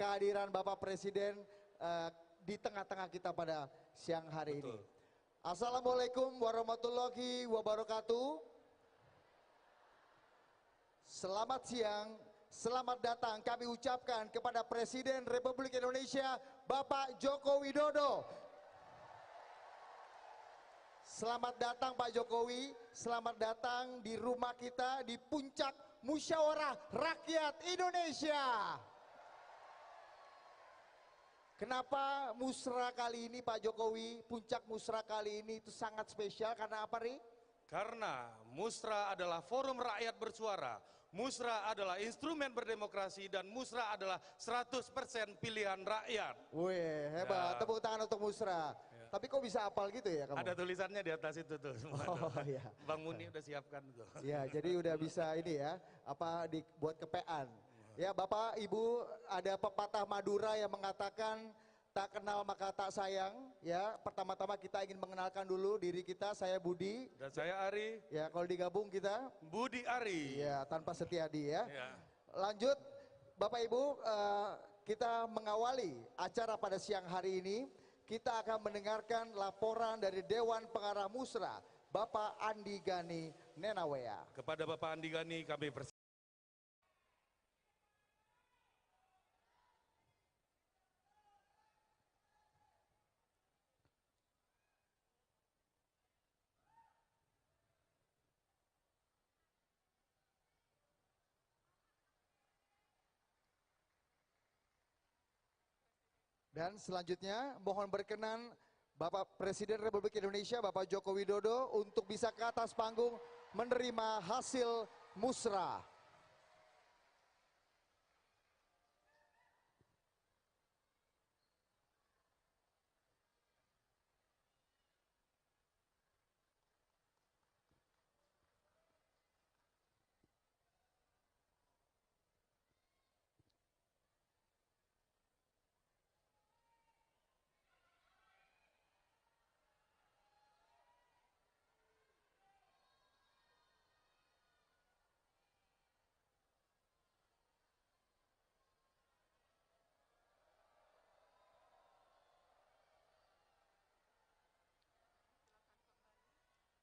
kehadiran Bapak Presiden di tengah-tengah kita pada siang hari ini. Assalamualaikum warahmatullahi wabarakatuh. Selamat siang, selamat datang kami ucapkan kepada Presiden Republik Indonesia Bapak Joko Widodo. Selamat datang Pak Jokowi, selamat datang di rumah kita di puncak musyawarah rakyat Indonesia. Kenapa musra kali ini Pak Jokowi, puncak musra kali ini itu sangat spesial, karena apa Ri? Karena musra adalah forum rakyat bersuara, musra adalah instrumen berdemokrasi, dan musra adalah 100% pilihan rakyat. Wih, hebat, tepuk tangan untuk musra. Tapi kok bisa hafal gitu ya kamu? Ada tulisannya di atas itu tuh. Oh iya. Bang Muni udah siapkan tuh. Ya, jadi udah bisa ini ya, buat kepean. Ya Bapak, Ibu, ada pepatah Madura yang mengatakan tak kenal maka tak sayang. Ya, pertama-tama kita ingin mengenalkan dulu diri kita. Saya Budi. Dan saya Ari. Ya, kalau digabung kita Budi Ari. Ya, tanpa Setiadi ya. Ya. Lanjut, Bapak Ibu, kita mengawali acara pada siang hari ini. Kita akan mendengarkan laporan dari Dewan Pengarah Musra, Bapak Andi Gani Nenawea. Kepada Bapak Andi Gani kami persilakan. Dan selanjutnya mohon berkenan Bapak Presiden Republik Indonesia Bapak Joko Widodo untuk bisa ke atas panggung menerima hasil musra.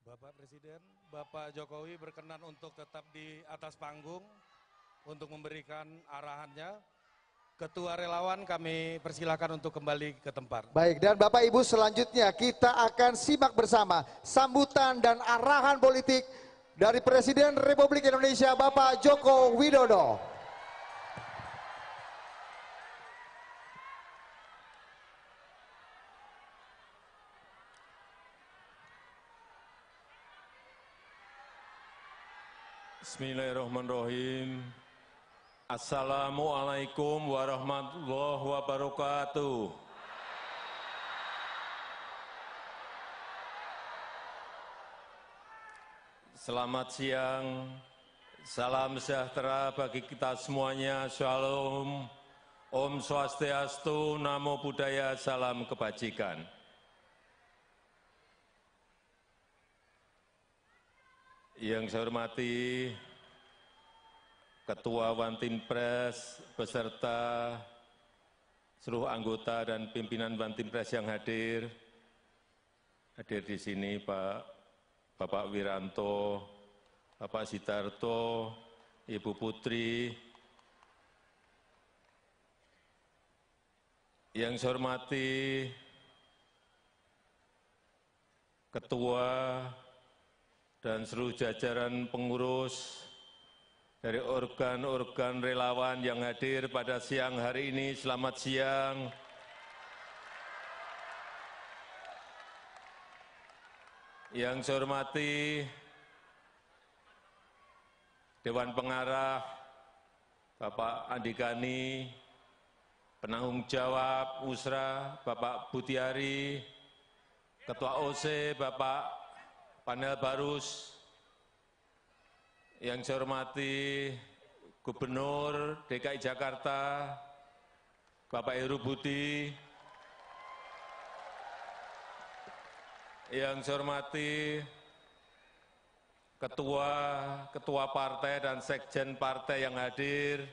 Bapak Presiden, Bapak Jokowi berkenan untuk tetap di atas panggung untuk memberikan arahannya. Ketua relawan kami persilakan untuk kembali ke tempat. Baik, dan Bapak Ibu selanjutnya kita akan simak bersama sambutan dan arahan politik dari Presiden Republik Indonesia Bapak Joko Widodo. Bismillahirrahmanirrahim. Assalamualaikum warahmatullahi wabarakatuh. Selamat siang, salam sejahtera bagi kita semuanya, shalom, Om Swastiastu, Namo Buddhaya, salam kebajikan. Yang saya hormati Ketua Wantinpres beserta seluruh anggota dan pimpinan Wantinpres yang hadir di sini Bapak Wiranto, Bapak Sidarto, Ibu Putri. Yang saya hormati Ketua dan seluruh jajaran pengurus dari organ-organ relawan yang hadir pada siang hari ini, selamat siang. Yang saya hormati Dewan Pengarah, Bapak Andi Gani, penanggung jawab Musra, Bapak Butiari, Ketua OC, Bapak Panel Barus, yang saya hormati Gubernur DKI Jakarta, Bapak Heru Budi, yang saya hormati ketua partai dan sekjen partai yang hadir,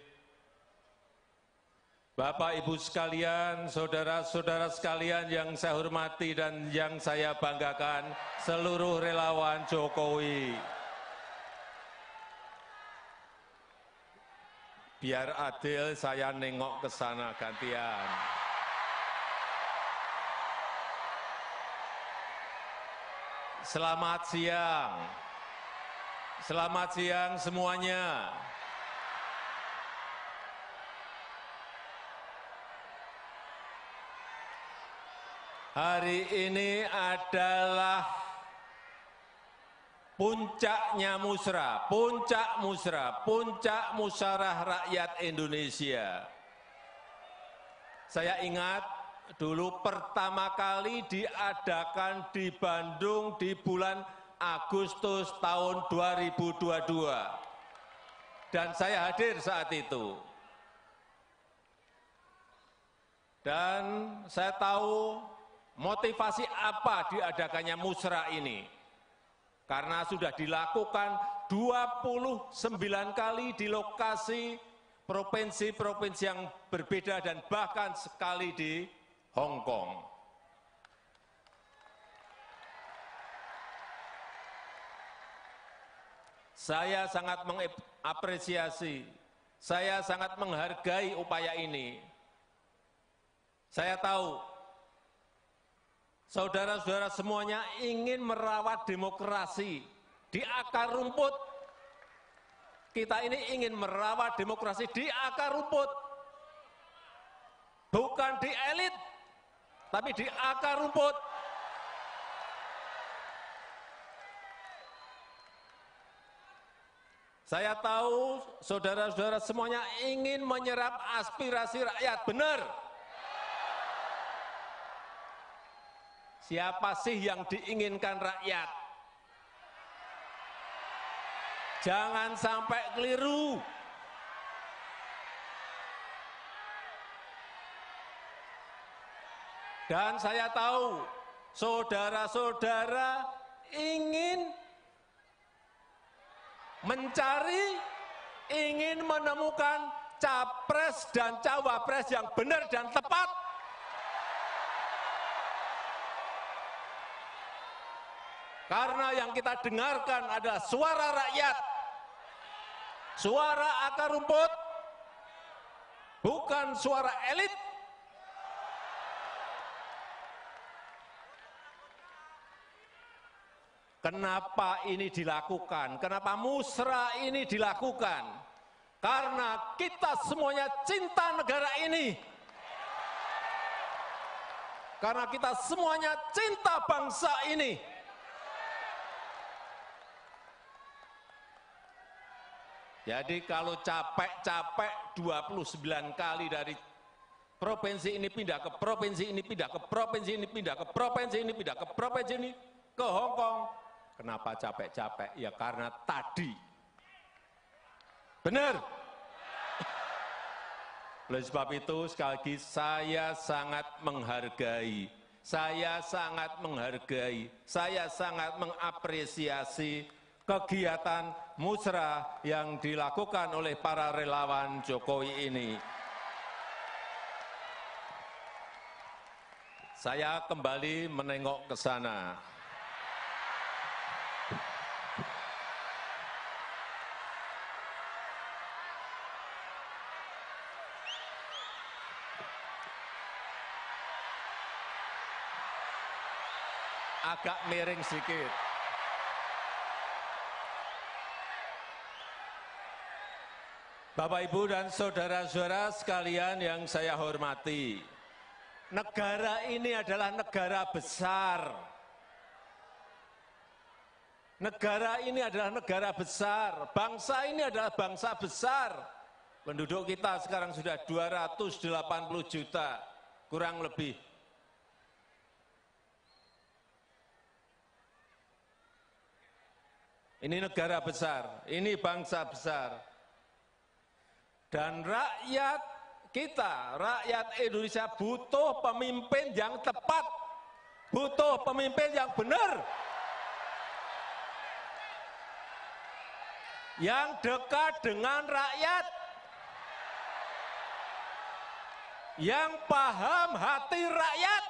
Bapak, Ibu sekalian, saudara-saudara sekalian yang saya hormati dan yang saya banggakan, seluruh relawan Jokowi. Biar adil, saya nengok ke sana gantian. Selamat siang. Selamat siang semuanya. Hari ini adalah puncaknya musrah, puncak musyawarah rakyat Indonesia. Saya ingat dulu pertama kali diadakan di Bandung di bulan Agustus tahun 2022. Dan saya hadir saat itu. Dan saya tahu motivasi apa diadakannya musrah ini. Karena sudah dilakukan 29 kali di lokasi provinsi-provinsi yang berbeda dan bahkan sekali di Hong Kong. Saya sangat mengapresiasi, saya sangat menghargai upaya ini. Saya tahu saudara-saudara semuanya ingin merawat demokrasi di akar rumput. Kita ini ingin merawat demokrasi di akar rumput. Bukan di elit, tapi di akar rumput. Saya tahu saudara-saudara semuanya ingin menyerap aspirasi rakyat, benar. Siapa sih yang diinginkan rakyat? Jangan sampai keliru. Dan saya tahu saudara-saudara ingin mencari, ingin menemukan capres dan cawapres yang benar dan tepat. Karena yang kita dengarkan adalah suara rakyat, suara akar rumput, bukan suara elit. Kenapa ini dilakukan? Kenapa musrah ini dilakukan? Karena kita semuanya cinta negara ini. Karena kita semuanya cinta bangsa ini. Jadi kalau capek-capek 29 kali dari provinsi ini pindah ke provinsi ini, pindah ke provinsi ini, pindah ke provinsi ini, pindah ke provinsi ini, ke Hong Kong. Kenapa capek-capek? Ya karena tadi. Benar? Oleh sebab itu sekali lagi saya sangat menghargai, saya sangat mengapresiasi kegiatan musrah yang dilakukan oleh para relawan Jokowi ini. Saya kembali menengok ke sana. Agak miring sedikit. Bapak, Ibu, dan saudara-saudara sekalian yang saya hormati, negara ini adalah negara besar. Negara ini adalah negara besar, bangsa ini adalah bangsa besar. Penduduk kita sekarang sudah 280 juta, kurang lebih. Ini negara besar, ini bangsa besar. Dan rakyat kita, rakyat Indonesia butuh pemimpin yang tepat, butuh pemimpin yang benar, yang dekat dengan rakyat. yang paham hati rakyat,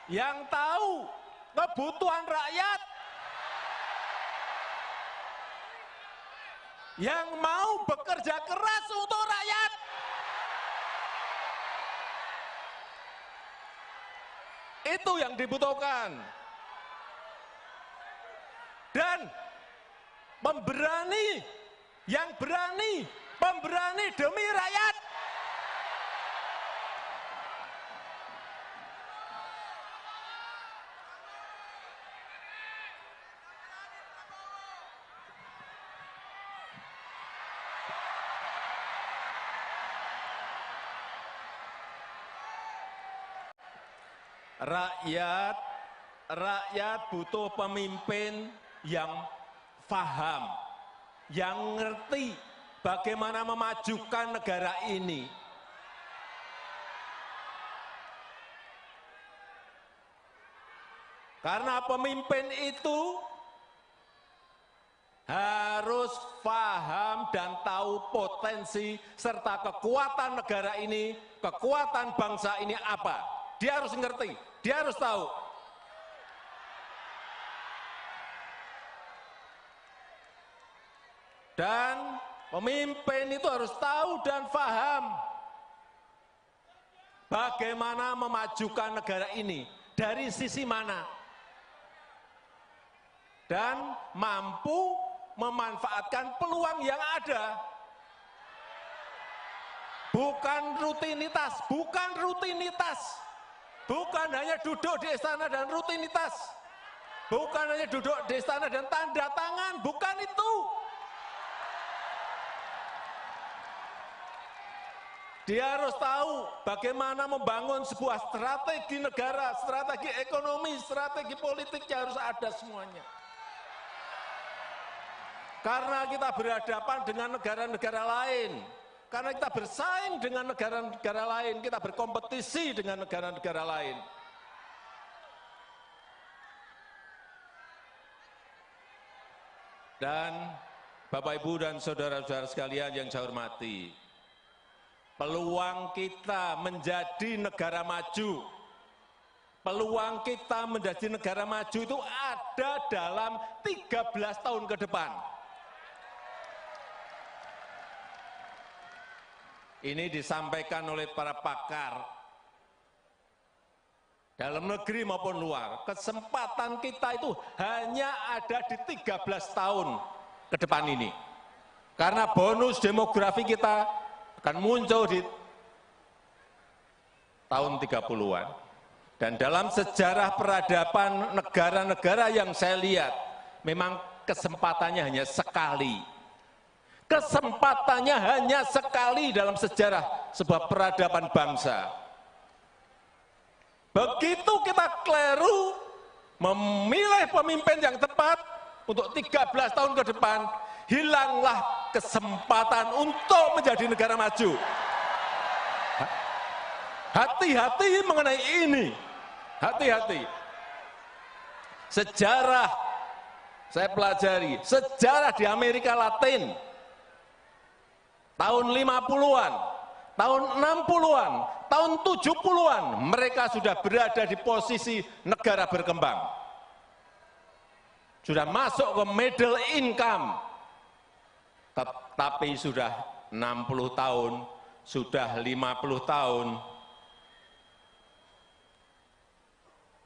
yang tahu kebutuhan rakyat, yang mau bekerja keras untuk rakyat. Itu yang dibutuhkan. Dan pemberani, yang berani, pemberani demi rakyat. Rakyat butuh pemimpin yang paham, yang ngerti bagaimana memajukan negara ini. Karena pemimpin itu harus paham dan tahu potensi serta kekuatan negara ini, kekuatan bangsa ini apa. Dia harus ngerti, dia harus tahu. Dan pemimpin itu harus tahu dan paham bagaimana memajukan negara ini, dari sisi mana. Dan mampu memanfaatkan peluang yang ada. Bukan rutinitas, bukan rutinitas. Bukan hanya duduk di istana dan rutinitas. Bukan hanya duduk di istana dan tanda tangan, bukan itu. Dia harus tahu bagaimana membangun sebuah strategi negara, strategi ekonomi, strategi politiknya harus ada semuanya. Karena kita berhadapan dengan negara-negara lain. Karena kita bersaing dengan negara-negara lain, kita berkompetisi dengan negara-negara lain. Dan Bapak, Ibu, dan saudara-saudara sekalian yang saya hormati, peluang kita menjadi negara maju, peluang kita menjadi negara maju itu ada dalam 13 tahun ke depan. Ini disampaikan oleh para pakar dalam negeri maupun luar. Kesempatan kita itu hanya ada di 13 tahun ke depan ini. Karena bonus demografi kita akan muncul di tahun 30-an. Dan dalam sejarah peradaban negara-negara yang saya lihat, memang kesempatannya hanya sekali. Kesempatannya hanya sekali dalam sejarah sebuah peradaban bangsa. Begitu kita keliru memilih pemimpin yang tepat untuk 13 tahun ke depan, hilanglah kesempatan untuk menjadi negara maju. Hati-hati mengenai ini. Hati-hati. Sejarah, saya pelajari, sejarah di Amerika Latin, tahun 50-an, tahun 60-an, tahun 70-an, mereka sudah berada di posisi negara berkembang. Sudah masuk ke middle income. Tetapi sudah 60 tahun, sudah 50 tahun,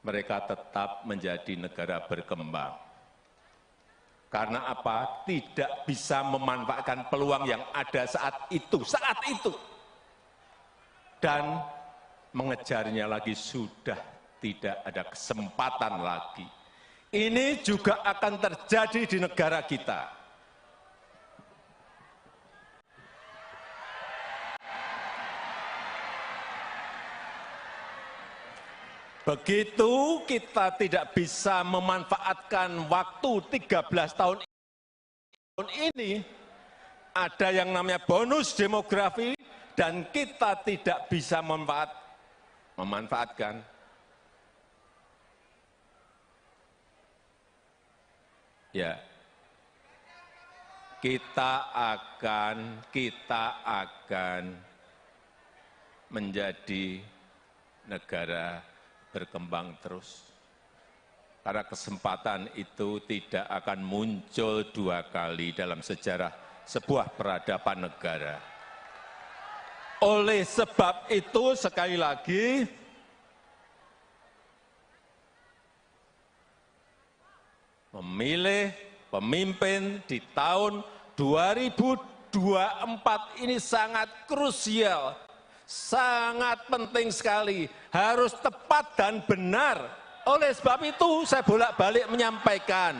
mereka tetap menjadi negara berkembang. Karena apa? Tidak bisa memanfaatkan peluang yang ada saat itu. Dan mengejarnya lagi sudah tidak ada kesempatan lagi. Ini juga akan terjadi di negara kita. Begitu kita tidak bisa memanfaatkan waktu 13 tahun ini, ada yang namanya bonus demografi, dan kita tidak bisa memanfaatkan. Ya, kita akan menjadi negara berkembang terus. Karena kesempatan itu tidak akan muncul dua kali dalam sejarah sebuah peradaban negara. Oleh sebab itu, sekali lagi, memilih pemimpin di tahun 2024 ini sangat krusial, sangat penting sekali, harus tepat dan benar. Oleh sebab itu saya bolak-balik menyampaikan,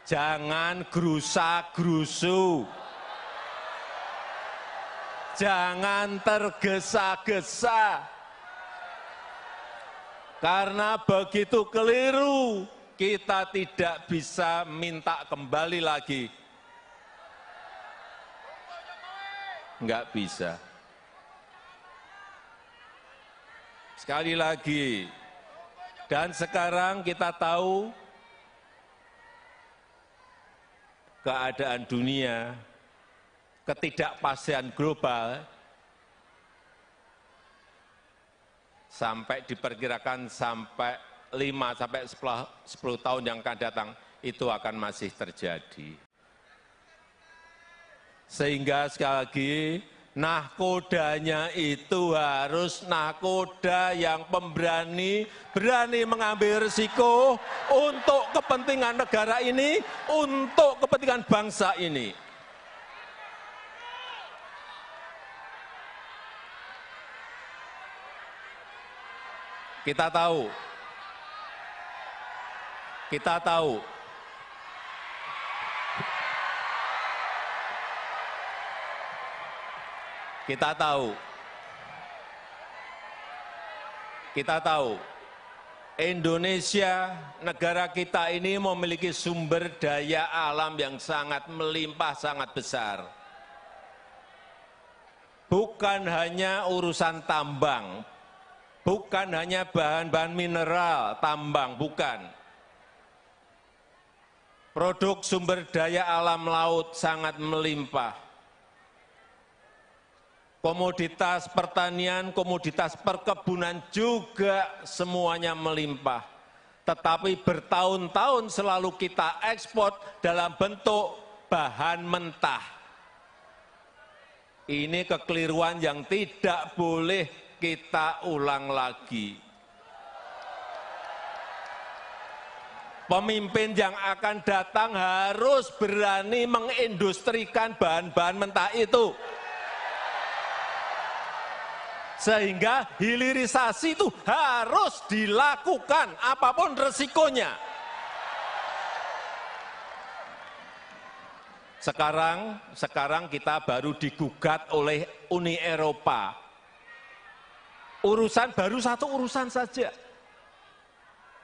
jangan gerusa-gerusu, jangan tergesa-gesa. Karena begitu keliru, kita tidak bisa minta kembali lagi. Enggak bisa. Sekali lagi, dan sekarang kita tahu keadaan dunia, ketidakpastian global, sampai diperkirakan sampai 5–10 tahun yang akan datang, itu akan masih terjadi. Sehingga sekali lagi, nahkodanya itu harus nahkoda yang pemberani, berani mengambil risiko untuk kepentingan negara ini, untuk kepentingan bangsa ini. Kita tahu, Indonesia, negara kita ini memiliki sumber daya alam yang sangat melimpah, sangat besar. Bukan hanya urusan tambang, bukan hanya bahan-bahan mineral, tambang, bukan. Produk sumber daya alam laut sangat melimpah. Komoditas pertanian, komoditas perkebunan juga semuanya melimpah. Tetapi bertahun-tahun selalu kita ekspor dalam bentuk bahan mentah. Ini kekeliruan yang tidak boleh kita ulang lagi. Pemimpin yang akan datang harus berani mengindustrikan bahan-bahan mentah itu. Sehingga hilirisasi itu harus dilakukan apapun resikonya. Sekarang kita baru digugat oleh Uni Eropa. Baru satu urusan saja,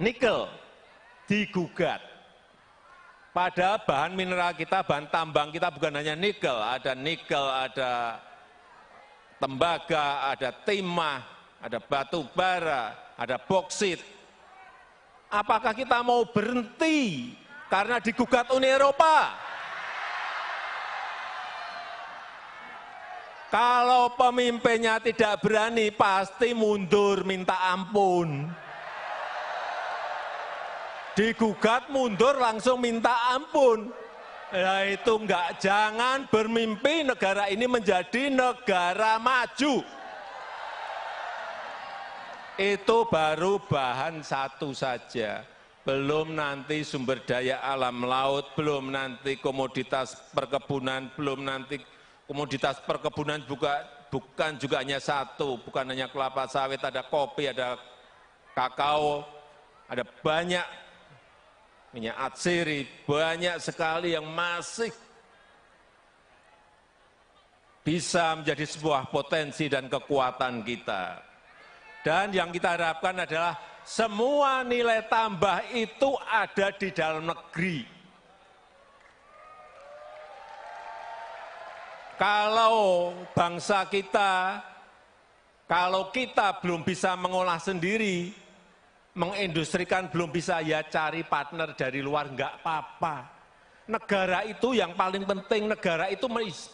nikel digugat. Pada bahan mineral kita, bahan tambang kita bukan hanya nikel, ada tembaga, ada timah, ada batu bara, ada boksit. Apakah kita mau berhenti karena digugat Uni Eropa? Kalau pemimpinnya tidak berani, pasti mundur minta ampun. Digugat mundur langsung minta ampun. Nah itu enggak, jangan bermimpi negara ini menjadi negara maju. Itu baru bahan satu saja. Belum nanti sumber daya alam laut, belum nanti komoditas perkebunan, belum nanti komoditas perkebunan bukan juga hanya satu, bukan hanya kelapa sawit, ada kopi, ada kakao, ada banyak minyak atsiri, banyak sekali yang masih bisa menjadi sebuah potensi dan kekuatan kita. Dan yang kita harapkan adalah semua nilai tambah itu ada di dalam negeri. Kalau bangsa kita, kalau kita belum bisa mengolah sendiri, mengindustrikan belum bisa, ya cari partner dari luar, nggak apa-apa. Negara itu yang paling penting, negara itu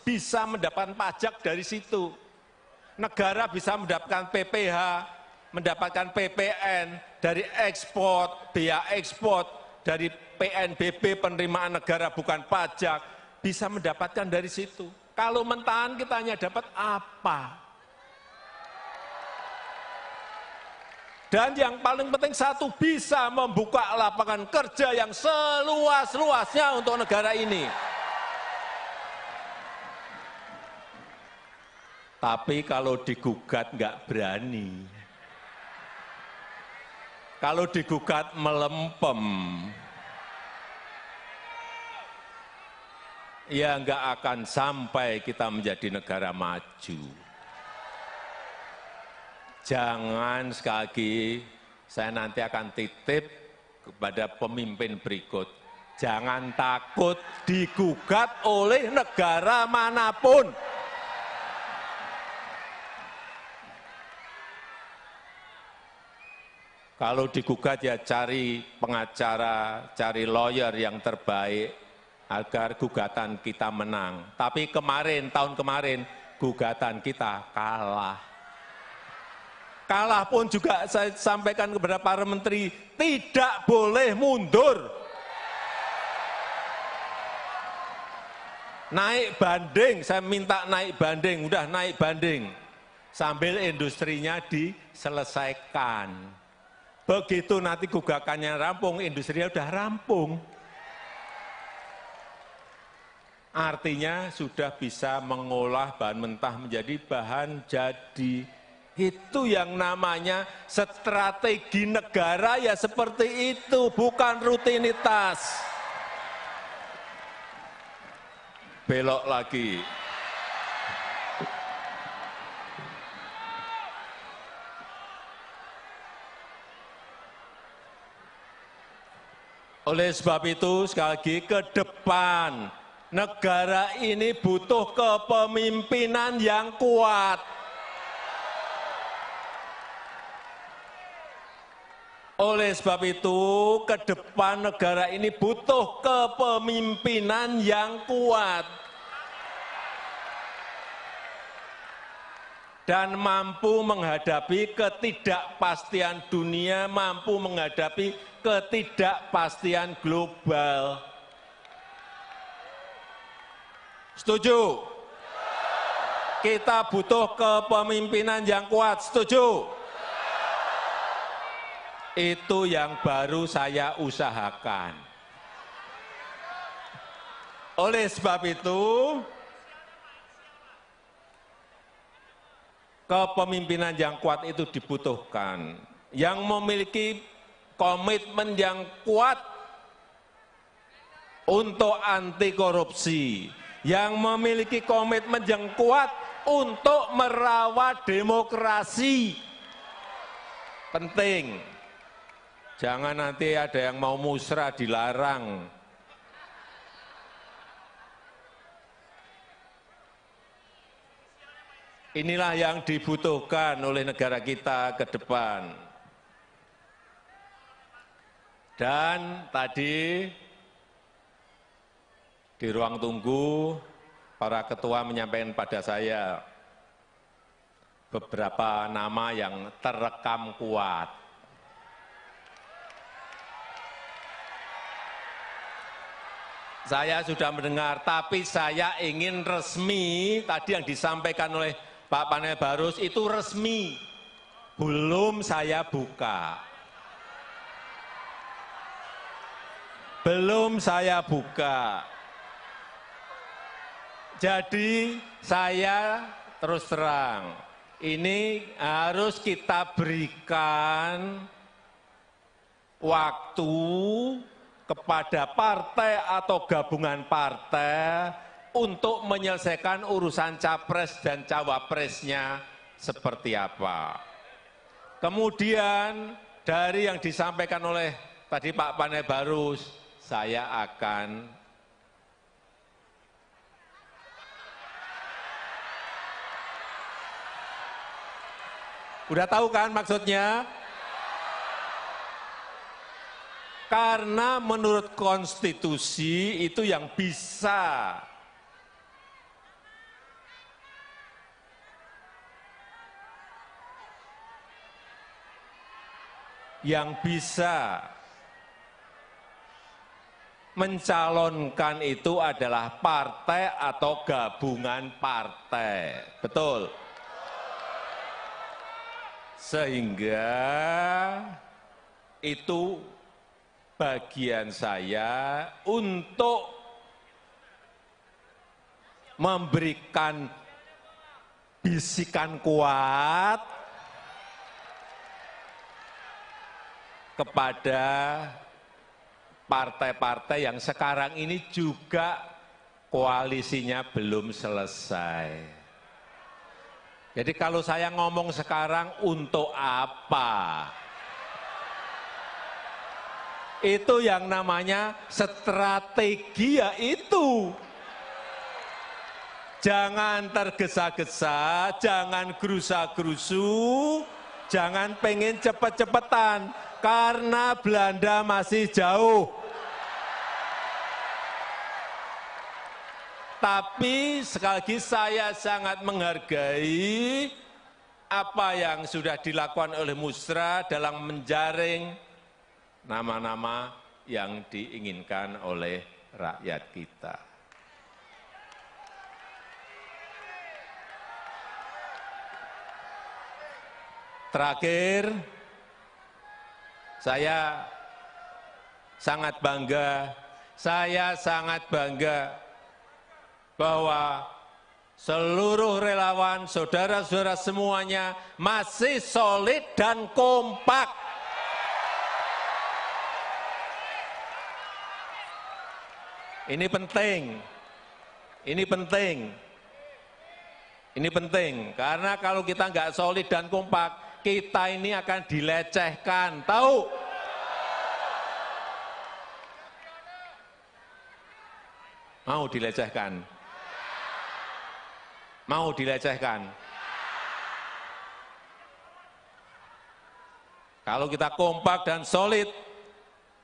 bisa mendapatkan pajak dari situ. Negara bisa mendapatkan PPh, mendapatkan PPN, dari ekspor, biaya ekspor, dari PNBP, penerimaan negara bukan pajak, bisa mendapatkan dari situ. Kalau mentahan kita hanya dapat apa? Dan yang paling penting satu, bisa membuka lapangan kerja yang seluas-luasnya untuk negara ini. Tapi kalau digugat nggak berani. Kalau digugat melempem. Ya nggak akan sampai kita menjadi negara maju. Jangan, sekali lagi, saya nanti akan titip kepada pemimpin berikut. Jangan takut digugat oleh negara manapun. Kalau digugat ya cari pengacara, cari lawyer yang terbaik agar gugatan kita menang. Tapi kemarin, tahun kemarin, gugatan kita kalah. Kalah pun juga saya sampaikan kepada para menteri, tidak boleh mundur. Naik banding, saya minta naik banding, udah naik banding. Sambil industrinya diselesaikan. Begitu nanti gugakannya rampung, industrinya udah rampung. Artinya sudah bisa mengolah bahan mentah menjadi bahan jadi. Itu yang namanya strategi negara, ya seperti itu, bukan rutinitas. Belok lagi. Oleh sebab itu, sekali lagi, ke depan negara ini butuh kepemimpinan yang kuat. Oleh sebab itu, ke depan negara ini butuh kepemimpinan yang kuat dan mampu menghadapi ketidakpastian dunia, mampu menghadapi ketidakpastian global. Setuju? Kita butuh kepemimpinan yang kuat, setuju? Itu yang baru saya usahakan. Oleh sebab itu, kepemimpinan yang kuat itu dibutuhkan. Yang memiliki komitmen yang kuat untuk anti korupsi, yang memiliki komitmen yang kuat untuk merawat demokrasi. Penting. Jangan nanti ada yang mau musrah dilarang. Inilah yang dibutuhkan oleh negara kita ke depan. Dan tadi di ruang tunggu, para ketua menyampaikan pada saya beberapa nama yang terekam kuat. Saya sudah mendengar, tapi saya ingin resmi, tadi yang disampaikan oleh Pak Panel Barus itu resmi, belum saya buka. Belum saya buka. Jadi saya terus terang, ini harus kita berikan waktu kepada partai atau gabungan partai untuk menyelesaikan urusan capres dan cawapresnya seperti apa. Kemudian dari yang disampaikan oleh tadi Pak Panel Barus, saya akan udah tahu kan maksudnya? Karena menurut konstitusi itu yang bisa mencalonkan itu adalah partai atau gabungan partai. Betul. Sehingga itu bagian saya untuk memberikan bisikan kuat kepada partai-partai yang sekarang ini juga koalisinya belum selesai. Jadi kalau saya ngomong sekarang untuk apa? Itu yang namanya strategi ya itu. Jangan tergesa-gesa, jangan gerusa-gerusu, jangan pengen cepet-cepetan, karena Belanda masih jauh. Tapi sekali lagi saya sangat menghargai apa yang sudah dilakukan oleh Musra dalam menjaring nama-nama yang diinginkan oleh rakyat kita. Terakhir, saya sangat bangga bahwa seluruh relawan, saudara-saudara semuanya masih solid dan kompak. Ini penting, karena kalau kita nggak solid dan kompak, kita ini akan dilecehkan, tahu? Mau dilecehkan? Mau dilecehkan? Kalau kita kompak dan solid,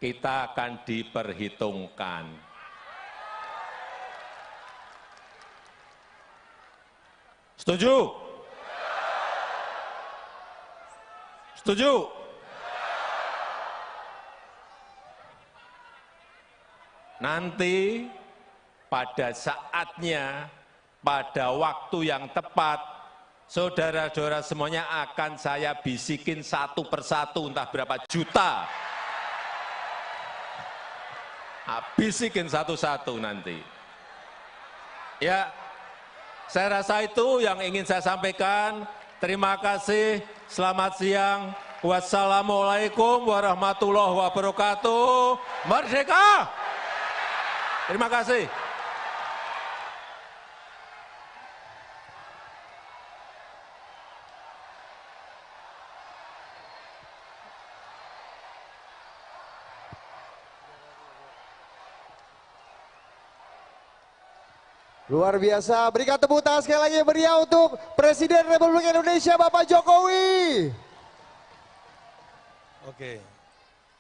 kita akan diperhitungkan. Setuju? Setuju? Nanti pada saatnya, pada waktu yang tepat, saudara-saudara semuanya akan saya bisikin satu persatu, entah berapa juta. Bisikin satu-satu nanti. Ya, saya rasa itu yang ingin saya sampaikan. Terima kasih, selamat siang. Wassalamualaikum warahmatullahi wabarakatuh. Merdeka! Terima kasih. Luar biasa, berikan tepuk tangan sekali lagi meriah untuk Presiden Republik Indonesia Bapak Jokowi. Oke.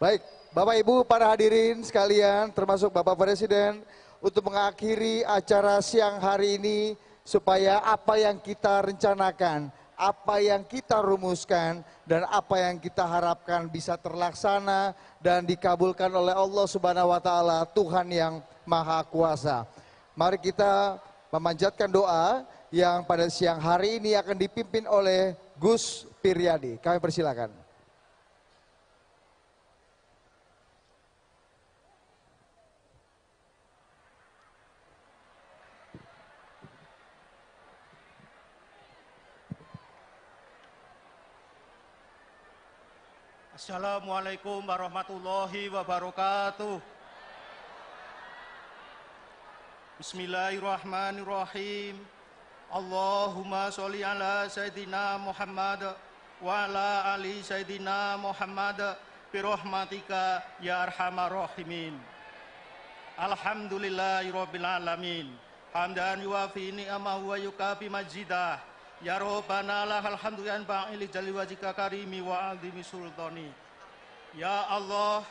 Baik, Bapak Ibu para hadirin sekalian termasuk Bapak Presiden, untuk mengakhiri acara siang hari ini supaya apa yang kita rencanakan, apa yang kita rumuskan dan apa yang kita harapkan bisa terlaksana dan dikabulkan oleh Allah Subhanahu wa taala, Tuhan yang Maha Kuasa. Mari kita memanjatkan doa yang pada siang hari ini akan dipimpin oleh Gus Piryadi. Kami persilakan. Assalamualaikum warahmatullahi wabarakatuh. Bismillahirrahmanirrahim. Allahumma sholli ala Sayyidina Muhammad wa ala ali Sayyidina Muhammad birahmatika ya arhamar rahimin. Alhamdulillahirabbil alamin. Hamdan yuwafi ni'amahu wa yukafi majidah. Ya Rabbana lahal hamdu yan ba'ili jalli wajhika karimi wa azimi sultani. Ya Allah,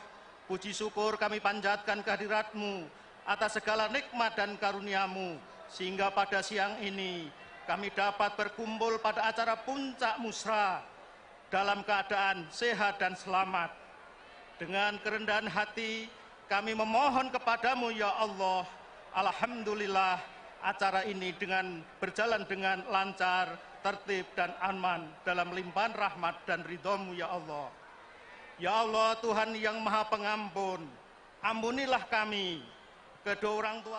Puji syukur kami panjatkan kehadirat-Mu atas segala nikmat dan karunia-Mu, sehingga pada siang ini kami dapat berkumpul pada acara puncak musra dalam keadaan sehat dan selamat. Dengan kerendahan hati kami memohon kepadamu ya Allah, alhamdulillah acara ini berjalan dengan lancar, tertib dan aman dalam limpahan rahmat dan ridho-Mu ya Allah. Ya Allah Tuhan yang Maha Pengampun, ampunilah kami, kedua orang tua.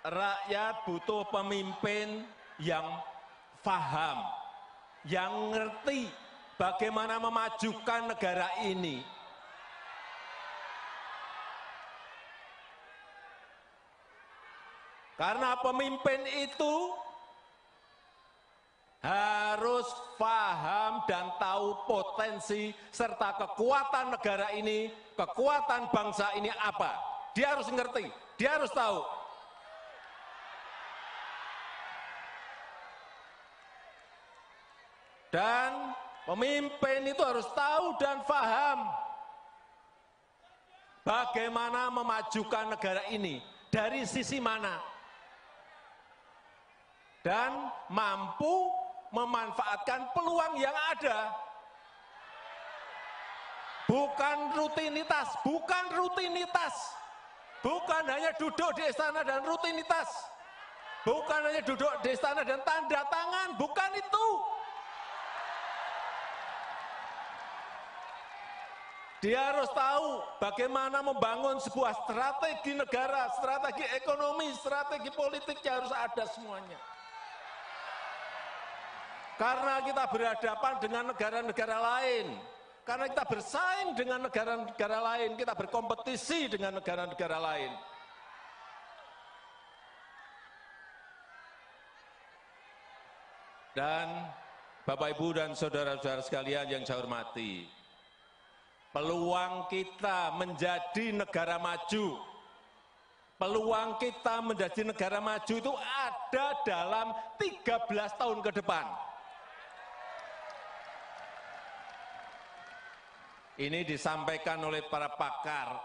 Rakyat butuh pemimpin yang paham, yang ngerti bagaimana memajukan negara ini. Karena pemimpin itu harus paham dan tahu potensi serta kekuatan negara ini, kekuatan bangsa ini apa. Dia harus ngerti, dia harus tahu. Dan pemimpin itu harus tahu dan paham bagaimana memajukan negara ini, dari sisi mana, dan mampu memanfaatkan peluang yang ada. Bukan rutinitas, bukan hanya duduk di istana dan rutinitas, bukan hanya duduk di istana dan tanda tangan, bukan itu. Dia harus tahu bagaimana membangun sebuah strategi negara, strategi ekonomi, strategi politiknya harus ada semuanya. Karena kita berhadapan dengan negara-negara lain, karena kita bersaing dengan negara-negara lain, kita berkompetisi dengan negara-negara lain. Dan Bapak, Ibu, dan saudara-saudara sekalian yang saya hormati, peluang kita menjadi negara maju, peluang kita menjadi negara maju itu ada dalam 13 tahun ke depan. Ini disampaikan oleh para pakar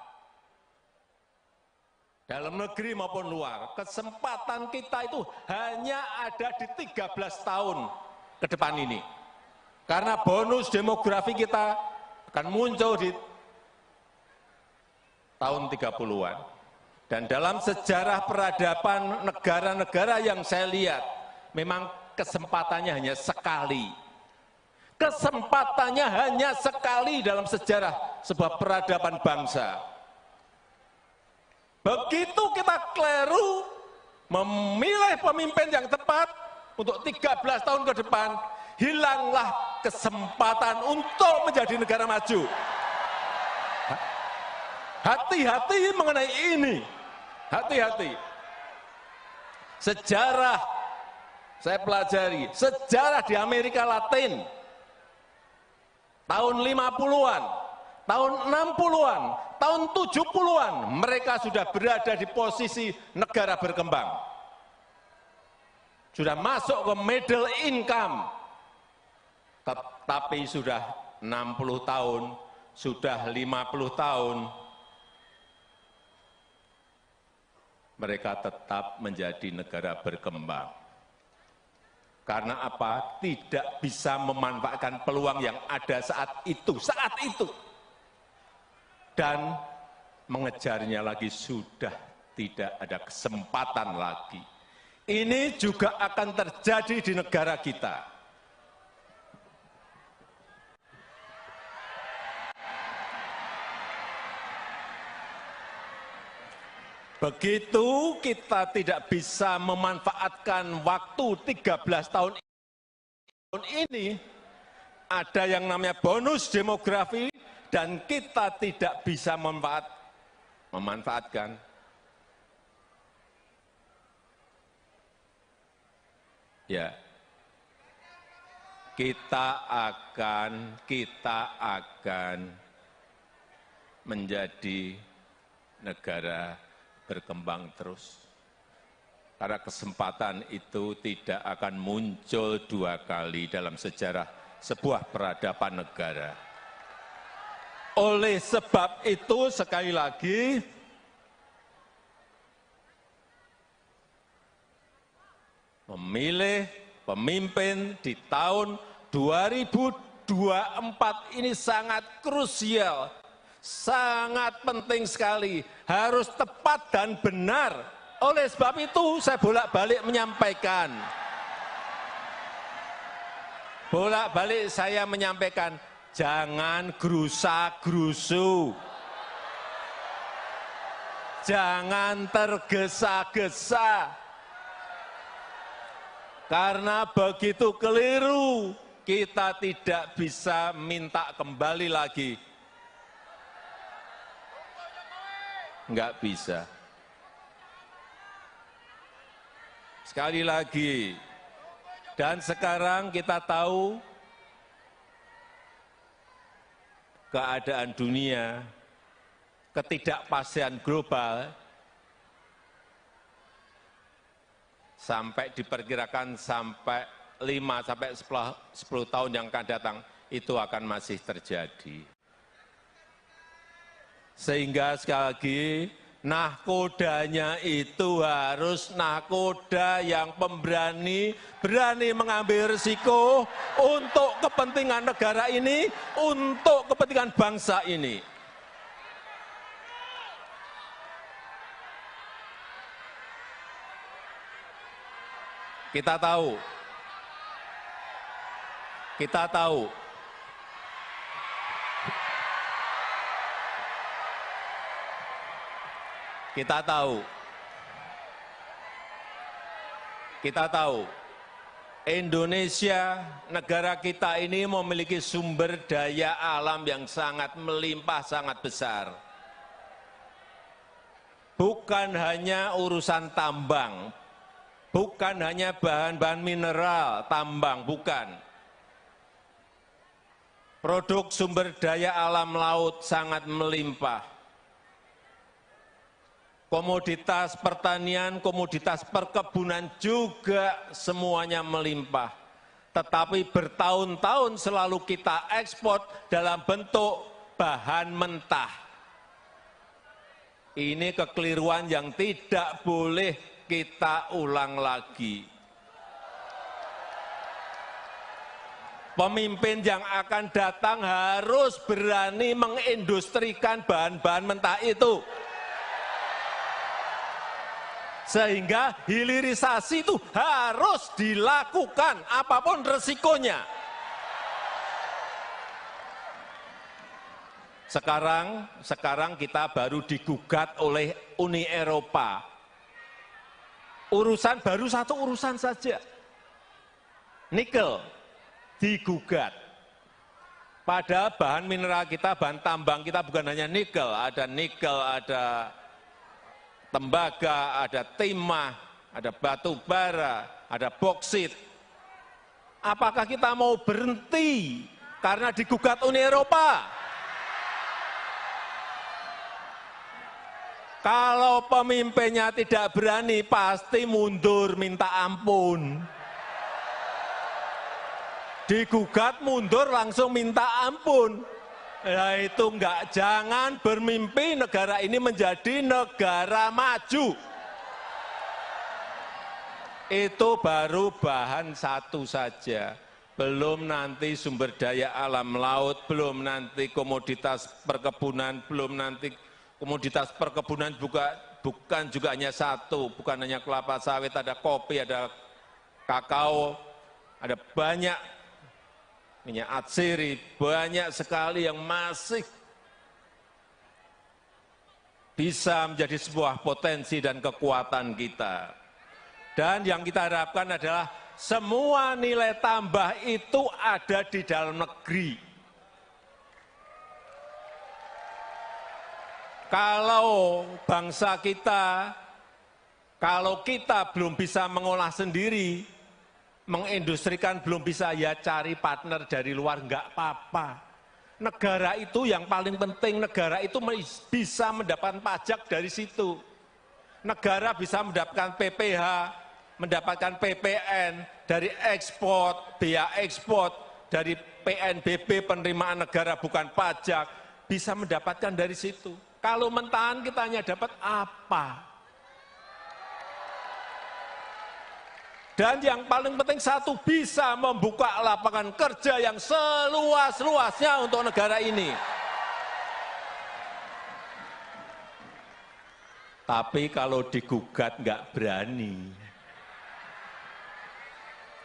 dalam negeri maupun luar. Kesempatan kita itu hanya ada di 13 tahun ke depan ini. Karena bonus demografi kita akan muncul di tahun 30-an. Dan dalam sejarah peradaban negara-negara yang saya lihat, memang kesempatannya hanya sekali. Kesempatannya hanya sekali dalam sejarah sebuah peradaban bangsa. Begitu kita keliru memilih pemimpin yang tepat untuk 13 tahun ke depan, hilanglah kesempatan untuk menjadi negara maju. Hati-hati mengenai ini. Hati-hati. Sejarah, saya pelajari, sejarah di Amerika Latin, tahun 50-an, tahun 60-an, tahun 70-an, mereka sudah berada di posisi negara berkembang. Sudah masuk ke middle income. Tapi sudah 60 tahun, sudah 50 tahun, mereka tetap menjadi negara berkembang. Karena apa? Tidak bisa memanfaatkan peluang yang ada saat itu. Dan mengejarnya lagi sudah tidak ada kesempatan lagi. Ini juga akan terjadi di negara kita. Begitu kita tidak bisa memanfaatkan waktu 13 tahun ini, ada yang namanya bonus demografi, dan kita tidak bisa memanfaatkan. Ya, kita akan menjadi negara berkembang terus. Karena kesempatan itu tidak akan muncul 2 kali dalam sejarah sebuah peradaban negara. Oleh sebab itu, sekali lagi, memilih pemimpin di tahun 2024 ini sangat krusial, sangat penting sekali, harus tepat dan benar. Oleh sebab itu saya bolak-balik menyampaikan, jangan gerusa-gerusu, jangan tergesa-gesa, karena begitu keliru kita tidak bisa minta kembali lagi, nggak bisa. Sekali lagi, dan sekarang kita tahu keadaan dunia, ketidakpastian global, sampai diperkirakan sampai 5-10 tahun yang akan datang, itu akan masih terjadi. Sehingga sekali lagi, nahkodanya itu harus nahkoda yang pemberani, berani mengambil risiko untuk kepentingan negara ini, untuk kepentingan bangsa ini. Kita tahu, Indonesia, negara kita ini memiliki sumber daya alam yang sangat melimpah, sangat besar. Bukan hanya urusan tambang, bukan hanya bahan-bahan mineral, tambang, bukan. Produk sumber daya alam laut sangat melimpah. Komoditas pertanian, komoditas perkebunan juga semuanya melimpah. Tetapi bertahun-tahun selalu kita ekspor dalam bentuk bahan mentah. Ini kekeliruan yang tidak boleh kita ulang lagi. Pemimpin yang akan datang harus berani mengindustrikan bahan-bahan mentah itu. Sehingga hilirisasi itu harus dilakukan apapun resikonya. Sekarang kita baru digugat oleh Uni Eropa. Baru satu urusan saja. Nikel digugat. Padahal bahan mineral kita, bahan tambang kita bukan hanya nikel, ada tembaga, ada timah, ada batu bara, ada boksit. Apakah kita mau berhenti karena digugat Uni Eropa? Kalau pemimpinnya tidak berani, pasti mundur minta ampun. Digugat mundur langsung minta ampun. Ya itu enggak, jangan bermimpi negara ini menjadi negara maju. Itu baru bahan satu saja. Belum nanti sumber daya alam laut, belum nanti komoditas perkebunan, belum nanti komoditas perkebunan bukan juga hanya satu, bukan hanya kelapa sawit, ada kopi, ada kakao, ada banyak minyak atsiri, banyak sekali yang masih bisa menjadi sebuah potensi dan kekuatan kita. Dan yang kita harapkan adalah semua nilai tambah itu ada di dalam negeri. Kalau bangsa kita, kalau kita belum bisa mengolah sendiri, mengindustrikan belum bisa, ya cari partner dari luar, enggak apa-apa. Negara itu yang paling penting, negara itu bisa mendapatkan pajak dari situ. negara bisa mendapatkan PPh, mendapatkan PPN, dari ekspor, biaya ekspor, dari PNBB penerimaan negara bukan pajak, bisa mendapatkan dari situ. Kalau mentahan kita hanya dapat apa? Dan yang paling penting satu, bisa membuka lapangan kerja yang seluas-luasnya untuk negara ini. Tapi kalau digugat nggak berani.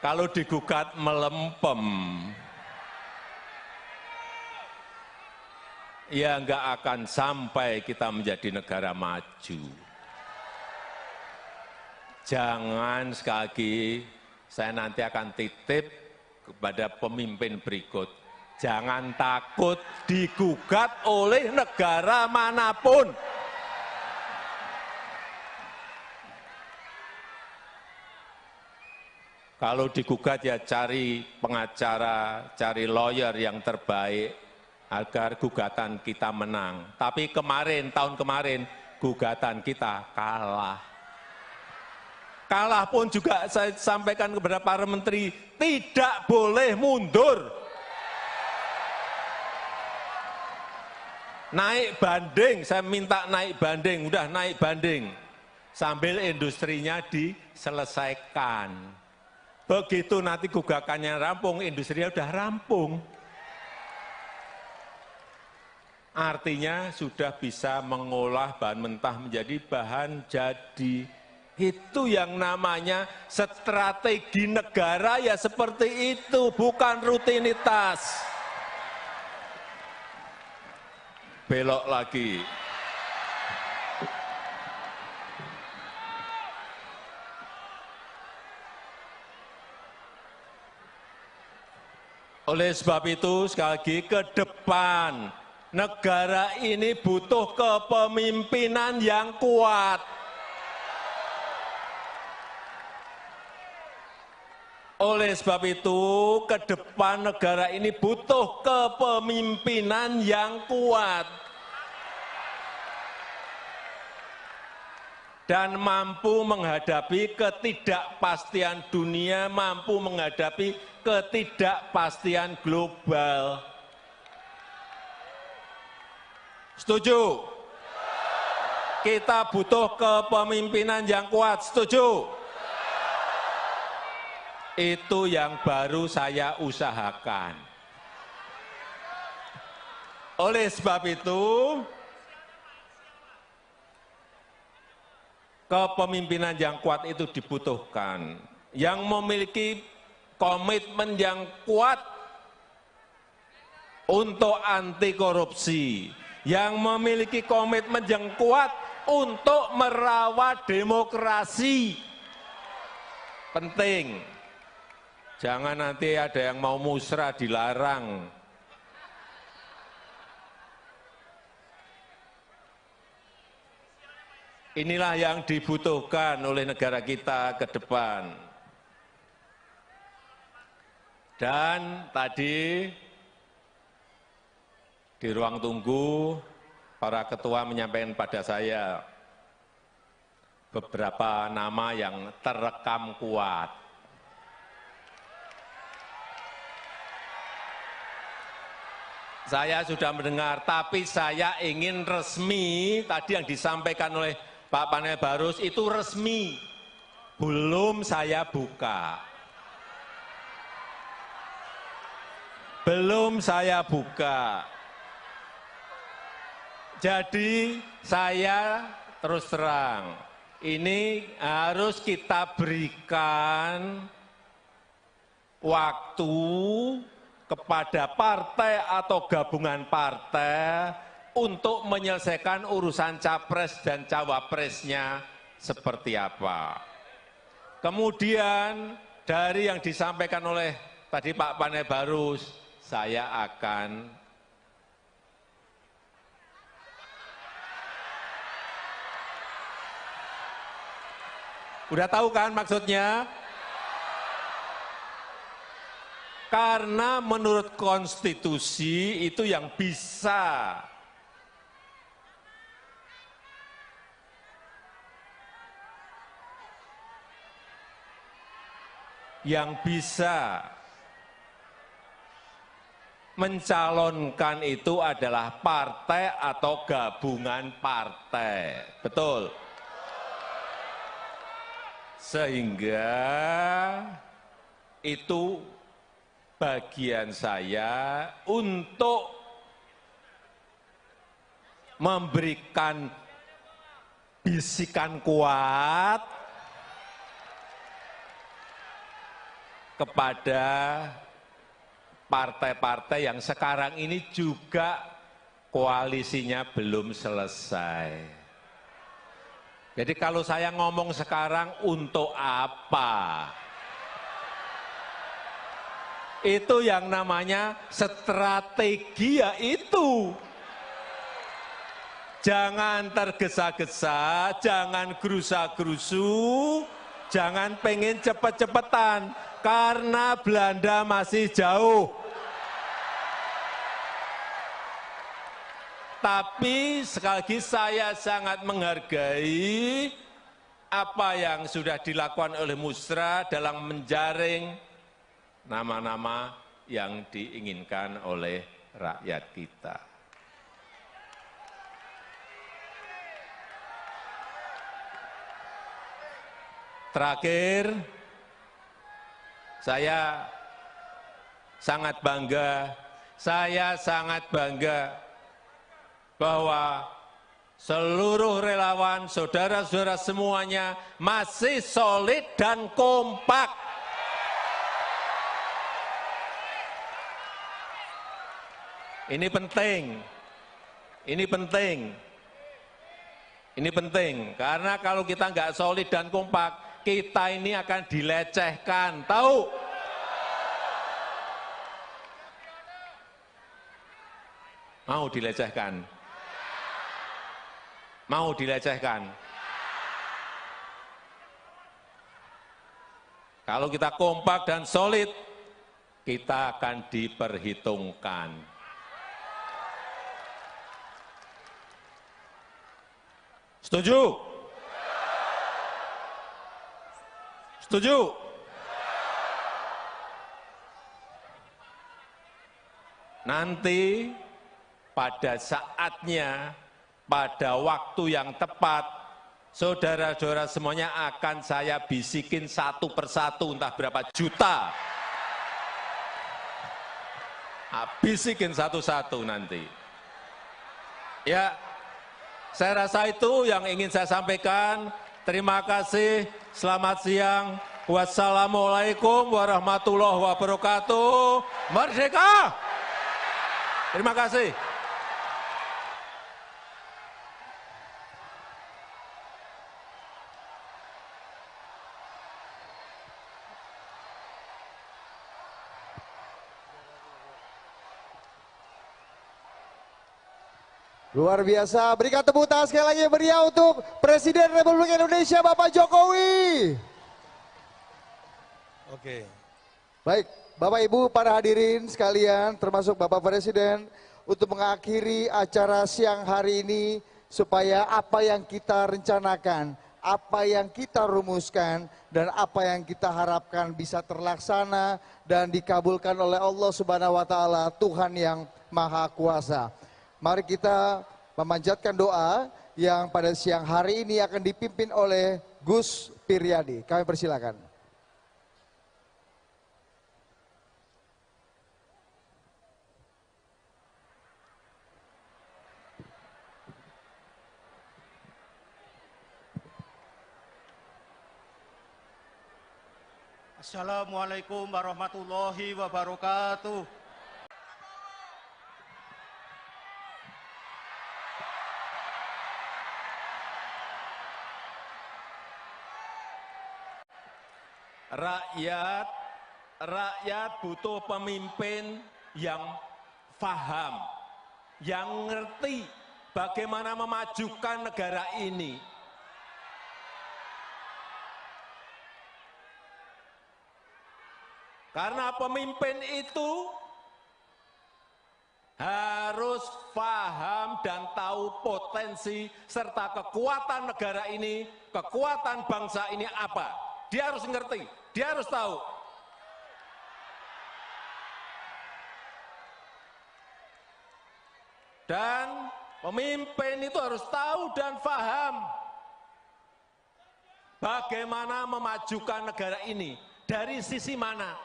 Kalau digugat melempem. Ya nggak akan sampai kita menjadi negara maju. Jangan sekali lagi, saya nanti akan titip kepada pemimpin berikut. Jangan takut digugat oleh negara manapun. Kalau digugat ya cari pengacara, cari lawyer yang terbaik agar gugatan kita menang. Tapi kemarin, tahun kemarin, gugatan kita kalah. Kalah pun juga saya sampaikan kepada para menteri, tidak boleh mundur. Naik banding, saya minta naik banding, udah naik banding. Sambil industrinya diselesaikan. Begitu nanti gugakannya rampung, industrinya udah rampung. Artinya sudah bisa mengolah bahan mentah menjadi bahan jadi. Itu yang namanya strategi negara, ya seperti itu, bukan rutinitas. Belok lagi. Oleh sebab itu, sekali lagi ke depan, negara ini butuh kepemimpinan yang kuat. Oleh sebab itu, ke depan negara ini butuh kepemimpinan yang kuat. Dan mampu menghadapi ketidakpastian dunia, mampu menghadapi ketidakpastian global. Setuju? Kita butuh kepemimpinan yang kuat, setuju? Itu yang baru saya usahakan. Oleh sebab itu, kepemimpinan yang kuat itu dibutuhkan. Yang memiliki komitmen yang kuat untuk anti korupsi. Yang memiliki komitmen yang kuat untuk merawat demokrasi. Penting. Jangan nanti ada yang mau musrah dilarang. Inilah yang dibutuhkan oleh negara kita ke depan. Dan tadi di ruang tunggu, para ketua menyampaikan pada saya beberapa nama yang terekam kuat. Saya sudah mendengar, tapi saya ingin resmi, tadi yang disampaikan oleh Pak Panel Barus itu resmi, belum saya buka. Belum saya buka. Jadi saya terus terang, ini harus kita berikan waktu kepada partai atau gabungan partai untuk menyelesaikan urusan capres dan cawapresnya seperti apa. Kemudian dari yang disampaikan oleh tadi Pak Panel Barus, saya akan udah tahu kan maksudnya? Karena menurut konstitusi itu yang bisa yang bisa mencalonkan itu adalah partai atau gabungan partai. Betul? Sehingga itu bagian saya untuk memberikan bisikan kuat kepada partai-partai yang sekarang ini juga koalisinya belum selesai. Jadi kalau saya ngomong sekarang untuk apa? Itu yang namanya strategi, ya itu. Jangan tergesa-gesa, jangan gerusa-gerusu, jangan pengen cepet-cepetan, karena Belanda masih jauh. Tapi sekali lagi saya sangat menghargai apa yang sudah dilakukan oleh Musra dalam menjaring nama-nama yang diinginkan oleh rakyat kita. Terakhir, saya sangat bangga bahwa seluruh relawan, saudara-saudara semuanya masih solid dan kompak. Ini penting, karena kalau kita nggak solid dan kompak, kita ini akan dilecehkan, tahu? Mau dilecehkan? Mau dilecehkan? Kalau kita kompak dan solid, kita akan diperhitungkan. Setuju? Setuju? Nanti pada saatnya, pada waktu yang tepat, saudara-saudara semuanya akan saya bisikin satu persatu, entah berapa juta. Bisikin satu-satu nanti. Ya, saya rasa itu yang ingin saya sampaikan. Terima kasih, selamat siang. Wassalamualaikum warahmatullahi wabarakatuh. Merdeka! Terima kasih. Luar biasa, berikan tepuk tangan sekali lagi yang meriah untuk Presiden Republik Indonesia Bapak Jokowi. Oke. Baik, Bapak Ibu para hadirin sekalian termasuk Bapak Presiden, untuk mengakhiri acara siang hari ini supaya apa yang kita rencanakan, apa yang kita rumuskan, dan apa yang kita harapkan bisa terlaksana dan dikabulkan oleh Allah Subhanahu wa Ta'ala, Tuhan yang Maha Kuasa. Mari kita memanjatkan doa yang pada siang hari ini akan dipimpin oleh Gus Piryadi. Kami persilakan. Assalamualaikum warahmatullahi wabarakatuh. Rakyat butuh pemimpin yang paham, yang ngerti bagaimana memajukan negara ini. Karena pemimpin itu harus paham dan tahu potensi serta kekuatan negara ini, kekuatan bangsa ini apa. Dia harus ngerti, dia harus tahu. Dan pemimpin itu harus tahu dan paham bagaimana memajukan negara ini, dari sisi mana,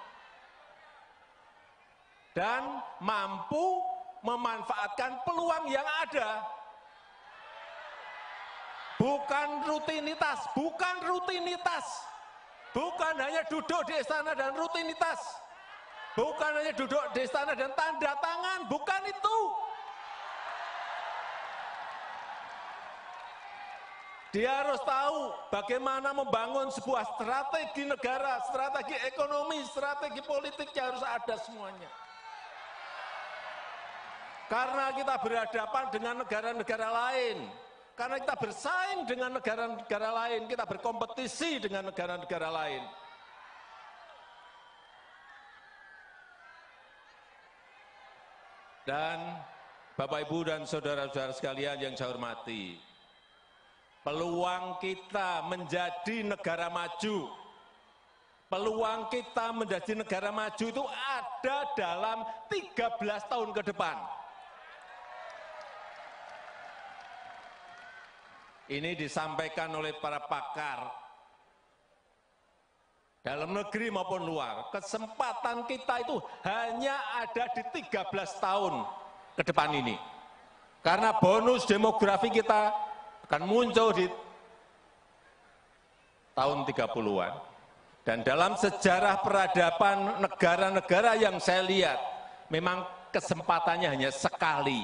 dan mampu memanfaatkan peluang yang ada. Bukan rutinitas, bukan hanya duduk di istana dan rutinitas, bukan hanya duduk di istana dan tanda tangan, bukan itu. Dia harus tahu bagaimana membangun sebuah strategi negara, strategi ekonomi, strategi politik yang harus ada semuanya. Karena kita berhadapan dengan negara-negara lain, karena kita bersaing dengan negara-negara lain, kita berkompetisi dengan negara-negara lain. Dan Bapak, Ibu, dan saudara-saudara sekalian yang saya hormati, peluang kita menjadi negara maju, peluang kita menjadi negara maju itu ada dalam 13 tahun ke depan. Ini disampaikan oleh para pakar dalam negeri maupun luar. Kesempatan kita itu hanya ada di 13 tahun ke depan ini. Karena bonus demografi kita akan muncul di tahun 30-an. Dan dalam sejarah peradaban negara-negara yang saya lihat, memang kesempatannya hanya sekali.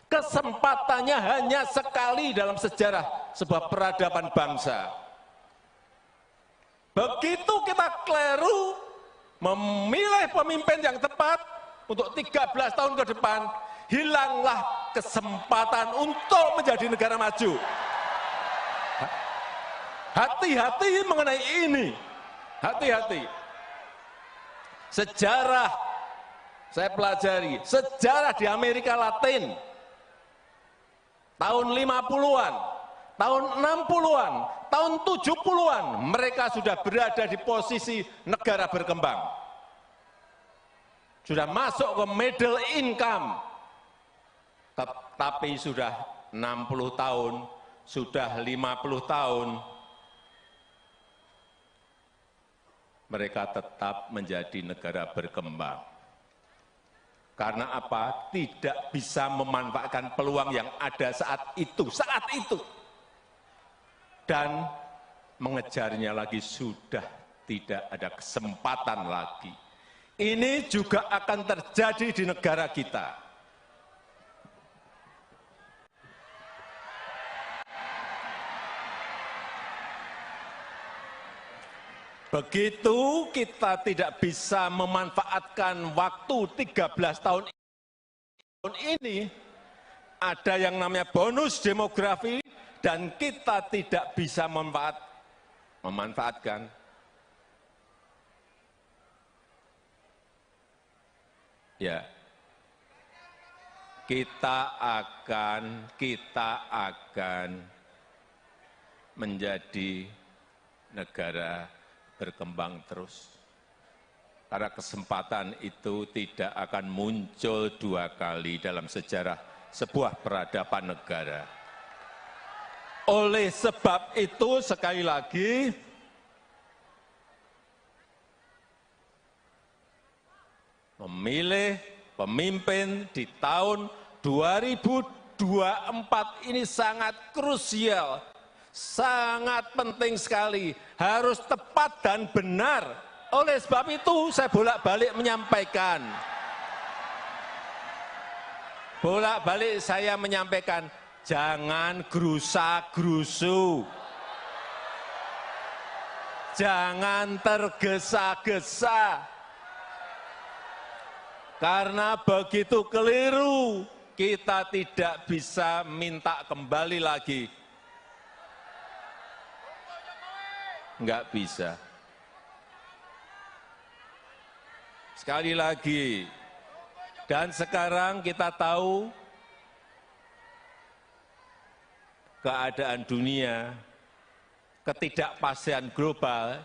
Kesempatannya hanya sekali dalam sejarah sebuah peradaban bangsa. Begitu kita keliru memilih pemimpin yang tepat untuk 13 tahun ke depan, hilanglah kesempatan untuk menjadi negara maju. Hati-hati mengenai ini, hati-hati. Sejarah, saya pelajari, sejarah di Amerika Latin, tahun 50-an, tahun 60-an, tahun 70-an, mereka sudah berada di posisi negara berkembang. Sudah masuk ke middle income. Tapi sudah 60 tahun, sudah 50 tahun, mereka tetap menjadi negara berkembang. Karena apa? Tidak bisa memanfaatkan peluang yang ada saat itu. Dan mengejarnya lagi sudah tidak ada kesempatan lagi. Ini juga akan terjadi di negara kita. Begitu kita tidak bisa memanfaatkan waktu 13 tahun ini, ada yang namanya bonus demografi, dan kita tidak bisa memanfaatkan. Ya, kita akan menjadi negara berkembang terus. Karena kesempatan itu tidak akan muncul dua kali dalam sejarah sebuah peradaban negara. Oleh sebab itu, sekali lagi, memilih pemimpin di tahun 2024 ini sangat krusial. Sangat penting sekali, harus tepat dan benar. Oleh sebab itu saya bolak-balik menyampaikan. Bolak-balik saya menyampaikan, jangan gerusa-gerusu. Jangan tergesa-gesa. Karena begitu keliru, kita tidak bisa minta kembali lagi. Enggak bisa. Sekali lagi, dan sekarang kita tahu keadaan dunia, ketidakpastian global,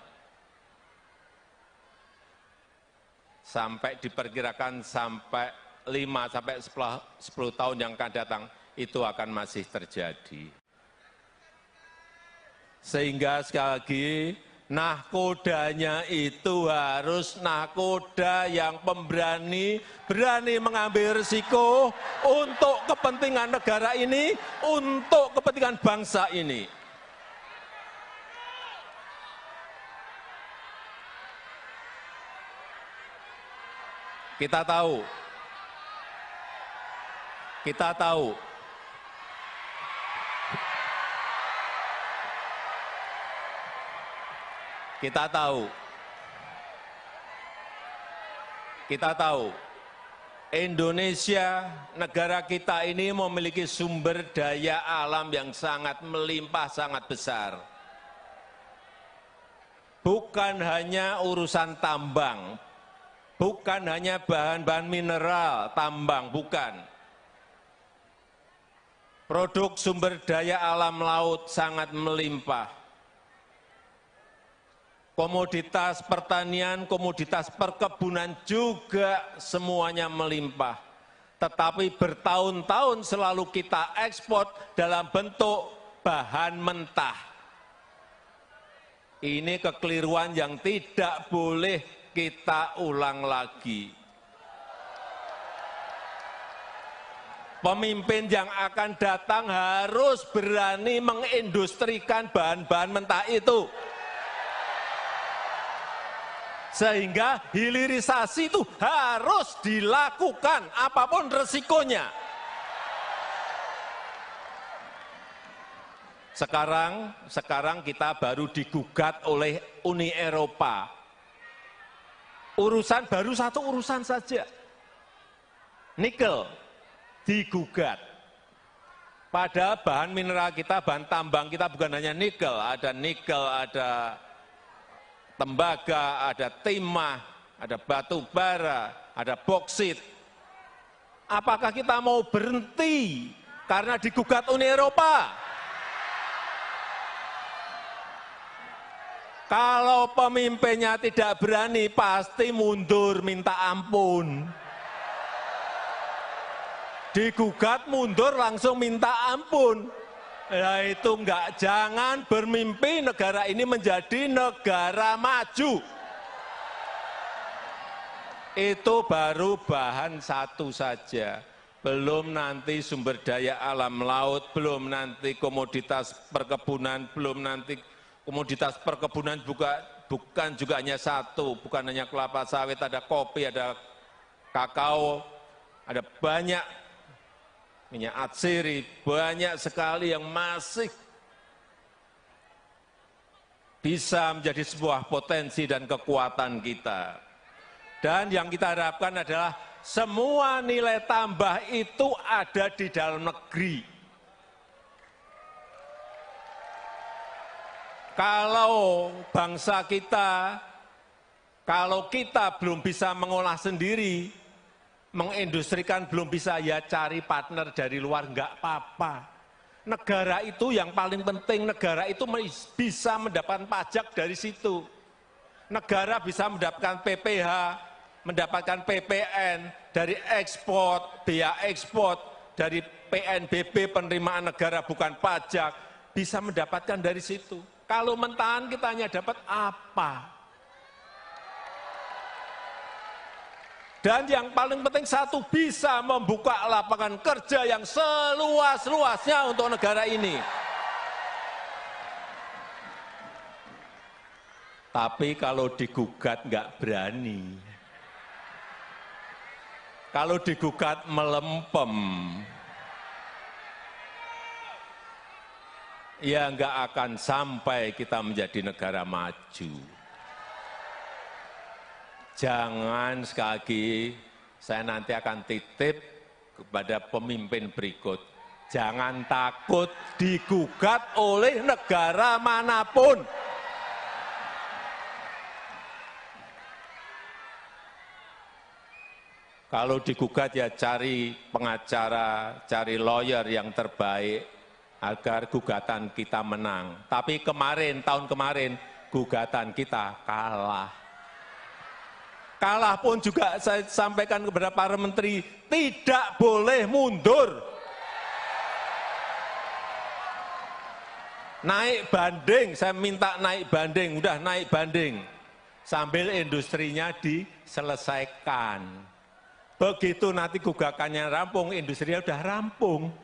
sampai diperkirakan sampai 5-10 tahun yang akan datang itu akan masih terjadi. Sehingga sekali lagi, nahkodanya itu harus nahkoda yang pemberani, berani mengambil risiko untuk kepentingan negara ini, untuk kepentingan bangsa ini. Kita tahu, Indonesia, negara kita ini memiliki sumber daya alam yang sangat melimpah, sangat besar. Bukan hanya urusan tambang, bukan hanya bahan-bahan mineral, tambang, bukan. Produk sumber daya alam laut sangat melimpah. Komoditas pertanian, komoditas perkebunan juga semuanya melimpah. Tetapi bertahun-tahun selalu kita ekspor dalam bentuk bahan mentah. Ini kekeliruan yang tidak boleh kita ulang lagi. Pemimpin yang akan datang harus berani mengindustrikan bahan-bahan mentah itu. Sehingga hilirisasi itu harus dilakukan apapun resikonya. Sekarang kita baru digugat oleh Uni Eropa. Baru satu urusan saja. Nikel digugat. Pada bahan mineral kita, bahan tambang kita bukan hanya nikel, ada tembaga, ada timah, ada batu bara, ada boksit. Apakah kita mau berhenti karena digugat Uni Eropa? Kalau pemimpinnya tidak berani, pasti mundur minta ampun. Digugat mundur langsung minta ampun. Nah itu enggak, jangan bermimpi negara ini menjadi negara maju. Itu baru bahan satu saja. Belum nanti sumber daya alam laut, belum nanti komoditas perkebunan, belum nanti komoditas perkebunan bukan juga hanya satu, bukan hanya kelapa sawit, ada kopi, ada kakao, ada banyak minyak atsiri, banyak sekali yang masih bisa menjadi sebuah potensi dan kekuatan kita. Dan yang kita harapkan adalah semua nilai tambah itu ada di dalam negeri. Kalau bangsa kita, kalau kita belum bisa mengolah sendiri, mengindustrikan belum bisa, ya cari partner dari luar, enggak apa-apa. Negara itu yang paling penting, negara itu bisa mendapatkan pajak dari situ. Negara bisa mendapatkan PPh, mendapatkan PPN, dari ekspor, biaya ekspor, dari PNBP penerimaan negara bukan pajak, bisa mendapatkan dari situ. Kalau mentahan kita hanya dapat apa? Dan yang paling penting satu, bisa membuka lapangan kerja yang seluas-luasnya untuk negara ini. Tapi kalau digugat nggak berani. Kalau digugat melempem. Ya nggak akan sampai kita menjadi negara maju. Jangan, sekali lagi saya nanti akan titip kepada pemimpin berikut, jangan takut digugat oleh negara manapun. Kalau digugat ya cari pengacara, cari lawyer yang terbaik, agar gugatan kita menang. Tapi tahun kemarin, gugatan kita kalah. kalah pun juga saya sampaikan kepada para menteri, tidak boleh mundur. Naik banding, saya minta naik banding, udah naik banding. Sambil industrinya diselesaikan. Begitu nanti gugakannya rampung, industrinya udah rampung.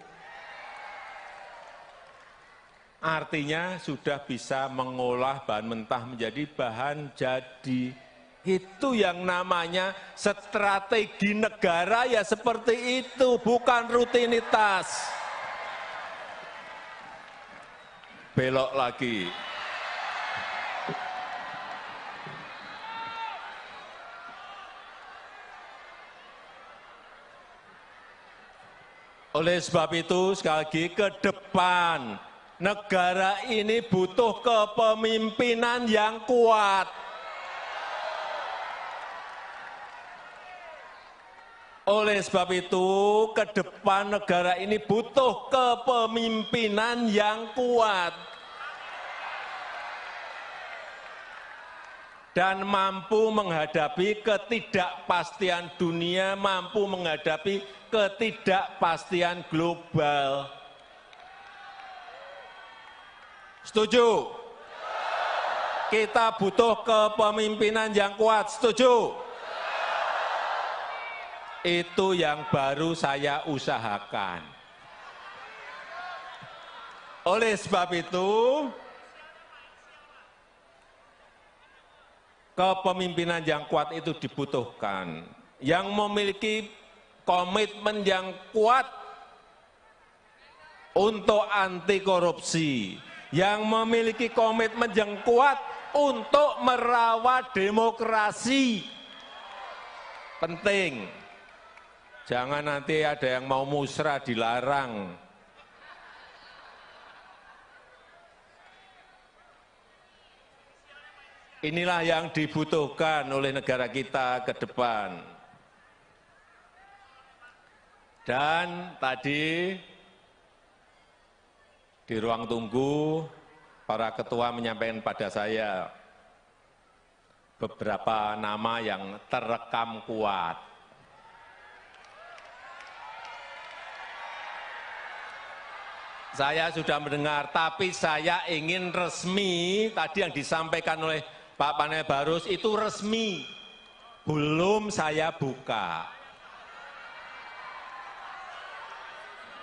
Artinya sudah bisa mengolah bahan mentah menjadi bahan jadi. Itu yang namanya strategi negara ya seperti itu, bukan rutinitas. Belok lagi. Oleh sebab itu, sekali lagi ke depan, negara ini butuh kepemimpinan yang kuat. Oleh sebab itu, ke depan negara ini butuh kepemimpinan yang kuat. Dan mampu menghadapi ketidakpastian dunia, mampu menghadapi ketidakpastian global. Setuju? Kita butuh kepemimpinan yang kuat, setuju? Itu yang baru saya usahakan. Oleh sebab itu, kepemimpinan yang kuat itu dibutuhkan. Yang memiliki komitmen yang kuat untuk anti korupsi, yang memiliki komitmen yang kuat untuk merawat demokrasi. Penting. Jangan nanti ada yang mau musrah dilarang. Inilah yang dibutuhkan oleh negara kita ke depan. Dan tadi di ruang tunggu, para ketua menyampaikan pada saya beberapa nama yang terekam kuat. Saya sudah mendengar, tapi saya ingin resmi, tadi yang disampaikan oleh Pak Panel Barus itu resmi, belum saya buka.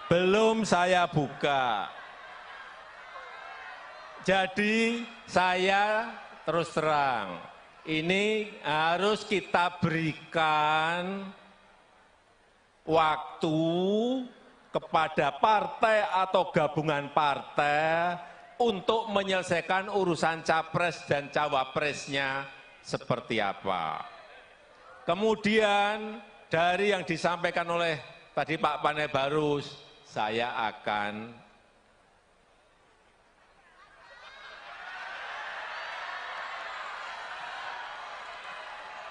Belum saya buka. Jadi saya terus terang, ini harus kita berikan waktu kepada partai atau gabungan partai untuk menyelesaikan urusan capres dan cawapresnya seperti apa. Kemudian dari yang disampaikan oleh tadi Pak Panel Barus, saya akan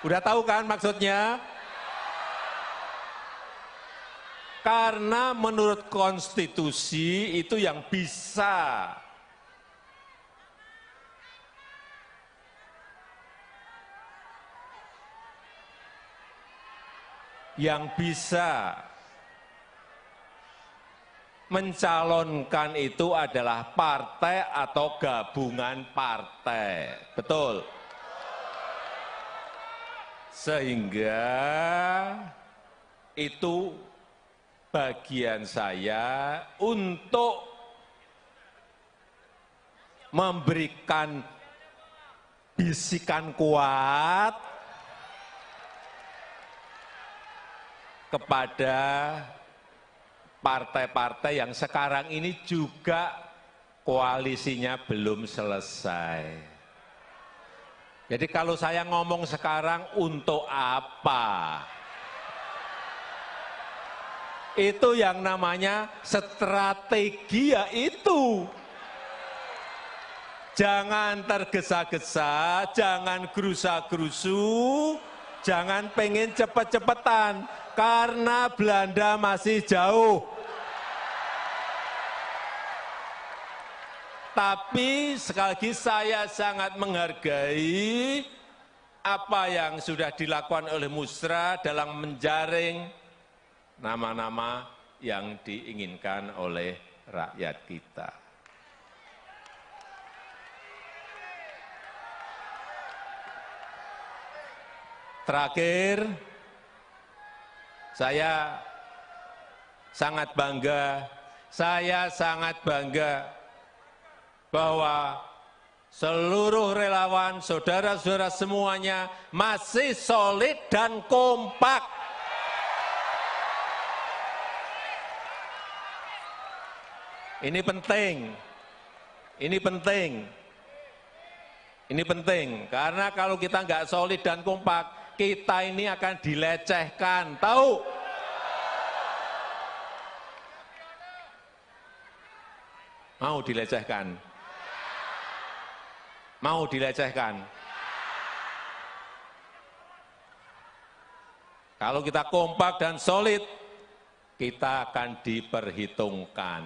udah tahu kan maksudnya? Karena menurut konstitusi itu yang bisa mencalonkan itu adalah partai atau gabungan partai. Betul? Sehingga itu bagian saya untuk memberikan bisikan kuat kepada partai-partai yang sekarang ini juga koalisinya belum selesai. Jadi kalau saya ngomong sekarang untuk apa? Itu yang namanya strategi ya itu. Jangan tergesa-gesa, jangan gerusa-gerusu, jangan pengen cepet-cepetan, karena Belanda masih jauh. Tapi sekali lagi saya sangat menghargai apa yang sudah dilakukan oleh Musra dalam menjaring nama-nama yang diinginkan oleh rakyat kita. Terakhir, saya sangat bangga bahwa seluruh relawan, saudara-saudara semuanya masih solid dan kompak. Ini penting, karena kalau kita nggak solid dan kompak, kita ini akan dilecehkan, tahu? Mau dilecehkan? Mau dilecehkan? Kalau kita kompak dan solid, kita akan diperhitungkan.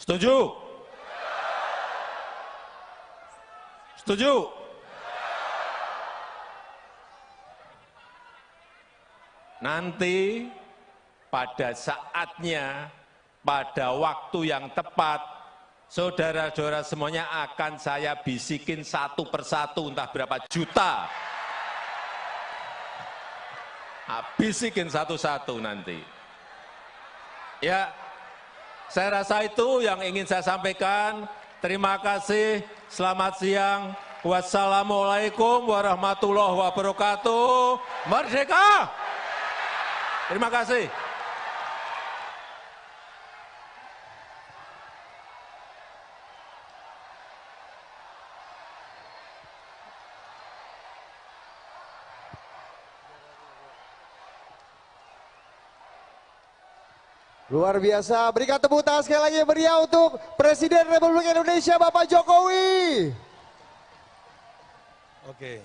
Setuju? Setuju? Nanti pada saatnya, pada waktu yang tepat, saudara-saudara semuanya akan saya bisikin satu persatu, entah berapa juta. Bisikin satu-satu nanti. Ya, saya rasa itu yang ingin saya sampaikan. Terima kasih, selamat siang. Wassalamualaikum warahmatullahi wabarakatuh. Merdeka! Terima kasih. Luar biasa, berikan tepuk tangan sekali lagi meriah untuk Presiden Republik Indonesia Bapak Jokowi. Oke.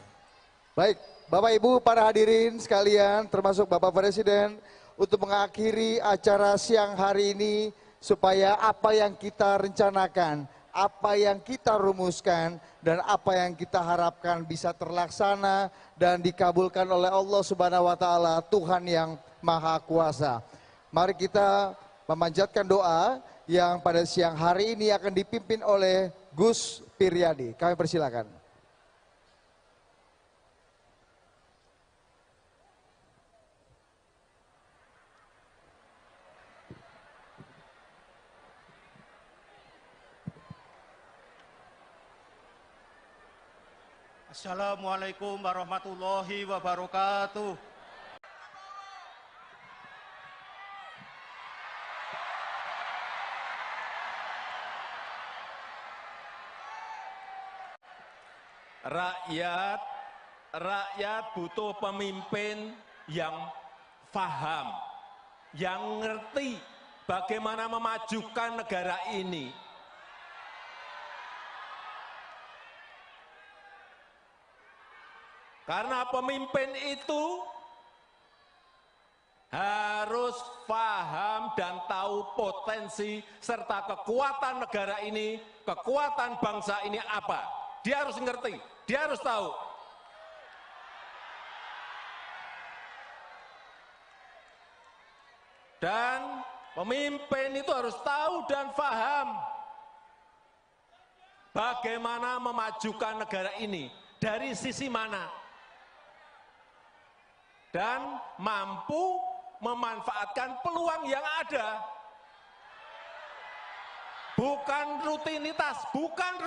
Baik, Bapak Ibu para hadirin sekalian termasuk Bapak Presiden, untuk mengakhiri acara siang hari ini supaya apa yang kita rencanakan, apa yang kita rumuskan, dan apa yang kita harapkan bisa terlaksana dan dikabulkan oleh Allah Subhanahu wa Ta'ala, Tuhan yang Maha Kuasa. Mari kita memanjatkan doa yang pada siang hari ini akan dipimpin oleh Gus Piryadi. Kami persilakan. Assalamualaikum warahmatullahi wabarakatuh. Rakyat butuh pemimpin yang paham, yang ngerti bagaimana memajukan negara ini. Karena pemimpin itu harus paham dan tahu potensi serta kekuatan negara ini, kekuatan bangsa ini apa. Dia harus ngerti, dia harus tahu. Dan pemimpin itu harus tahu dan paham bagaimana memajukan negara ini, dari sisi mana. Dan mampu memanfaatkan peluang yang ada. Bukan rutinitas, bukan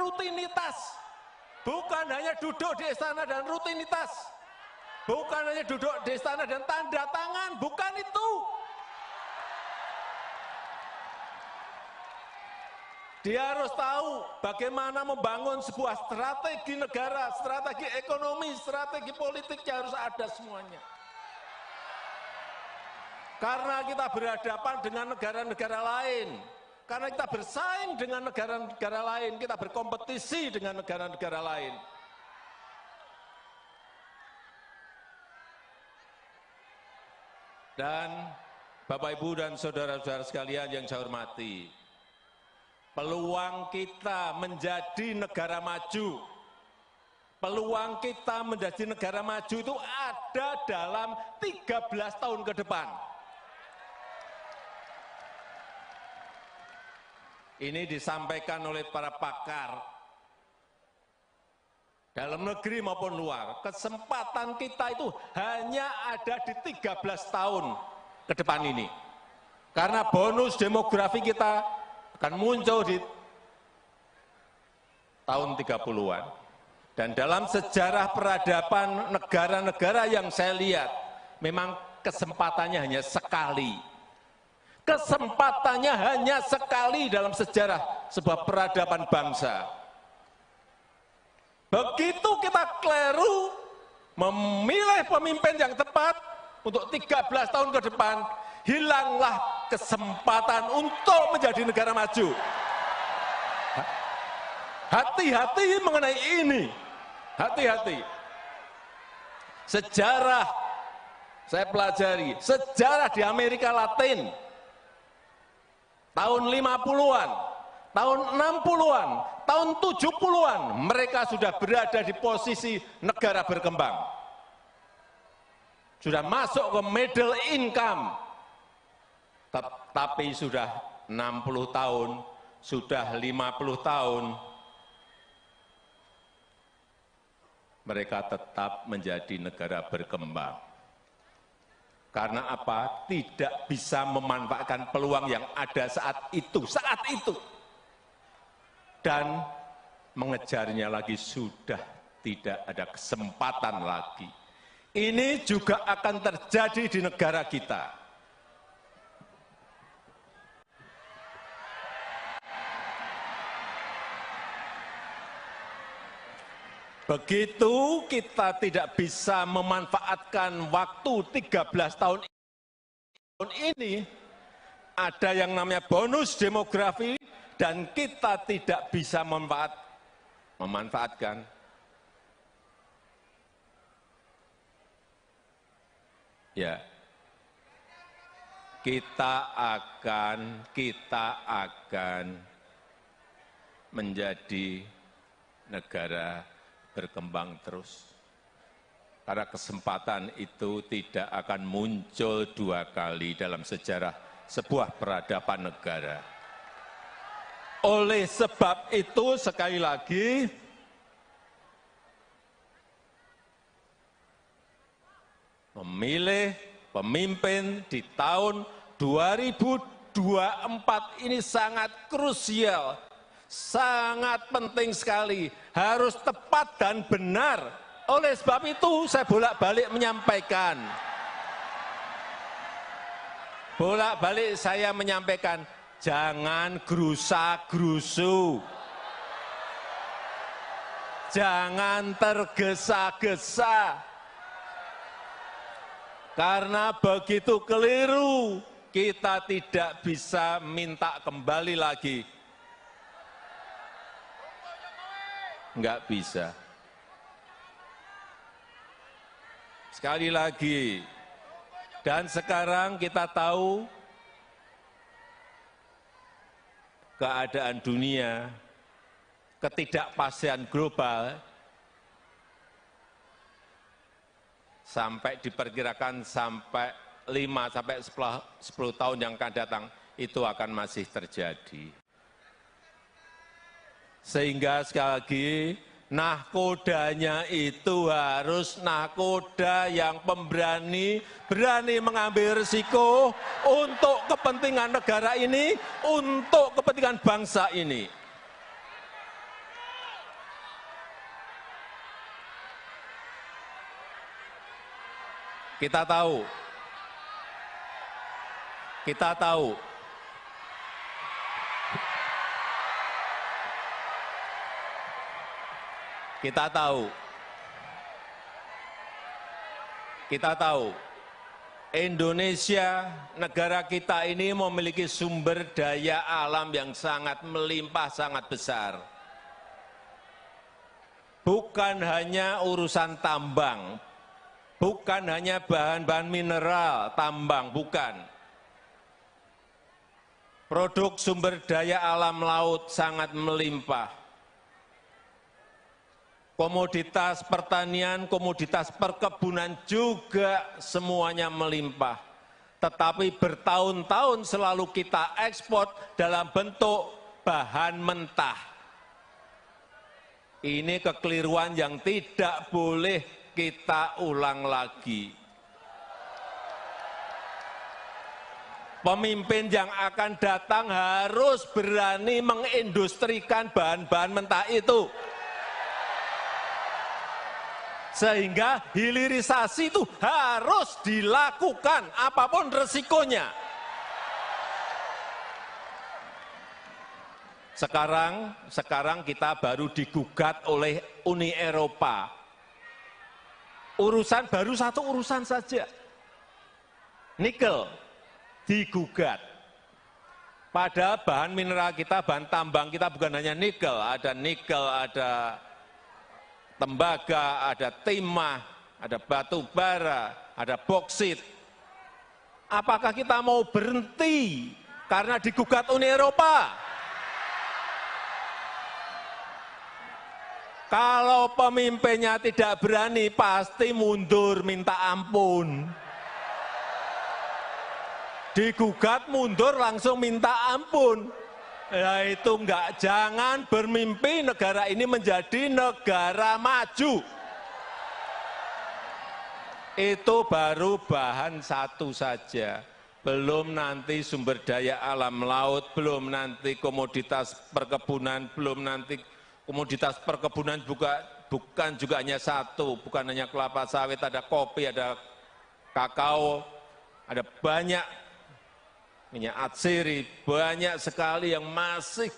hanya duduk di istana dan rutinitas, bukan hanya duduk di istana dan tanda tangan, bukan itu. Dia harus tahu bagaimana membangun sebuah strategi negara, strategi ekonomi, strategi politiknya harus ada semuanya. Karena kita berhadapan dengan negara-negara lain, karena kita bersaing dengan negara-negara lain, kita berkompetisi dengan negara-negara lain. Dan Bapak, Ibu, dan saudara-saudara sekalian yang saya hormati, Peluang kita menjadi negara maju, peluang kita menjadi negara maju itu ada dalam 13 tahun ke depan. Ini disampaikan oleh para pakar dalam negeri maupun luar. Kesempatan kita itu hanya ada di 13 tahun ke depan ini. Karena bonus demografi kita akan muncul di tahun 30-an. Dan dalam sejarah peradaban negara-negara yang saya lihat, memang kesempatannya hanya sekali. Kesempatannya hanya sekali dalam sejarah sebuah peradaban bangsa. Begitu kita keliru memilih pemimpin yang tepat untuk 13 tahun ke depan, hilanglah kesempatan untuk menjadi negara maju. Hati-hati mengenai ini. Hati-hati. Sejarah, saya pelajari, sejarah di Amerika Latin, tahun 50-an, tahun 60-an, tahun 70-an, mereka sudah berada di posisi negara berkembang. Sudah masuk ke middle income. Tapi sudah 60 tahun, sudah 50 tahun, mereka tetap menjadi negara berkembang. Karena apa? Tidak bisa memanfaatkan peluang yang ada saat itu. Dan mengejarnya lagi sudah tidak ada kesempatan lagi. Ini juga akan terjadi di negara kita. Begitu kita tidak bisa memanfaatkan waktu 13 tahun ini, ada yang namanya bonus demografi, dan kita tidak bisa memanfaatkan. Ya, kita akan menjadi negara berkembang terus. Karena kesempatan itu tidak akan muncul dua kali dalam sejarah sebuah peradaban negara. Oleh sebab itu, sekali lagi, memilih pemimpin di tahun 2024 ini sangat krusial. Sangat penting sekali, harus tepat dan benar. Oleh sebab itu saya bolak-balik menyampaikan. Bolak-balik saya menyampaikan, jangan gerusa-gerusu. Jangan tergesa-gesa. Karena begitu keliru, kita tidak bisa minta kembali lagi. Enggak bisa. Sekali lagi, dan sekarang kita tahu keadaan dunia, ketidakpastian global, sampai diperkirakan sampai 5–10 tahun yang akan datang, itu akan masih terjadi. Sehingga sekali lagi, nahkodanya itu harus nahkoda yang pemberani, berani mengambil risiko untuk kepentingan negara ini, untuk kepentingan bangsa ini. Kita tahu Indonesia, negara kita ini memiliki sumber daya alam yang sangat melimpah, sangat besar. Bukan hanya urusan tambang, bukan hanya bahan-bahan mineral, tambang, bukan. produk sumber daya alam laut sangat melimpah. Komoditas pertanian, komoditas perkebunan juga semuanya melimpah. Tetapi bertahun-tahun selalu kita ekspor dalam bentuk bahan mentah. Ini kekeliruan yang tidak boleh kita ulang lagi. Pemimpin yang akan datang harus berani mengindustrikan bahan-bahan mentah itu. Sehingga hilirisasi itu harus dilakukan apapun resikonya. Sekarang kita baru digugat oleh Uni Eropa. Baru satu urusan saja. Nikel digugat. Padahal bahan mineral kita, bahan tambang kita bukan hanya nikel, ada tembaga, ada timah, ada batu bara, ada boksit. Apakah kita mau berhenti karena digugat Uni Eropa? Kalau pemimpinnya tidak berani, pasti mundur minta ampun. Digugat mundur langsung minta ampun. Ya itu enggak, jangan bermimpi negara ini menjadi negara maju. Itu baru bahan satu saja. Belum nanti sumber daya alam laut, belum nanti komoditas perkebunan, belum nanti komoditas perkebunan bukan juga hanya satu, bukan hanya kelapa sawit, ada kopi, ada kakao, ada banyak minyak atsiri, banyak sekali yang masih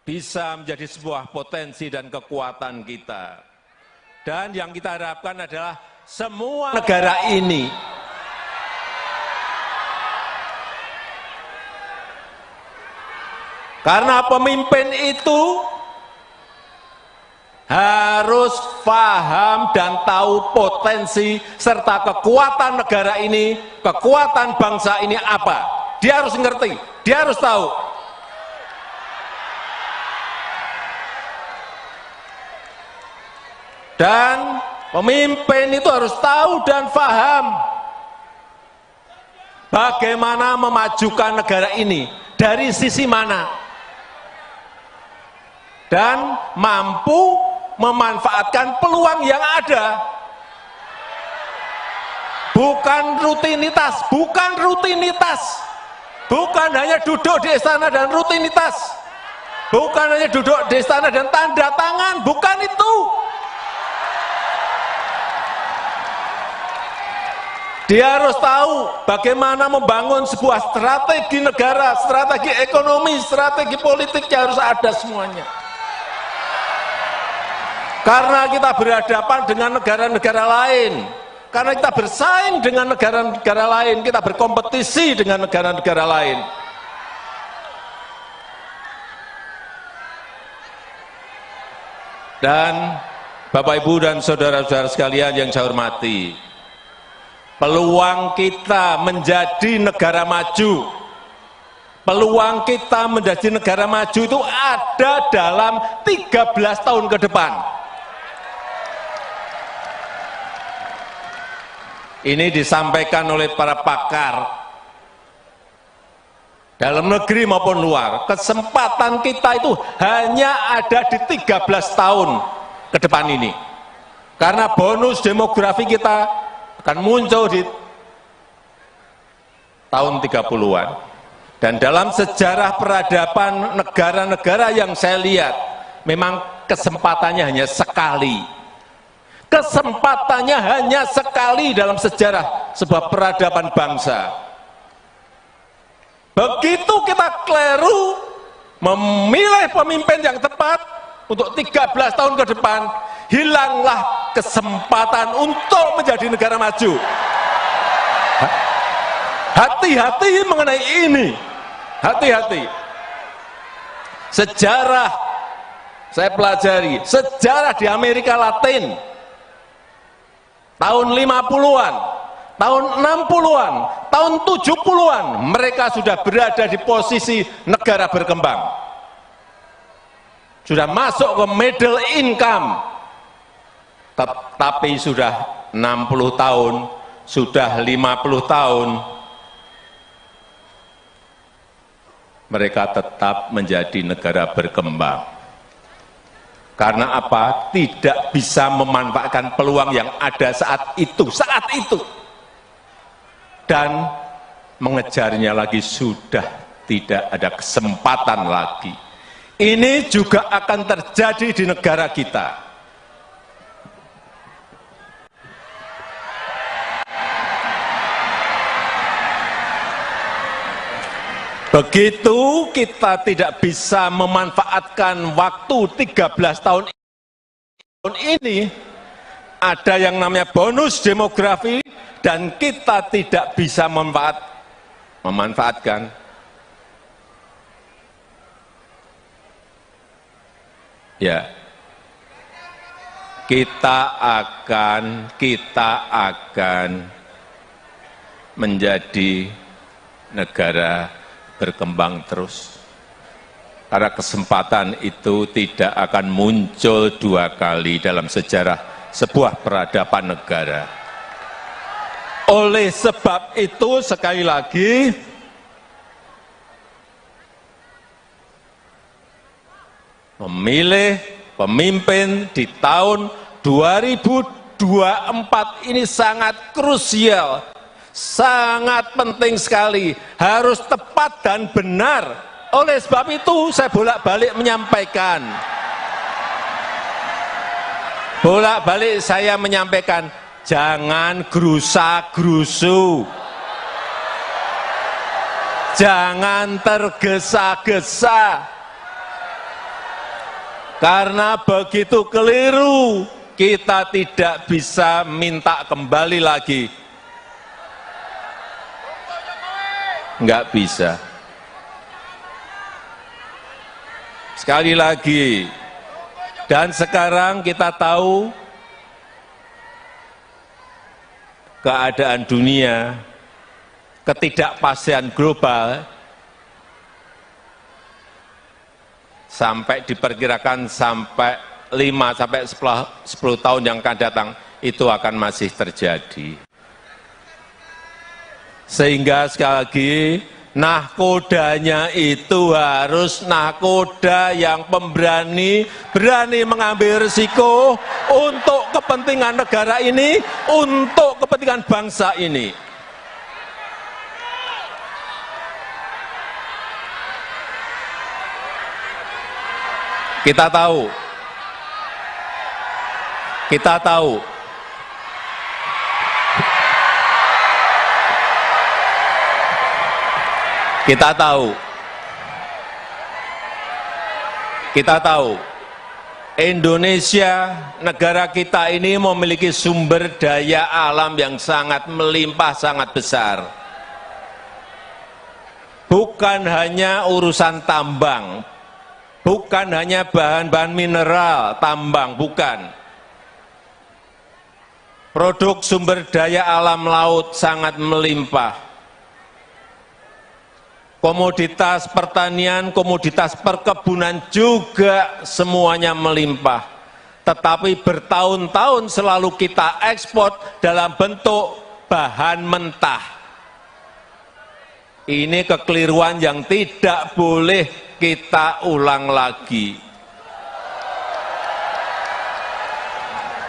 bisa menjadi sebuah potensi dan kekuatan kita. Dan yang kita harapkan adalah semua negara ini karena pemimpin itu harus paham dan tahu potensi serta kekuatan negara ini, kekuatan bangsa ini apa. Dia harus ngerti, dia harus tahu. Dan pemimpin itu harus tahu dan paham bagaimana memajukan negara ini, dari sisi mana. Dan mampu memanfaatkan peluang yang ada. Bukan rutinitas, bukan hanya duduk di istana dan rutinitas, bukan hanya duduk di istana dan tanda tangan, bukan itu. Dia harus tahu bagaimana membangun sebuah strategi negara, strategi ekonomi, strategi politik yang harus ada semuanya. Karena kita berhadapan dengan negara-negara lain, karena kita bersaing dengan negara-negara lain, kita berkompetisi dengan negara-negara lain. Dan Bapak Ibu dan saudara-saudara sekalian yang saya hormati, peluang kita menjadi negara maju, peluang kita menjadi negara maju itu ada dalam 13 tahun ke depan. Ini disampaikan oleh para pakar dalam negeri maupun luar. Kesempatan kita itu hanya ada di 13 tahun ke depan ini. Karena bonus demografi kita akan muncul di tahun 30-an. Dan dalam sejarah peradaban negara-negara yang saya lihat, memang kesempatannya hanya sekali. Kesempatannya hanya sekali dalam sejarah sebuah peradaban bangsa. Begitu kita keliru memilih pemimpin yang tepat untuk 13 tahun ke depan, hilanglah kesempatan untuk menjadi negara maju. Hati-hati mengenai ini, hati-hati. Sejarah, saya pelajari, sejarah di Amerika Latin, tahun 50-an, tahun 60-an, tahun 70-an, mereka sudah berada di posisi negara berkembang. Sudah masuk ke middle income. Tapi sudah 60 tahun, sudah 50 tahun, mereka tetap menjadi negara berkembang. Karena apa? Tidak bisa memanfaatkan peluang yang ada saat itu. Dan mengejarnya lagi sudah tidak ada kesempatan lagi. Ini juga akan terjadi di negara kita. Begitu kita tidak bisa memanfaatkan waktu 13 tahun ini, ada yang namanya bonus demografi, dan kita tidak bisa memanfaatkan. Ya, kita akan menjadi negara berkembang terus. Karena kesempatan itu tidak akan muncul dua kali dalam sejarah sebuah peradaban negara. Oleh sebab itu, sekali lagi, memilih pemimpin di tahun 2024 ini sangat krusial. Sangat penting sekali, harus tepat dan benar. Oleh sebab itu saya bolak-balik menyampaikan, jangan gerusa-gerusu, jangan tergesa-gesa, karena begitu keliru kita tidak bisa minta kembali lagi. Enggak bisa. Sekali lagi, dan sekarang kita tahu keadaan dunia, ketidakpastian global, sampai diperkirakan sampai 5-10 tahun yang akan datang, itu akan masih terjadi. Sehingga sekali lagi, nahkodanya itu harus nahkoda yang pemberani, berani mengambil risiko untuk kepentingan negara ini, untuk kepentingan bangsa ini. Kita tahu Indonesia, negara kita ini memiliki sumber daya alam yang sangat melimpah, sangat besar. Bukan hanya urusan tambang, bukan hanya bahan-bahan mineral, tambang, bukan. Produk sumber daya alam laut sangat melimpah. Komoditas pertanian, komoditas perkebunan juga semuanya melimpah. Tetapi bertahun-tahun selalu kita ekspor dalam bentuk bahan mentah. Ini kekeliruan yang tidak boleh kita ulang lagi.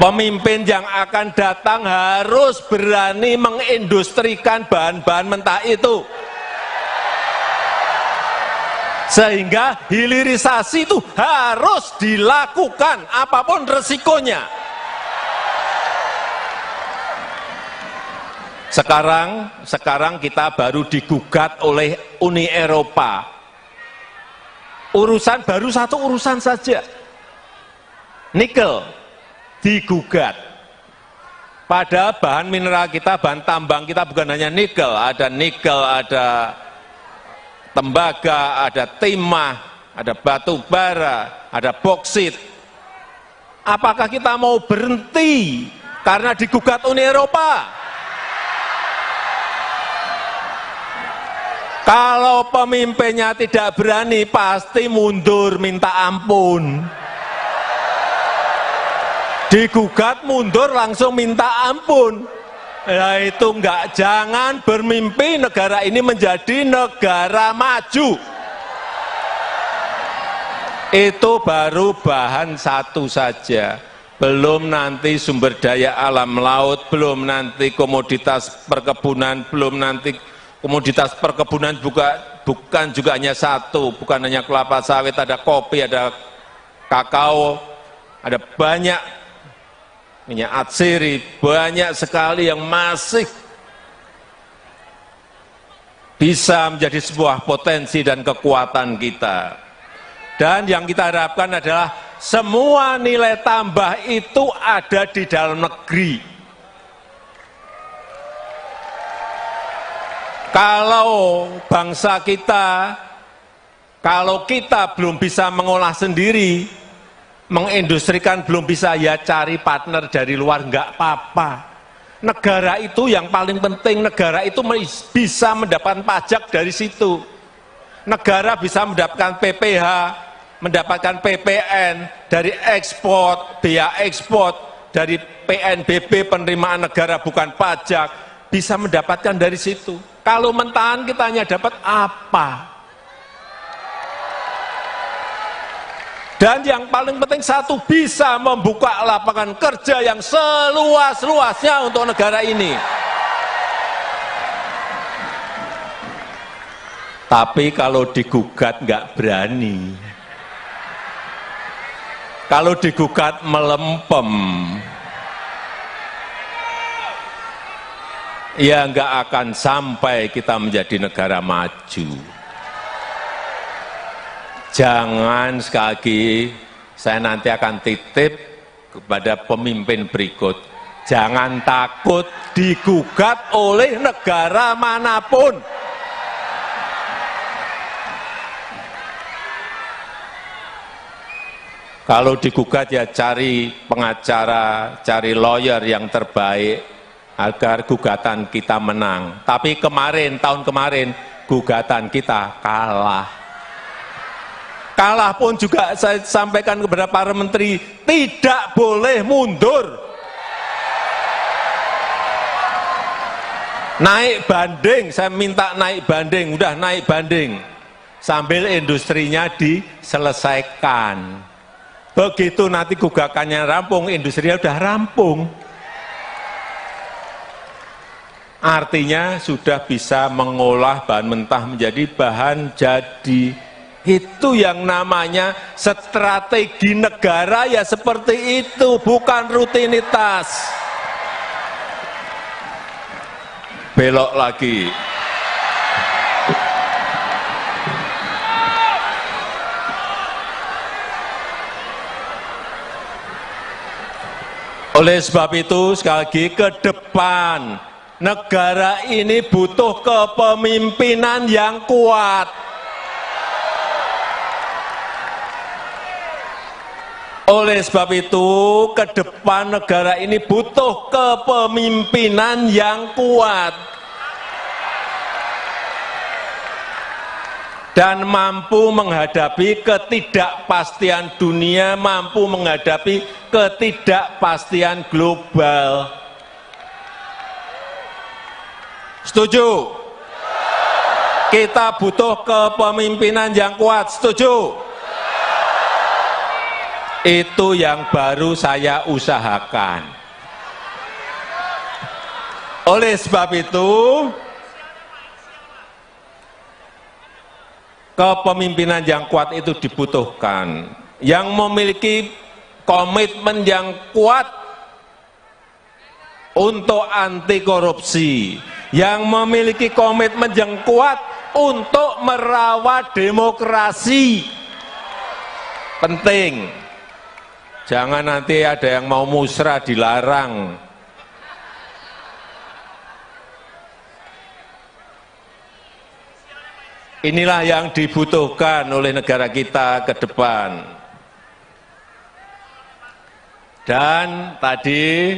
Pemimpin yang akan datang harus berani mengindustrikan bahan-bahan mentah itu. Sehingga hilirisasi itu harus dilakukan apapun resikonya. Sekarang kita baru digugat oleh Uni Eropa. Baru satu urusan saja. Nikel digugat. Padahal bahan mineral kita, bahan tambang kita bukan hanya nikel, ada tembaga, ada timah, ada batu bara, ada boksit. Apakah kita mau berhenti karena digugat Uni Eropa? Kalau pemimpinnya tidak berani, pasti mundur minta ampun. Digugat mundur langsung minta ampun. Nah itu enggak, jangan bermimpi negara ini menjadi negara maju. Itu baru bahan satu saja. Belum nanti sumber daya alam laut, belum nanti komoditas perkebunan, belum nanti komoditas perkebunan bukan juga hanya satu, bukan hanya kelapa sawit, ada kopi, ada kakao, ada banyak minyak atsiri, banyak sekali yang masih bisa menjadi sebuah potensi dan kekuatan kita. Dan yang kita harapkan adalah semua nilai tambah itu ada di dalam negeri. Kalau bangsa kita, kalau kita belum bisa mengolah sendiri, mengindustrikan belum bisa, ya cari partner dari luar, enggak apa-apa. Negara itu yang paling penting, negara itu bisa mendapatkan pajak dari situ. Negara bisa mendapatkan PPH, mendapatkan PPN, dari ekspor, biaya ekspor, dari PNBB penerimaan negara bukan pajak, bisa mendapatkan dari situ. Kalau mentahan kita hanya dapat apa? Dan yang paling penting satu, bisa membuka lapangan kerja yang seluas-luasnya untuk negara ini. Tapi kalau digugat nggak berani. Kalau digugat melempem. Ya nggak akan sampai kita menjadi negara maju. Jangan, sekali lagi saya nanti akan titip kepada pemimpin berikut, jangan takut digugat oleh negara manapun. Kalau digugat ya cari pengacara, cari lawyer yang terbaik agar gugatan kita menang. Tapi tahun kemarin gugatan kita kalah. Kalah pun juga saya sampaikan kepada para menteri, tidak boleh mundur. Naik banding, saya minta naik banding, udah naik banding. Sambil industrinya diselesaikan. Begitu nanti gugakannya rampung, industrinya udah rampung. Artinya sudah bisa mengolah bahan mentah menjadi bahan jadi. Itu yang namanya strategi negara, ya seperti itu, bukan rutinitas. Belok lagi. Oleh sebab itu, sekali lagi, ke depan negara ini butuh kepemimpinan yang kuat. Oleh sebab itu, ke depan negara ini butuh kepemimpinan yang kuat dan mampu menghadapi ketidakpastian dunia, mampu menghadapi ketidakpastian global. Setuju? Kita butuh kepemimpinan yang kuat. Setuju? Itu yang baru saya usahakan. Oleh sebab itu, kepemimpinan yang kuat itu dibutuhkan. Yang memiliki komitmen yang kuat untuk anti korupsi, yang memiliki komitmen yang kuat untuk merawat demokrasi. Penting. Jangan nanti ada yang mau musrah dilarang. Inilah yang dibutuhkan oleh negara kita ke depan. Dan tadi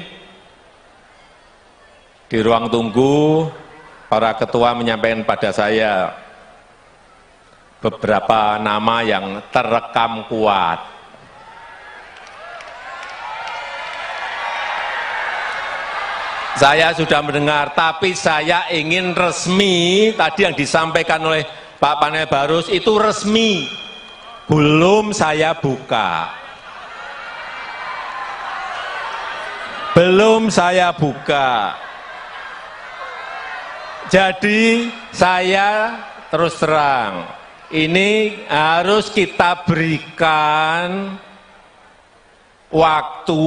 di ruang tunggu para ketua menyampaikan pada saya, beberapa nama yang terekam kuat. Saya sudah mendengar, tapi saya ingin resmi, tadi yang disampaikan oleh Pak Panel Barus itu resmi, belum saya buka. Belum saya buka. Jadi saya terus terang, ini harus kita berikan waktu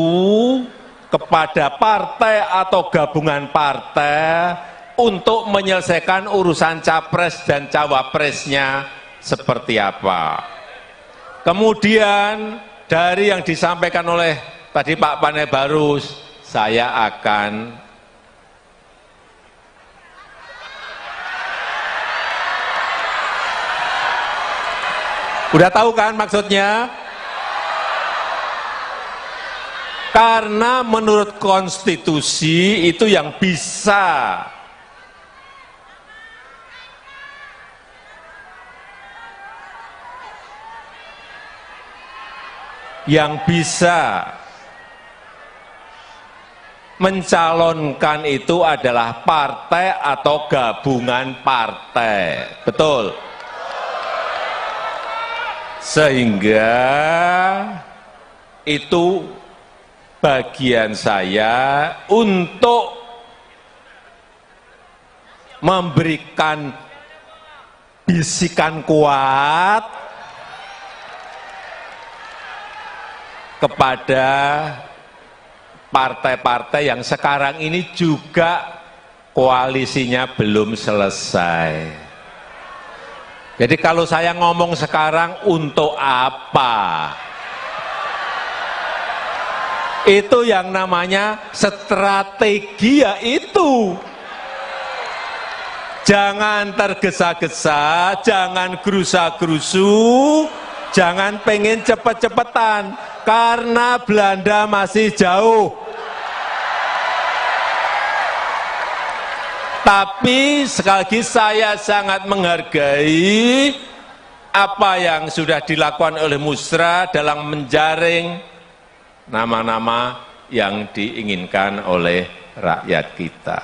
kepada partai atau gabungan partai untuk menyelesaikan urusan capres dan cawapresnya seperti apa. Kemudian dari yang disampaikan oleh tadi Pak Panel Barus, saya akan udah tahu kan maksudnya? Karena menurut konstitusi itu yang bisa mencalonkan itu adalah partai atau gabungan partai. Betul? Sehingga itu bagian saya untuk memberikan bisikan kuat kepada partai-partai yang sekarang ini juga koalisinya belum selesai. Jadi kalau saya ngomong sekarang untuk apa? Itu yang namanya strategi, ya itu. Jangan tergesa-gesa, jangan gerusa-gerusu, jangan pengen cepet-cepetan, karena Belanda masih jauh. Tapi sekali lagi saya sangat menghargai apa yang sudah dilakukan oleh Musra dalam menjaring nama-nama yang diinginkan oleh rakyat kita.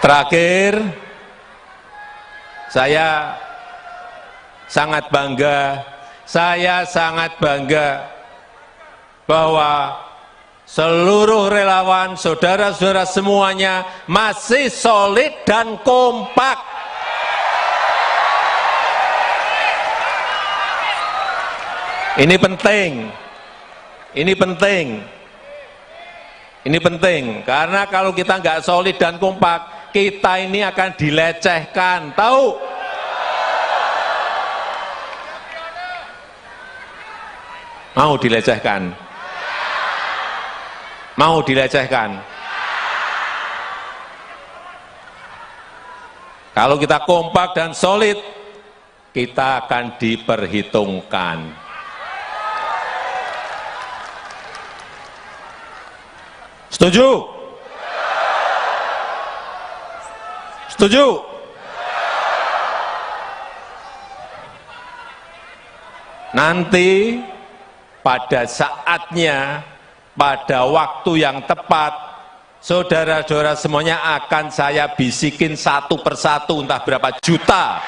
Terakhir, saya sangat bangga bahwa seluruh relawan, saudara-saudara semuanya masih solid dan kompak. Ini penting, karena kalau kita nggak solid dan kompak, kita ini akan dilecehkan, tahu? Mau dilecehkan? Mau dilecehkan? Kalau kita kompak dan solid, kita akan diperhitungkan. Setuju? Setuju? Nanti pada saatnya, pada waktu yang tepat, saudara-saudara semuanya akan saya bisikin satu persatu, entah berapa juta.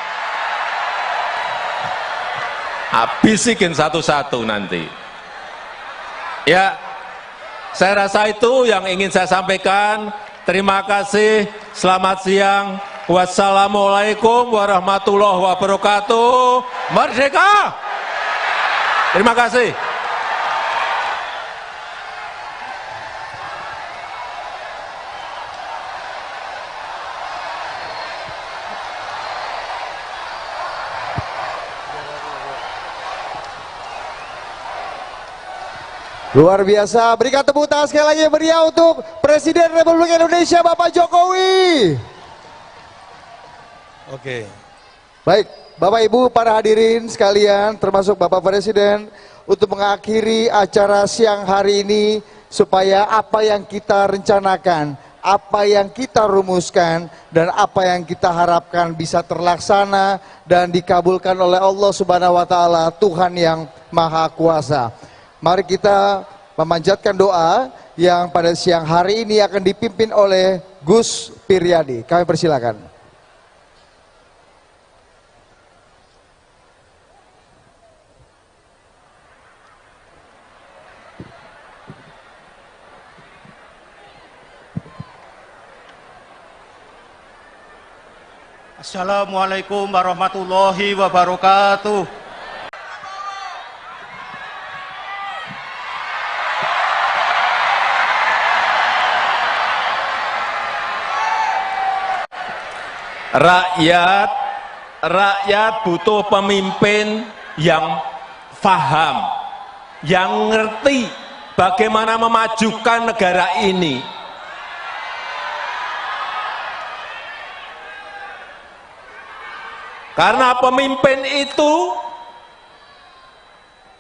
Bisikin satu-satu nanti. Ya, saya rasa itu yang ingin saya sampaikan. Terima kasih, selamat siang. Wassalamualaikum warahmatullahi wabarakatuh. Merdeka! Terima kasih. Luar biasa, berikan tepuk tangan sekali lagi meriah untuk Presiden Republik Indonesia Bapak Jokowi. Oke. Baik, Bapak Ibu para hadirin sekalian, termasuk Bapak Presiden, untuk mengakhiri acara siang hari ini supaya apa yang kita rencanakan, apa yang kita rumuskan dan apa yang kita harapkan bisa terlaksana dan dikabulkan oleh Allah Subhanahu wa taala, Tuhan yang Maha Kuasa. Mari kita memanjatkan doa yang pada siang hari ini akan dipimpin oleh Gus Piryadi. Kami persilakan. Assalamualaikum warahmatullahi wabarakatuh. Rakyat butuh pemimpin yang faham, yang ngerti bagaimana memajukan negara ini. Karena pemimpin itu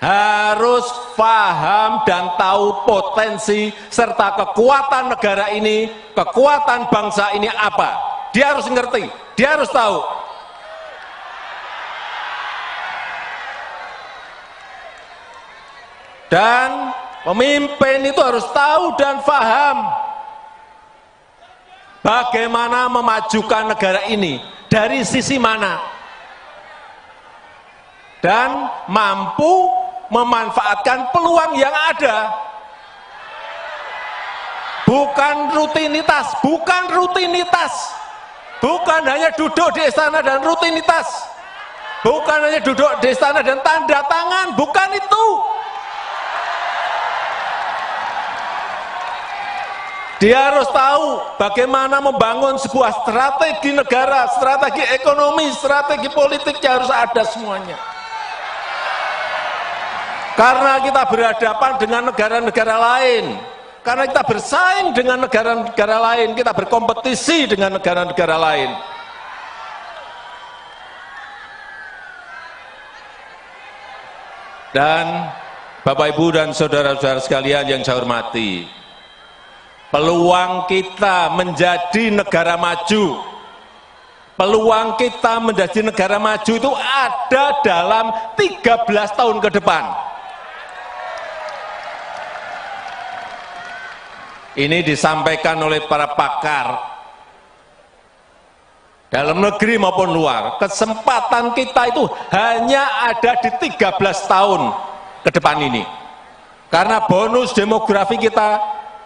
harus paham dan tahu potensi serta kekuatan negara ini, kekuatan bangsa ini apa. Dia harus ngerti, dia harus tahu. Dan pemimpin itu harus tahu dan paham bagaimana memajukan negara ini, dari sisi mana. Dan mampu memanfaatkan peluang yang ada. Bukan rutinitas, bukan hanya duduk di istana dan rutinitas, bukan hanya duduk di istana dan tanda tangan, bukan itu. Dia harus tahu bagaimana membangun sebuah strategi negara, strategi ekonomi, strategi politik yang harus ada semuanya. Karena kita berhadapan dengan negara-negara lain, karena kita bersaing dengan negara-negara lain, kita berkompetisi dengan negara-negara lain. Dan Bapak Ibu dan saudara-saudara sekalian yang saya hormati, peluang kita menjadi negara maju, peluang kita menjadi negara maju itu ada dalam 13 tahun ke depan. Ini disampaikan oleh para pakar dalam negeri maupun luar. Kesempatan kita itu hanya ada di 13 tahun ke depan ini. Karena bonus demografi kita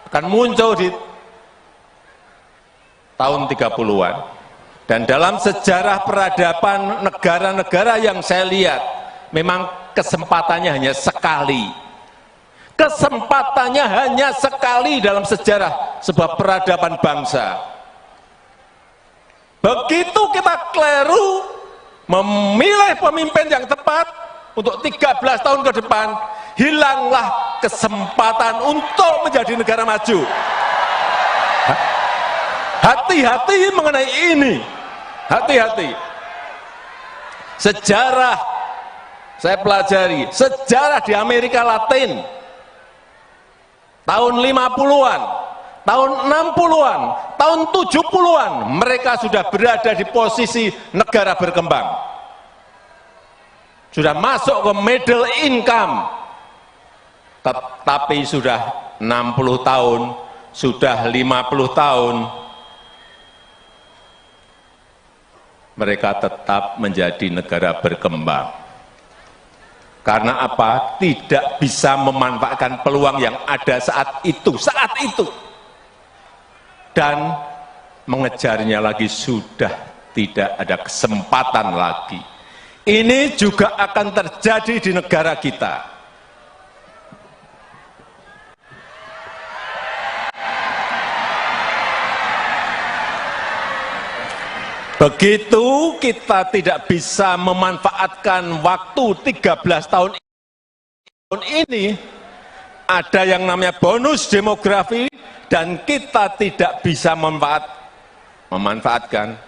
akan muncul di tahun 30-an. Dan dalam sejarah peradaban negara-negara yang saya lihat, memang kesempatannya hanya sekali. Kesempatannya hanya sekali dalam sejarah sebuah peradaban bangsa. Begitu kita keliru memilih pemimpin yang tepat untuk 13 tahun ke depan, hilanglah kesempatan untuk menjadi negara maju. Hati-hati mengenai ini, hati-hati. Sejarah, saya pelajari, sejarah di Amerika Latin, tahun 50-an, tahun 60-an, tahun 70-an, mereka sudah berada di posisi negara berkembang. Sudah masuk ke middle income. Tapi sudah 60 tahun, sudah 50 tahun, mereka tetap menjadi negara berkembang. Karena apa? Tidak bisa memanfaatkan peluang yang ada saat itu. Dan mengejarnya lagi sudah tidak ada kesempatan lagi. Ini juga akan terjadi di negara kita. Begitu kita tidak bisa memanfaatkan waktu 13 tahun ini, ada yang namanya bonus demografi, dan kita tidak bisa memanfaatkan.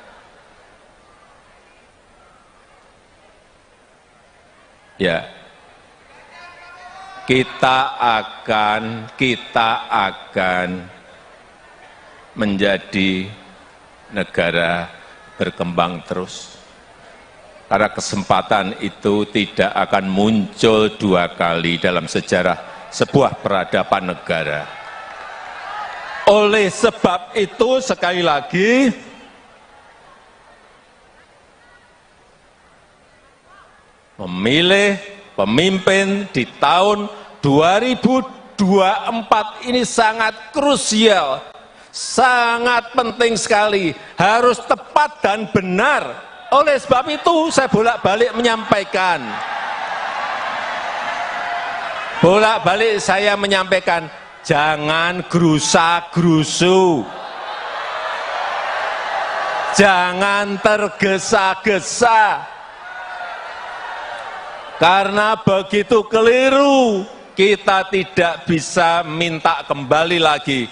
Ya, kita akan menjadi negara berkembang terus. Karena kesempatan itu tidak akan muncul dua kali dalam sejarah sebuah peradaban negara. Oleh sebab itu, sekali lagi, memilih pemimpin di tahun 2024 ini sangat krusial, sangat penting sekali, harus tepat dan benar. Oleh sebab itu saya bolak-balik menyampaikan, jangan gerusa-gerusu, jangan tergesa-gesa, karena begitu keliru kita tidak bisa minta kembali lagi,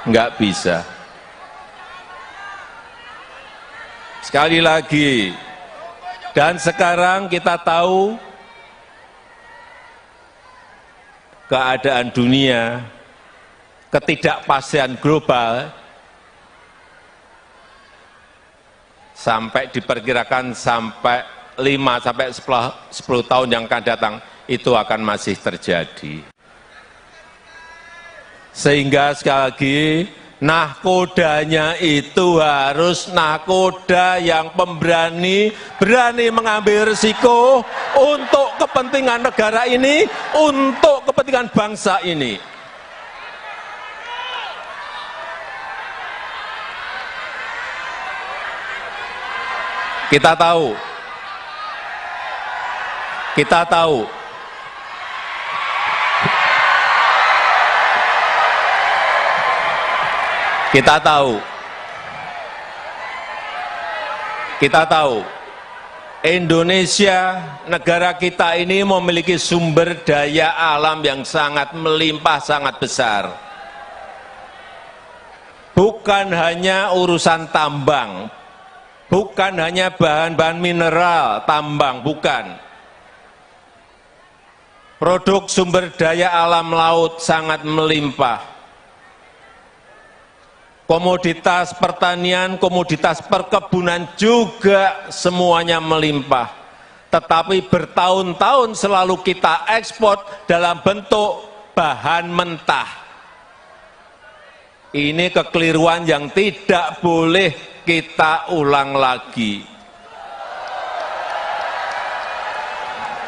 nggak bisa. Sekali lagi, dan sekarang kita tahu keadaan dunia, ketidakpastian global, sampai diperkirakan sampai 5–10 tahun yang akan datang, itu akan masih terjadi. Sehingga sekali lagi, nahkodanya itu harus nahkoda yang pemberani, berani mengambil risiko untuk kepentingan negara ini, untuk kepentingan bangsa ini. Kita tahu, Indonesia, negara kita ini memiliki sumber daya alam yang sangat melimpah, sangat besar. Bukan hanya urusan tambang, bukan hanya bahan-bahan mineral, tambang, bukan. Produk sumber daya alam laut sangat melimpah. Komoditas pertanian, komoditas perkebunan juga semuanya melimpah. Tetapi bertahun-tahun selalu kita ekspor dalam bentuk bahan mentah. Ini kekeliruan yang tidak boleh kita ulang lagi.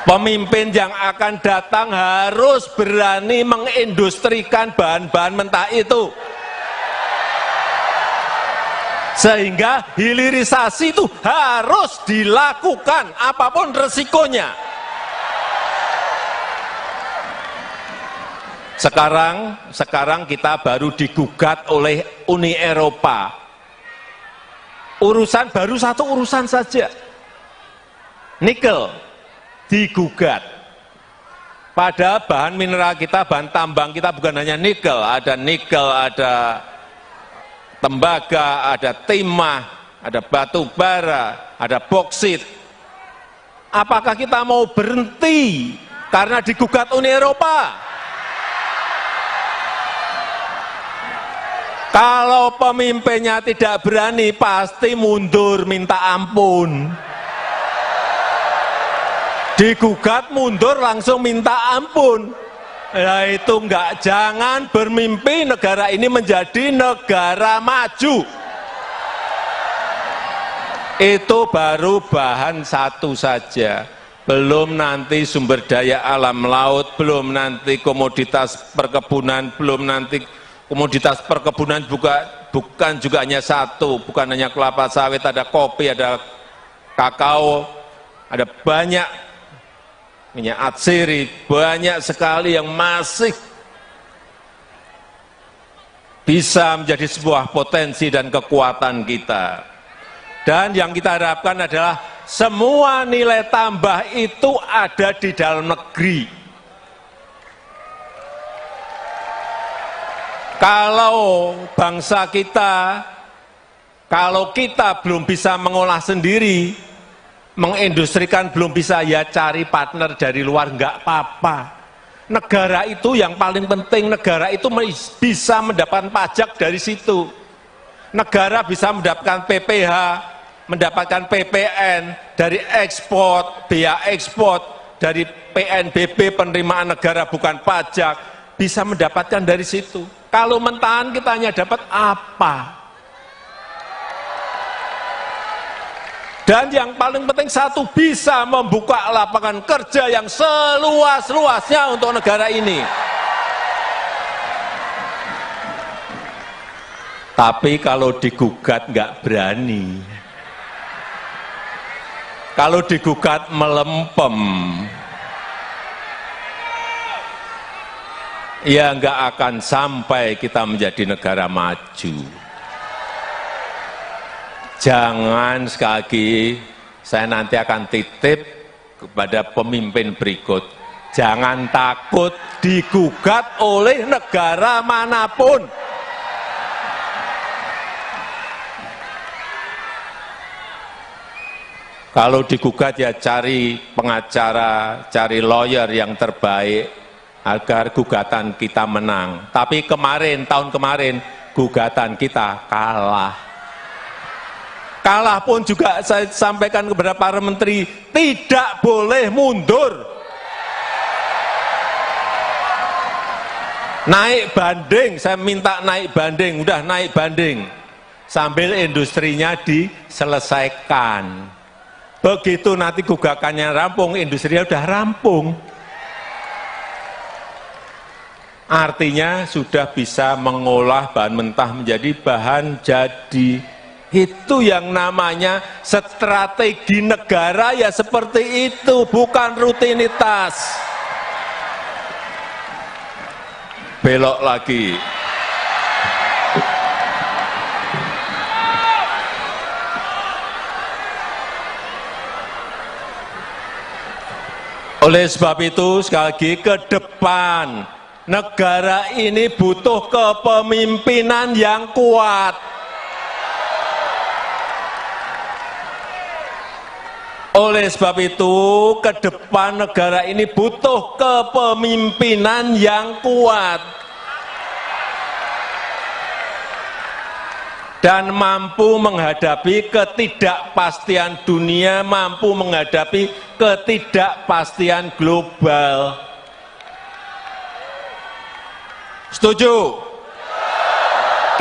Pemimpin yang akan datang harus berani mengindustrikan bahan-bahan mentah itu. Sehingga hilirisasi itu harus dilakukan apapun resikonya. Sekarang kita baru digugat oleh Uni Eropa. Baru satu urusan saja. Nikel digugat. Pada bahan mineral kita, bahan tambang kita bukan hanya nikel, ada tembaga, ada timah, ada batu bara, ada boksit. Apakah kita mau berhenti karena digugat Uni Eropa? Kalau pemimpinnya tidak berani, pasti mundur minta ampun. Digugat mundur langsung minta ampun. Nah itu enggak, jangan bermimpi negara ini menjadi negara maju. Itu baru bahan satu saja. Belum nanti sumber daya alam laut, belum nanti komoditas perkebunan, belum nanti komoditas perkebunan bukan juga hanya satu, bukan hanya kelapa sawit, ada kopi, ada kakao, ada banyak minyak atsiri, banyak sekali yang masih bisa menjadi sebuah potensi dan kekuatan kita. Dan yang kita harapkan adalah semua nilai tambah itu ada di dalam negeri. Kalau bangsa kita, kalau kita belum bisa mengolah sendiri, mengindustrikan belum bisa, ya cari partner dari luar, enggak apa-apa. Negara itu yang paling penting, negara itu bisa mendapatkan pajak dari situ. Negara bisa mendapatkan PPh, mendapatkan PPN dari ekspor, biaya ekspor, dari PNBP penerimaan negara bukan pajak, bisa mendapatkan dari situ. Kalau mentahan kita hanya dapat apa? Dan yang paling penting satu, bisa membuka lapangan kerja yang seluas-luasnya untuk negara ini. Tapi kalau digugat nggak berani. Kalau digugat melempem. Ya nggak akan sampai kita menjadi negara maju. Jangan, sekali lagi saya nanti akan titip kepada pemimpin berikut, jangan takut digugat oleh negara manapun. Kalau digugat ya cari pengacara, cari lawyer yang terbaik agar gugatan kita menang. Tapi tahun kemarin gugatan kita kalah. Kalah pun juga saya sampaikan kepada para menteri, tidak boleh mundur. Naik banding, saya minta naik banding, udah naik banding. Sambil industrinya diselesaikan. Begitu nanti gugakannya rampung, industrinya udah rampung. Artinya sudah bisa mengolah bahan mentah menjadi bahan jadi. Itu yang namanya strategi negara, ya seperti itu, bukan rutinitas. Belok lagi. Oleh sebab itu, sekali lagi, ke depan negara ini butuh kepemimpinan yang kuat. Oleh sebab itu, ke depan negara ini butuh kepemimpinan yang kuat dan mampu menghadapi ketidakpastian dunia, mampu menghadapi ketidakpastian global. Setuju?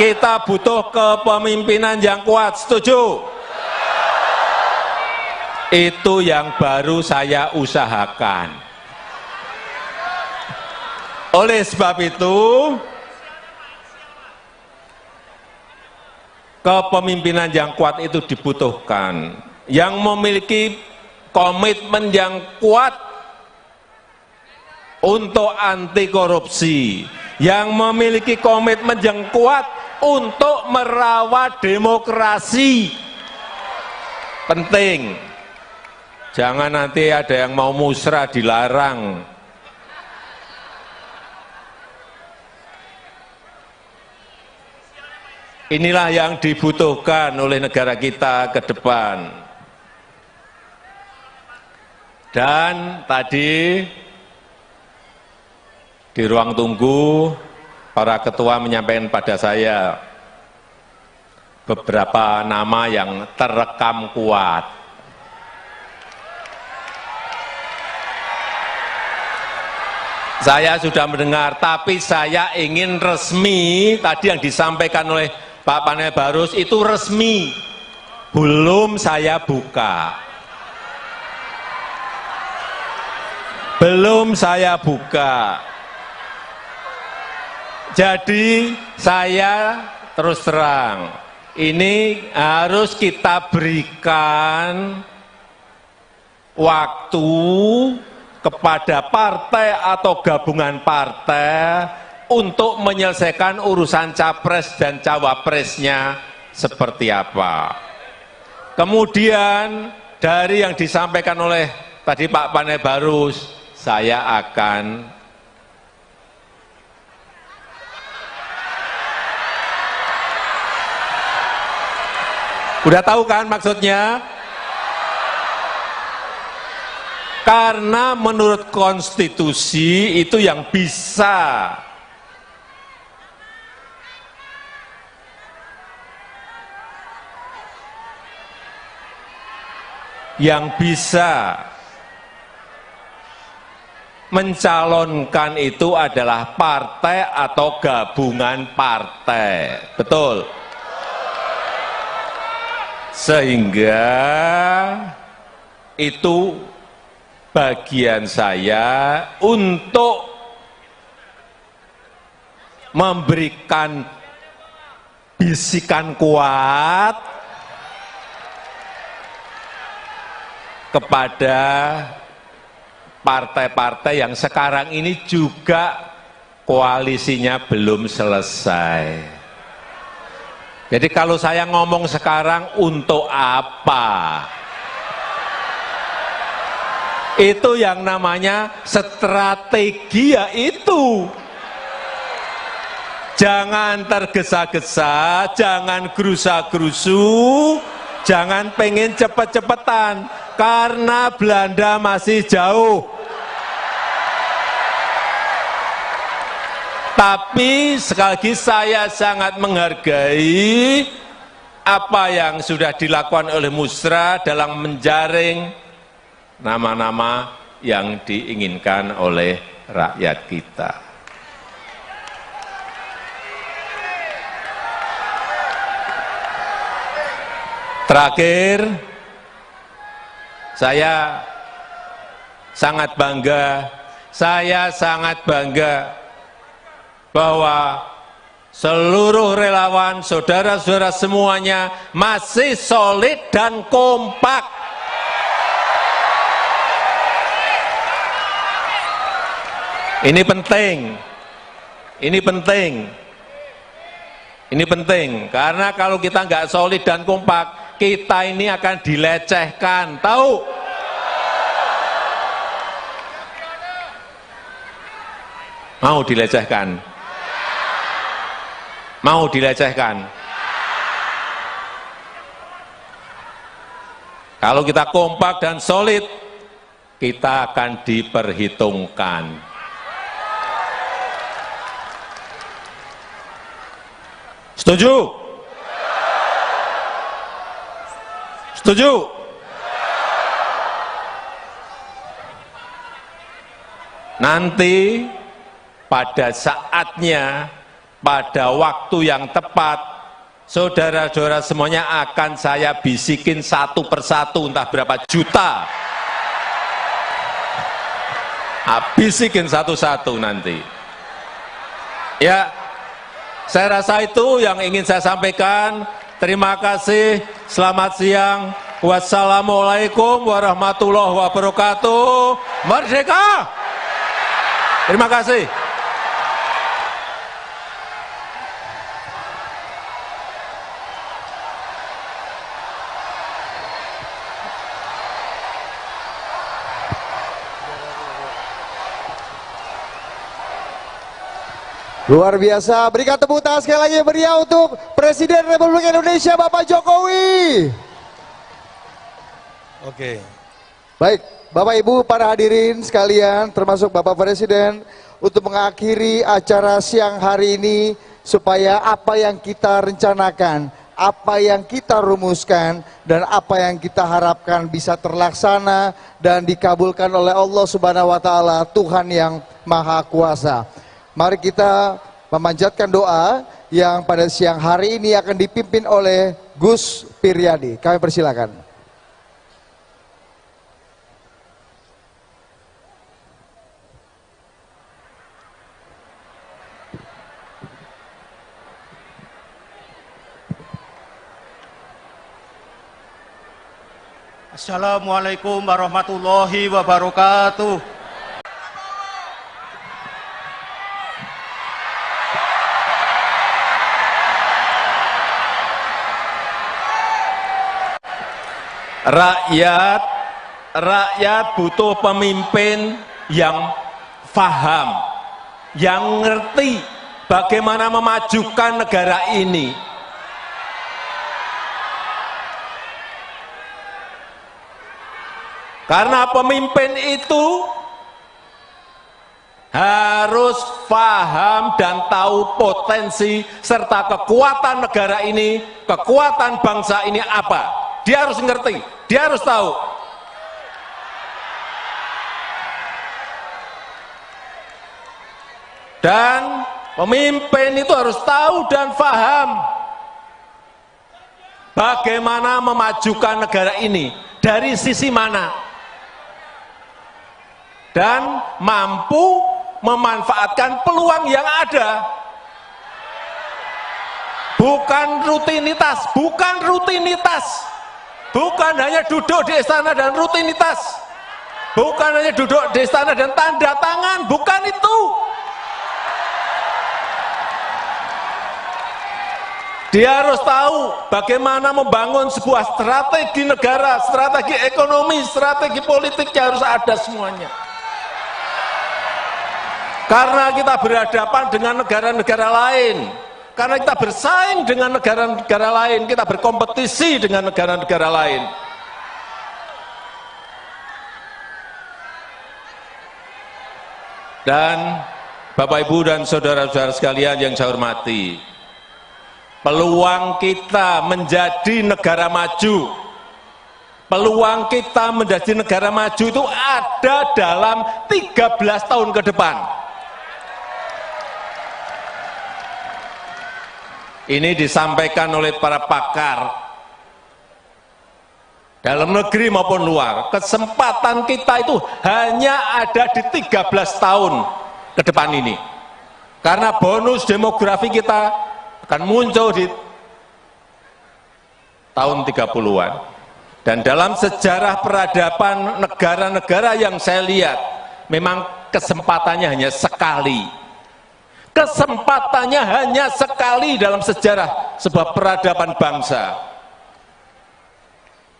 Kita butuh kepemimpinan yang kuat. Setuju? Itu yang baru saya usahakan. Oleh sebab itu, kepemimpinan yang kuat itu dibutuhkan. Yang memiliki komitmen yang kuat untuk anti korupsi, yang memiliki komitmen yang kuat untuk merawat demokrasi. Penting. Jangan nanti ada yang mau musrah dilarang. Inilah yang dibutuhkan oleh negara kita ke depan. Dan tadi di ruang tunggu para ketua menyampaikan pada saya beberapa nama yang terekam kuat. Saya sudah mendengar, tapi saya ingin resmi, tadi yang disampaikan oleh Pak Panel Barus itu resmi, belum saya buka. Belum saya buka. Jadi saya terus terang, ini harus kita berikan waktu kepada partai atau gabungan partai untuk menyelesaikan urusan capres dan cawapresnya seperti apa. Kemudian dari yang disampaikan oleh tadi Pak Panel Barus, saya akan udah tahu kan maksudnya? Karena menurut konstitusi itu yang bisa mencalonkan itu adalah partai atau gabungan partai. Betul. Sehingga itu bagian saya untuk memberikan bisikan kuat kepada partai-partai yang sekarang ini juga koalisinya belum selesai. Jadi kalau saya ngomong sekarang untuk apa? Itu yang namanya strategi, ya itu. Jangan tergesa-gesa, jangan gerusa-gerusu, jangan pengen cepet-cepetan, karena Belanda masih jauh. Tapi sekali lagi saya sangat menghargai apa yang sudah dilakukan oleh Musra dalam menjaring nama-nama yang diinginkan oleh rakyat kita. Terakhir, saya sangat bangga bahwa seluruh relawan, saudara-saudara semuanya masih solid dan kompak. Ini penting, karena kalau kita nggak solid dan kompak, kita ini akan dilecehkan, tahu? Mau dilecehkan? Mau dilecehkan? Kalau kita kompak dan solid, kita akan diperhitungkan. Setuju? Setuju? Nanti pada saatnya, pada waktu yang tepat, saudara-saudara semuanya akan saya bisikin satu persatu, entah berapa juta. Bisikin satu-satu nanti. Ya, saya rasa itu yang ingin saya sampaikan. Terima kasih, selamat siang. Wassalamualaikum warahmatullahi wabarakatuh. Merdeka! Terima kasih. Luar biasa, berikan tepuk tangan sekali lagi meriah untuk Presiden Republik Indonesia Bapak Jokowi. Oke. Baik, Bapak Ibu para hadirin sekalian, termasuk Bapak Presiden, untuk mengakhiri acara siang hari ini, supaya apa yang kita rencanakan, apa yang kita rumuskan, dan apa yang kita harapkan bisa terlaksana dan dikabulkan oleh Allah Subhanahu wa Ta'ala, Tuhan yang Maha Kuasa. Mari kita memanjatkan doa yang pada siang hari ini akan dipimpin oleh Gus Piryadi. Kami persilakan. Assalamualaikum warahmatullahi wabarakatuh. Rakyat butuh pemimpin yang faham, yang ngerti bagaimana memajukan negara ini. Karena pemimpin itu harus paham dan tahu potensi serta kekuatan negara ini, kekuatan bangsa ini apa. Dia harus ngerti, dia harus tahu. Dan pemimpin itu harus tahu dan paham bagaimana memajukan negara ini, dari sisi mana. Dan mampu memanfaatkan peluang yang ada. Bukan rutinitas, bukan hanya duduk di istana dan rutinitas, bukan hanya duduk di istana dan tanda tangan, bukan itu. Dia harus tahu bagaimana membangun sebuah strategi negara, strategi ekonomi, strategi politiknya harus ada semuanya. Karena kita berhadapan dengan negara-negara lain, karena kita bersaing dengan negara-negara lain, kita berkompetisi dengan negara-negara lain. Dan Bapak, Ibu, dan saudara-saudara sekalian yang saya hormati, peluang kita menjadi negara maju, peluang kita menjadi negara maju itu ada dalam 13 tahun ke depan. Ini disampaikan oleh para pakar dalam negeri maupun luar. Kesempatan kita itu hanya ada di 13 tahun ke depan ini. Karena bonus demografi kita akan muncul di tahun 30-an. Dan dalam sejarah peradaban negara-negara yang saya lihat, memang kesempatannya hanya sekali. Kesempatannya hanya sekali dalam sejarah sebuah peradaban bangsa.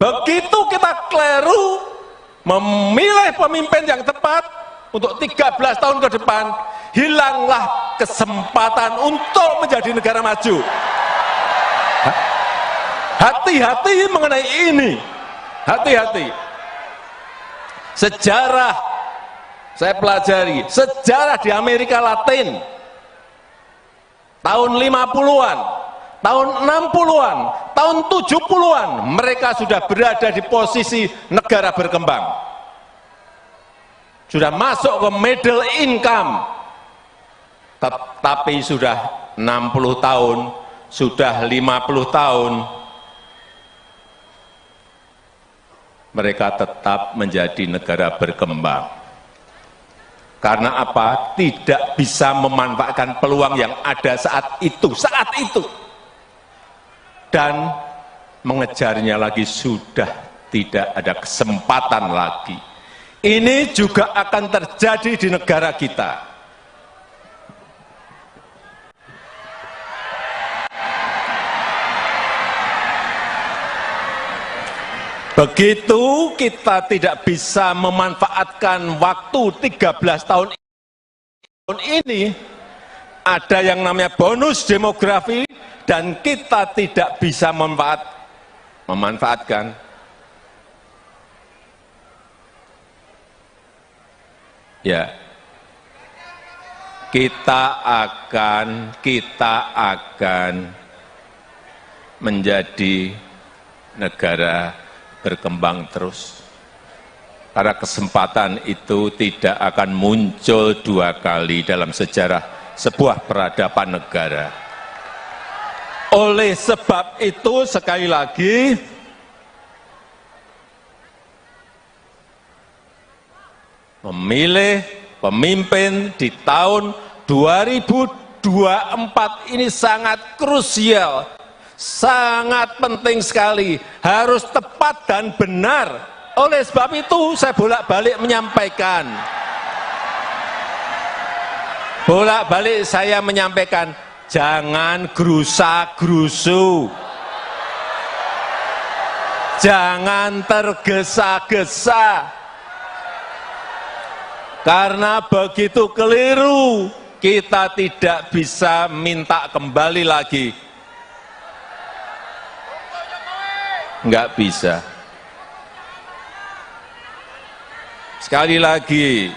Begitu kita keliru memilih pemimpin yang tepat untuk 13 tahun ke depan, hilanglah kesempatan untuk menjadi negara maju. Hati-hati mengenai ini, hati-hati. Sejarah, saya pelajari, sejarah di Amerika Latin, tahun 50-an, tahun 60-an, tahun 70-an, mereka sudah berada di posisi negara berkembang. Sudah masuk ke middle income. Tapi sudah 60 tahun, sudah 50 tahun, mereka tetap menjadi negara berkembang. Karena apa? Tidak bisa memanfaatkan peluang yang ada saat itu. Dan mengejarnya lagi sudah tidak ada kesempatan lagi. Ini juga akan terjadi di negara kita. Begitu kita tidak bisa memanfaatkan waktu 13 tahun ini, ada yang namanya bonus demografi, dan kita tidak bisa memanfaatkan. Ya, kita akan menjadi negara berkembang terus. Karena kesempatan itu tidak akan muncul dua kali dalam sejarah sebuah peradaban negara. Oleh sebab itu, sekali lagi, memilih pemimpin di tahun 2024 ini sangat krusial. Sangat penting sekali, harus tepat dan benar. Oleh sebab itu saya bolak-balik menyampaikan, jangan gerusa-gerusu, jangan tergesa-gesa, karena begitu keliru kita tidak bisa minta kembali lagi. Enggak bisa. sekali lagi,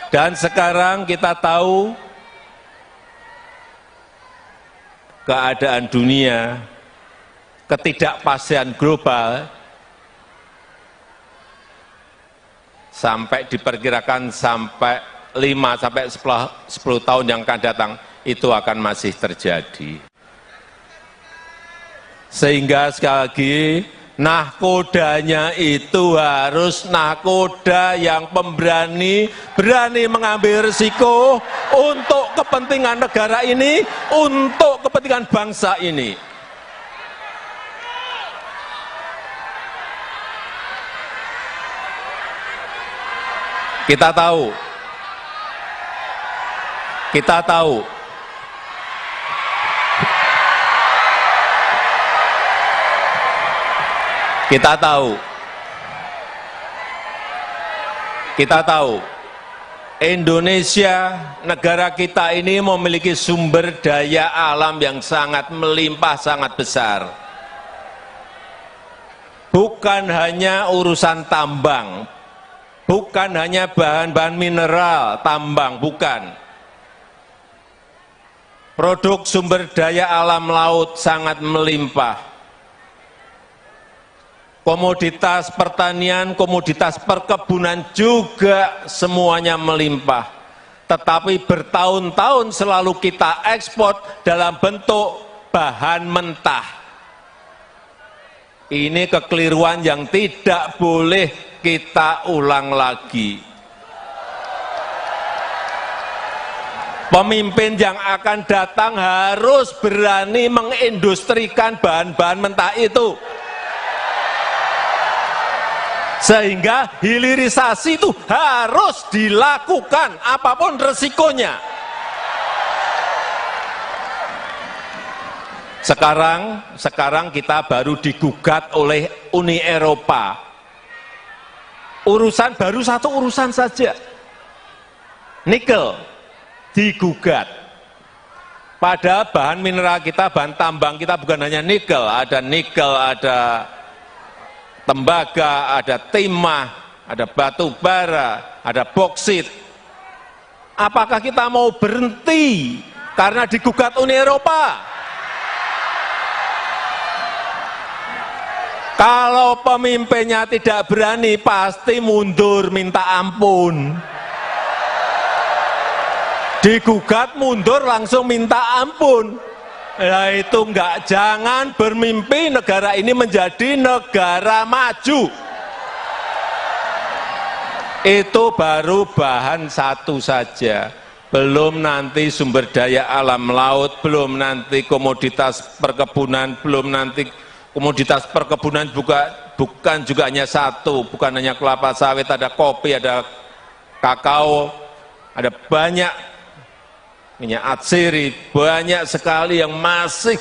dan sekarang kita tahu keadaan dunia, ketidakpastian global, sampai diperkirakan sampai 5-10 tahun yang akan datang, itu akan masih terjadi. Sehingga sekali lagi, nahkodanya itu harus nahkoda yang pemberani, berani mengambil risiko untuk kepentingan negara ini, untuk kepentingan bangsa ini. Kita tahu, Indonesia, negara kita ini memiliki sumber daya alam yang sangat melimpah, sangat besar. Bukan hanya urusan tambang, bukan hanya bahan-bahan mineral, tambang, bukan. Produk sumber daya alam laut sangat melimpah. Komoditas pertanian, komoditas perkebunan juga semuanya melimpah. Tetapi bertahun-tahun selalu kita ekspor dalam bentuk bahan mentah. Ini kekeliruan yang tidak boleh kita ulang lagi. Pemimpin yang akan datang harus berani mengindustrikan bahan-bahan mentah itu. Sehingga hilirisasi itu harus dilakukan apapun resikonya. Sekarang kita baru digugat oleh Uni Eropa. Baru satu urusan saja. Nikel digugat. Pada bahan mineral kita, bahan tambang kita bukan hanya nikel, ada tembaga, ada timah, ada batu bara, ada boksit. Apakah kita mau berhenti karena digugat Uni Eropa? Kalau pemimpinnya tidak berani, pasti mundur minta ampun. Digugat mundur langsung minta ampun. Ya itu enggak, jangan bermimpi negara ini menjadi negara maju. Itu baru bahan satu saja. Belum nanti sumber daya alam laut, belum nanti komoditas perkebunan, belum nanti komoditas perkebunan bukan juga hanya satu, bukan hanya kelapa sawit, ada kopi, ada kakao, ada banyak minyak atsiri, banyak sekali yang masih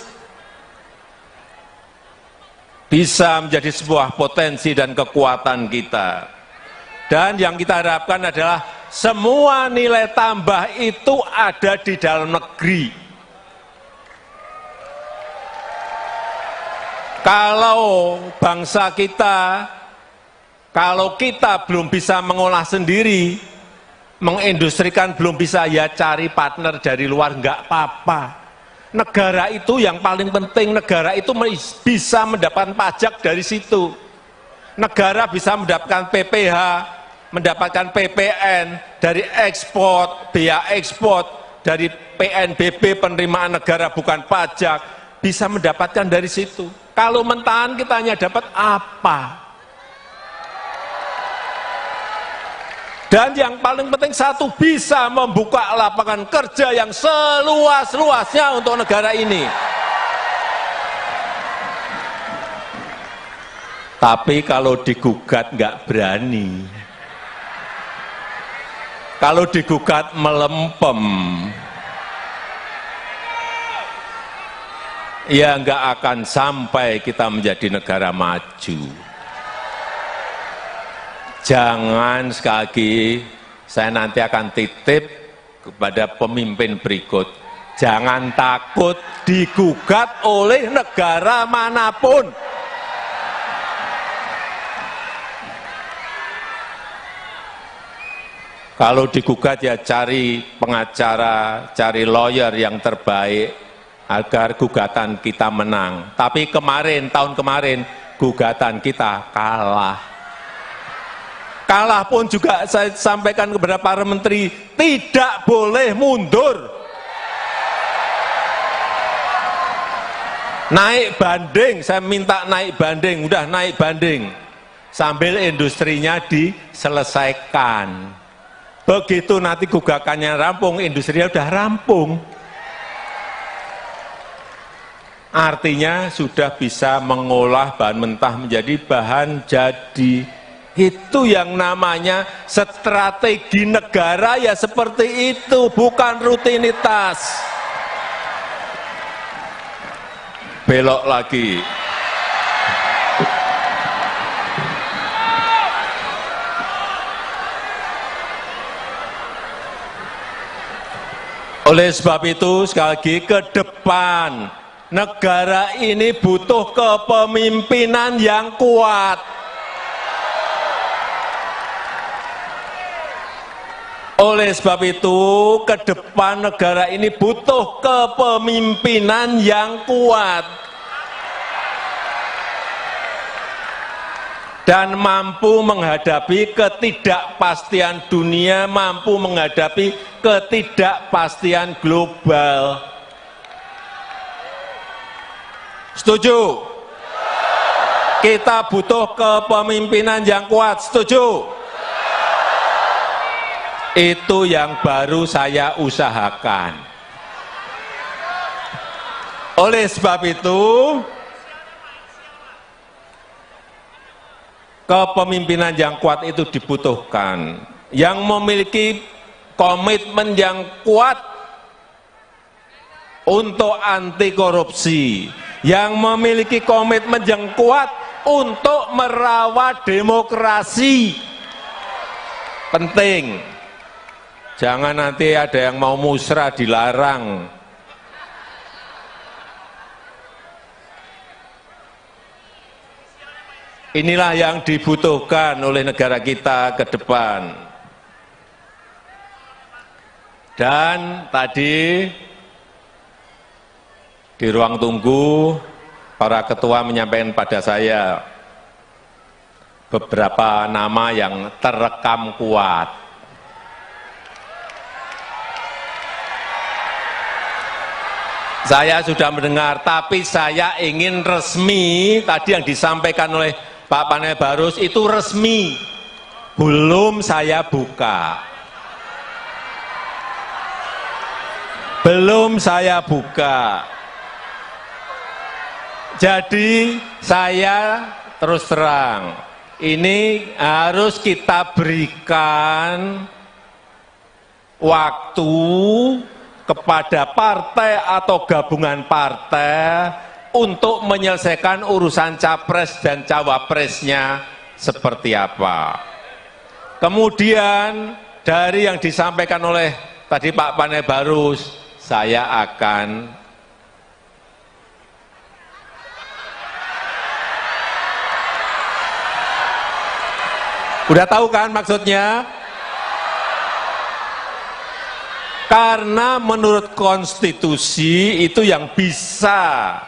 bisa menjadi sebuah potensi dan kekuatan kita. Dan yang kita harapkan adalah semua nilai tambah itu ada di dalam negeri. Kalau bangsa kita, kalau kita belum bisa mengolah sendiri, mengindustrikan belum bisa, ya cari partner dari luar, enggak apa-apa. Negara itu yang paling penting, negara itu bisa mendapatkan pajak dari situ. Negara bisa mendapatkan PPh, mendapatkan PPN dari ekspor, biaya ekspor, dari PNBP penerimaan negara bukan pajak, bisa mendapatkan dari situ. Kalau mentahan kita hanya dapat apa? Dan yang paling penting satu, bisa membuka lapangan kerja yang seluas-luasnya untuk negara ini. Tapi kalau digugat nggak berani. Kalau digugat melempem. Ya nggak akan sampai kita menjadi negara maju. Jangan, sekali lagi saya nanti akan titip kepada pemimpin berikut, jangan takut digugat oleh negara manapun. Kalau digugat ya cari pengacara, cari lawyer yang terbaik agar gugatan kita menang. Tapi kemarin, tahun kemarin, gugatan kita kalah. Kalah pun juga saya sampaikan kepada para menteri, tidak boleh mundur. Naik banding, saya minta naik banding, udah naik banding. Sambil industrinya diselesaikan. Begitu nanti gugakannya rampung, industrinya udah rampung. Artinya sudah bisa mengolah bahan mentah menjadi bahan jadi. Itu yang namanya strategi negara, ya seperti itu, bukan rutinitas. Belok lagi. Oleh sebab itu, sekali lagi, ke depan negara ini butuh kepemimpinan yang kuat. Oleh sebab itu, ke depan negara ini butuh kepemimpinan yang kuat dan mampu menghadapi ketidakpastian dunia, mampu menghadapi ketidakpastian global. Setuju? Kita butuh kepemimpinan yang kuat, setuju? Itu yang baru saya usahakan. Oleh sebab itu, kepemimpinan yang kuat itu dibutuhkan, yang memiliki komitmen yang kuat untuk anti korupsi, yang memiliki komitmen yang kuat untuk merawat demokrasi. Penting. Jangan nanti ada yang mau musrah dilarang. Inilah yang dibutuhkan oleh negara kita ke depan. Dan tadi di ruang tunggu para ketua menyampaikan pada saya beberapa nama yang terekam kuat. Saya sudah mendengar, tapi saya ingin resmi. Tadi yang disampaikan oleh Pak Panel Barus itu resmi, belum saya buka. Belum saya buka. Jadi saya terus terang, ini harus kita berikan waktu kepada partai atau gabungan partai untuk menyelesaikan urusan capres dan cawapresnya seperti apa. Kemudian dari yang disampaikan oleh tadi Pak Panel Barus, saya akan udah tahu kan maksudnya? Karena menurut konstitusi itu yang bisa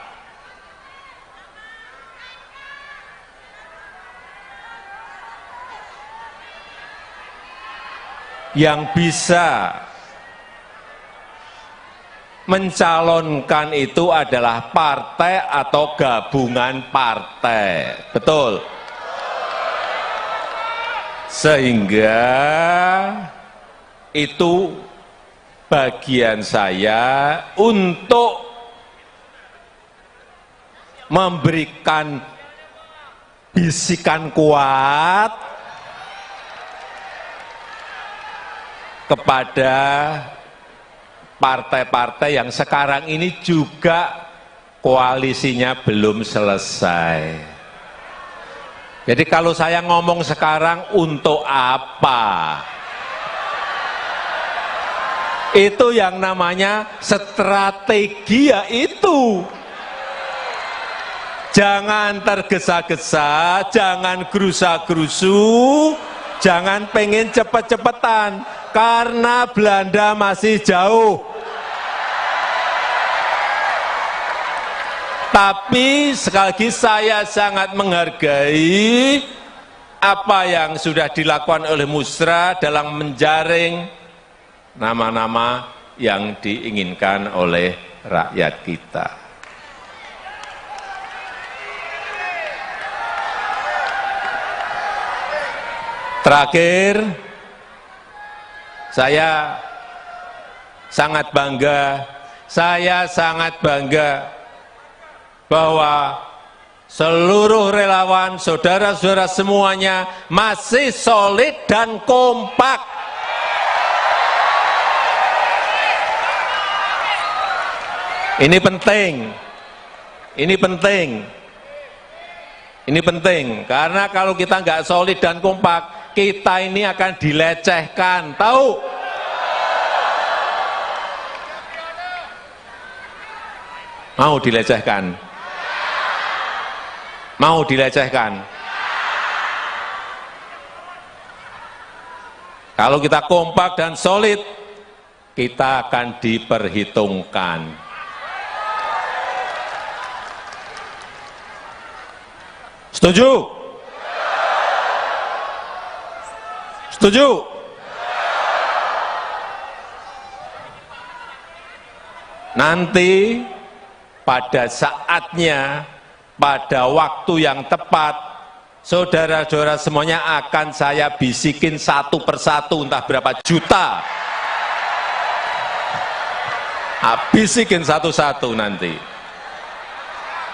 mencalonkan itu adalah partai atau gabungan partai. Betul? Sehingga itu bagian saya untuk memberikan bisikan kuat kepada partai-partai yang sekarang ini juga koalisinya belum selesai. Jadi kalau saya ngomong sekarang untuk apa? Itu yang namanya strategi, ya itu. Jangan tergesa-gesa, jangan gerusa-gerusu, Jangan pengen cepet-cepetan, karena Belanda masih jauh. Tapi sekali lagi saya sangat menghargai apa yang sudah dilakukan oleh Musra dalam menjaring nama-nama yang diinginkan oleh rakyat kita. Terakhir, saya sangat bangga bahwa seluruh relawan, saudara-saudara semuanya masih solid dan kompak. Ini penting, karena kalau kita nggak solid dan kompak, kita ini akan dilecehkan, tahu? Mau dilecehkan? Mau dilecehkan? Kalau kita kompak dan solid, kita akan diperhitungkan. Setuju? Setuju? Nanti pada saatnya, pada waktu yang tepat, saudara-saudara semuanya akan saya bisikin satu persatu, entah berapa juta. Bisikin satu-satu nanti.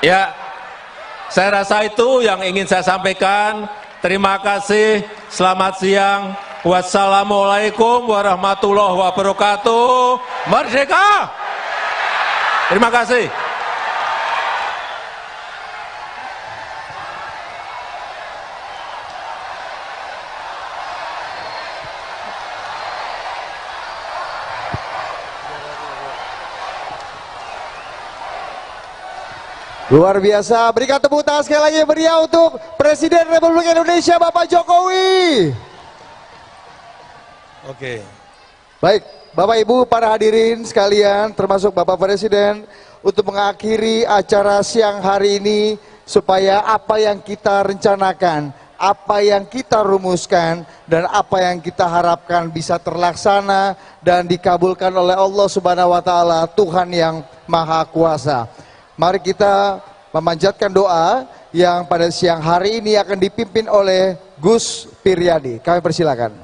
Ya, saya rasa itu yang ingin saya sampaikan. Terima kasih, selamat siang. Wassalamualaikum warahmatullahi wabarakatuh. Merdeka! Terima kasih. Luar biasa, berikan tepuk tangan sekali lagi meriah untuk Presiden Republik Indonesia Bapak Jokowi. Oke. Baik, Bapak Ibu para hadirin sekalian, termasuk Bapak Presiden, untuk mengakhiri acara siang hari ini, supaya apa yang kita rencanakan, apa yang kita rumuskan, dan apa yang kita harapkan bisa terlaksana dan dikabulkan oleh Allah Subhanahu wa Ta'ala, Tuhan yang Maha Kuasa. Mari kita memanjatkan doa yang pada siang hari ini akan dipimpin oleh Gus Piryadi. Kami persilakan.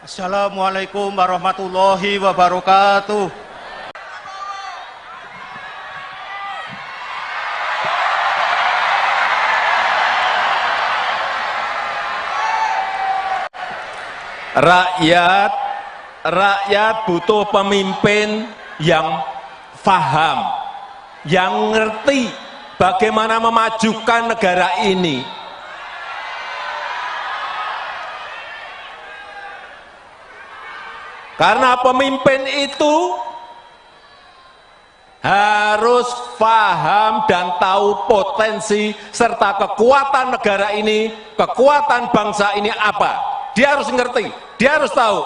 Assalamualaikum warahmatullahi wabarakatuh. Rakyat butuh pemimpin yang faham, yang ngerti bagaimana memajukan negara ini. Karena pemimpin itu harus paham dan tahu potensi serta kekuatan negara ini, kekuatan bangsa ini apa. Dia harus ngerti, dia harus tahu.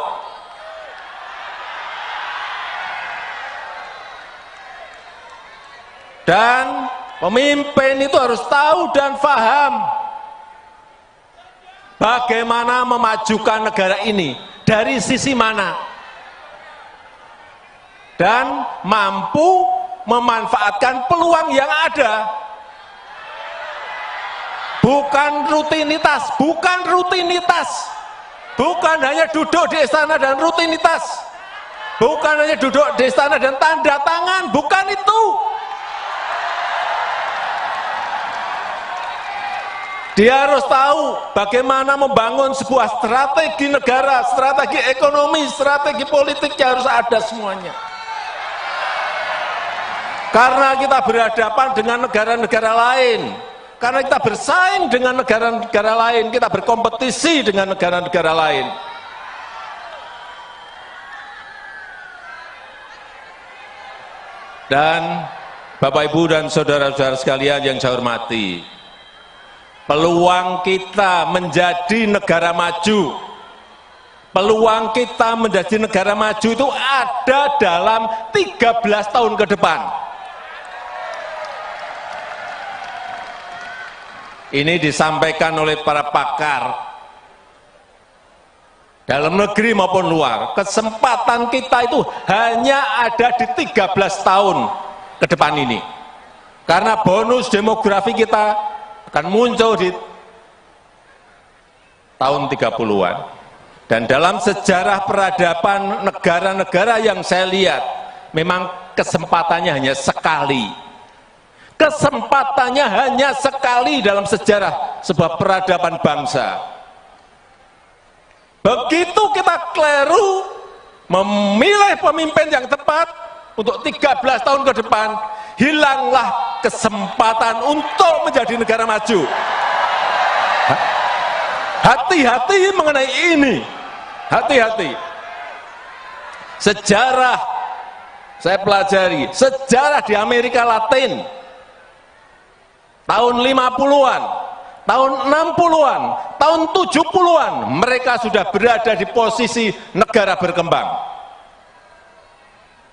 Dan pemimpin itu harus tahu dan paham bagaimana memajukan negara ini, dari sisi mana, dan mampu memanfaatkan peluang yang ada. Bukan rutinitas, bukan hanya duduk di istana dan rutinitas, bukan hanya duduk di istana dan tanda tangan, bukan itu. Dia harus tahu bagaimana membangun sebuah strategi negara, strategi ekonomi, strategi politiknya harus ada semuanya. Karena kita berhadapan dengan negara-negara lain, Karena kita bersaing dengan negara-negara lain, kita berkompetisi dengan negara-negara lain. Dan Bapak, Ibu, dan saudara-saudara sekalian yang saya hormati, peluang kita menjadi negara maju, peluang kita menjadi negara maju itu ada dalam 13 tahun ke depan. Ini disampaikan oleh para pakar dalam negeri maupun luar. Kesempatan kita itu hanya ada di 13 tahun ke depan ini. Karena bonus demografi kita akan muncul di tahun 30-an. Dan dalam sejarah peradaban negara-negara yang saya lihat, memang kesempatannya hanya sekali. Kesempatannya hanya sekali dalam sejarah sebuah peradaban bangsa. Begitu kita keliru memilih pemimpin yang tepat untuk 13 tahun ke depan, hilanglah kesempatan untuk menjadi negara maju. Hati-hati mengenai ini. Hati-hati. Sejarah, saya pelajari, sejarah di Amerika Latin, tahun 50-an, tahun 60-an, tahun 70-an, mereka sudah berada di posisi negara berkembang.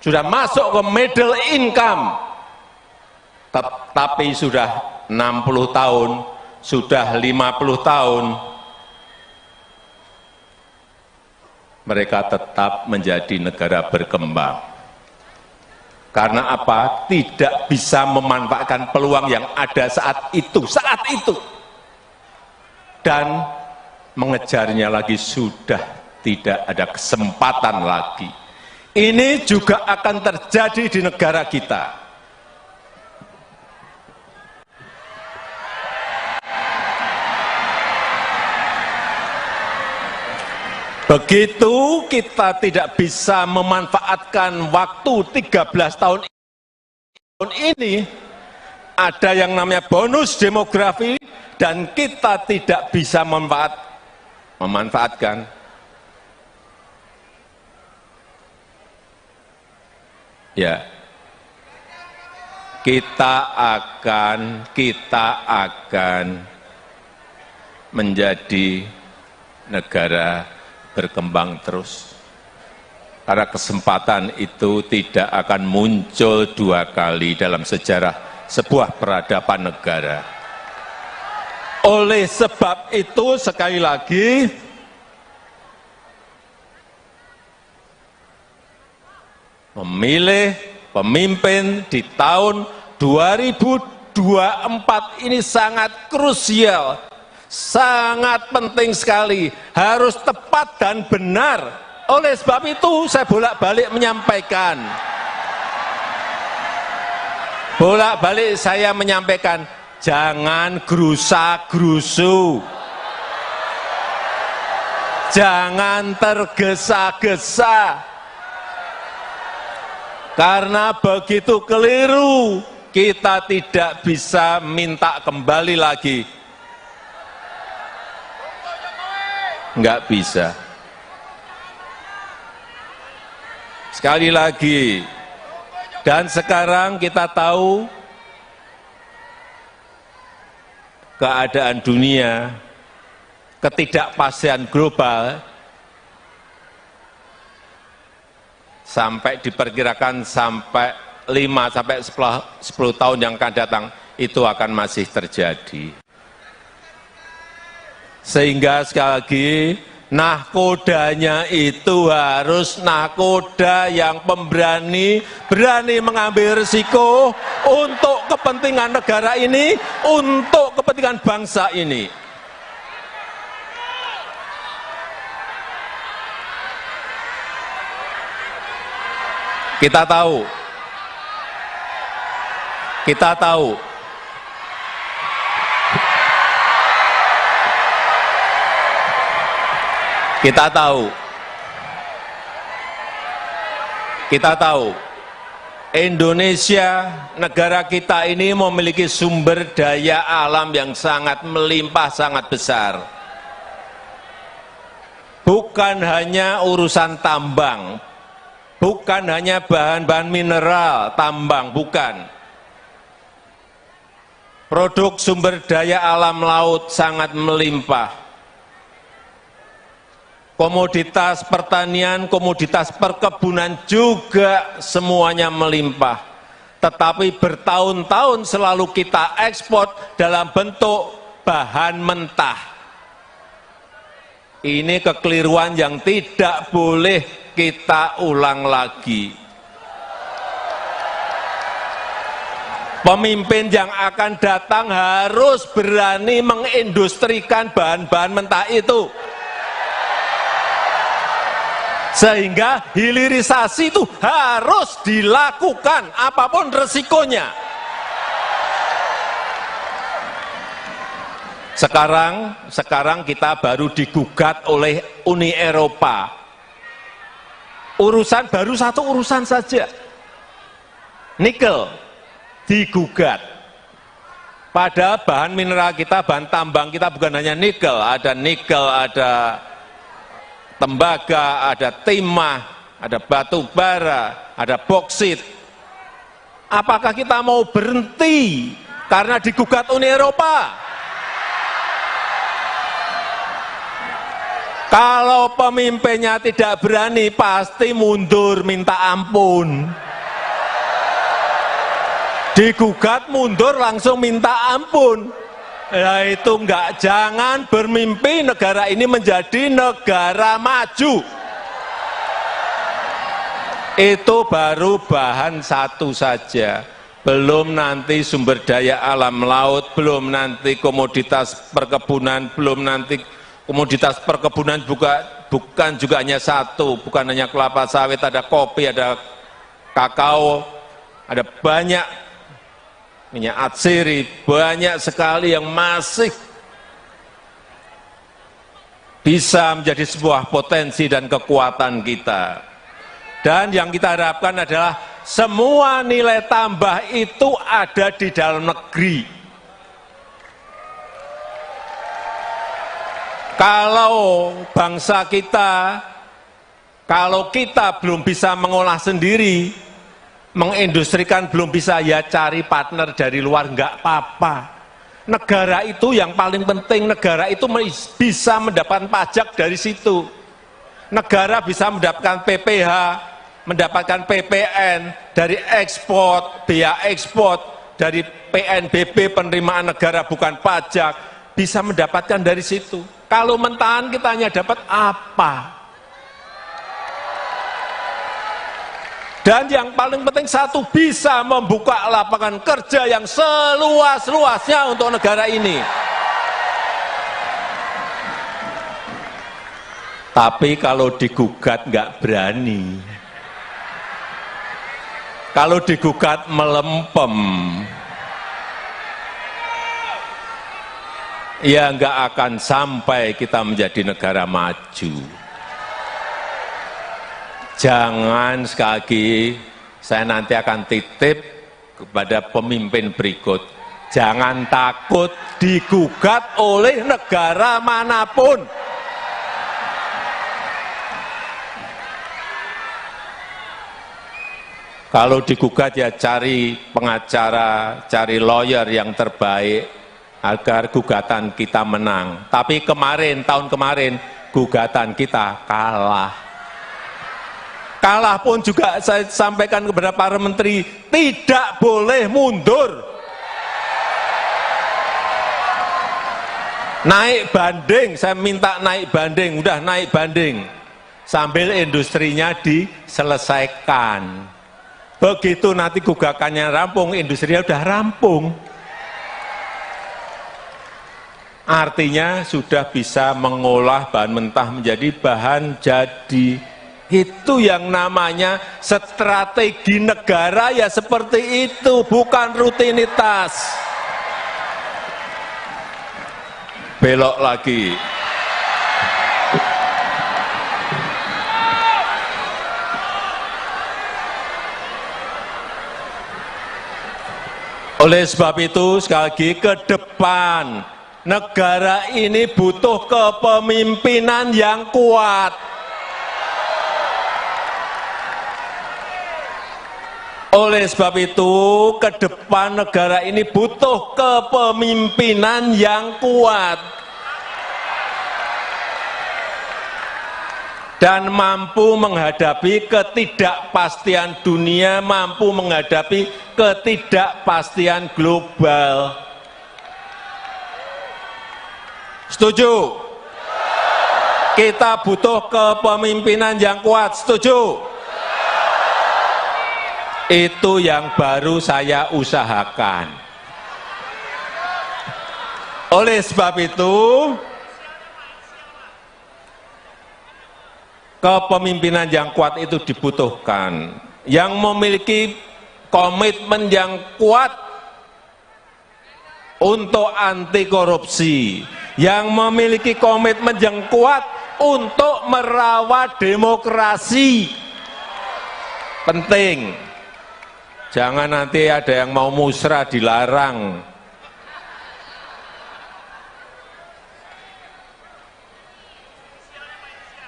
Sudah masuk ke middle income. Tapi sudah 60 tahun, sudah 50 tahun, mereka tetap menjadi negara berkembang. Karena apa? Tidak bisa memanfaatkan peluang yang ada saat itu. Dan mengejarnya lagi sudah tidak ada kesempatan lagi. Ini juga akan terjadi di negara kita. Begitu kita tidak bisa memanfaatkan waktu 13 tahun ini, ada yang namanya bonus demografi, dan kita tidak bisa memanfaatkan. Ya, kita akan menjadi negara berkembang terus. Karena kesempatan itu tidak akan muncul dua kali dalam sejarah sebuah peradaban negara. Oleh sebab itu, sekali lagi, memilih pemimpin di tahun 2024 ini sangat krusial. Sangat penting sekali, harus tepat dan benar. Oleh sebab itu saya bolak-balik menyampaikan, jangan gerusa-gerusu, jangan tergesa-gesa, karena begitu keliru kita tidak bisa minta kembali lagi. Enggak bisa. Sekali lagi, dan sekarang kita tahu keadaan dunia, ketidakpastian global, sampai diperkirakan sampai 5-10 tahun yang akan datang, itu akan masih terjadi. Sehingga sekali lagi, nahkodanya itu harus nahkoda yang pemberani, berani mengambil risiko untuk kepentingan negara ini, untuk kepentingan bangsa ini. Kita tahu Indonesia, negara kita ini memiliki sumber daya alam yang sangat melimpah, sangat besar. Bukan hanya urusan tambang, bukan hanya bahan-bahan mineral, tambang, bukan. Produk sumber daya alam laut sangat melimpah. Komoditas pertanian, komoditas perkebunan juga semuanya melimpah. Tetapi bertahun-tahun selalu kita ekspor dalam bentuk bahan mentah. Ini kekeliruan yang tidak boleh kita ulang lagi. Pemimpin yang akan datang harus berani mengindustrikan bahan-bahan mentah itu. Sehingga hilirisasi itu harus dilakukan apapun resikonya. Sekarang kita baru digugat oleh Uni Eropa. Baru satu urusan saja. Nikel digugat. Padahal bahan mineral kita, bahan tambang kita bukan hanya nikel, ada tembaga, ada timah, ada batu bara, ada boksit. Apakah kita mau berhenti karena digugat Uni Eropa? Kalau pemimpinnya tidak berani, pasti mundur minta ampun. Digugat mundur langsung minta ampun. Ya itu enggak, jangan bermimpi negara ini menjadi negara maju. Itu baru bahan satu saja. Belum nanti sumber daya alam laut, belum nanti komoditas perkebunan, belum nanti komoditas perkebunan bukan juga hanya satu, bukan hanya kelapa sawit, ada kopi, ada kakao, ada banyak minyak atsiri, banyak sekali yang masih bisa menjadi sebuah potensi dan kekuatan kita. Dan yang kita harapkan adalah semua nilai tambah itu ada di dalam negeri. Kalau bangsa kita, kalau kita belum bisa mengolah sendiri, mengindustrikan belum bisa, ya cari partner dari luar, enggak apa-apa. Negara itu yang paling penting, negara itu bisa mendapatkan pajak dari situ. Negara bisa mendapatkan PPH, mendapatkan PPN, dari ekspor, biaya ekspor, dari PNBP, penerimaan negara bukan pajak, bisa mendapatkan dari situ. Kalau mentahan kita hanya dapat apa? Dan yang paling penting satu, bisa membuka lapangan kerja yang seluas-luasnya untuk negara ini. Tapi kalau digugat nggak berani. Kalau digugat melempem. Ya nggak akan sampai kita menjadi negara maju. Jangan, sekali lagi saya nanti akan titip kepada pemimpin berikut, jangan takut digugat oleh negara manapun. Kalau digugat ya cari pengacara, cari lawyer yang terbaik agar gugatan kita menang. Tapi tahun kemarin gugatan kita kalah. Kalah pun juga saya sampaikan kepada para menteri, tidak boleh mundur. Naik banding, saya minta naik banding, udah naik banding. Sambil industrinya diselesaikan. Begitu nanti gugakannya rampung, industrinya udah rampung. Artinya sudah bisa mengolah bahan mentah menjadi bahan jadi. Itu yang namanya strategi negara, ya seperti itu, bukan rutinitas. Belok lagi. Oleh sebab itu, sekali lagi ke depan, negara ini butuh kepemimpinan yang kuat. Oleh sebab itu, ke depan negara ini butuh kepemimpinan yang kuat. Dan mampu menghadapi ketidakpastian dunia, mampu menghadapi ketidakpastian global. Setuju? Kita butuh kepemimpinan yang kuat, setuju? Itu yang baru saya usahakan. Oleh sebab itu, kepemimpinan yang kuat itu dibutuhkan, yang memiliki komitmen yang kuat untuk anti korupsi, yang memiliki komitmen yang kuat untuk merawat demokrasi. Penting, jangan nanti ada yang mau musrah dilarang.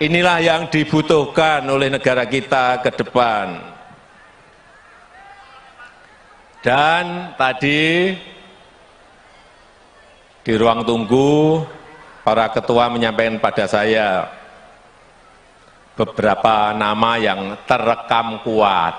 Inilah yang dibutuhkan oleh negara kita ke depan. Dan tadi di ruang tunggu, para ketua menyampaikan pada saya beberapa nama yang terekam kuat.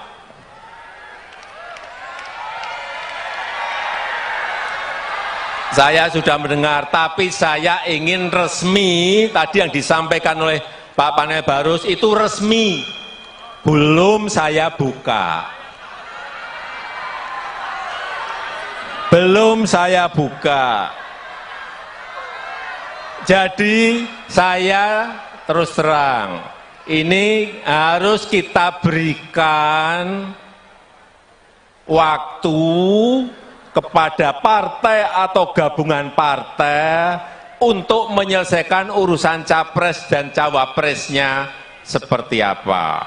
Saya sudah mendengar, tapi saya ingin resmi, tadi yang disampaikan oleh Pak Panel Barus itu resmi, belum saya buka. Belum saya buka. Jadi saya terus terang, ini harus kita berikan waktu kepada partai atau gabungan partai untuk menyelesaikan urusan capres dan cawapresnya seperti apa.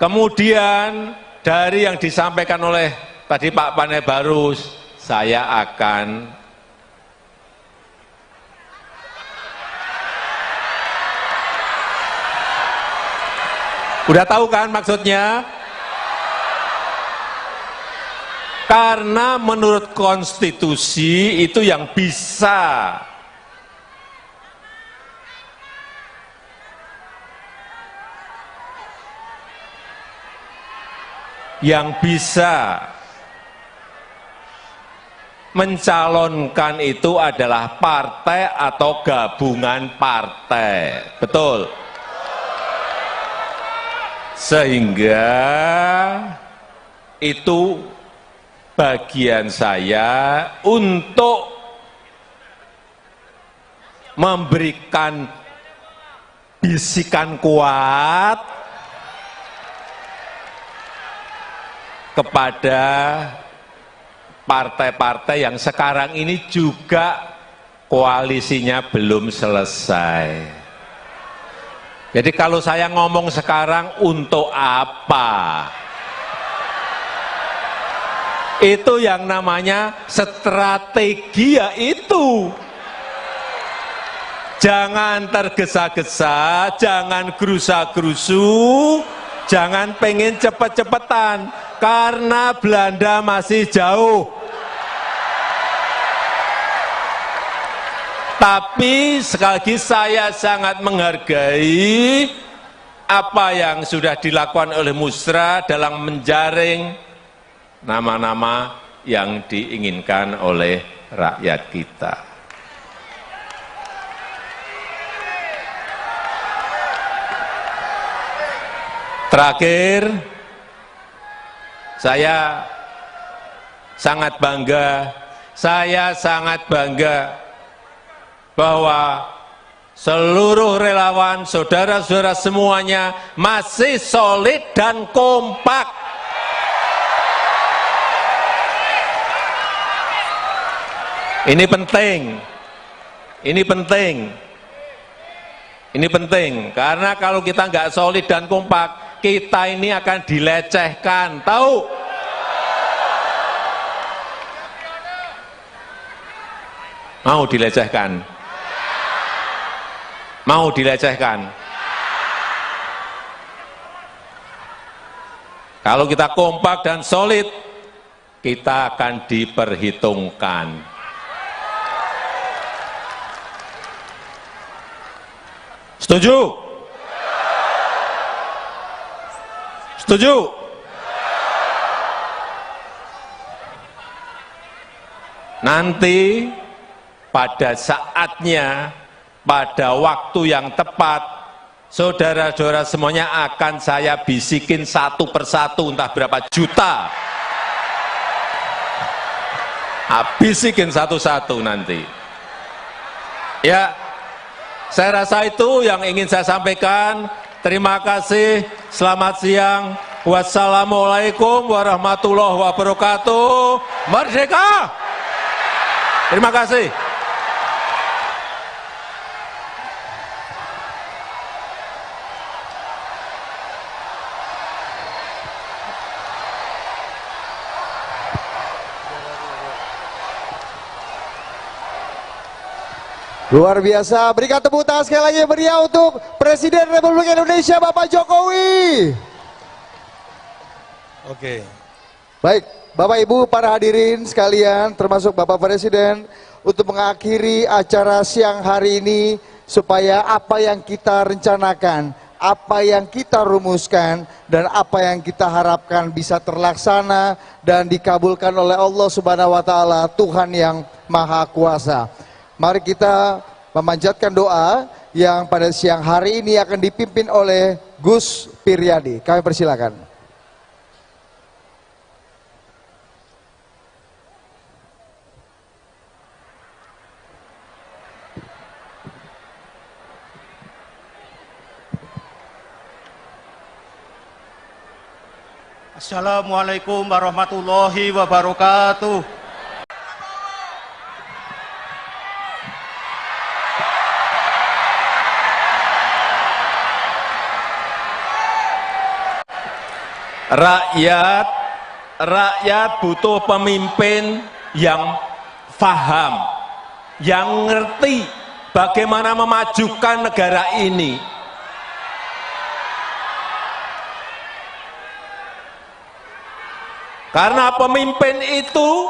Kemudian dari yang disampaikan oleh tadi Pak Panel Barus, saya akan udah tahu kan maksudnya? Karena menurut konstitusi itu yang bisa mencalonkan itu adalah partai atau gabungan partai. Betul? Sehingga itu bagian saya untuk memberikan bisikan kuat kepada partai-partai yang sekarang ini juga koalisinya belum selesai. Jadi kalau saya ngomong sekarang untuk apa? Itu yang namanya strategi, ya itu. Jangan tergesa-gesa, jangan gerusa-gerusu, jangan pengen cepet-cepetan, karena Belanda masih jauh. Tapi sekali lagi saya sangat menghargai apa yang sudah dilakukan oleh Musra dalam menjaring nama-nama yang diinginkan oleh rakyat kita. Terakhir, saya sangat bangga bahwa seluruh relawan, saudara-saudara semuanya masih solid dan kompak. Ini penting, karena kalau kita nggak solid dan kompak, kita ini akan dilecehkan, tahu? Mau dilecehkan? Mau dilecehkan? Kalau kita kompak dan solid, kita akan diperhitungkan. Setuju? Setuju? Nanti pada saatnya, pada waktu yang tepat, saudara-saudara semuanya akan saya bisikin satu persatu, entah berapa juta. Bisikin satu-satu nanti. Ya, saya rasa itu yang ingin saya sampaikan. Terima kasih, selamat siang. Wassalamualaikum warahmatullahi wabarakatuh. Merdeka! Terima kasih. Luar biasa, berikan tepuk tangan sekali lagi meriah untuk Presiden Republik Indonesia Bapak Jokowi. Oke. Baik, Bapak Ibu para hadirin sekalian termasuk Bapak Presiden, untuk mengakhiri acara siang hari ini supaya apa yang kita rencanakan, apa yang kita rumuskan dan apa yang kita harapkan bisa terlaksana dan dikabulkan oleh Allah Subhanahu wa taala, Tuhan yang Maha Kuasa. Mari kita memanjatkan doa yang pada siang hari ini akan dipimpin oleh Gus Piryadi. Kami persilakan. Assalamualaikum warahmatullahi wabarakatuh. Rakyat butuh pemimpin yang faham, yang ngerti bagaimana memajukan negara ini. Karena pemimpin itu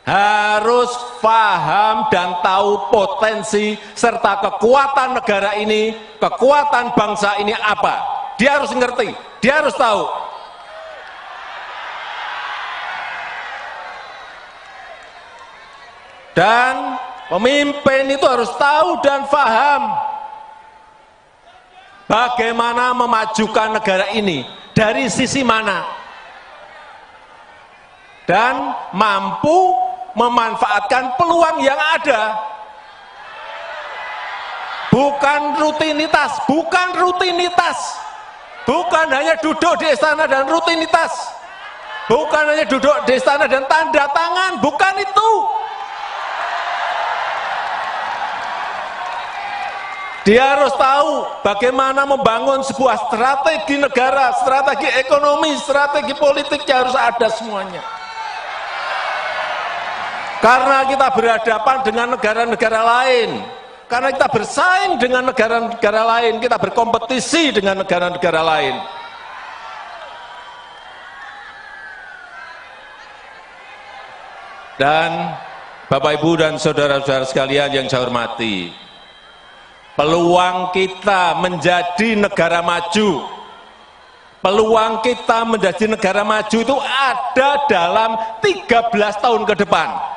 harus paham dan tahu potensi serta kekuatan negara ini, kekuatan bangsa ini apa. Dia harus ngerti, dia harus tahu. Dan pemimpin itu harus tahu dan paham bagaimana memajukan negara ini, dari sisi mana, dan mampu memanfaatkan peluang yang ada. Bukan rutinitas, bukan hanya duduk di istana dan rutinitas, bukan hanya duduk di istana dan tanda tangan, bukan itu. Dia harus tahu bagaimana membangun sebuah strategi negara, strategi ekonomi, strategi politik yang harus ada semuanya. Karena kita berhadapan dengan negara-negara lain, karena kita bersaing dengan negara-negara lain, kita berkompetisi dengan negara-negara lain. Dan Bapak Ibu dan saudara-saudara sekalian yang saya hormati, peluang kita menjadi negara maju, peluang kita menjadi negara maju itu ada dalam 13 tahun ke depan.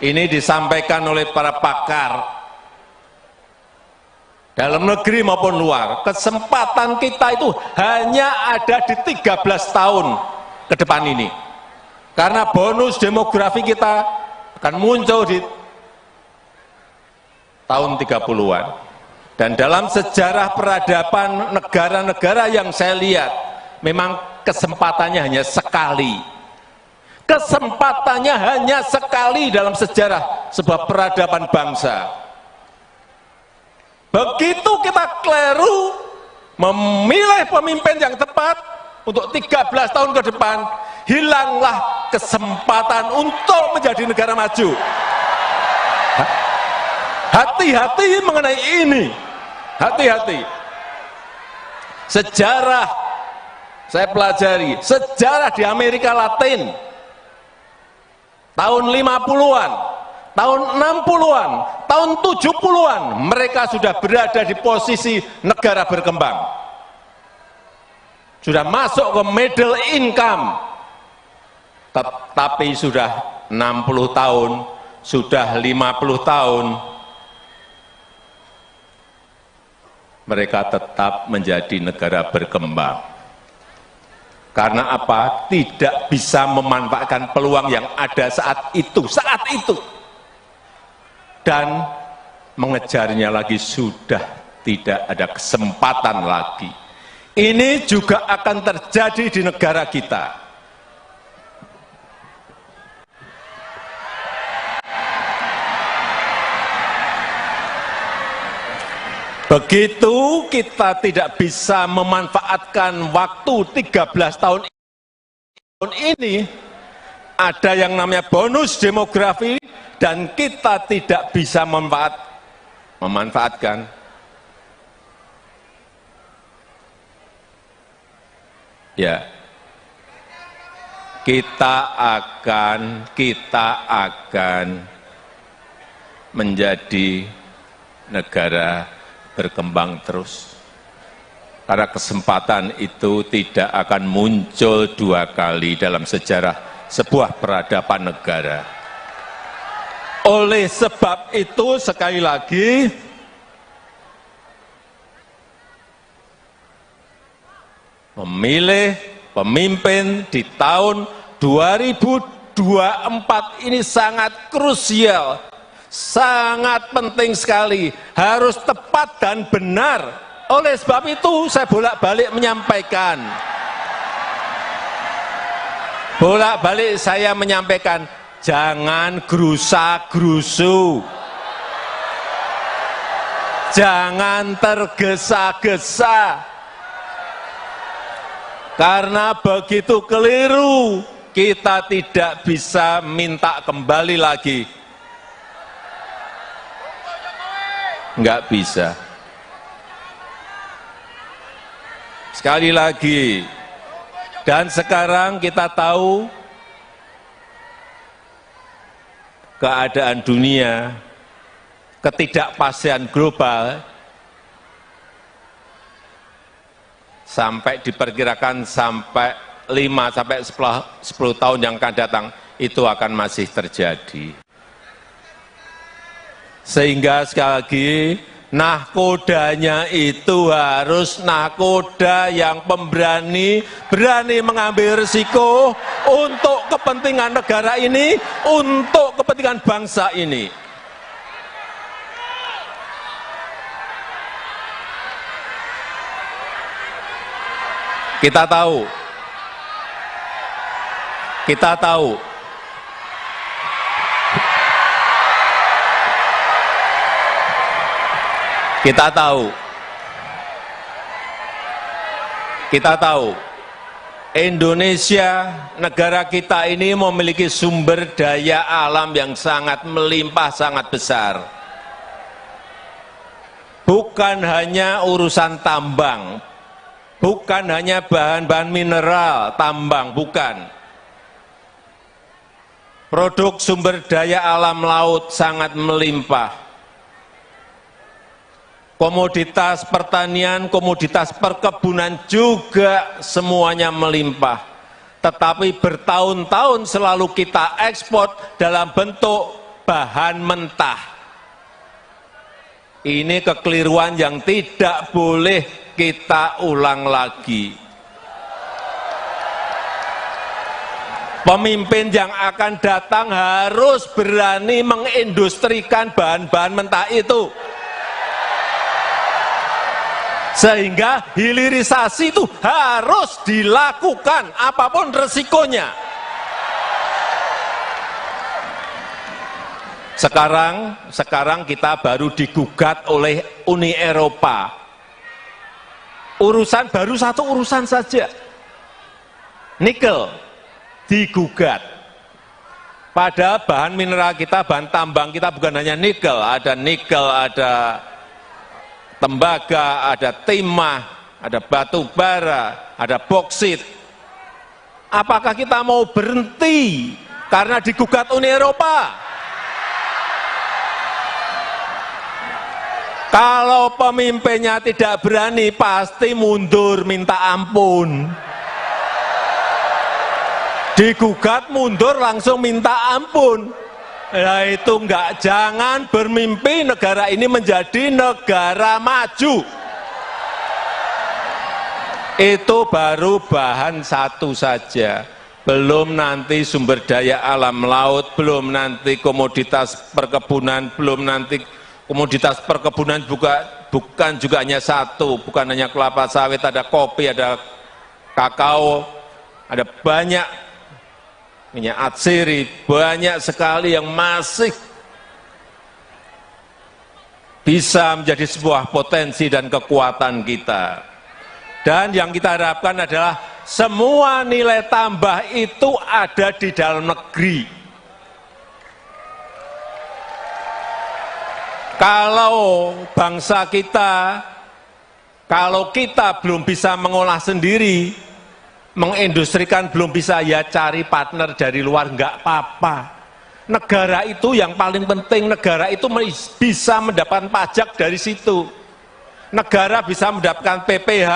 Ini disampaikan oleh para pakar dalam negeri maupun luar. Kesempatan kita itu hanya ada di 13 tahun ke depan ini. Karena bonus demografi kita akan muncul di tahun 30-an. Dan dalam sejarah peradaban negara-negara yang saya lihat, memang kesempatannya hanya sekali. Kesempatannya hanya sekali dalam sejarah sebuah peradaban bangsa. Begitu kita keliru memilih pemimpin yang tepat untuk 13 tahun ke depan, hilanglah kesempatan untuk menjadi negara maju. Hati-hati mengenai ini, hati-hati. Sejarah, saya pelajari, sejarah di Amerika Latin, tahun 50-an, tahun 60-an, tahun 70-an, mereka sudah berada di posisi negara berkembang. Sudah masuk ke middle income, tapi sudah 60 tahun, sudah 50 tahun, mereka tetap menjadi negara berkembang. Karena apa? Tidak bisa memanfaatkan peluang yang ada saat itu. Dan mengejarnya lagi sudah tidak ada kesempatan lagi. Ini juga akan terjadi di negara kita. Begitu kita tidak bisa memanfaatkan waktu 13 tahun ini, ada yang namanya bonus demografi, dan kita tidak bisa memanfaatkan. Ya, kita akan menjadi negara berkembang terus. Karena kesempatan itu tidak akan muncul dua kali dalam sejarah sebuah peradaban negara. Oleh sebab itu, sekali lagi, memilih pemimpin di tahun 2024 ini sangat krusial, sangat penting sekali, harus tepat dan benar. Oleh sebab itu saya bolak-balik menyampaikan, jangan gerusa-gerusu, jangan tergesa-gesa, karena begitu keliru kita tidak bisa minta kembali lagi. Enggak bisa. Sekali lagi, dan sekarang kita tahu keadaan dunia, ketidakpastian global, sampai diperkirakan sampai 5-10 tahun yang akan datang, itu akan masih terjadi. Sehingga sekali lagi, nahkodanya itu harus nahkoda yang pemberani, berani mengambil risiko untuk kepentingan negara ini, untuk kepentingan bangsa ini. Kita tahu, Indonesia, negara kita ini memiliki sumber daya alam yang sangat melimpah, sangat besar. Bukan hanya urusan tambang, bukan hanya bahan-bahan mineral, tambang, bukan. Produk sumber daya alam laut sangat melimpah. Komoditas pertanian, komoditas perkebunan juga semuanya melimpah. Tetapi bertahun-tahun selalu kita ekspor dalam bentuk bahan mentah. Ini kekeliruan yang tidak boleh kita ulang lagi. Pemimpin yang akan datang harus berani mengindustrikan bahan-bahan mentah itu. Sehingga hilirisasi itu harus dilakukan apapun resikonya. Sekarang kita baru digugat oleh Uni Eropa. Baru satu urusan saja. Nikel. digugat. Padahal bahan mineral kita, bahan tambang kita bukan hanya nikel, ada tembaga, ada timah, ada batu bara, ada boksit. Apakah kita mau berhenti karena digugat Uni Eropa? Kalau pemimpinnya tidak berani, pasti mundur minta ampun. Digugat mundur langsung minta ampun. Nah itu enggak, jangan bermimpi negara ini menjadi negara maju. Itu baru bahan satu saja. Belum nanti sumber daya alam laut, belum nanti komoditas perkebunan, belum nanti komoditas perkebunan bukan juga hanya satu, bukan hanya kelapa sawit, ada kopi, ada kakao, ada banyak minyak atsiri, banyak sekali yang masih bisa menjadi sebuah potensi dan kekuatan kita. Dan yang kita harapkan adalah semua nilai tambah itu ada di dalam negeri. Kalau bangsa kita, kalau kita belum bisa mengolah sendiri, mengindustrikan belum bisa, ya cari partner dari luar, enggak apa-apa. Negara itu yang paling penting, negara itu bisa mendapatkan pajak dari situ. Negara bisa mendapatkan PPh,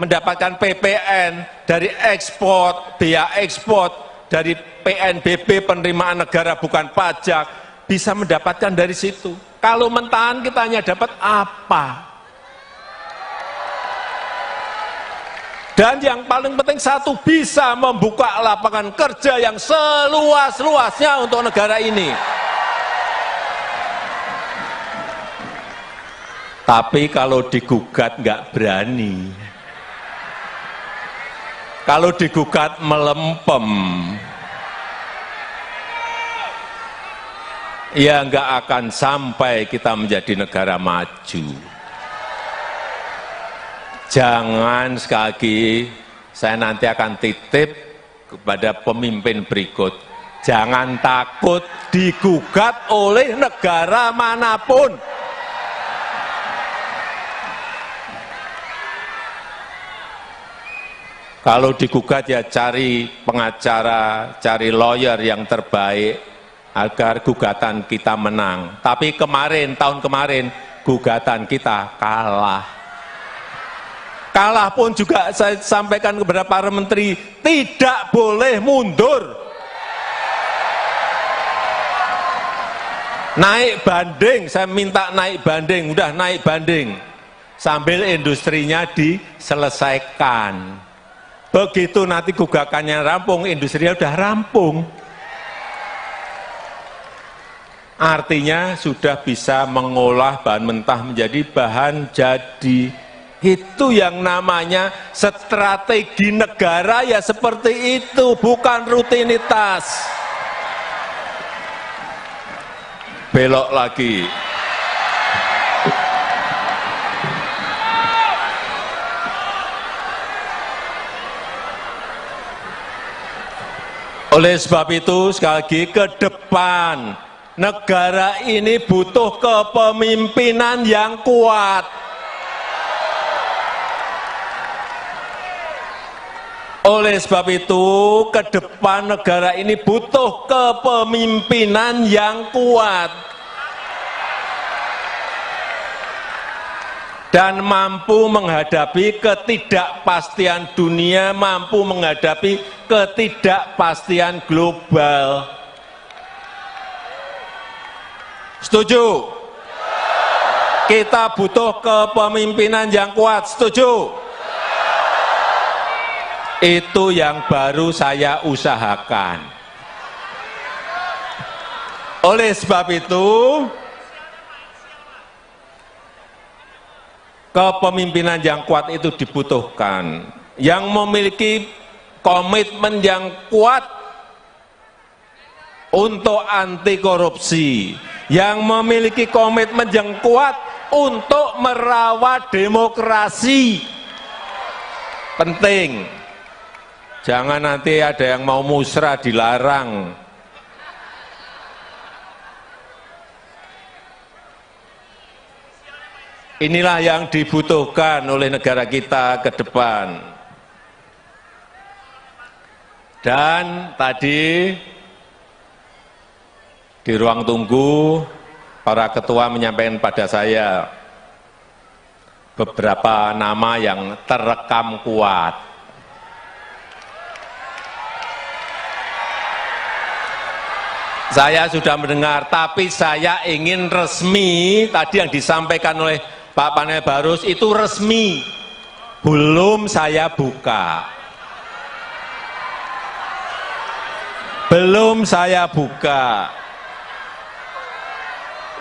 mendapatkan PPN, dari ekspor, biaya ekspor, dari PNBP, penerimaan negara bukan pajak, bisa mendapatkan dari situ. Kalau mentahan kita hanya dapat apa? Dan yang paling penting satu, bisa membuka lapangan kerja yang seluas-luasnya untuk negara ini. Tapi kalau digugat nggak berani. Kalau digugat melempem. Ya nggak akan sampai kita menjadi negara maju. Jangan, sekali lagi saya nanti akan titip kepada pemimpin berikut, jangan takut digugat oleh negara manapun. Kalau digugat ya cari pengacara, cari lawyer yang terbaik agar gugatan kita menang. Tapi tahun kemarin gugatan kita kalah. Kalah pun juga saya sampaikan kepada para menteri, tidak boleh mundur. Naik banding, saya minta naik banding, udah naik banding. Sambil industrinya diselesaikan. Begitu nanti gugakannya rampung, industrinya udah rampung. Artinya sudah bisa mengolah bahan mentah menjadi bahan jadi. Itu yang namanya strategi negara, ya seperti itu, bukan rutinitas. Belok lagi. Oleh sebab itu, sekali lagi, ke depan negara ini butuh kepemimpinan yang kuat. Oleh sebab itu, ke depan negara ini butuh kepemimpinan yang kuat dan mampu menghadapi ketidakpastian dunia, mampu menghadapi ketidakpastian global. Setuju? Kita butuh kepemimpinan yang kuat. Setuju? Itu yang baru saya usahakan. Oleh sebab itu, kepemimpinan yang kuat itu dibutuhkan. Yang memiliki komitmen yang kuat untuk anti korupsi, yang memiliki komitmen yang kuat untuk merawat demokrasi. Penting. Jangan nanti ada yang mau musrah dilarang. Inilah yang dibutuhkan oleh negara kita ke depan. Dan tadi di ruang tunggu, para ketua menyampaikan pada saya beberapa nama yang terekam kuat. Saya sudah mendengar, tapi saya ingin resmi, tadi yang disampaikan oleh Pak Panel Barus itu resmi, belum saya buka. Belum saya buka.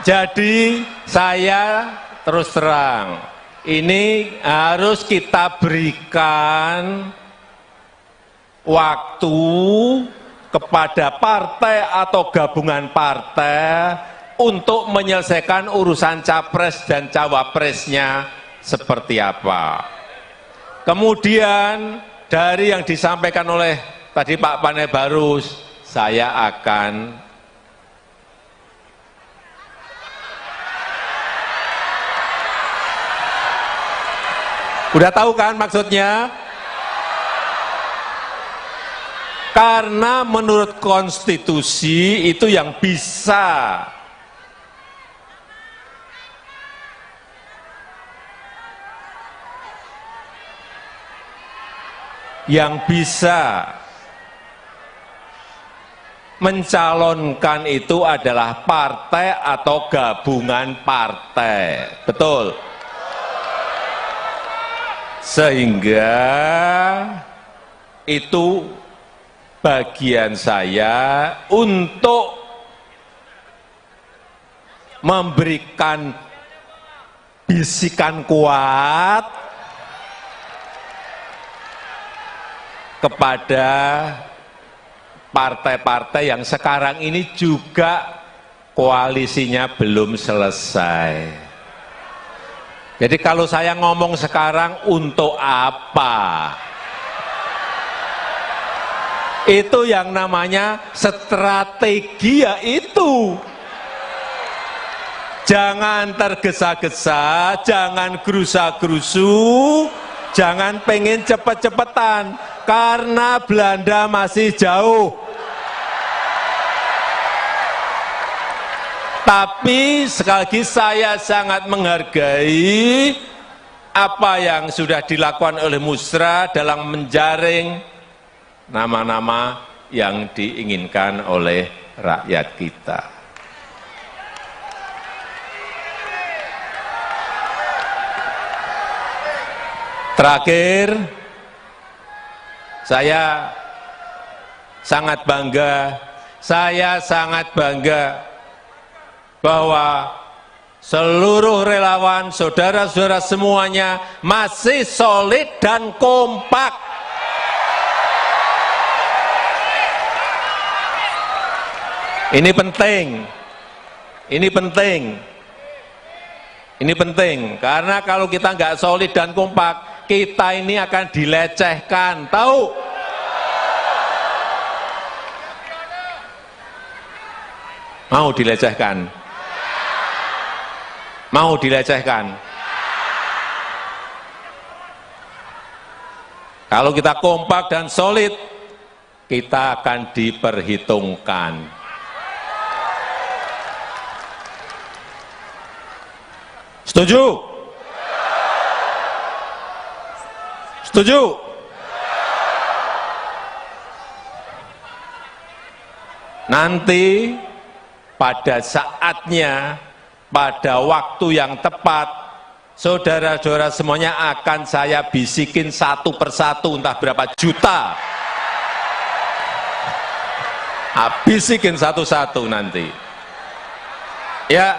Jadi saya terus terang, ini harus kita berikan waktu kepada partai atau gabungan partai untuk menyelesaikan urusan capres dan cawapresnya seperti apa. Kemudian dari yang disampaikan oleh tadi Pak Panel Barus, saya akan udah tahu kan maksudnya? Karena menurut konstitusi itu yang bisa mencalonkan itu adalah partai atau gabungan partai. Betul? Sehingga itu bagian saya untuk memberikan bisikan kuat kepada partai-partai yang sekarang ini juga koalisinya belum selesai. Jadi kalau saya ngomong sekarang untuk apa? Itu yang namanya strategi, ya itu. Jangan tergesa-gesa, jangan gerusa-gerusu, jangan pengen cepet-cepetan, karena Belanda masih jauh. Tapi sekali lagi saya sangat menghargai apa yang sudah dilakukan oleh Musra dalam menjaring nama-nama yang diinginkan oleh rakyat kita. Terakhir, saya sangat bangga bahwa seluruh relawan, saudara-saudara semuanya masih solid dan kompak. Ini penting, karena kalau kita nggak solid dan kompak, kita ini akan dilecehkan, tahu? Mau dilecehkan? Mau dilecehkan? Kalau kita kompak dan solid, kita akan diperhitungkan. Setuju? Setuju? Nanti pada saatnya, pada waktu yang tepat, saudara-saudara semuanya akan saya bisikin satu persatu, entah berapa juta. Bisikin satu-satu nanti. Ya,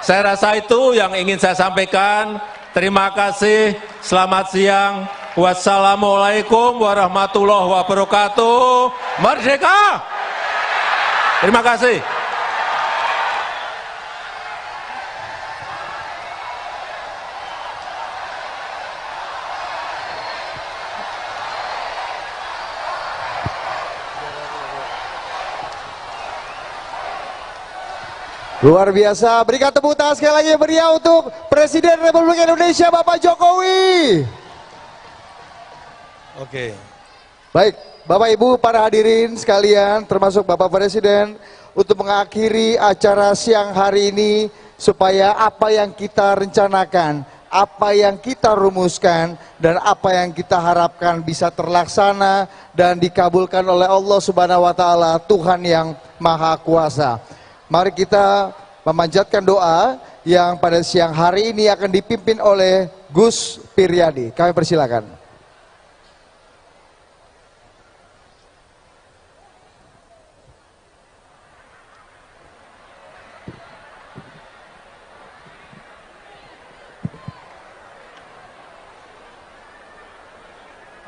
saya rasa itu yang ingin saya sampaikan. Terima kasih, selamat siang. Wassalamualaikum warahmatullahi wabarakatuh. Merdeka! Terima kasih. Luar biasa, berikan tepuk tangan sekali lagi meriah untuk Presiden Republik Indonesia Bapak Jokowi. Oke. Baik, Bapak Ibu para hadirin sekalian termasuk Bapak Presiden, untuk mengakhiri acara siang hari ini supaya apa yang kita rencanakan, apa yang kita rumuskan dan apa yang kita harapkan bisa terlaksana dan dikabulkan oleh Allah Subhanahu wa taala, Tuhan yang Maha Kuasa. Mari kita memanjatkan doa yang pada siang hari ini akan dipimpin oleh Gus Piryadi. Kami persilakan.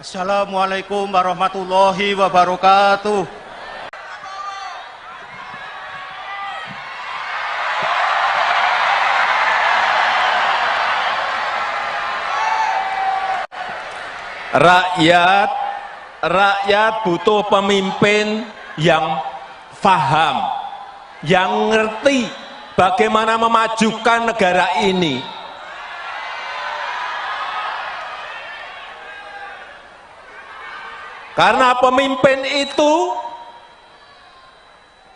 Assalamualaikum warahmatullahi wabarakatuh. Rakyat butuh pemimpin yang faham, yang ngerti bagaimana memajukan negara ini. Karena pemimpin itu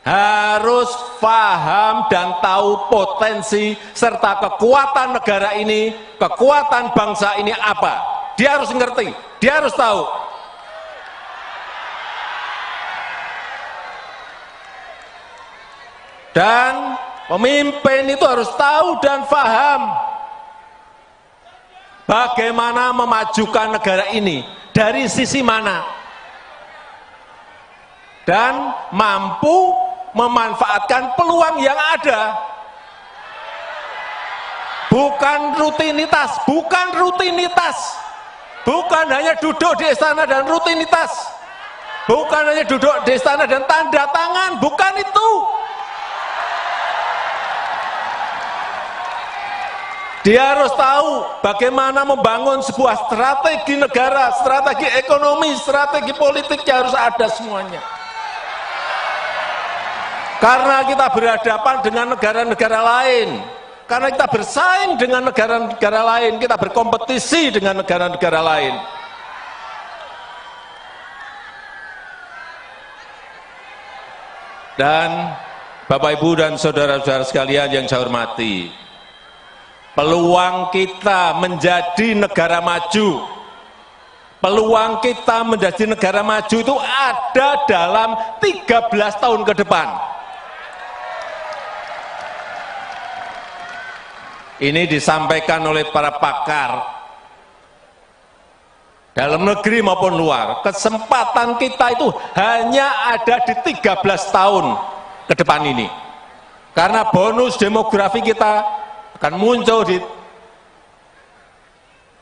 harus paham dan tahu potensi serta kekuatan negara ini, kekuatan bangsa ini apa. Dia harus ngerti, dia harus tahu. Dan pemimpin itu harus tahu dan paham bagaimana memajukan negara ini, dari sisi mana, dan mampu memanfaatkan peluang yang ada. Bukan rutinitas, bukan hanya duduk di istana dan rutinitas, bukan hanya duduk di istana dan tanda tangan, bukan itu. Dia harus tahu bagaimana membangun sebuah strategi negara, strategi ekonomi, strategi politiknya harus ada semuanya. Karena kita berhadapan dengan negara-negara lain, karena kita bersaing dengan negara-negara lain, kita berkompetisi dengan negara-negara lain. Dan Bapak Ibu dan saudara-saudara sekalian yang saya hormati, peluang kita menjadi negara maju, peluang kita menjadi negara maju itu ada dalam 13 tahun ke depan. Ini disampaikan oleh para pakar dalam negeri maupun luar. Kesempatan kita itu hanya ada di 13 tahun ke depan ini. Karena bonus demografi kita akan muncul di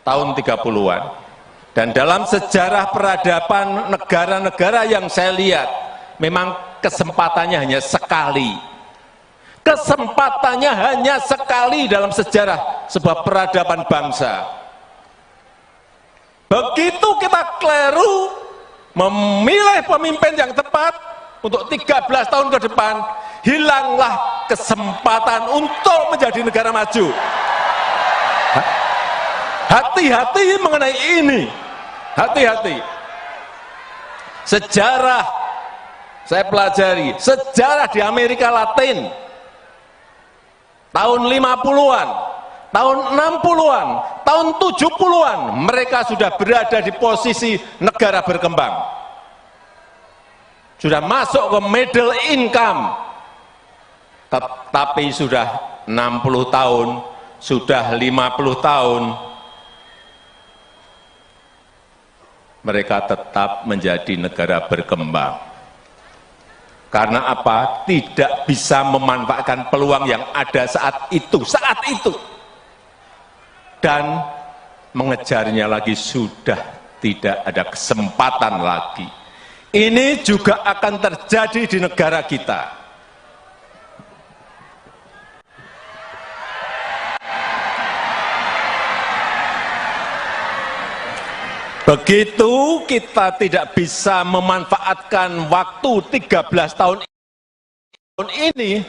tahun 30-an. Dan dalam sejarah peradaban negara-negara yang saya lihat, memang kesempatannya hanya sekali. Kesempatannya hanya sekali dalam sejarah sebuah peradaban bangsa. Begitu kita keliru memilih pemimpin yang tepat untuk 13 tahun ke depan, hilanglah kesempatan untuk menjadi negara maju. Hati-hati mengenai ini, hati-hati. Sejarah, saya pelajari, sejarah di Amerika Latin, tahun 50-an, tahun 60-an, tahun 70-an, mereka sudah berada di posisi negara berkembang. Sudah masuk ke middle income. Tapi sudah 60 tahun, sudah 50 tahun, mereka tetap menjadi negara berkembang. Karena apa? Tidak bisa memanfaatkan peluang yang ada saat itu. Dan mengejarnya lagi sudah tidak ada kesempatan lagi. Ini juga akan terjadi di negara kita. Begitu kita tidak bisa memanfaatkan waktu 13 tahun ini,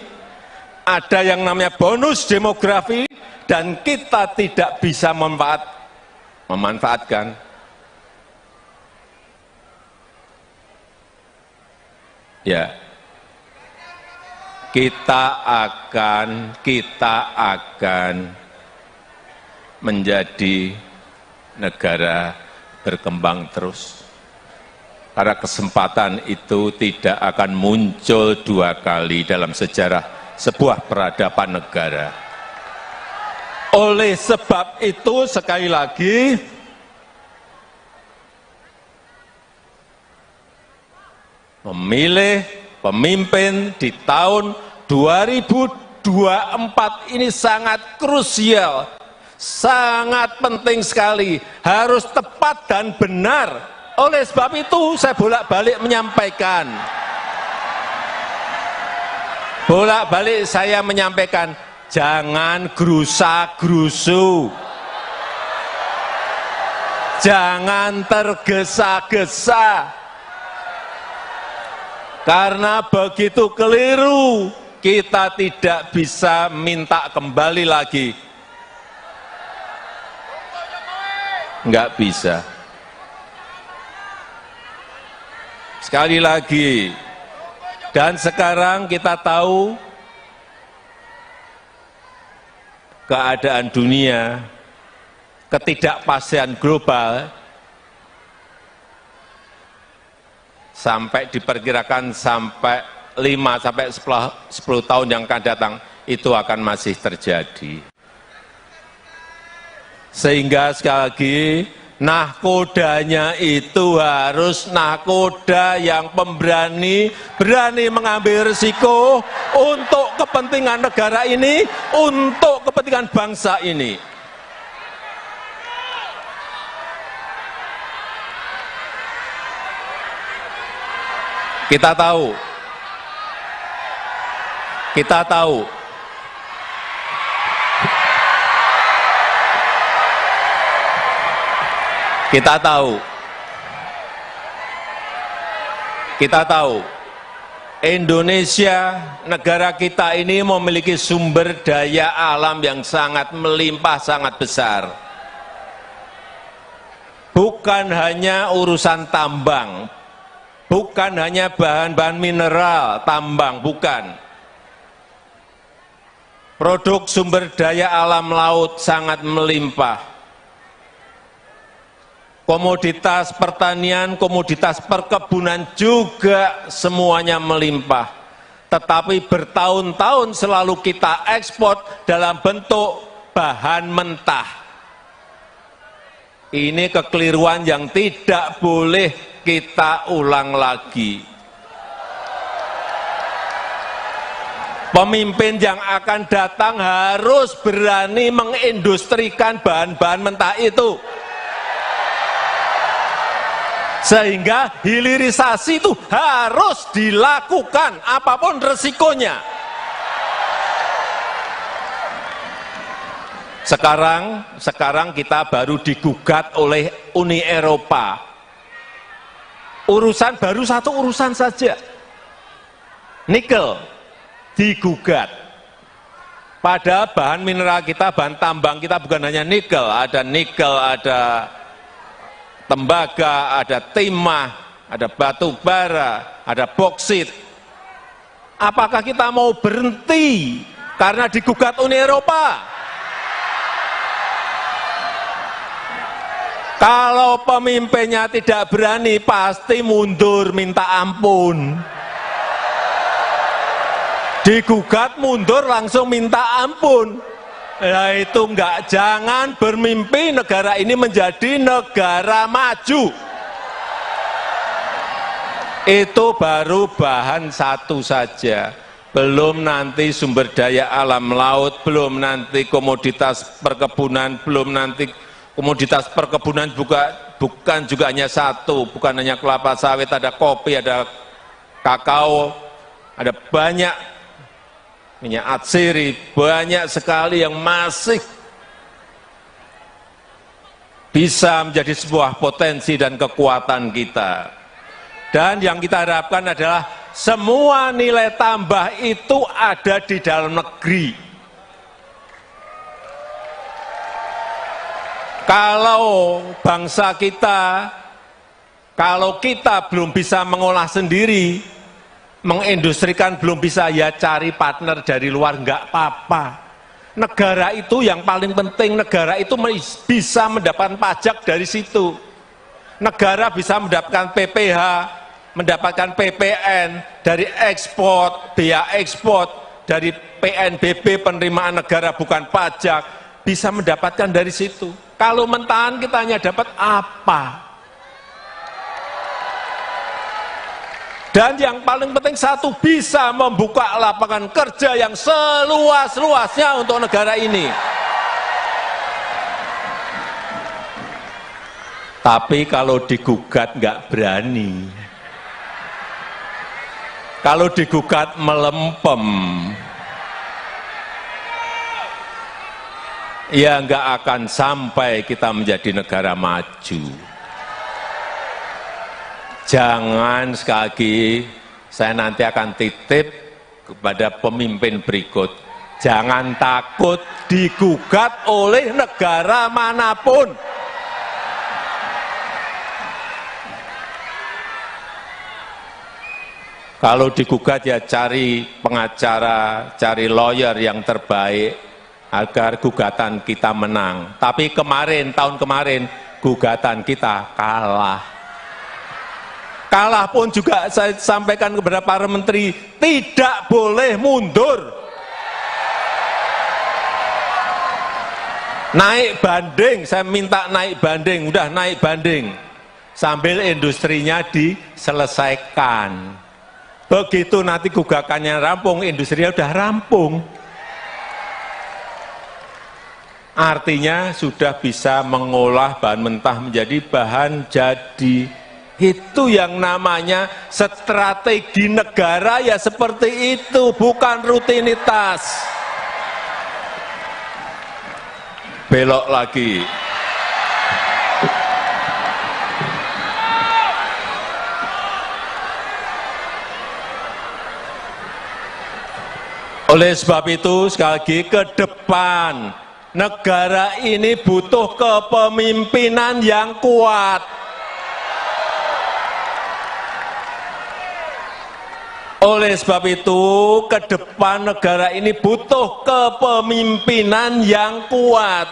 ada yang namanya bonus demografi dan kita tidak bisa memanfaatkan. Ya, kita akan menjadi negara berkembang terus. Karena kesempatan itu tidak akan muncul dua kali dalam sejarah sebuah peradaban negara. Oleh sebab itu, sekali lagi, memilih pemimpin di tahun 2024 ini sangat krusial, sangat penting sekali, harus tepat dan benar. Oleh sebab itu saya bolak-balik menyampaikan, jangan gerusa-gerusu, jangan tergesa-gesa, karena begitu keliru kita tidak bisa minta kembali lagi, nggak bisa. Sekali lagi, dan sekarang kita tahu keadaan dunia, ketidakpastian global, sampai diperkirakan sampai 5-10 tahun yang akan datang, itu akan masih terjadi. Sehingga sekali lagi, nahkodanya itu harus nahkoda yang pemberani, berani mengambil risiko untuk kepentingan negara ini, untuk kepentingan bangsa ini. Kita tahu Indonesia, negara kita ini memiliki sumber daya alam yang sangat melimpah, sangat besar. Bukan hanya urusan tambang, bukan hanya bahan-bahan mineral, tambang, bukan. Produk sumber daya alam laut sangat melimpah. Komoditas pertanian, komoditas perkebunan juga semuanya melimpah. Tetapi bertahun-tahun selalu kita ekspor dalam bentuk bahan mentah. Ini kekeliruan yang tidak boleh kita ulang lagi. Pemimpin yang akan datang harus berani mengindustrikan bahan-bahan mentah itu. Sehingga hilirisasi itu harus dilakukan apapun resikonya. Sekarang kita baru digugat oleh Uni Eropa. Baru satu urusan saja. Nikel digugat. Pada bahan mineral kita, bahan tambang kita bukan hanya nikel, ada tembaga, ada timah, ada batu bara, ada boksit. Apakah kita mau berhenti karena digugat Uni Eropa? Kalau pemimpinnya tidak berani, pasti mundur minta ampun. Digugat mundur langsung minta ampun. Nah itu enggak, jangan bermimpi negara ini menjadi negara maju. Itu baru bahan satu saja. Belum nanti sumber daya alam laut, belum nanti komoditas perkebunan, belum nanti komoditas perkebunan bukan juga hanya satu, bukan hanya kelapa sawit, ada kopi, ada kakao, ada banyak minyak atsiri, banyak sekali yang masih bisa menjadi sebuah potensi dan kekuatan kita. Dan yang kita harapkan adalah semua nilai tambah itu ada di dalam negeri. Kalau bangsa kita, kalau kita belum bisa mengolah sendiri, mengindustrikan belum bisa, ya cari partner dari luar, nggak apa-apa. Negara itu yang paling penting, negara itu bisa mendapatkan pajak dari situ. Negara bisa mendapatkan PPh, mendapatkan PPN, dari ekspor, biaya ekspor, dari PNBP, penerimaan negara bukan pajak, bisa mendapatkan dari situ. Kalau mentahan kita hanya dapat apa? Dan yang paling penting satu, bisa membuka lapangan kerja yang seluas-luasnya untuk negara ini. Tapi kalau digugat nggak berani. Kalau digugat melempem. Ya nggak akan sampai kita menjadi negara maju. Jangan, sekali lagi, saya nanti akan titip kepada pemimpin berikut. Jangan takut digugat oleh negara manapun. Kalau digugat ya cari pengacara, cari lawyer yang terbaik agar gugatan kita menang. Tapi kemarin, tahun kemarin, gugatan kita kalah. Kalah pun juga saya sampaikan kepada para menteri, tidak boleh mundur. Naik banding, saya minta naik banding, udah naik banding. Sambil industrinya diselesaikan. Begitu nanti gugakannya rampung, industrinya udah rampung. Artinya sudah bisa mengolah bahan mentah menjadi bahan jadi. Itu yang namanya strategi negara, ya seperti itu, bukan rutinitas. Belok lagi. Oleh sebab itu, sekali lagi, ke depan negara ini butuh kepemimpinan yang kuat. Oleh sebab itu, ke depan negara ini butuh kepemimpinan yang kuat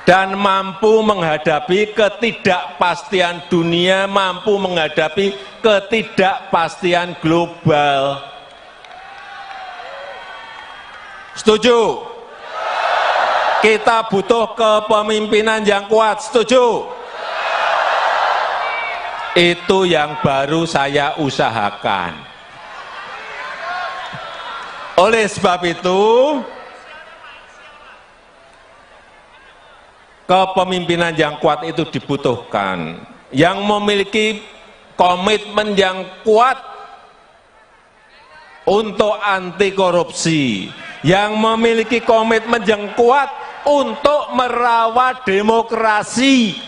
dan mampu menghadapi ketidakpastian dunia, mampu menghadapi ketidakpastian global. Setuju? Kita butuh kepemimpinan yang kuat, setuju? Itu yang baru saya usahakan. Oleh sebab itu, kepemimpinan yang kuat itu dibutuhkan. Yang memiliki komitmen yang kuat untuk anti korupsi, yang memiliki komitmen yang kuat untuk merawat demokrasi.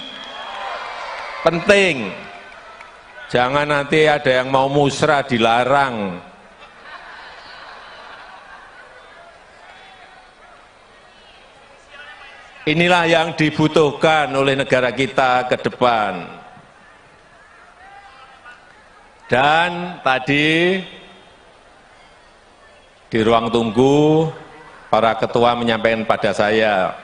Penting. Jangan nanti ada yang mau musrah dilarang. Inilah yang dibutuhkan oleh negara kita ke depan. Dan tadi di ruang tunggu, para ketua menyampaikan pada saya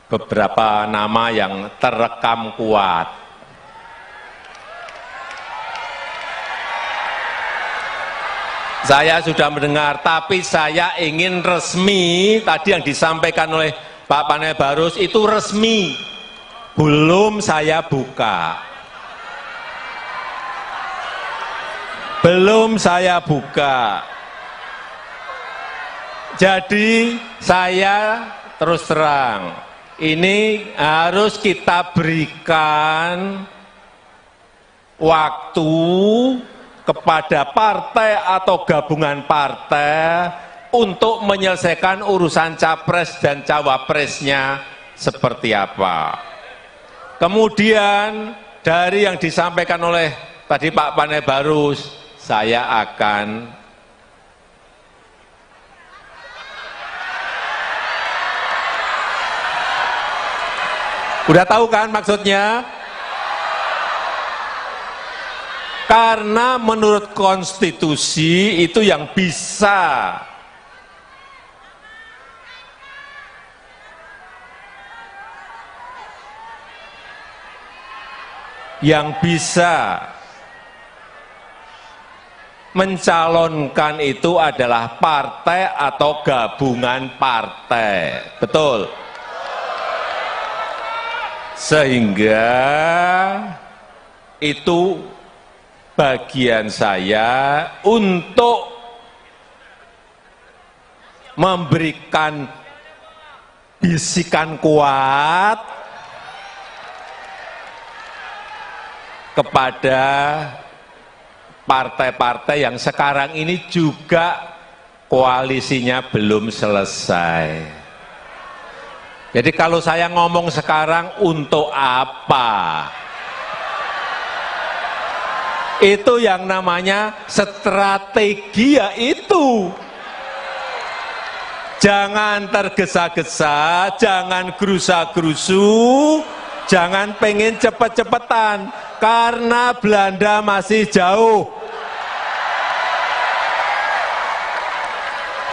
beberapa nama yang terekam kuat. Saya sudah mendengar, tapi saya ingin resmi, tadi yang disampaikan oleh Pak Panel Barus itu resmi, belum saya buka. Belum saya buka. Jadi saya terus terang, ini harus kita berikan waktu kepada partai atau gabungan partai untuk menyelesaikan urusan capres dan cawapresnya seperti apa. Kemudian dari yang disampaikan oleh tadi Pak Panebarus, saya akan udah tahu kan maksudnya? Karena menurut konstitusi itu yang bisa mencalonkan itu adalah partai atau gabungan partai. Betul? Sehingga itu bagian saya untuk memberikan bisikan kuat kepada partai-partai yang sekarang ini juga koalisinya belum selesai. Jadi kalau saya ngomong sekarang untuk apa? Itu yang namanya strategi, ya itu. Jangan tergesa-gesa, jangan gerusa-gerusu, jangan pengen cepet-cepetan, karena Belanda masih jauh.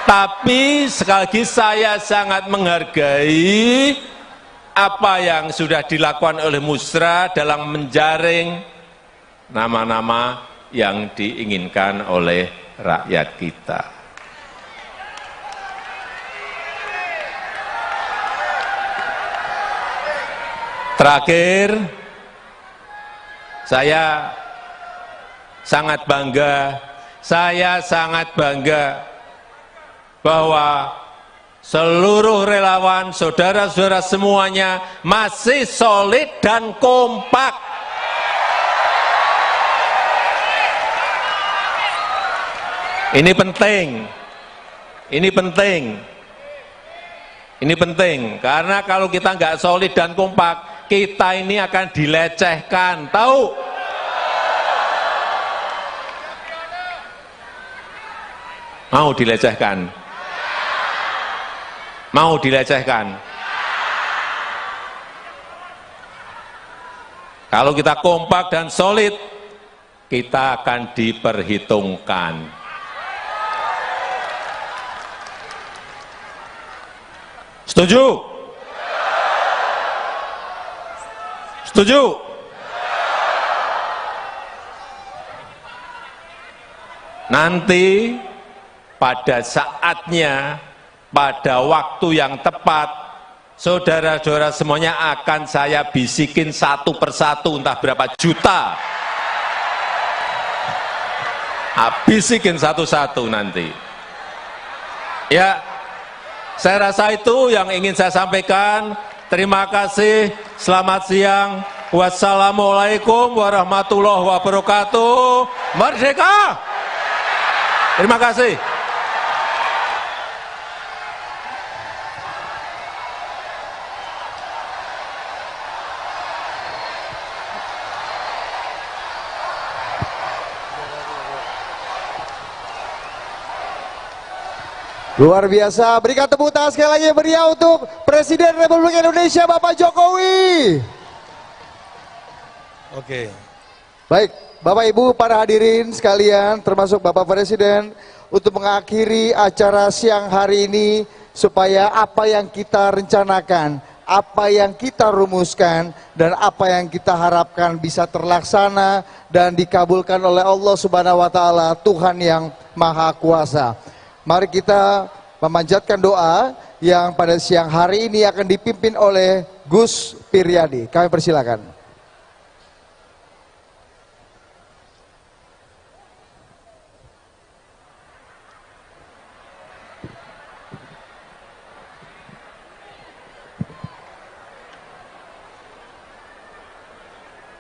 Tapi sekali lagi saya sangat menghargai apa yang sudah dilakukan oleh Musra dalam menjaring nama-nama yang diinginkan oleh rakyat kita. Terakhir, saya sangat bangga bahwa seluruh relawan, saudara-saudara semuanya masih solid dan kompak. Ini penting, karena kalau kita nggak solid dan kompak, kita ini akan dilecehkan, tahu? Mau dilecehkan? Mau dilecehkan? Kalau kita kompak dan solid, kita akan diperhitungkan. Setuju? Setuju? Nanti pada saatnya, pada waktu yang tepat, saudara-saudara semuanya akan saya bisikin satu persatu, entah berapa juta. Bisikin satu-satu nanti. Ya, saya rasa itu yang ingin saya sampaikan. Terima kasih, selamat siang. Wassalamualaikum warahmatullahi wabarakatuh. Merdeka! Terima kasih. Luar biasa, berikan tepuk tangan sekali lagi meriah untuk Presiden Republik Indonesia Bapak Jokowi. Oke. Baik, Bapak Ibu para hadirin sekalian, termasuk Bapak Presiden, untuk mengakhiri acara siang hari ini, supaya apa yang kita rencanakan, apa yang kita rumuskan, dan apa yang kita harapkan bisa terlaksana dan dikabulkan oleh Allah Subhanahu wa Ta'ala, Tuhan yang Maha Kuasa. Mari kita memanjatkan doa yang pada siang hari ini akan dipimpin oleh Gus Piryadi. Kami persilakan.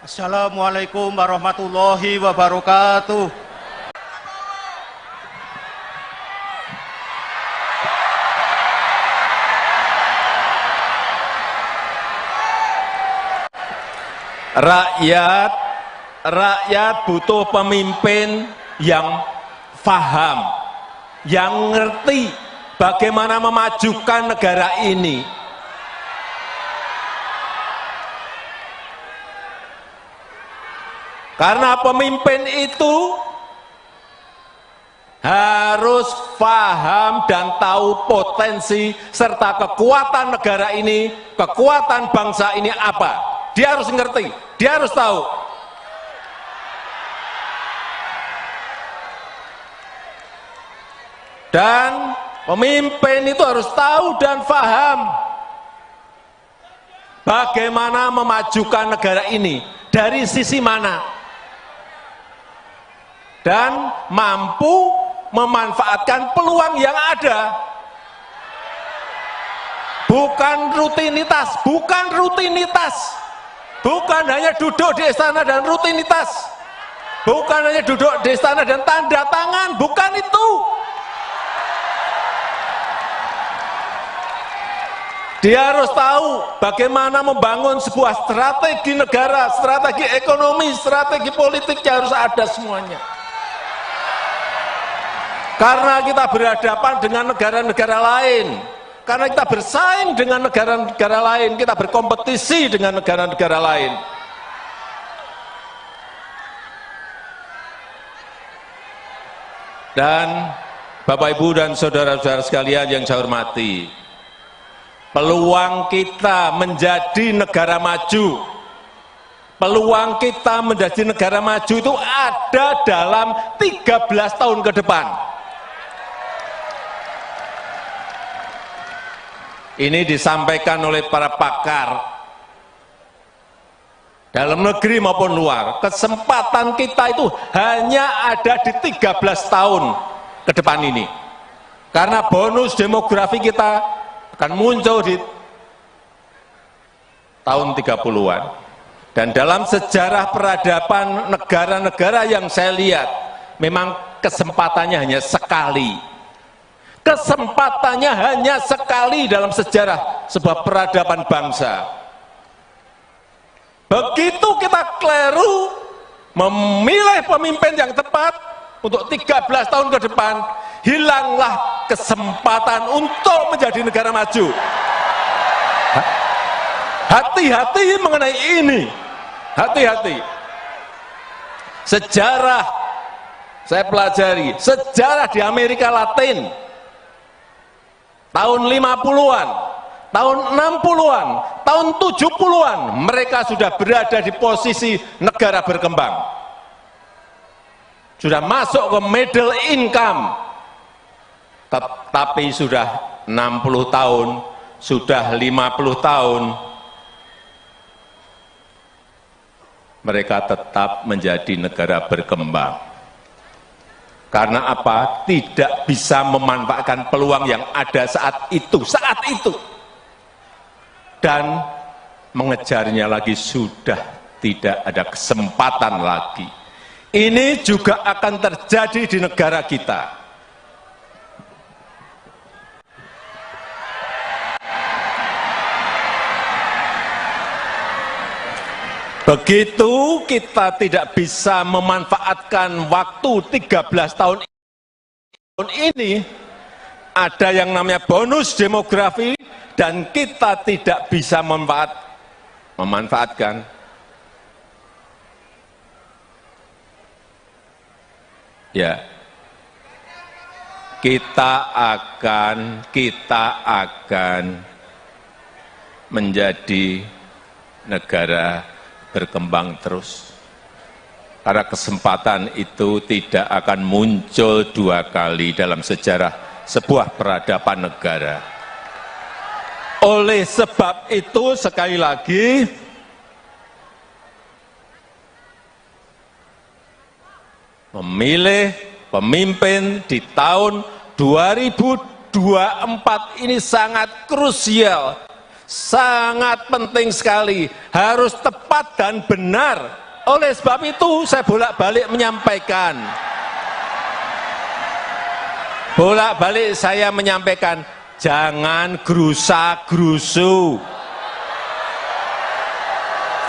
Assalamualaikum warahmatullahi wabarakatuh. Rakyat butuh pemimpin yang paham, yang ngerti bagaimana memajukan negara ini. Karena pemimpin itu harus paham dan tahu potensi serta kekuatan negara ini, kekuatan bangsa ini apa. Dia harus ngerti, dia harus tahu. Dan pemimpin itu harus tahu dan paham bagaimana memajukan negara ini, dari sisi mana, dan mampu memanfaatkan peluang yang ada. Bukan rutinitas, bukan hanya duduk di istana dan rutinitas, bukan hanya duduk di istana dan tanda tangan, bukan itu. Dia harus tahu bagaimana membangun sebuah strategi negara, strategi ekonomi, strategi politiknya harus ada semuanya. Karena kita berhadapan dengan negara-negara lain, karena kita bersaing dengan negara-negara lain, kita berkompetisi dengan negara-negara lain. Dan Bapak, Ibu, dan saudara-saudara sekalian yang saya hormati, peluang kita menjadi negara maju, peluang kita menjadi negara maju itu ada dalam 13 tahun ke depan. Ini disampaikan oleh para pakar dalam negeri maupun luar. Kesempatan kita itu hanya ada di 13 tahun ke depan ini. Karena bonus demografi kita akan muncul di tahun 30-an. Dan dalam sejarah peradaban negara-negara yang saya lihat, memang kesempatannya hanya sekali. Kesempatannya hanya sekali dalam sejarah sebuah peradaban bangsa. Begitu kita keliru memilih pemimpin yang tepat untuk 13 tahun ke depan, hilanglah kesempatan untuk menjadi negara maju. Hati-hati mengenai ini. Hati-hati. Sejarah, saya pelajari, sejarah di Amerika Latin, tahun 50-an, tahun 60-an, tahun 70-an, mereka sudah berada di posisi negara berkembang. Sudah masuk ke middle income. Tapi sudah 60 tahun, sudah 50 tahun, mereka tetap menjadi negara berkembang. Karena apa? Tidak bisa memanfaatkan peluang yang ada saat itu. Dan mengejarnya lagi sudah tidak ada kesempatan lagi. Ini juga akan terjadi di negara kita. Begitu kita tidak bisa memanfaatkan waktu 13 tahun ini, ada yang namanya bonus demografi, dan kita tidak bisa memanfaatkan. Ya, kita akan menjadi negara berkembang terus. Karena kesempatan itu tidak akan muncul dua kali dalam sejarah sebuah peradaban negara. Oleh sebab itu, sekali lagi, memilih pemimpin di tahun 2024 ini sangat krusial, sangat penting sekali, harus tepat dan benar. Oleh sebab itu saya bolak-balik menyampaikan, jangan gerusa-gerusu,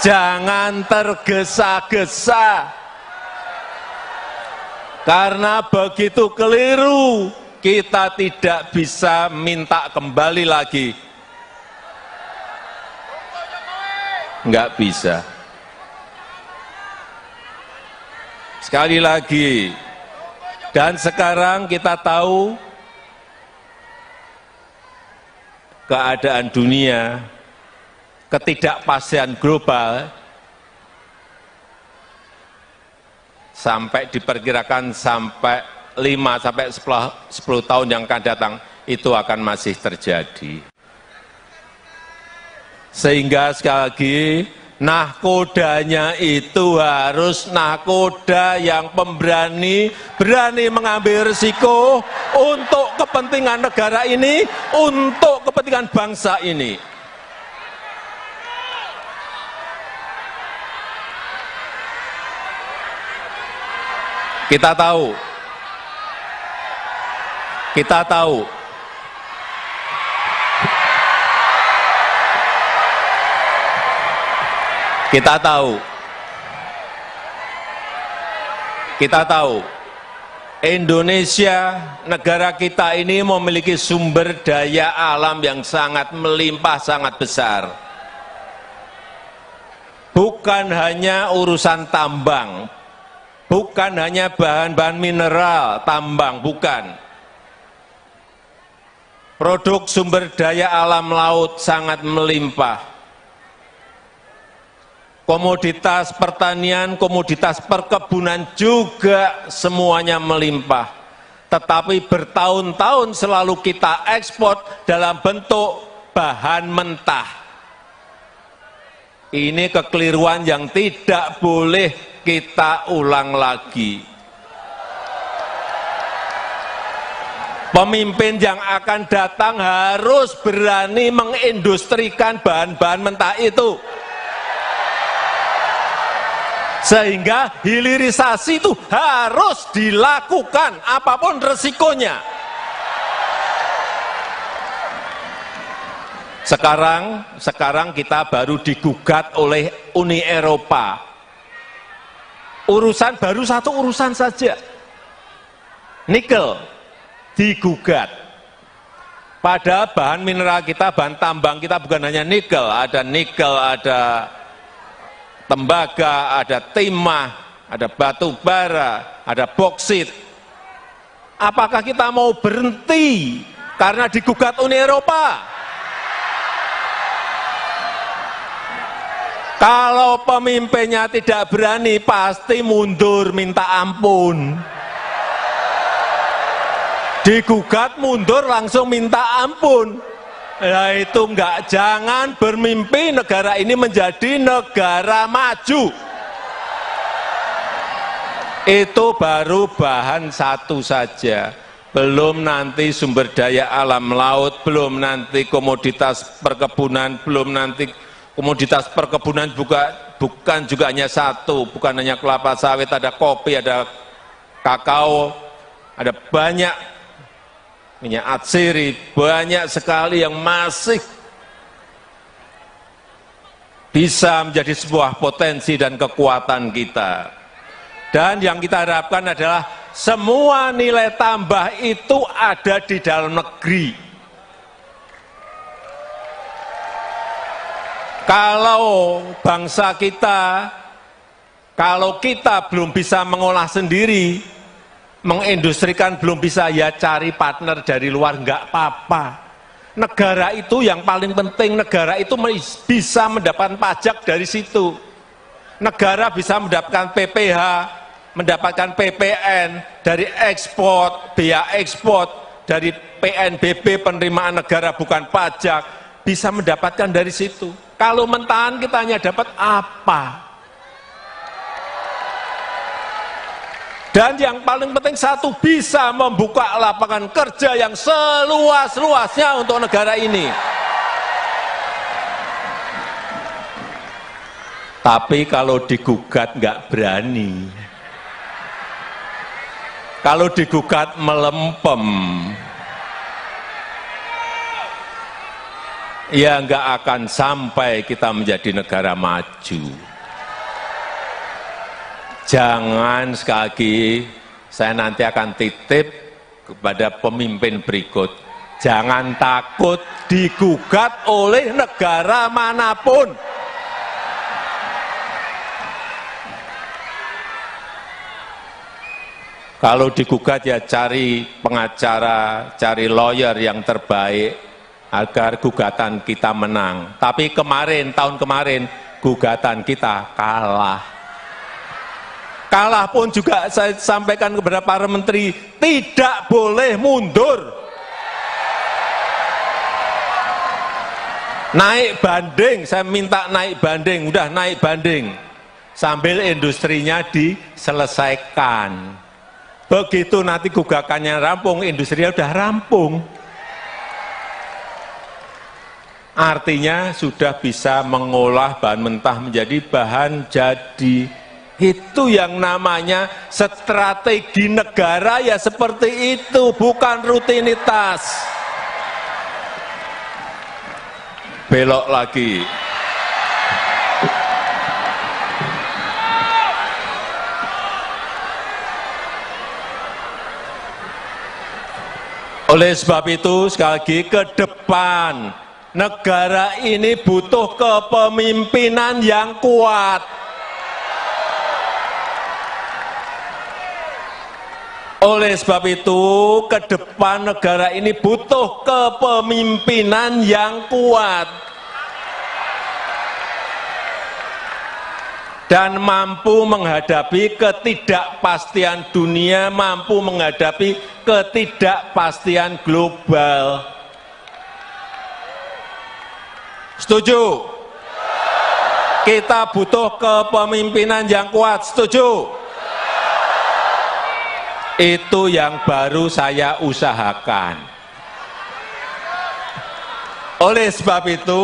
Jangan tergesa-gesa. Karena begitu keliru, kita tidak bisa minta kembali lagi. Enggak bisa. Sekali lagi, dan sekarang kita tahu keadaan dunia, ketidakpastian global, sampai diperkirakan sampai 5-10 tahun yang akan datang, itu akan masih terjadi. Sehingga sekali lagi, nahkodanya itu harus nahkoda yang pemberani, berani mengambil risiko untuk kepentingan negara ini, untuk kepentingan bangsa ini. Kita tahu, Indonesia, negara kita ini memiliki sumber daya alam yang sangat melimpah, sangat besar. Bukan hanya urusan tambang, bukan hanya bahan-bahan mineral, tambang, bukan. Produk sumber daya alam laut sangat melimpah. Komoditas pertanian, komoditas perkebunan juga semuanya melimpah. Tetapi bertahun-tahun selalu kita ekspor dalam bentuk bahan mentah. Ini kekeliruan yang tidak boleh kita ulang lagi. Pemimpin yang akan datang harus berani mengindustrikan bahan-bahan mentah itu. Sehingga hilirisasi itu harus dilakukan apapun resikonya. Sekarang kita baru digugat oleh Uni Eropa. Baru satu urusan saja. Nikel digugat. Padahal bahan mineral kita, bahan tambang kita bukan hanya nikel, ada tembaga, ada timah, ada batu bara, ada boksit. Apakah kita mau berhenti karena digugat Uni Eropa? Kalau pemimpinnya tidak berani, pasti mundur minta ampun. Digugat mundur langsung minta ampun. Nah itu enggak, jangan bermimpi negara ini menjadi negara maju. Itu baru bahan satu saja, belum nanti sumber daya alam laut, belum nanti komoditas perkebunan, belum nanti komoditas perkebunan bukan juga hanya satu, bukan hanya kelapa sawit, ada kopi, ada kakao, ada banyak minyak atsiri, banyak sekali yang masih bisa menjadi sebuah potensi dan kekuatan kita. Dan yang kita harapkan adalah semua nilai tambah itu ada di dalam negeri. Kalau bangsa kita, kalau kita belum bisa mengolah sendiri, mengindustrikan belum bisa, ya cari partner dari luar, enggak apa-apa. Negara itu yang paling penting, negara itu bisa mendapatkan pajak dari situ. Negara bisa mendapatkan PPH, mendapatkan PPN, dari ekspor, biaya ekspor, dari PNBP, penerimaan negara bukan pajak, bisa mendapatkan dari situ. Kalau mentahan kita hanya dapat apa? Dan yang paling penting satu, bisa membuka lapangan kerja yang seluas-luasnya untuk negara ini. Tapi kalau digugat nggak berani. Kalau digugat melempem. ya nggak akan sampai kita menjadi negara maju. Jangan, sekali lagi, saya nanti akan titip kepada pemimpin berikut, jangan takut digugat oleh negara manapun. Kalau digugat ya cari pengacara, cari lawyer yang terbaik agar gugatan kita menang. Tapi tahun kemarin, gugatan kita kalah. Kalah pun juga saya sampaikan kepada para menteri, tidak boleh mundur. Naik banding, saya minta naik banding, udah naik banding. Sambil industrinya diselesaikan. Begitu nanti gugakannya rampung, industrinya udah rampung. Artinya sudah bisa mengolah bahan mentah menjadi bahan jadi. Itu yang namanya strategi negara, ya seperti itu, bukan rutinitas. Belok lagi. Oleh sebab itu, sekali lagi, ke depan negara ini butuh kepemimpinan yang kuat. Oleh sebab itu, ke depan negara ini butuh kepemimpinan yang kuat dan mampu menghadapi ketidakpastian dunia, mampu menghadapi ketidakpastian global. Setuju? Kita butuh kepemimpinan yang kuat, setuju? Itu yang baru saya usahakan. Oleh sebab itu,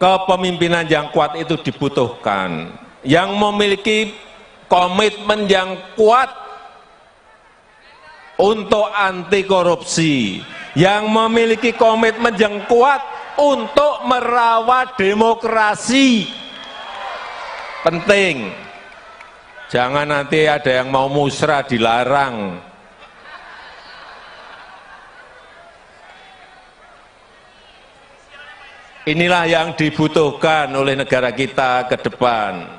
kepemimpinan yang kuat itu dibutuhkan. Yang memiliki komitmen yang kuat untuk anti korupsi, yang memiliki komitmen yang kuat untuk merawat demokrasi. Penting. Jangan nanti ada yang mau musrah dilarang. Inilah yang dibutuhkan oleh negara kita ke depan.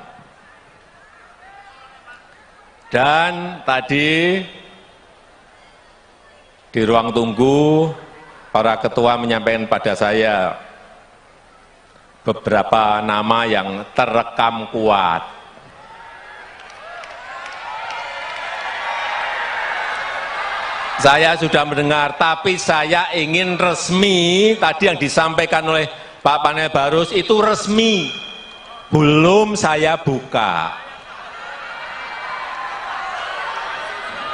Dan tadi di ruang tunggu, para ketua menyampaikan pada saya beberapa nama yang terekam kuat. Saya sudah mendengar, tapi saya ingin resmi. Tadi yang disampaikan oleh Pak Panel Barus itu resmi, belum saya buka.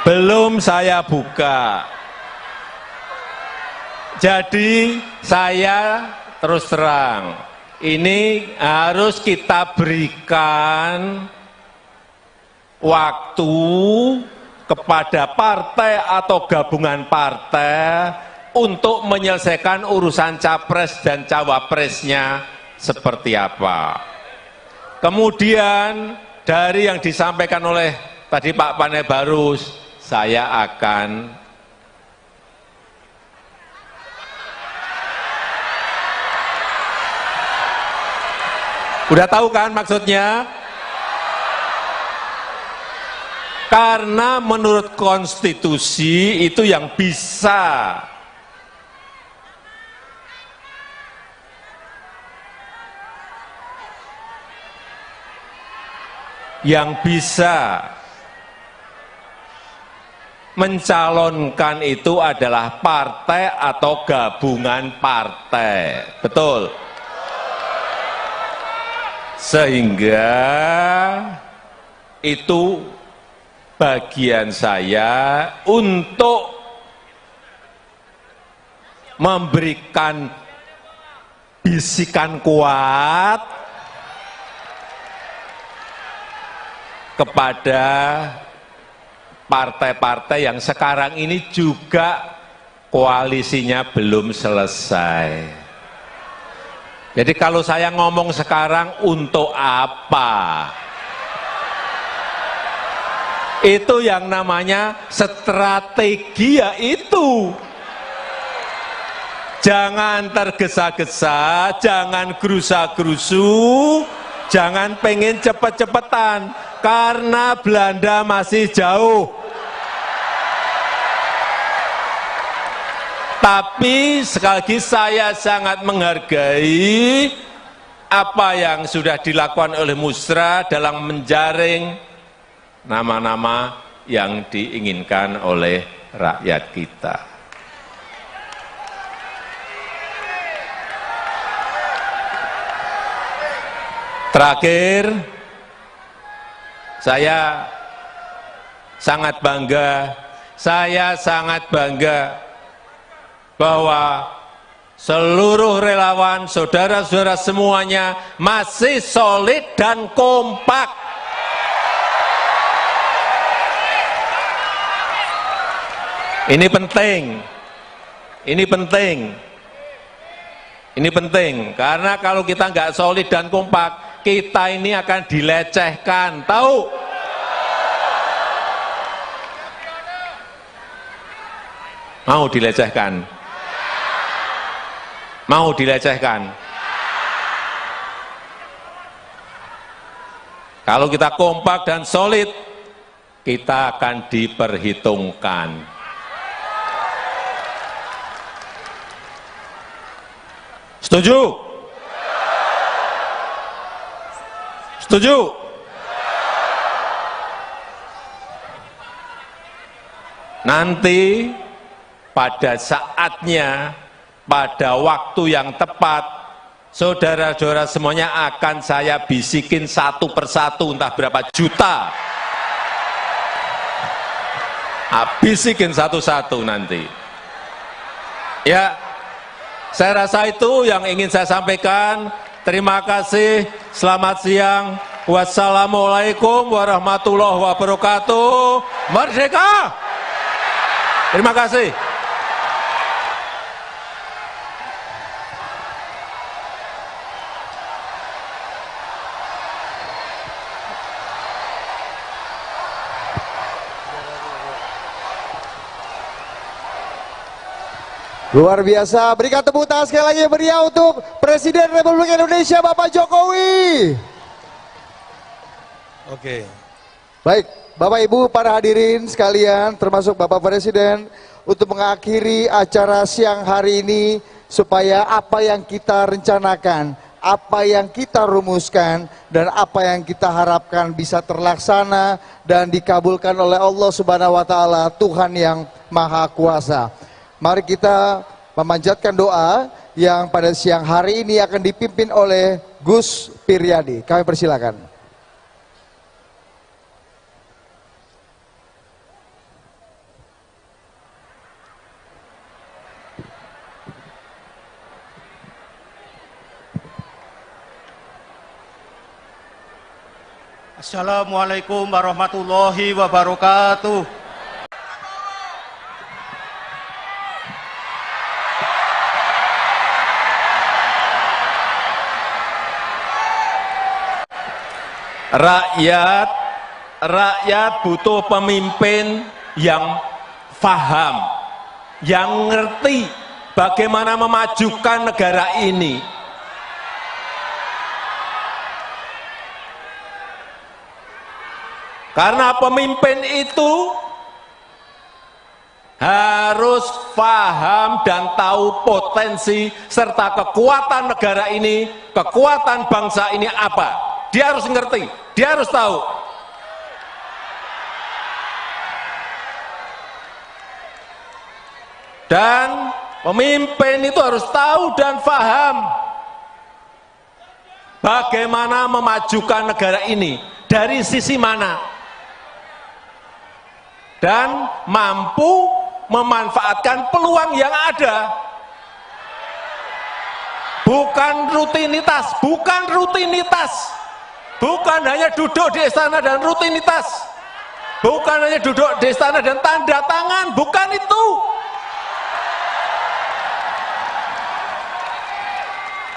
Belum saya buka. Jadi saya terus terang, ini harus kita berikan waktu kepada partai atau gabungan partai untuk menyelesaikan urusan capres dan cawapresnya seperti apa. Kemudian dari yang disampaikan oleh tadi Pak Panel Barus, saya akan udah tahu kan maksudnya? Karena menurut konstitusi itu yang bisa mencalonkan itu adalah partai atau gabungan partai. Betul? Sehingga itu bagian saya untuk memberikan bisikan kuat kepada partai-partai yang sekarang ini juga koalisinya belum selesai. Jadi kalau saya ngomong sekarang untuk apa? Itu yang namanya strategi, ya itu. Jangan tergesa-gesa, jangan gerusa-gerusu, jangan pengen cepet-cepetan, karena Belanda masih jauh. Tapi sekali lagi saya sangat menghargai apa yang sudah dilakukan oleh Musra dalam menjaring nama-nama yang diinginkan oleh rakyat kita. Terakhir, saya sangat bangga bahwa seluruh relawan, saudara-saudara semuanya masih solid dan kompak. Ini penting, karena kalau kita nggak solid dan kompak, kita ini akan dilecehkan, tahu? Mau dilecehkan? Mau dilecehkan? Kalau kita kompak dan solid, kita akan diperhitungkan. Setuju? Setuju? Nanti pada saatnya, pada waktu yang tepat, saudara-saudara semuanya akan saya bisikin satu persatu, entah berapa juta. Bisikin satu-satu nanti. Ya, saya rasa itu yang ingin saya sampaikan. Terima kasih, selamat siang. Wassalamualaikum warahmatullahi wabarakatuh. Merdeka! Terima kasih. Luar biasa, berikan tepuk tangan sekali lagi meriah untuk Presiden Republik Indonesia Bapak Jokowi. Oke. Baik, Bapak Ibu para hadirin sekalian, termasuk Bapak Presiden, untuk mengakhiri acara siang hari ini, supaya apa yang kita rencanakan, apa yang kita rumuskan, dan apa yang kita harapkan bisa terlaksana dan dikabulkan oleh Allah Subhanahu wa Ta'ala, Tuhan yang Maha Kuasa. Mari kita memanjatkan doa yang pada siang hari ini akan dipimpin oleh Gus Piryadi. Kami persilakan. Assalamualaikum warahmatullahi wabarakatuh. Rakyat butuh pemimpin yang paham, yang ngerti bagaimana memajukan negara ini. Karena pemimpin itu harus paham dan tahu potensi serta kekuatan negara ini, kekuatan bangsa ini apa. Dia harus ngerti, dia harus tahu. Dan pemimpin itu harus tahu dan paham bagaimana memajukan negara ini, dari sisi mana, dan mampu memanfaatkan peluang yang ada. Bukan rutinitas, bukan hanya duduk di istana dan rutinitas, bukan hanya duduk di istana dan tanda tangan, bukan itu.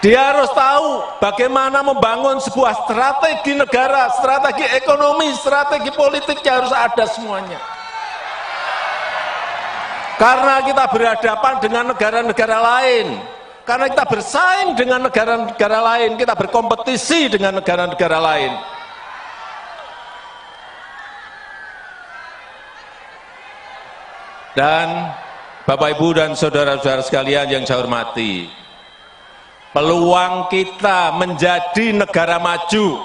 Dia harus tahu bagaimana membangun sebuah strategi negara, strategi ekonomi, strategi politiknya harus ada semuanya. Karena kita berhadapan dengan negara-negara lain, karena kita bersaing dengan negara-negara lain, kita berkompetisi dengan negara-negara lain. Dan Bapak, Ibu, dan saudara-saudara sekalian yang saya hormati, peluang kita menjadi negara maju,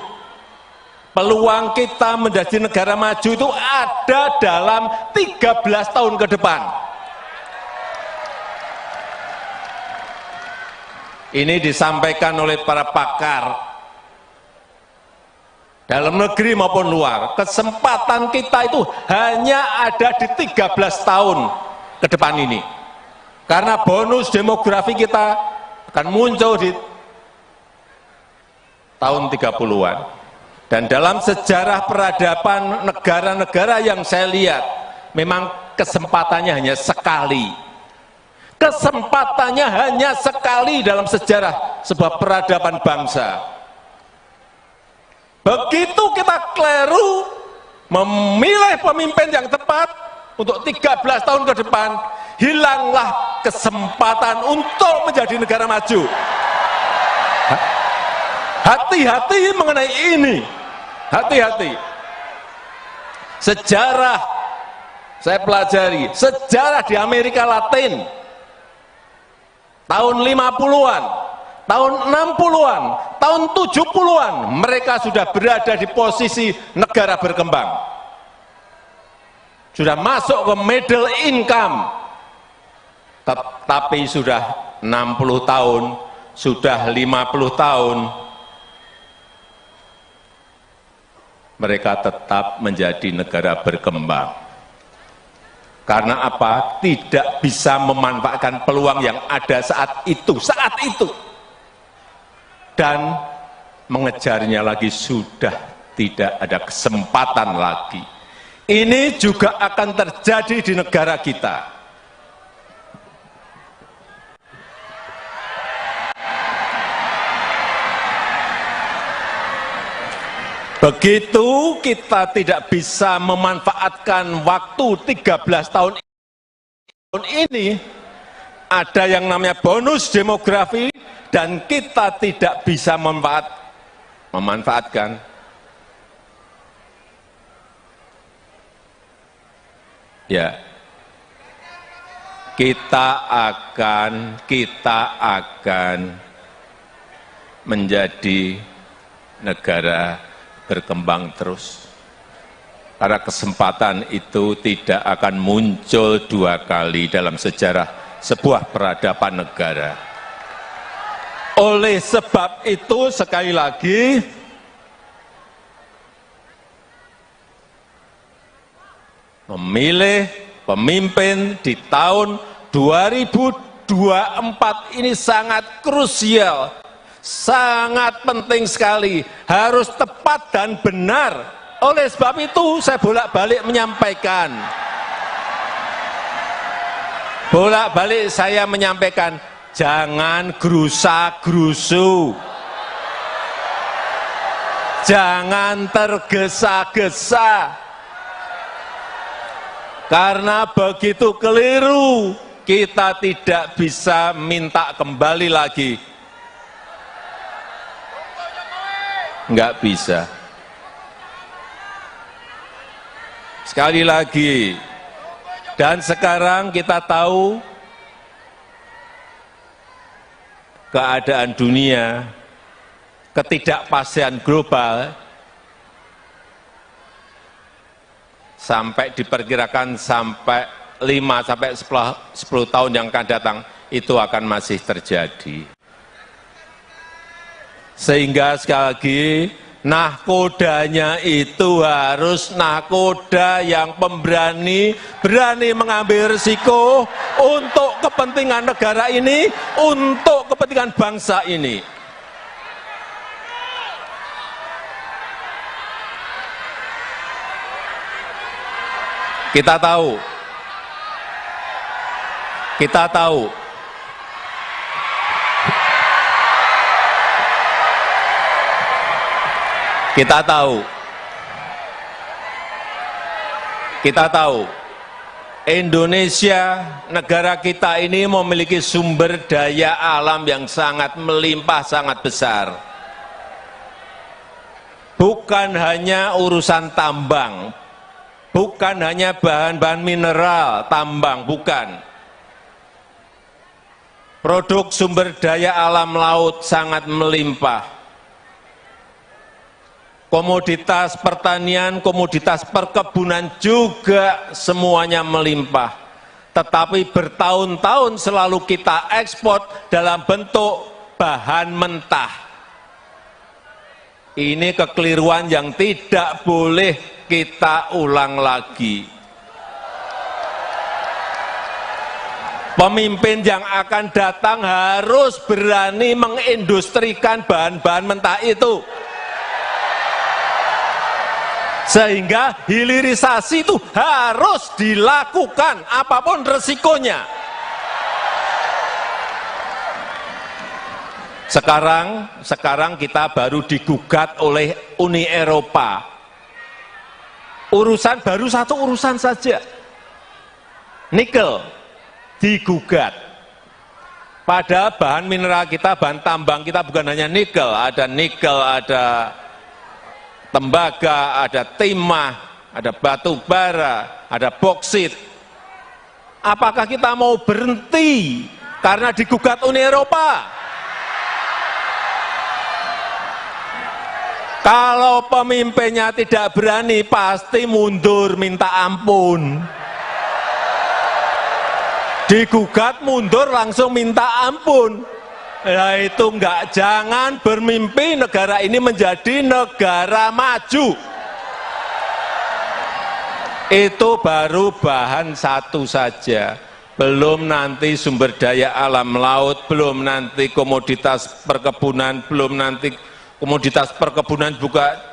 peluang kita menjadi negara maju itu ada dalam 13 tahun ke depan. Ini disampaikan oleh para pakar dalam negeri maupun luar. Kesempatan kita itu hanya ada di 13 tahun ke depan ini. Karena bonus demografi kita akan muncul di tahun 30-an. Dan dalam sejarah peradaban negara-negara yang saya lihat, memang kesempatannya hanya sekali. Kesempatannya hanya sekali dalam sejarah sebuah peradaban bangsa. Begitu kita keliru memilih pemimpin yang tepat untuk 13 tahun ke depan, hilanglah kesempatan untuk menjadi negara maju. Hati-hati mengenai ini. Hati-hati. Sejarah, saya pelajari, sejarah di Amerika Latin, tahun 50-an, tahun 60-an, tahun 70-an, mereka sudah berada di posisi negara berkembang. Sudah masuk ke middle income, tapi sudah 60 tahun, sudah 50 tahun, mereka tetap menjadi negara berkembang. Karena apa? Tidak bisa memanfaatkan peluang yang ada saat itu. Dan mengejarnya lagi sudah tidak ada kesempatan lagi. Ini juga akan terjadi di negara kita. Begitu kita tidak bisa memanfaatkan waktu 13 tahun ini, ada yang namanya bonus demografi, dan kita tidak bisa memanfaatkan. Ya, kita akan menjadi negara berkembang terus. Karena kesempatan itu tidak akan muncul dua kali dalam sejarah sebuah peradaban negara. Oleh sebab itu, sekali lagi, memilih pemimpin di tahun 2024 ini sangat krusial, sangat penting sekali, harus tepat dan benar. Oleh sebab itu saya bolak-balik menyampaikan, jangan gerusa-gerusu, jangan tergesa-gesa. Karena begitu keliru, kita tidak bisa minta kembali lagi. Enggak bisa. Sekali lagi, dan sekarang kita tahu keadaan dunia, ketidakpastian global, sampai diperkirakan sampai 5-10 tahun yang akan datang itu akan masih terjadi. Sehingga sekali lagi, nahkodanya itu harus nahkoda yang pemberani, berani mengambil risiko untuk kepentingan negara ini, untuk kepentingan bangsa ini. Kita tahu Kita tahu, Indonesia, negara kita ini memiliki sumber daya alam yang sangat melimpah, sangat besar. Bukan hanya urusan tambang, bukan hanya bahan-bahan mineral, tambang, bukan. Produk sumber daya alam laut sangat melimpah. Komoditas pertanian, komoditas perkebunan juga semuanya melimpah. Tetapi bertahun-tahun selalu kita ekspor dalam bentuk bahan mentah. Ini kekeliruan yang tidak boleh kita ulang lagi. Pemimpin yang akan datang harus berani mengindustrikan bahan-bahan mentah itu. Sehingga hilirisasi itu harus dilakukan apapun resikonya. Sekarang kita baru digugat oleh Uni Eropa. Baru satu urusan saja. Nikel digugat. Pada bahan mineral kita, bahan tambang kita bukan hanya nikel, ada tembaga, ada timah, ada batu bara, ada boksit. Apakah kita mau berhenti karena digugat Uni Eropa? Kalau pemimpinnya tidak berani, pasti mundur minta ampun. Digugat mundur langsung minta ampun. Nah itu enggak, jangan bermimpi negara ini menjadi negara maju. Itu baru bahan satu saja. Belum nanti sumber daya alam laut, belum nanti komoditas perkebunan, belum nanti komoditas perkebunan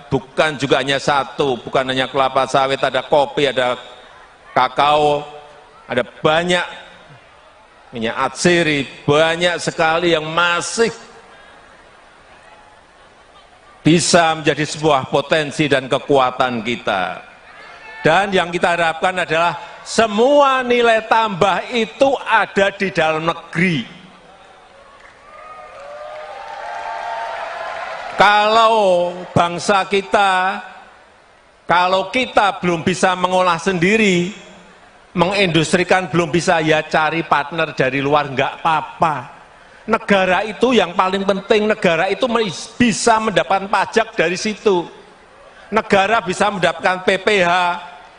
bukan juga hanya satu, bukan hanya kelapa sawit, ada kopi, ada kakao, ada banyak minyak atsiri, banyak sekali yang masih bisa menjadi sebuah potensi dan kekuatan kita. Dan yang kita harapkan adalah semua nilai tambah itu ada di dalam negeri. Kalau bangsa kita, kalau kita belum bisa mengolah sendiri, mengindustrikan belum bisa, ya cari partner dari luar, enggak apa-apa. Negara itu yang paling penting, negara itu bisa mendapatkan pajak dari situ. Negara bisa mendapatkan PPH,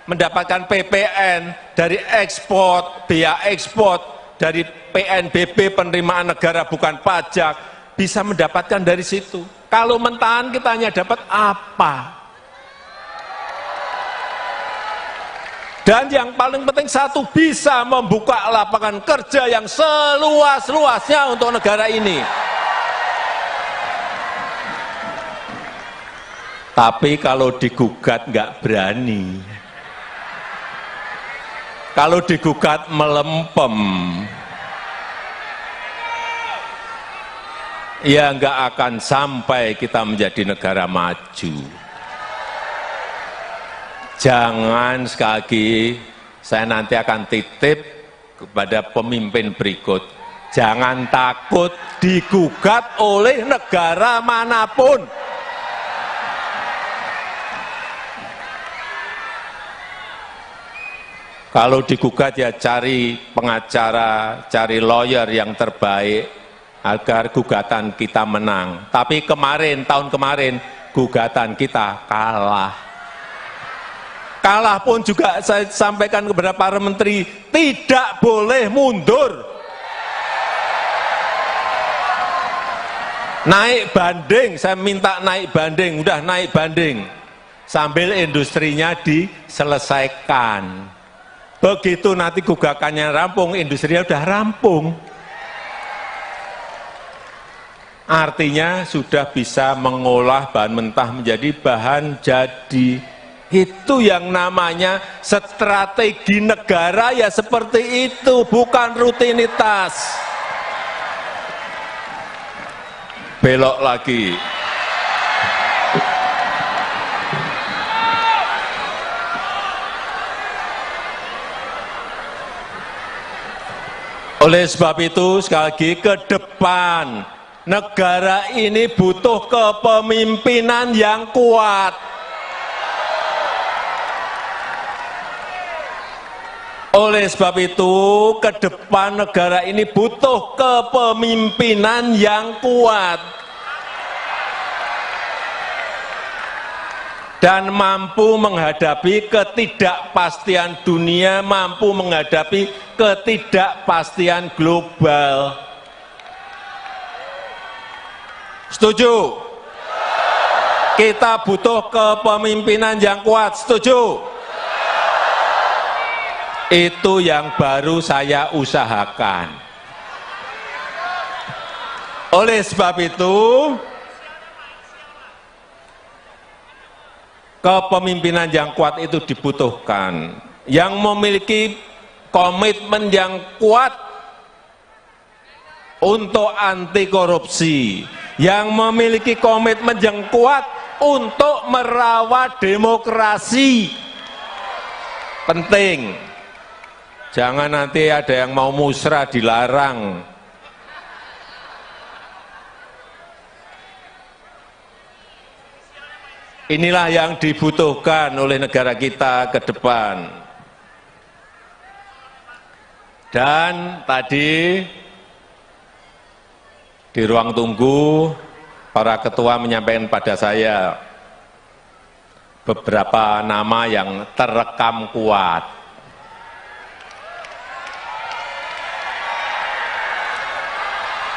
mendapatkan PPN, dari ekspor, biaya ekspor, dari PNBP, penerimaan negara bukan pajak, bisa mendapatkan dari situ. Kalau mentahan kita hanya dapat apa? Dan yang paling penting satu, bisa membuka lapangan kerja yang seluas-luasnya untuk negara ini. Tapi kalau digugat nggak berani. Kalau digugat melempem. Ya nggak akan sampai kita menjadi negara maju. Jangan, sekali lagi, saya nanti akan titip kepada pemimpin berikut. Jangan takut digugat oleh negara manapun. Kalau digugat ya cari pengacara, cari lawyer yang terbaik agar gugatan kita menang. Tapi tahun kemarin, gugatan kita kalah. Kalah pun juga saya sampaikan kepada para menteri, tidak boleh mundur. Naik banding, saya minta naik banding, udah naik banding. Sambil industrinya diselesaikan. Begitu nanti gugakannya rampung, industrinya udah rampung. Artinya sudah bisa mengolah bahan mentah menjadi bahan jadi. Itu yang namanya strategi negara, ya seperti itu, bukan rutinitas. Belok lagi. Oleh sebab itu, sekali lagi ke depan, negara ini butuh kepemimpinan yang kuat. Oleh sebab itu, ke depan negara ini butuh kepemimpinan yang kuat. Dan mampu menghadapi ketidakpastian dunia, mampu menghadapi ketidakpastian global. Setuju? Kita butuh kepemimpinan yang kuat, setuju? Itu yang baru saya usahakan. Oleh sebab itu, kepemimpinan yang kuat itu dibutuhkan, yang memiliki komitmen yang kuat untuk anti korupsi, yang memiliki komitmen yang kuat untuk merawat demokrasi. Penting, jangan nanti ada yang mau musrah dilarang. Inilah yang dibutuhkan oleh negara kita ke depan. Dan tadi di ruang tunggu, para ketua menyampaikan pada saya beberapa nama yang terekam kuat.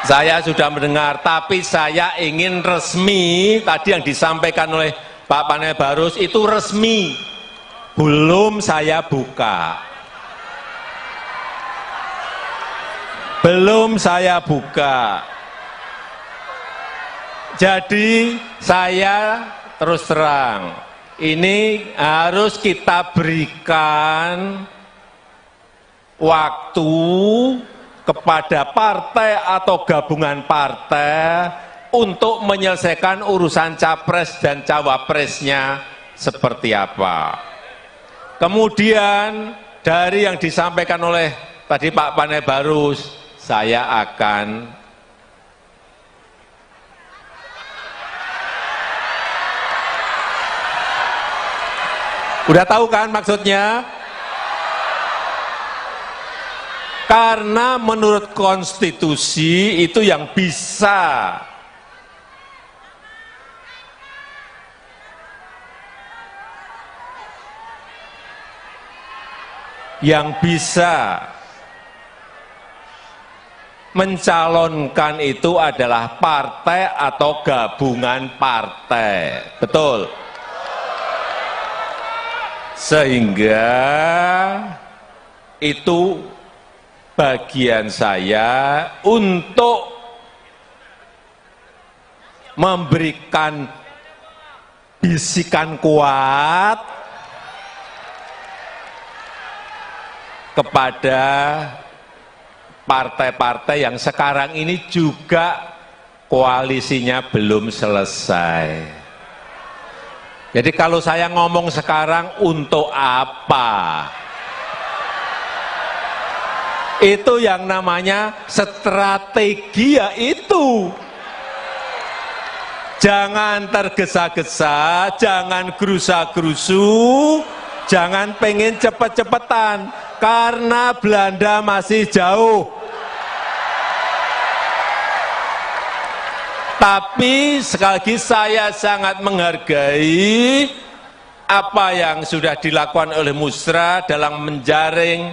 Saya sudah mendengar, tapi saya ingin resmi, tadi yang disampaikan oleh Pak Panel Barus itu resmi, belum saya buka. Belum saya buka. Jadi saya terus terang, ini harus kita berikan waktu kepada partai atau gabungan partai untuk menyelesaikan urusan capres dan cawapresnya seperti apa. Kemudian dari yang disampaikan oleh tadi Pak Panel Barus, saya akan udah tahu kan maksudnya? Karena menurut konstitusi itu yang bisa mencalonkan itu adalah partai atau gabungan partai. Betul? Sehingga itu bagian saya untuk memberikan bisikan kuat kepada partai-partai yang sekarang ini juga koalisinya belum selesai. Jadi kalau saya ngomong sekarang untuk apa? Itu yang namanya strategi, ya itu. Jangan tergesa-gesa, jangan gerusa-gerusu, jangan pengen cepet-cepetan, karena Belanda masih jauh. Tapi sekali lagi saya sangat menghargai apa yang sudah dilakukan oleh Musra dalam menjaring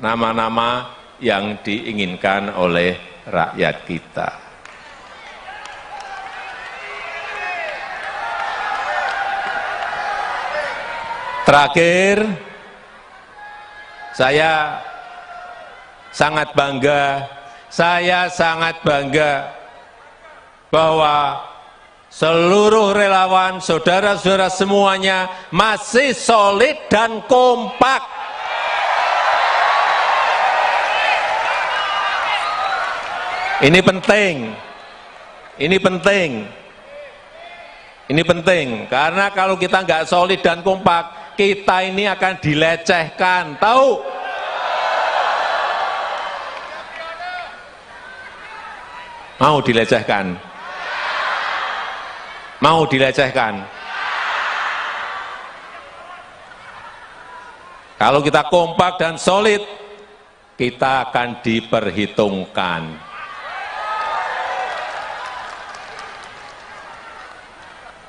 nama-nama yang diinginkan oleh rakyat kita. Terakhir, saya sangat bangga bahwa seluruh relawan, saudara-saudara semuanya masih solid dan kompak. Ini penting, karena kalau kita nggak solid dan kompak, kita ini akan dilecehkan, tahu? Mau dilecehkan? Mau dilecehkan? Kalau kita kompak dan solid, kita akan diperhitungkan.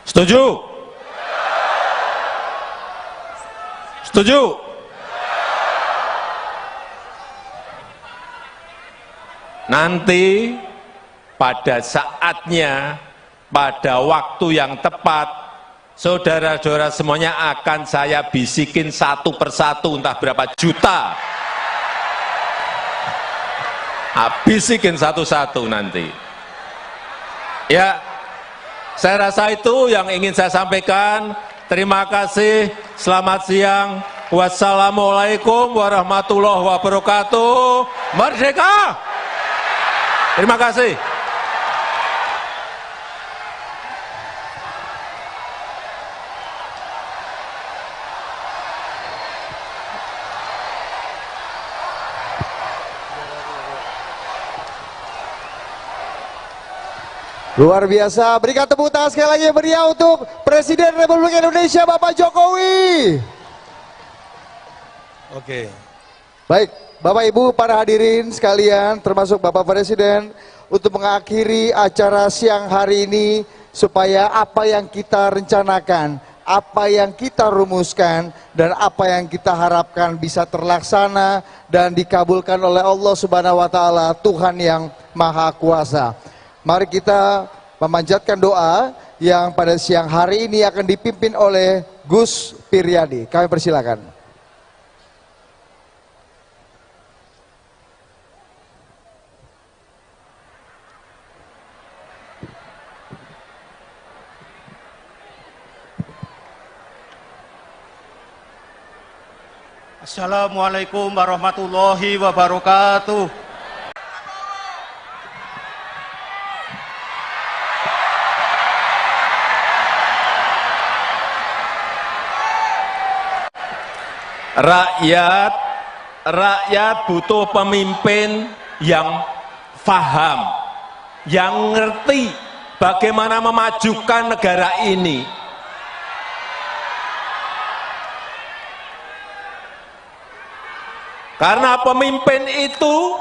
Setuju? Setuju? Nanti pada saatnya, pada waktu yang tepat, saudara-saudara semuanya akan saya bisikin satu persatu, entah berapa juta. Bisikin satu-satu nanti. Ya, saya rasa itu yang ingin saya sampaikan. Terima kasih, selamat siang. Wassalamualaikum warahmatullahi wabarakatuh. Merdeka! Terima kasih. Luar biasa, berikan tepuk tangan sekali lagi yang meriah untuk Presiden Republik Indonesia Bapak Jokowi. Oke. Baik, Bapak Ibu para hadirin sekalian termasuk Bapak Presiden, untuk mengakhiri acara siang hari ini supaya apa yang kita rencanakan, apa yang kita rumuskan dan apa yang kita harapkan bisa terlaksana dan dikabulkan oleh Allah Subhanahu wa taala, Tuhan yang Maha Kuasa. Mari kita memanjatkan doa yang pada siang hari ini akan dipimpin oleh Gus Piryadi. Kami persilakan. Assalamualaikum warahmatullahi wabarakatuh. Rakyat butuh pemimpin yang faham, yang ngerti bagaimana memajukan negara ini. Karena pemimpin itu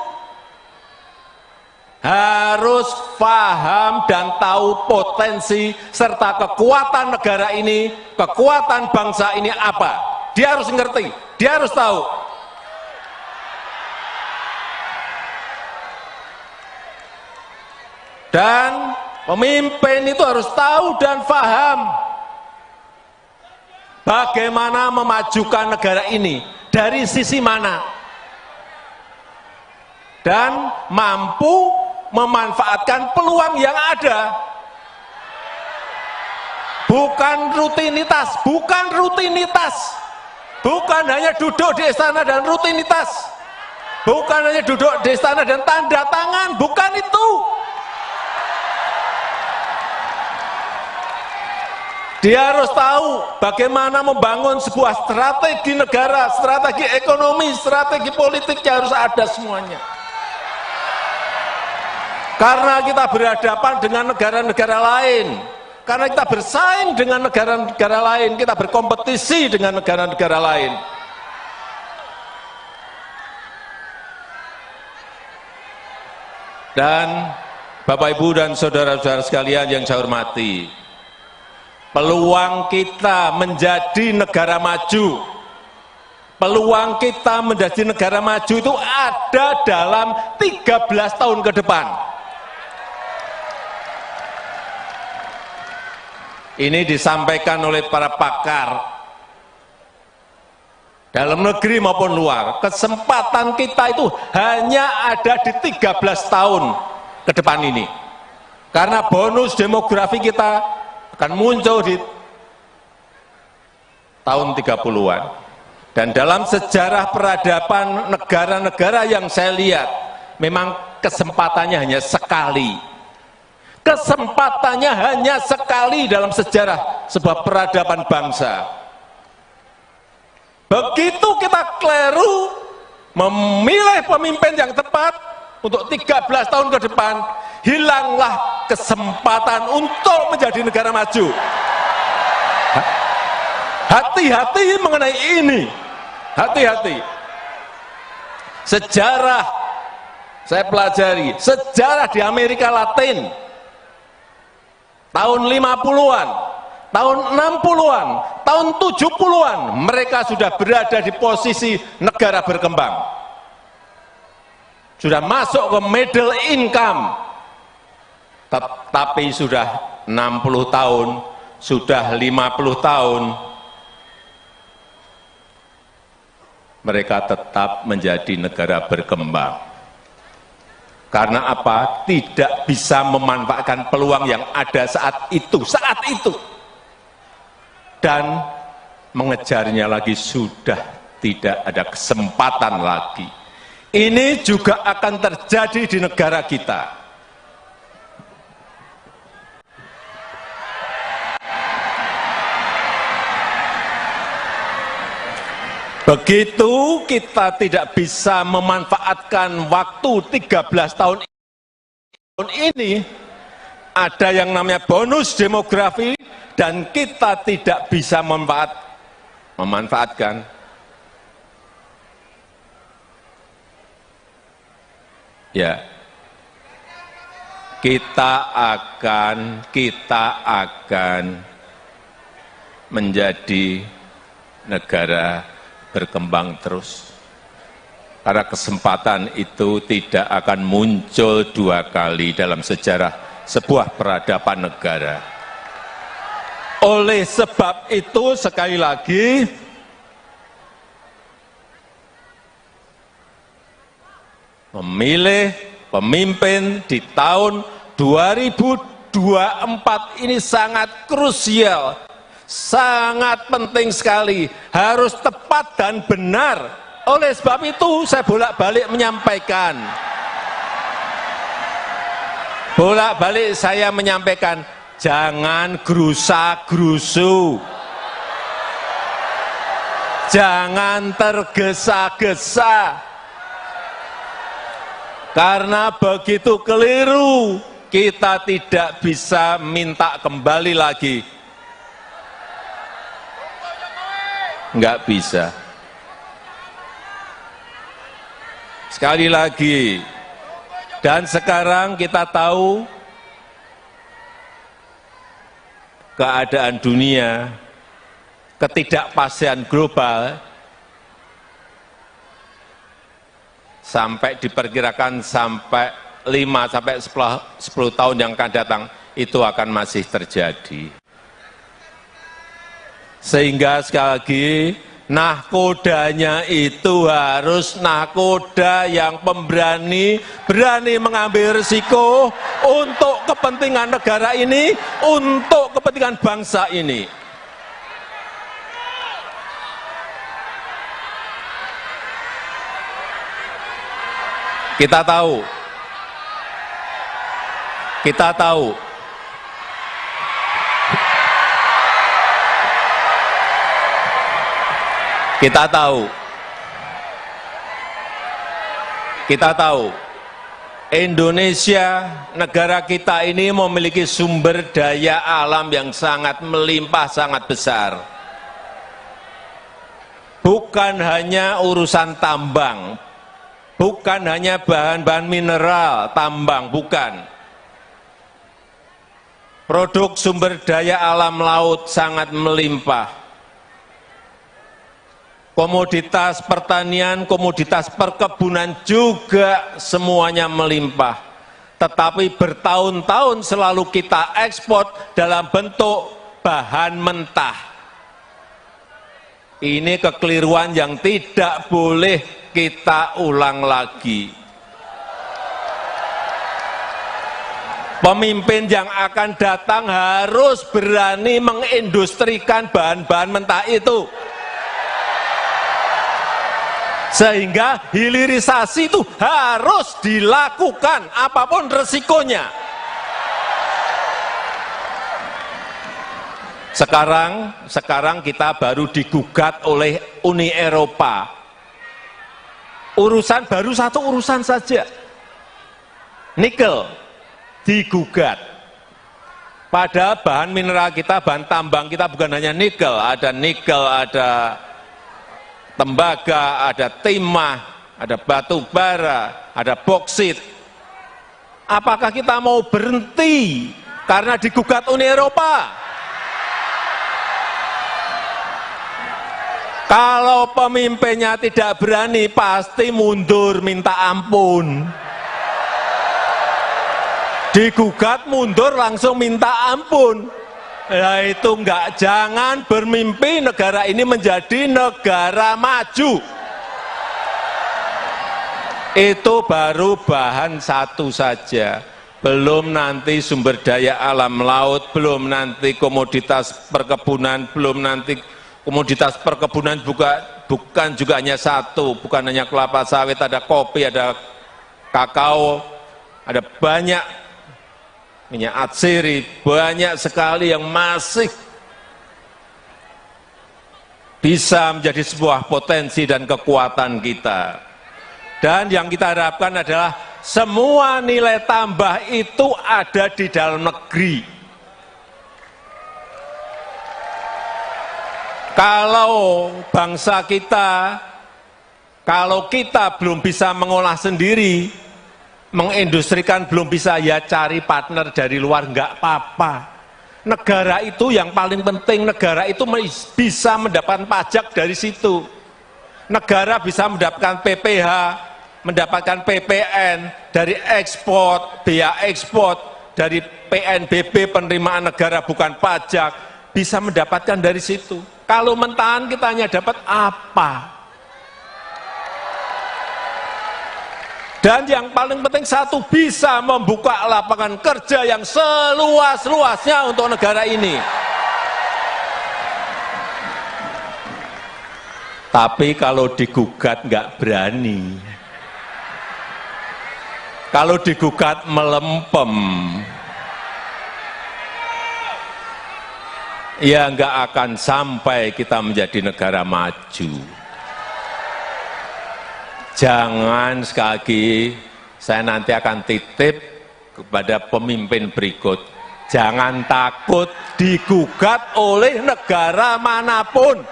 harus paham dan tahu potensi serta kekuatan negara ini, kekuatan bangsa ini apa. Dia harus ngerti, dia harus tahu. Dan pemimpin itu harus tahu dan paham bagaimana memajukan negara ini, dari sisi mana. Dan mampu memanfaatkan peluang yang ada. Bukan rutinitas, bukan rutinitas. Bukan hanya duduk di istana dan rutinitas. Bukan hanya duduk di istana dan tanda tangan, bukan itu. Dia harus tahu bagaimana membangun sebuah strategi negara, strategi ekonomi, strategi politik yang harus ada semuanya. Karena kita berhadapan dengan negara-negara lain. Karena kita bersaing dengan negara-negara lain, kita berkompetisi dengan negara-negara lain. Dan Bapak Ibu dan saudara-saudara sekalian yang saya hormati, peluang kita menjadi negara maju, peluang kita menjadi negara maju itu ada dalam 13 tahun ke depan. Ini disampaikan oleh para pakar dalam negeri maupun luar. Kesempatan kita itu hanya ada di 13 tahun ke depan ini. Karena bonus demografi kita akan muncul di tahun 30-an. Dan dalam sejarah peradaban negara-negara yang saya lihat, memang kesempatannya hanya sekali. Kesempatannya hanya sekali dalam sejarah sebuah peradaban bangsa. Begitu kita keliru memilih pemimpin yang tepat, untuk 13 tahun ke depan, hilanglah kesempatan untuk menjadi negara maju. Hati-hati mengenai ini, hati-hati. Sejarah, saya pelajari, sejarah di Amerika Latin, tahun 50-an, tahun 60-an, tahun 70-an, mereka sudah berada di posisi negara berkembang. Sudah masuk ke middle income, tapi sudah 60 tahun, sudah 50 tahun, mereka tetap menjadi negara berkembang. Karena apa? Tidak bisa memanfaatkan peluang yang ada saat itu. Dan mengejarnya lagi sudah tidak ada kesempatan lagi. Ini juga akan terjadi di negara kita. Begitu kita tidak bisa memanfaatkan waktu 13 tahun ini, ada yang namanya bonus demografi, dan kita tidak bisa memanfaatkan. Ya, kita akan menjadi negara berkembang terus. Karena kesempatan itu tidak akan muncul dua kali dalam sejarah sebuah peradaban negara. Oleh sebab itu, sekali lagi, memilih pemimpin di tahun 2024 ini sangat krusial, sangat penting sekali, harus tepat dan benar. Oleh sebab itu saya bolak-balik menyampaikan, jangan gerusa-gerusu, jangan tergesa-gesa. Karena begitu keliru, kita tidak bisa minta kembali lagi. Enggak bisa. Sekali lagi, dan sekarang kita tahu keadaan dunia, ketidakpastian global, sampai diperkirakan sampai 5-10 tahun yang akan datang, itu akan masih terjadi. Sehingga sekali lagi, nahkodanya itu harus nahkoda yang pemberani, berani mengambil risiko untuk kepentingan negara ini, untuk kepentingan bangsa ini. Kita tahu, Indonesia, negara kita ini memiliki sumber daya alam yang sangat melimpah, sangat besar. Bukan hanya urusan tambang, bukan hanya bahan-bahan mineral, tambang, bukan. Produk sumber daya alam laut sangat melimpah. Komoditas pertanian, komoditas perkebunan juga semuanya melimpah. Tetapi bertahun-tahun selalu kita ekspor dalam bentuk bahan mentah. Ini kekeliruan yang tidak boleh kita ulang lagi. Pemimpin yang akan datang harus berani mengindustrikan bahan-bahan mentah itu. Sehingga hilirisasi itu harus dilakukan apapun resikonya. Sekarang kita baru digugat oleh Uni Eropa. Urusan baru satu urusan saja, nikel digugat. Padahal bahan mineral kita, bahan tambang kita bukan hanya nikel, ada tembaga, ada timah, ada batu bara, ada boksit. Apakah kita mau berhenti karena digugat Uni Eropa? Kalau pemimpinnya tidak berani, pasti mundur minta ampun. Digugat mundur langsung minta ampun. Nah itu enggak, jangan bermimpi negara ini menjadi negara maju. Itu baru bahan satu saja. Belum nanti sumber daya alam laut, belum nanti komoditas perkebunan, belum nanti komoditas perkebunan bukan juga hanya satu, bukan hanya kelapa sawit, ada kopi, ada kakao, ada banyak minyak atsiri, banyak sekali yang masih bisa menjadi sebuah potensi dan kekuatan kita. Dan yang kita harapkan adalah semua nilai tambah itu ada di dalam negeri. Kalau bangsa kita, kalau kita belum bisa mengolah sendiri, mengindustrikan belum bisa, ya cari partner dari luar, enggak apa-apa. Negara itu yang paling penting, negara itu bisa mendapatkan pajak dari situ. Negara bisa mendapatkan PPh, mendapatkan PPN dari ekspor, biaya ekspor, dari PNBP penerimaan negara bukan pajak, bisa mendapatkan dari situ. Kalau mentahan kita hanya dapat apa? Dan yang paling penting satu, bisa membuka lapangan kerja yang seluas-luasnya untuk negara ini. Tapi kalau digugat nggak berani. Kalau digugat melempem. Ya nggak akan sampai kita menjadi negara maju. Jangan, sekali lagi saya nanti akan titip kepada pemimpin berikut, jangan takut digugat oleh negara manapun.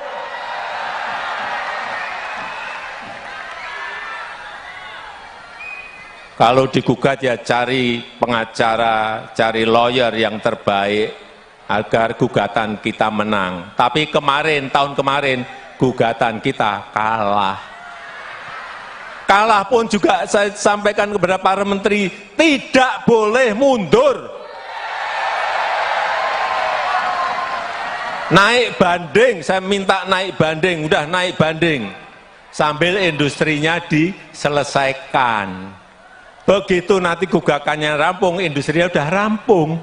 Kalau digugat ya cari pengacara, cari lawyer yang terbaik agar gugatan kita menang. Tapi tahun kemarin gugatan kita kalah. Kalah pun juga saya sampaikan kepada para menteri, tidak boleh mundur. Naik banding, saya minta naik banding, udah naik banding. Sambil industrinya diselesaikan. Begitu nanti gugakannya rampung, industrinya udah rampung.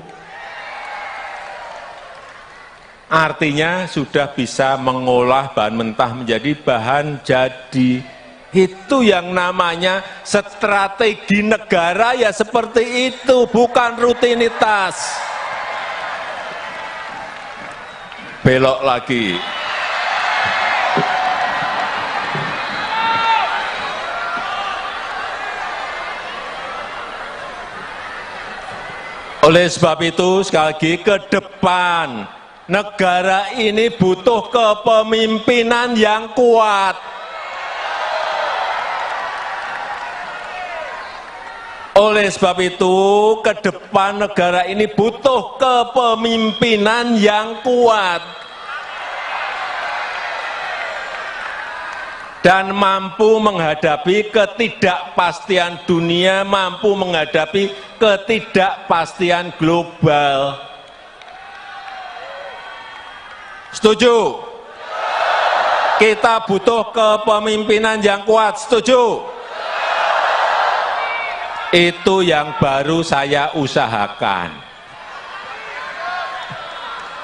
Artinya sudah bisa mengolah bahan mentah menjadi bahan jadi. Itu yang namanya strategi negara, ya seperti itu, bukan rutinitas. Belok lagi. Oleh sebab itu, sekali lagi, ke depan negara ini butuh kepemimpinan yang kuat. Oleh sebab itu, ke depan negara ini butuh kepemimpinan yang kuat dan mampu menghadapi ketidakpastian dunia, mampu menghadapi ketidakpastian global. Setuju? Kita butuh kepemimpinan yang kuat. Setuju? Itu yang baru saya usahakan.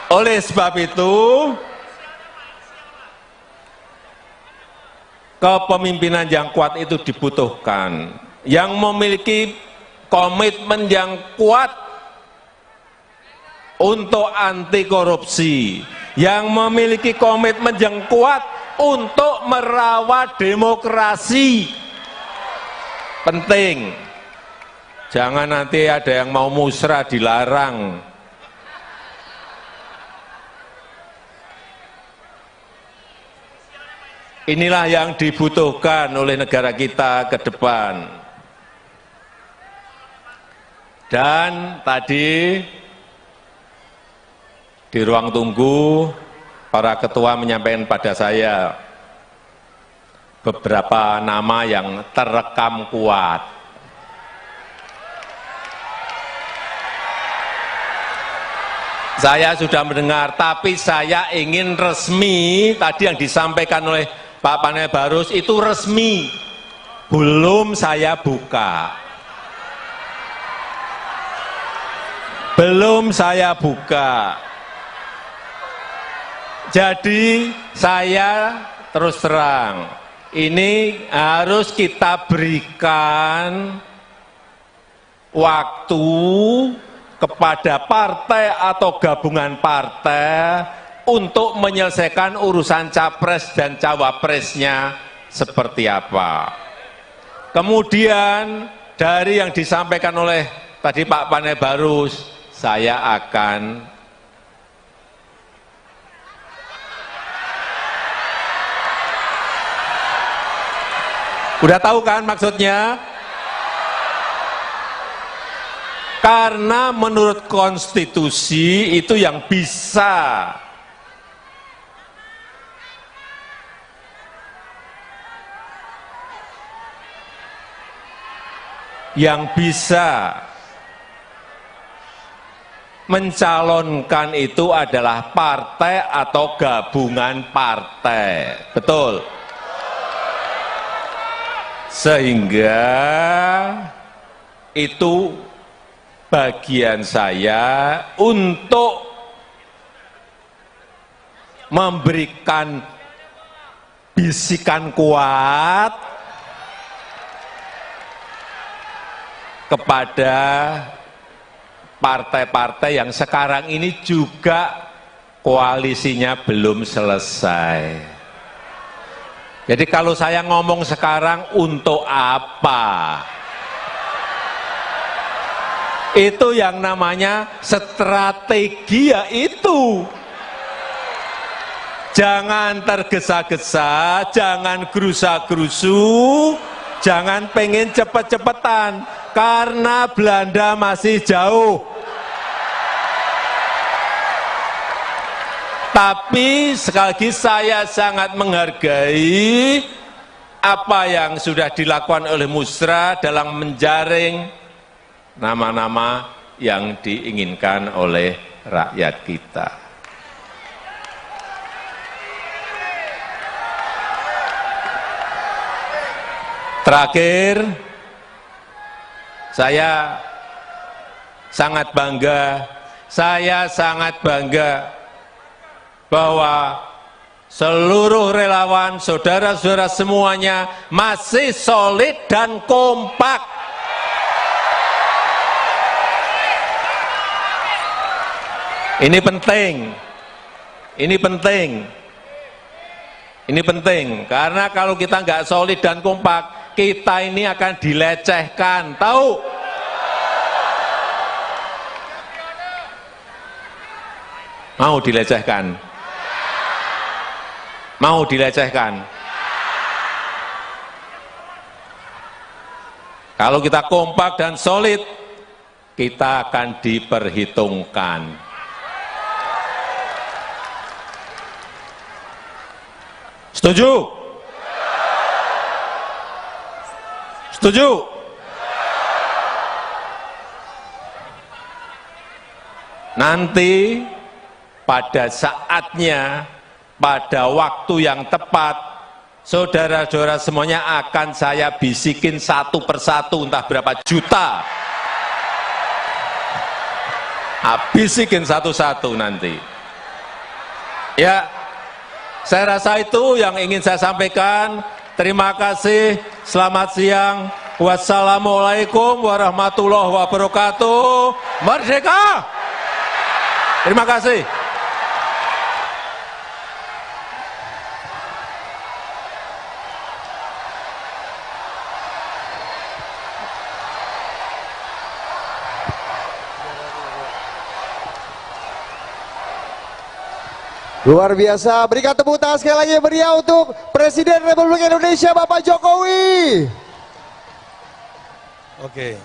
Oleh sebab itu, kepemimpinan yang kuat itu dibutuhkan. Yang memiliki komitmen yang kuat untuk anti korupsi, yang memiliki komitmen yang kuat untuk merawat demokrasi. Penting. Jangan nanti ada yang mau musrah dilarang. Inilah yang dibutuhkan oleh negara kita ke depan. Dan tadi di ruang tunggu, para ketua menyampaikan pada saya beberapa nama yang terekam kuat. Saya sudah mendengar, tapi saya ingin resmi, tadi yang disampaikan oleh Pak Panel Barus itu resmi, belum saya buka. Belum saya buka. Jadi saya terus terang, ini harus kita berikan waktu kepada partai atau gabungan partai untuk menyelesaikan urusan capres dan cawapresnya seperti apa. Kemudian dari yang disampaikan oleh tadi Pak Panel Barus, saya akan udah tahu kan maksudnya? Karena menurut konstitusi itu yang bisa mencalonkan itu adalah partai atau gabungan partai. Betul? Sehingga itu bagian saya untuk memberikan bisikan kuat kepada partai-partai yang sekarang ini juga koalisinya belum selesai. Jadi kalau saya ngomong sekarang untuk apa? Itu yang namanya strategi, ya itu. Jangan tergesa-gesa, jangan gerusa-gerusu, jangan pengen cepet-cepetan, karena Belanda masih jauh. Tapi sekali lagi saya sangat menghargai apa yang sudah dilakukan oleh Musra dalam menjaring nama-nama yang diinginkan oleh rakyat kita. Terakhir, saya sangat bangga bahwa seluruh relawan, saudara-saudara semuanya masih solid dan kompak. Ini penting, karena kalau kita nggak solid dan kompak, kita ini akan dilecehkan, tahu? Mau dilecehkan? Mau dilecehkan? Kalau kita kompak dan solid, kita akan diperhitungkan. Setuju? Setuju? Nanti pada saatnya, pada waktu yang tepat, saudara-saudara semuanya akan saya bisikin satu persatu, entah berapa juta. Bisikin satu-satu nanti. Ya, saya rasa itu yang ingin saya sampaikan. Terima kasih, selamat siang. Wassalamualaikum warahmatullahi wabarakatuh. Merdeka! Terima kasih. Luar biasa, berikan tepuk tangan sekali lagi meriah untuk Presiden Republik Indonesia Bapak Jokowi. Oke.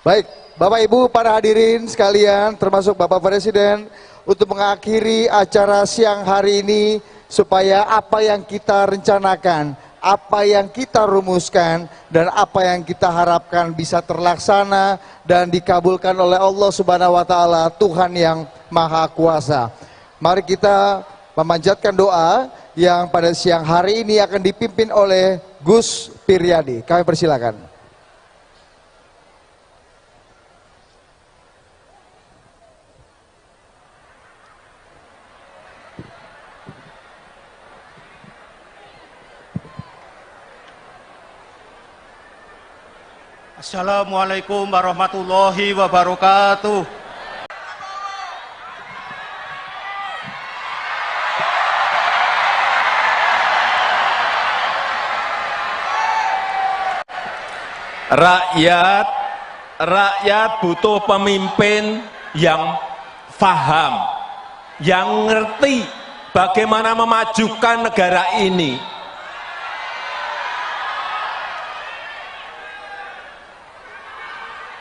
Baik, Bapak Ibu para hadirin sekalian termasuk Bapak Presiden, untuk mengakhiri acara siang hari ini supaya apa yang kita rencanakan, apa yang kita rumuskan dan apa yang kita harapkan bisa terlaksana dan dikabulkan oleh Allah Subhanahu wa taala, Tuhan yang Maha Kuasa. Mari kita memanjatkan doa yang pada siang hari ini akan dipimpin oleh Gus Piryadi. Kami persilakan. Assalamualaikum warahmatullahi wabarakatuh. Rakyat butuh pemimpin yang faham, yang ngerti bagaimana memajukan negara ini.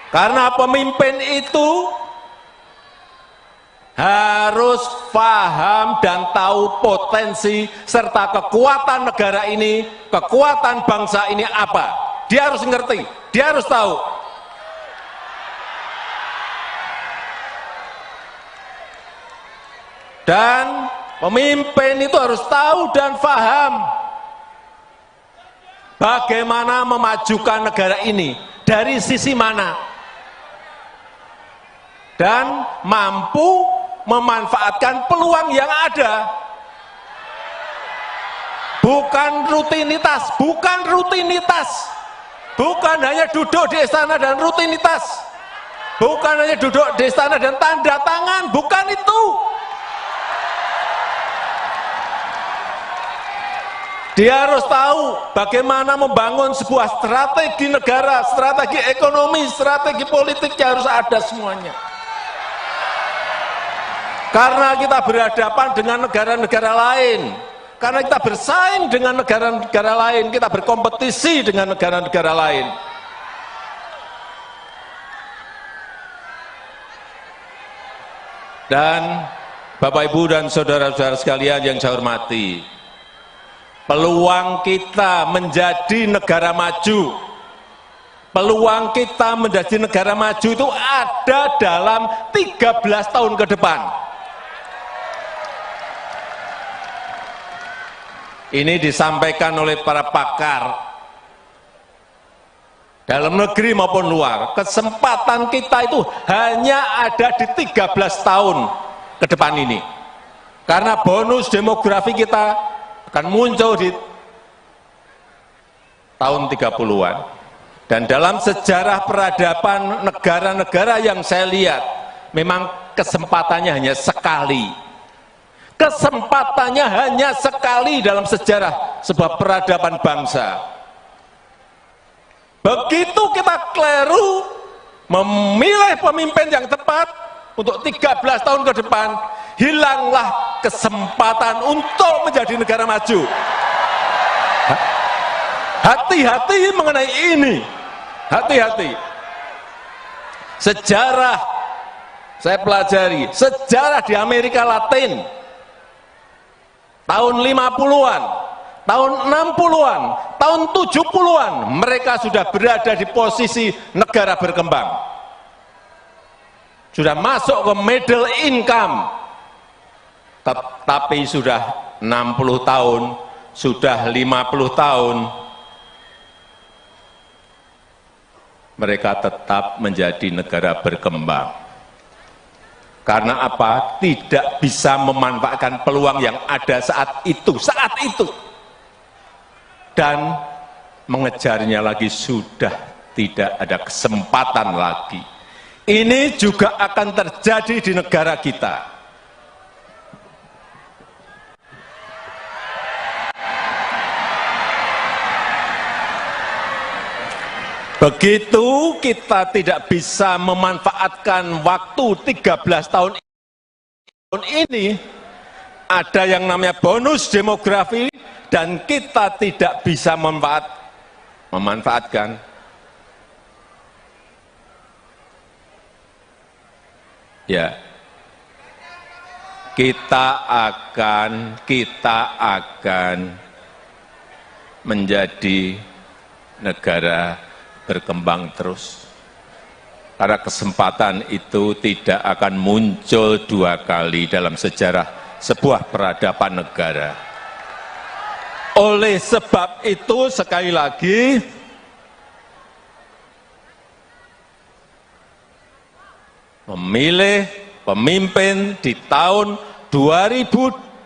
Karena pemimpin itu harus paham dan tahu potensi serta kekuatan negara ini, kekuatan bangsa ini apa. Dia harus ngerti, dia harus tahu. Dan pemimpin itu harus tahu dan paham bagaimana memajukan negara ini, dari sisi mana. Dan mampu memanfaatkan peluang yang ada. Bukan rutinitas, bukan rutinitas. Bukan hanya duduk di istana dan rutinitas. Bukan hanya duduk di istana dan tanda tangan, bukan itu. Dia harus tahu bagaimana membangun sebuah strategi negara, strategi ekonomi, strategi politik yang harus ada semuanya. Karena kita berhadapan dengan negara-negara lain. Karena kita bersaing dengan negara-negara lain, kita berkompetisi dengan negara-negara lain. Dan Bapak Ibu dan saudara-saudara sekalian yang saya hormati, peluang kita menjadi negara maju, peluang kita menjadi negara maju itu ada dalam 13 tahun ke depan. Ini disampaikan oleh para pakar dalam negeri maupun luar. Kesempatan kita itu hanya ada di 13 tahun ke depan ini. Karena bonus demografi kita akan muncul di tahun 30-an. Dan dalam sejarah peradaban negara-negara yang saya lihat, memang kesempatannya hanya sekali. Kesempatannya hanya sekali dalam sejarah sebuah peradaban bangsa. Begitu kita keliru memilih pemimpin yang tepat untuk 13 tahun ke depan, hilanglah kesempatan untuk menjadi negara maju. Hati-hati mengenai ini. Hati-hati. Sejarah, saya pelajari, sejarah di Amerika Latin, tahun 50-an, tahun 60-an, tahun 70-an, mereka sudah berada di posisi negara berkembang. Sudah masuk ke middle income. Tapi sudah 60 tahun, sudah 50 tahun, mereka tetap menjadi negara berkembang. Karena apa? Tidak bisa memanfaatkan peluang yang ada saat itu. Dan mengejarnya lagi sudah tidak ada kesempatan lagi. Ini juga akan terjadi di negara kita. Begitu kita tidak bisa memanfaatkan waktu 13 tahun ini, ada yang namanya bonus demografi dan kita tidak bisa memanfaatkan. Ya, kita akan menjadi negara berkembang terus. Karena kesempatan itu tidak akan muncul dua kali dalam sejarah sebuah peradaban negara. Oleh sebab itu, sekali lagi, memilih pemimpin di tahun 2024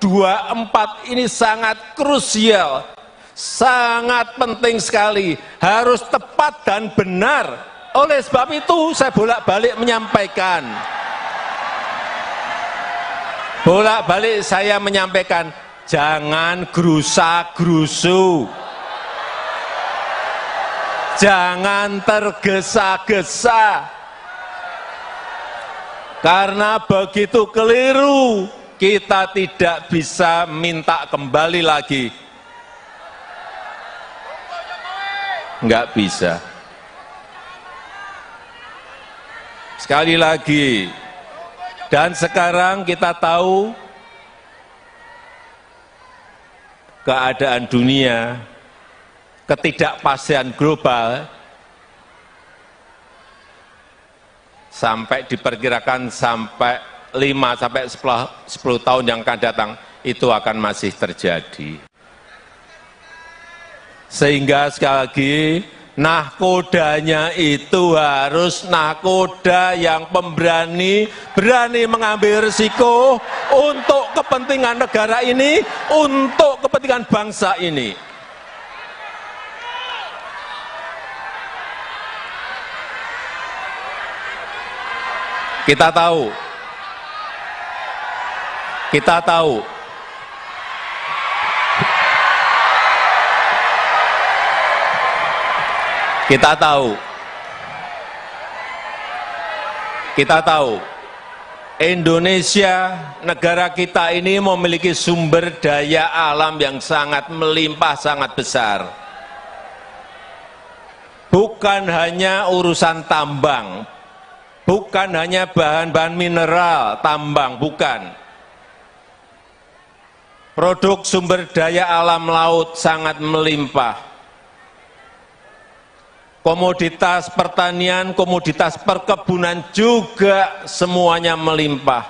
ini sangat krusial, sangat penting sekali, harus tepat dan benar. Oleh sebab itu saya bolak-balik menyampaikan, jangan gerusa-gerusu, jangan tergesa-gesa. Karena begitu keliru, kita tidak bisa minta kembali lagi. Enggak bisa. Sekali lagi, dan sekarang kita tahu keadaan dunia, ketidakpastian global, sampai diperkirakan sampai 5-10 tahun yang akan datang itu akan masih terjadi. Sehingga sekali lagi, nahkodanya itu harus nahkoda yang pemberani, berani mengambil risiko untuk kepentingan negara ini, untuk kepentingan bangsa ini. Kita tahu Indonesia, negara kita ini memiliki sumber daya alam yang sangat melimpah, sangat besar. Bukan hanya urusan tambang, bukan hanya bahan-bahan mineral, tambang, bukan. Produk sumber daya alam laut sangat melimpah. Komoditas pertanian, komoditas perkebunan juga semuanya melimpah.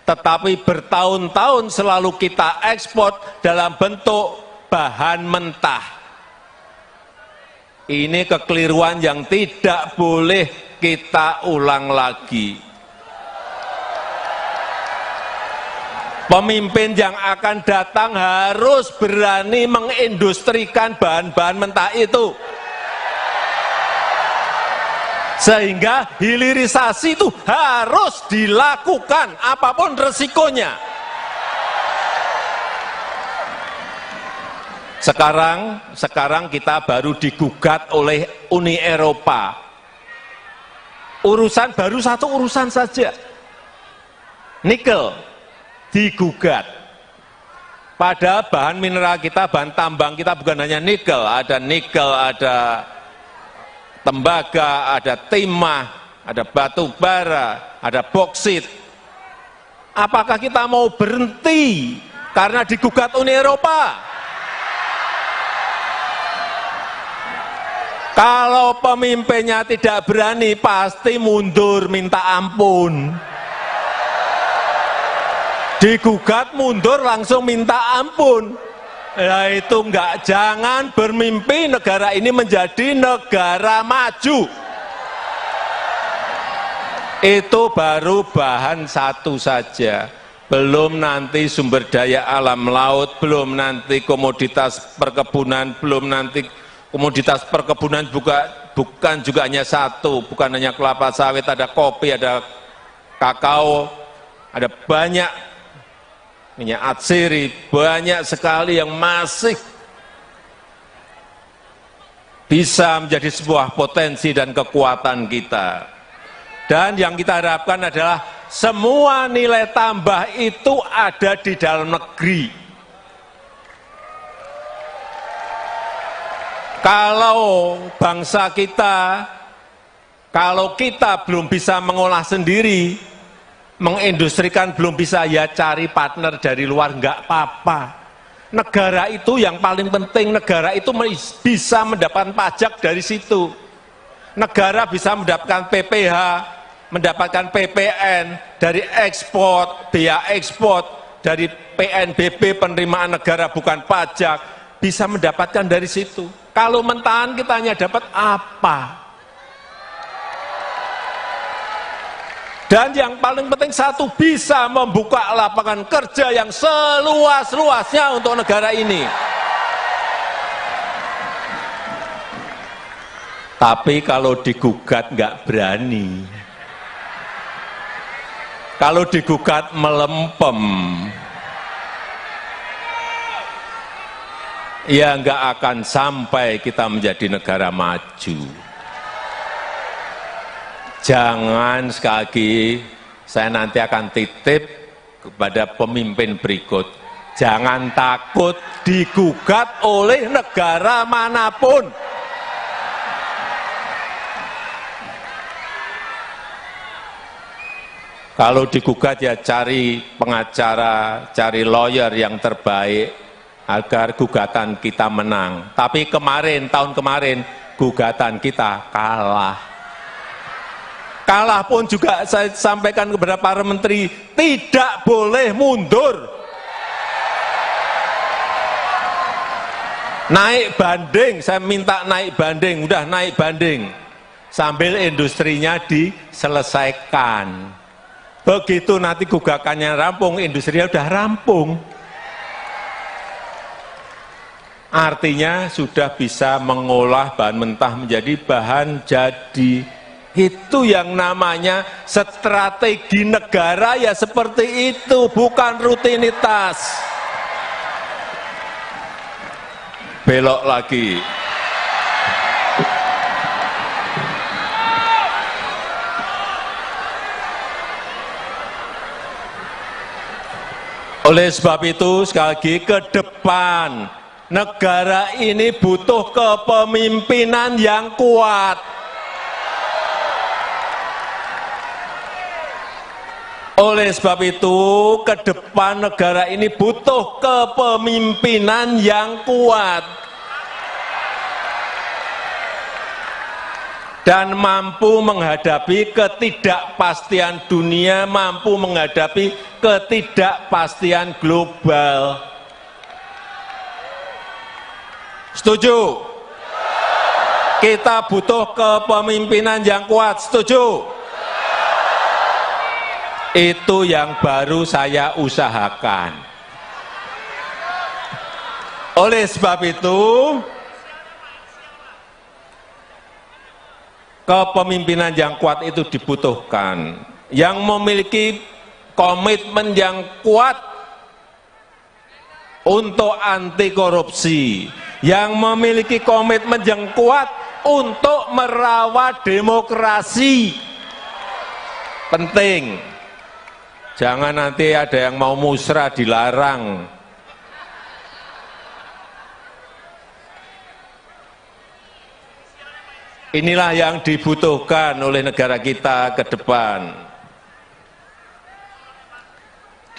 Tetapi bertahun-tahun selalu kita ekspor dalam bentuk bahan mentah. Ini kekeliruan yang tidak boleh kita ulang lagi. Pemimpin yang akan datang harus berani mengindustrikan bahan-bahan mentah itu. Sehingga hilirisasi itu harus dilakukan apapun resikonya. Sekarang kita baru digugat oleh Uni Eropa. Baru satu urusan saja, nikel digugat. Padahal bahan mineral kita, bahan tambang kita bukan hanya nikel, ada tembaga, ada timah, ada batu bara, ada boksit. Apakah kita mau berhenti karena digugat Uni Eropa? Kalau pemimpinnya tidak berani, pasti mundur minta ampun. Digugat mundur langsung minta ampun. Nah itu enggak, jangan bermimpi negara ini menjadi negara maju. Itu baru bahan satu saja. Belum nanti sumber daya alam laut, belum nanti komoditas perkebunan, belum nanti komoditas perkebunan bukan juga hanya satu, bukan hanya kelapa sawit, ada kopi, ada kakao, ada banyak minyak atsiri, banyak sekali yang masih bisa menjadi sebuah potensi dan kekuatan kita. Dan yang kita harapkan adalah semua nilai tambah itu ada di dalam negeri. Kalau bangsa kita, kalau kita belum bisa mengolah sendiri, mengindustrikan belum bisa, ya cari partner dari luar, nggak apa-apa. Negara itu yang paling penting, negara itu bisa mendapatkan pajak dari situ. Negara bisa mendapatkan PPh, mendapatkan PPN, dari ekspor, biaya ekspor, dari PNBP, penerimaan negara bukan pajak, bisa mendapatkan dari situ. Kalau mentahan kita hanya dapat apa? Dan yang paling penting satu, bisa membuka lapangan kerja yang seluas-luasnya untuk negara ini. Tapi kalau digugat nggak berani. Kalau digugat melempem. Ya nggak akan sampai kita menjadi negara maju. Jangan, sekali lagi, saya nanti akan titip kepada pemimpin berikut. Jangan takut digugat oleh negara manapun. Kalau digugat ya cari pengacara, cari lawyer yang terbaik agar gugatan kita menang. Tapi kemarin, tahun kemarin, gugatan kita kalah. Kalah pun juga saya sampaikan kepada para menteri, tidak boleh mundur. Naik banding, saya minta naik banding, udah naik banding. Sambil industrinya diselesaikan. Begitu nanti gugakannya rampung, industrinya udah rampung. Artinya sudah bisa mengolah bahan mentah menjadi bahan jadi. Itu yang namanya strategi negara, ya seperti itu, bukan rutinitas. Belok lagi. Oleh sebab itu, sekali lagi, ke depan negara ini butuh kepemimpinan yang kuat. Oleh sebab itu, ke depan negara ini butuh kepemimpinan yang kuat dan mampu menghadapi ketidakpastian dunia, mampu menghadapi ketidakpastian global. Setuju? Kita butuh kepemimpinan yang kuat, setuju? Itu yang baru saya usahakan. Oleh sebab itu, kepemimpinan yang kuat itu dibutuhkan, yang memiliki komitmen yang kuat untuk anti korupsi, yang memiliki komitmen yang kuat untuk merawat demokrasi. Penting. Jangan nanti ada yang mau musrah dilarang. Inilah yang dibutuhkan oleh negara kita ke depan.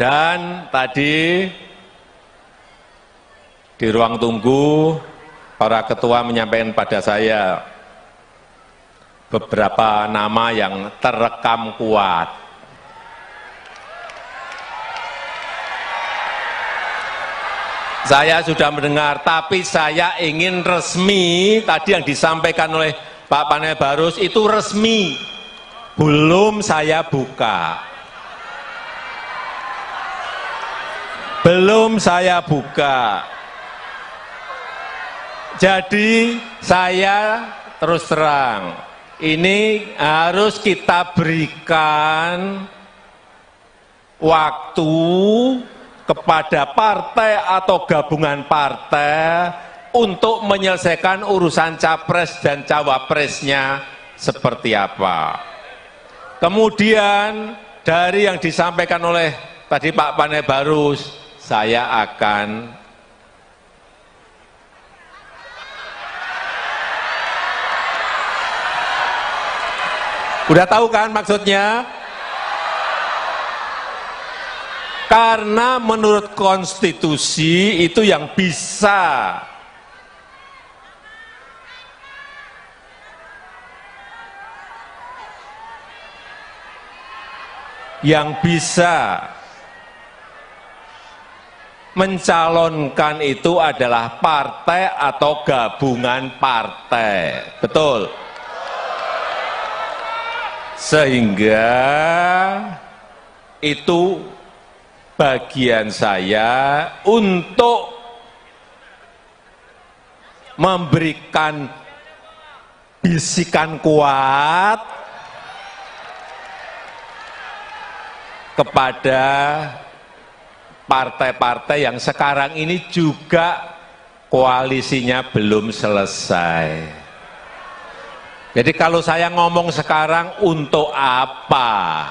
Dan tadi di ruang tunggu, para ketua menyampaikan pada saya beberapa nama yang terekam kuat. Saya sudah mendengar, tapi saya ingin resmi. Tadi yang disampaikan oleh Pak Panel Barus itu resmi, belum saya buka. Belum saya buka. Jadi saya terus terang, ini harus kita berikan waktu kepada partai atau gabungan partai untuk menyelesaikan urusan capres dan cawapresnya seperti apa. Kemudian dari yang disampaikan oleh tadi Pak Panebarus, saya akan udah tahu kan maksudnya? Karena menurut konstitusi itu yang bisa mencalonkan itu adalah partai atau gabungan partai. Betul? Sehingga itu bagian saya untuk memberikan bisikan kuat kepada partai-partai yang sekarang ini juga koalisinya belum selesai. Jadi kalau saya ngomong sekarang untuk apa?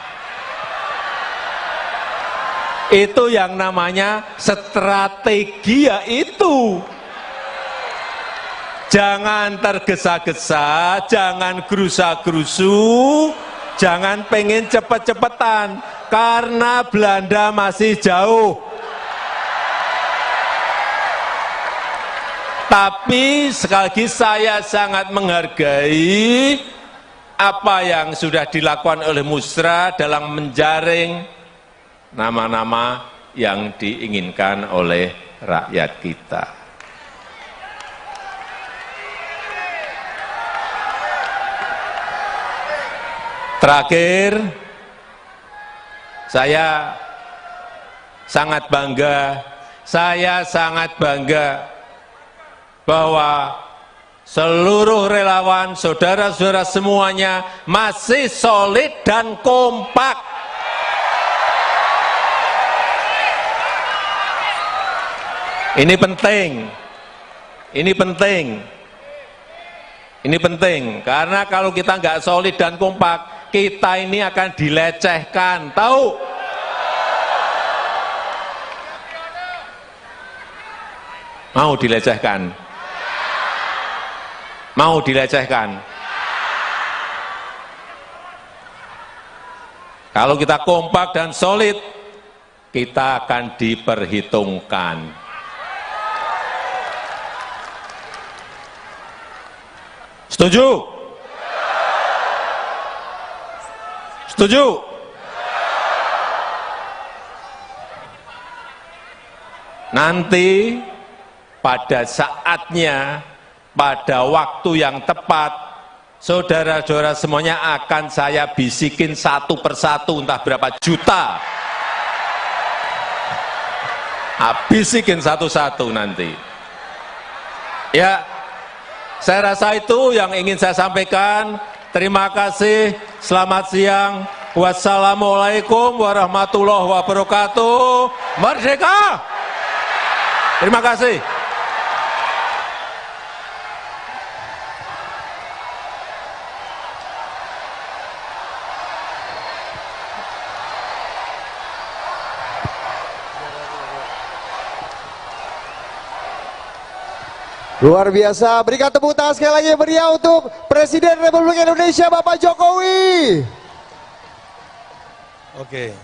Itu yang namanya strategi, ya itu. Jangan tergesa-gesa, jangan gerusa-gerusu, jangan pengen cepet-cepetan, karena Belanda masih jauh. Tapi sekali lagi saya sangat menghargai apa yang sudah dilakukan oleh Musra dalam menjaring nama-nama yang diinginkan oleh rakyat kita. Terakhir, saya sangat bangga bahwa seluruh relawan, saudara-saudara semuanya masih solid dan kompak. Ini penting, karena kalau kita nggak solid dan kompak, kita ini akan dilecehkan, tahu? Mau dilecehkan? Mau dilecehkan? Kalau kita kompak dan solid, kita akan diperhitungkan. Setuju? Setuju? Nanti pada saatnya, pada waktu yang tepat, saudara-saudara semuanya akan saya bisikin satu persatu, entah berapa juta. Bisikin satu-satu nanti. Ya, saya rasa itu yang ingin saya sampaikan. Terima kasih, selamat siang. Wassalamualaikum warahmatullahi wabarakatuh. Merdeka! Terima kasih. Luar biasa, berikan tepuk tangan sekali lagi meriah untuk Presiden Republik Indonesia Bapak Jokowi. Oke.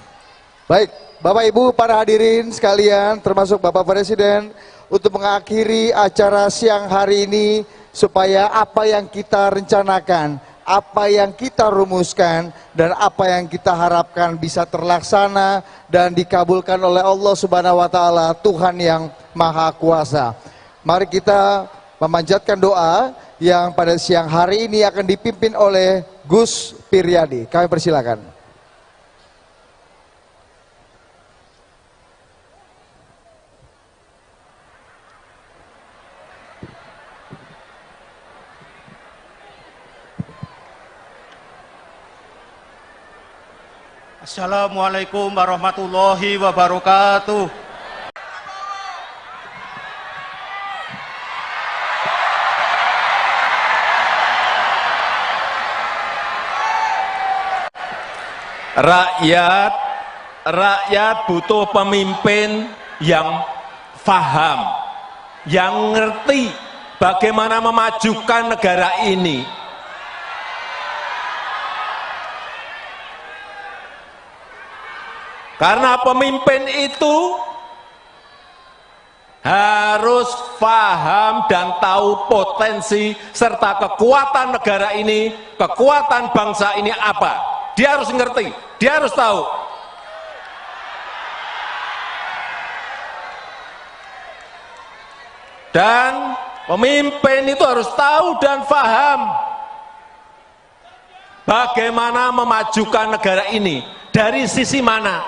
Baik, Bapak Ibu para hadirin sekalian, termasuk Bapak Presiden, untuk mengakhiri acara siang hari ini, supaya apa yang kita rencanakan, apa yang kita rumuskan, dan apa yang kita harapkan bisa terlaksana dan dikabulkan oleh Allah Subhanahu wa Ta'ala, Tuhan yang Maha Kuasa. Mari kita memanjatkan doa yang pada siang hari ini akan dipimpin oleh Gus Piryadi. Kami persilakan. Assalamualaikum warahmatullahi wabarakatuh. Rakyat butuh pemimpin yang paham, yang ngerti bagaimana memajukan negara ini. Karena pemimpin itu harus paham dan tahu potensi serta kekuatan negara ini, kekuatan bangsa ini apa. Dia harus ngerti, dia harus tahu. Dan pemimpin itu harus tahu dan paham bagaimana memajukan negara ini, dari sisi mana,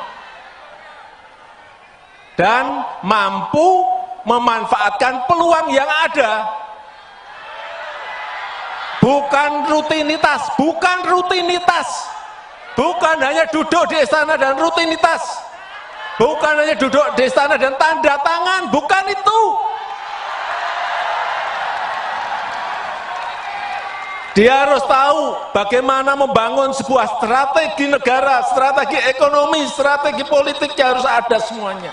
dan mampu memanfaatkan peluang yang ada. Bukan rutinitas, bukan hanya duduk di istana dan rutinitas, bukan hanya duduk di istana dan tanda tangan, bukan itu. Dia harus tahu bagaimana membangun sebuah strategi negara, strategi ekonomi, strategi politiknya harus ada semuanya.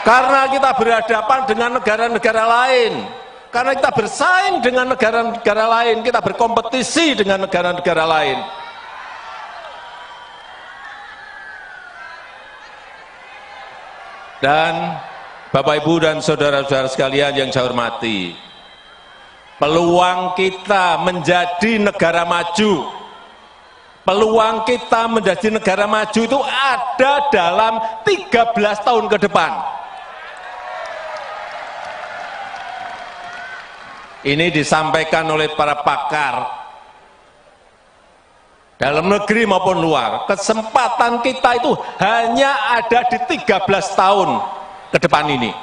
Karena kita berhadapan dengan negara-negara lain, karena kita bersaing dengan negara-negara lain, kita berkompetisi dengan negara-negara lain. Dan Bapak, Ibu, dan saudara-saudara sekalian yang saya hormati, peluang kita menjadi negara maju, peluang kita menjadi negara maju itu ada dalam 13 tahun ke depan. Ini disampaikan oleh para pakar dalam negeri maupun luar. Kesempatan kita itu hanya ada di 13 tahun ke depan ini.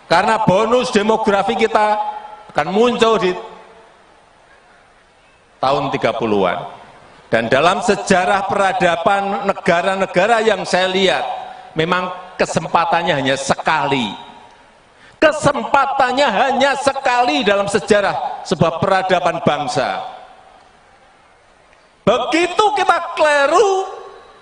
Karena bonus demografi kita akan muncul di tahun 30-an. Dan dalam sejarah peradaban negara-negara yang saya lihat, memang kesempatannya hanya sekali. Kesempatannya hanya sekali dalam sejarah sebuah peradaban bangsa. Begitu kita keliru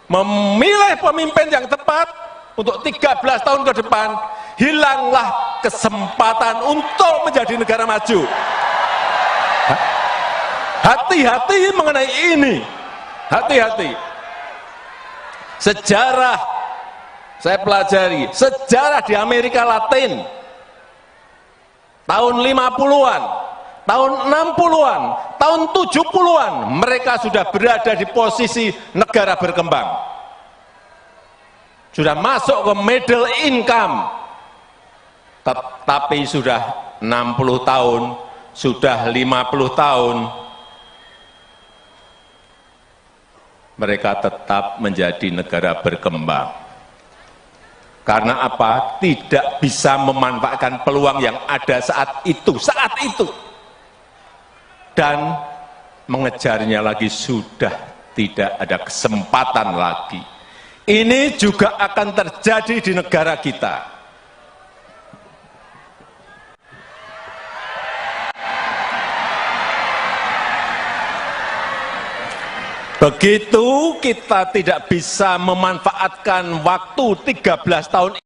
memilih pemimpin yang tepat untuk 13 tahun ke depan, hilanglah kesempatan untuk menjadi negara maju. Hati-hati mengenai ini, hati-hati. Sejarah, saya pelajari, sejarah di Amerika Latin, tahun 50-an, tahun 60-an, tahun 70-an, mereka sudah berada di posisi negara berkembang. Sudah masuk ke middle income, tapi sudah 60 tahun, sudah 50 tahun, mereka tetap menjadi negara berkembang. Karena apa? Tidak bisa memanfaatkan peluang yang ada saat itu. Dan mengejarnya lagi sudah tidak ada kesempatan lagi. Ini juga akan terjadi di negara kita. Begitu kita tidak bisa memanfaatkan waktu 13 tahun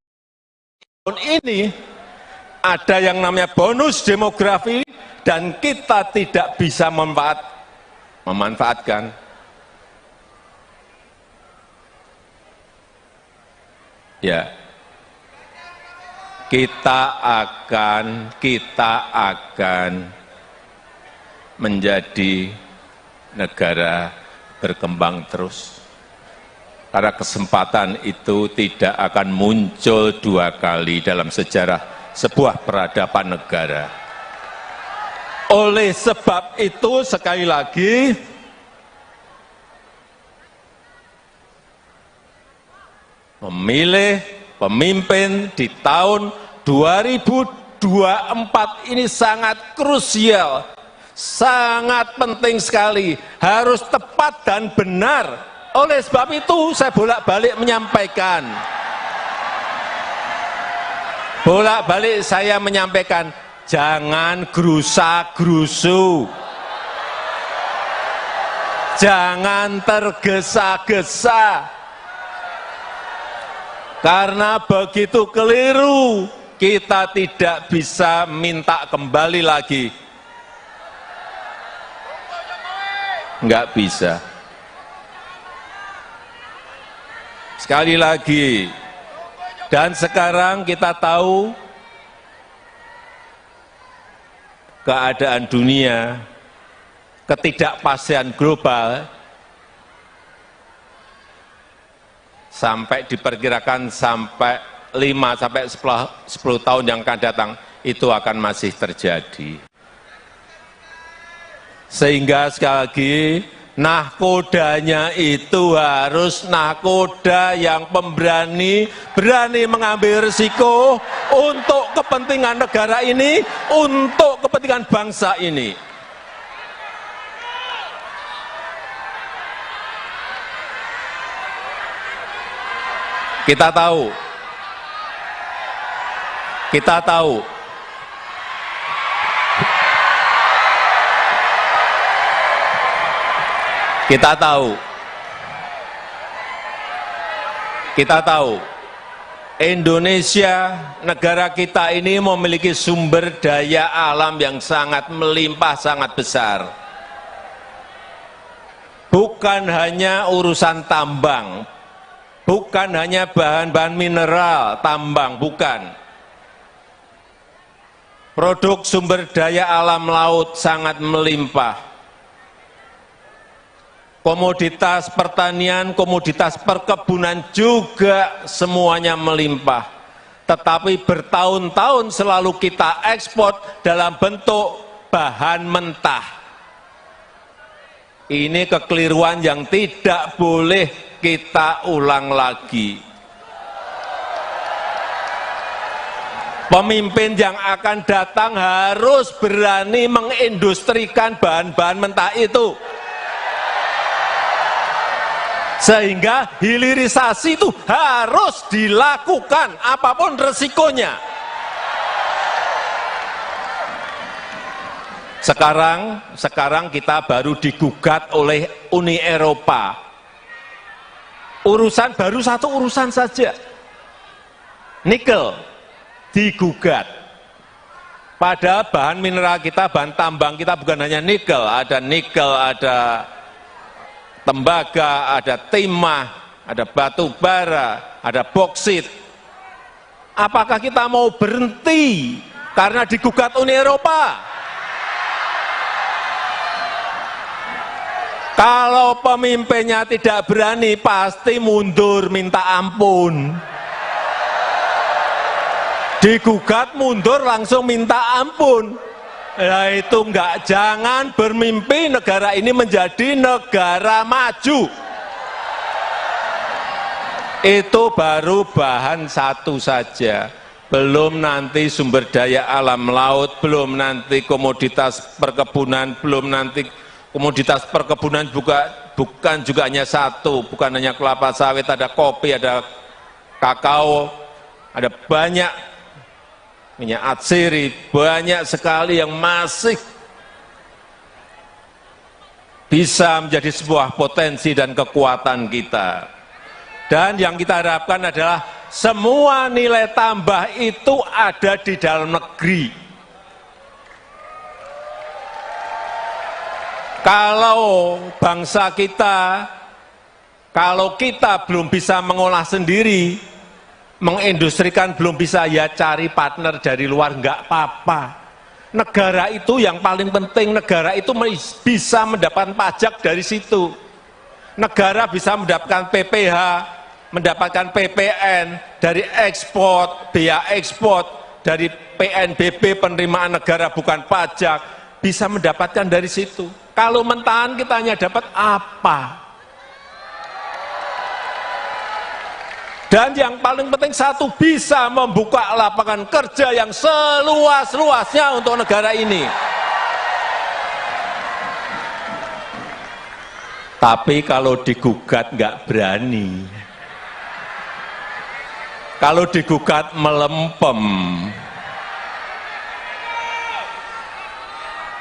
ini, ada yang namanya bonus demografi, dan kita tidak bisa memanfaatkan. Ya, kita akan menjadi negara berkembang terus. Karena kesempatan itu tidak akan muncul dua kali dalam sejarah sebuah peradaban negara. Oleh sebab itu, sekali lagi, memilih pemimpin di tahun 2024 ini sangat krusial, sangat penting sekali, harus tepat dan benar. Oleh sebab itu saya bolak-balik menyampaikan, jangan gerusa-gerusu, Jangan tergesa-gesa. Karena begitu keliru, kita tidak bisa minta kembali lagi. Enggak bisa. Sekali lagi, dan sekarang kita tahu keadaan dunia, ketidakpastian global, sampai diperkirakan sampai 5-10 tahun yang akan datang, itu akan masih terjadi. Sehingga sekali lagi, nahkodanya itu harus nahkoda yang pemberani, berani mengambil risiko untuk kepentingan negara ini, untuk kepentingan bangsa ini. Kita tahu, Indonesia, negara kita ini memiliki sumber daya alam yang sangat melimpah, sangat besar. Bukan hanya urusan tambang, bukan hanya bahan-bahan mineral, tambang, bukan. Produk sumber daya alam laut sangat melimpah. Komoditas pertanian, komoditas perkebunan juga semuanya melimpah. Tetapi bertahun-tahun selalu kita ekspor dalam bentuk bahan mentah. Ini kekeliruan yang tidak boleh kita ulang lagi. Pemimpin yang akan datang harus berani mengindustrikan bahan-bahan mentah itu. Sehingga hilirisasi itu harus dilakukan apapun resikonya. Sekarang kita baru digugat oleh Uni Eropa. Baru satu urusan saja. Nikel digugat. Padahal bahan mineral kita, bahan tambang kita bukan hanya nikel, ada tembaga, ada timah, ada batu bara, ada boksit. Apakah kita mau berhenti karena digugat Uni Eropa? Kalau pemimpinnya tidak berani, pasti mundur minta ampun. Digugat mundur langsung minta ampun. Ya itu enggak, jangan bermimpi negara ini menjadi negara maju. Itu baru bahan satu saja. Belum nanti sumber daya alam laut, belum nanti komoditas perkebunan, belum nanti komoditas perkebunan bukan juga hanya satu, bukan hanya kelapa sawit, ada kopi, ada kakao, ada banyak minyak atsiri, banyak sekali yang masih bisa menjadi sebuah potensi dan kekuatan kita. Dan yang kita harapkan adalah semua nilai tambah itu ada di dalam negeri. Kalau bangsa kita, kalau kita belum bisa mengolah sendiri, mengindustrikan belum bisa, ya cari partner dari luar, enggak apa-apa. Negara itu yang paling penting, negara itu bisa mendapatkan pajak dari situ. Negara bisa mendapatkan PPH, mendapatkan PPN, dari ekspor, biaya ekspor, dari PNBP, penerimaan negara bukan pajak, bisa mendapatkan dari situ. Kalau mentahan kita hanya dapat apa? Dan yang paling penting satu, bisa membuka lapangan kerja yang seluas-luasnya untuk negara ini. Tapi kalau digugat nggak berani. Kalau digugat melempem.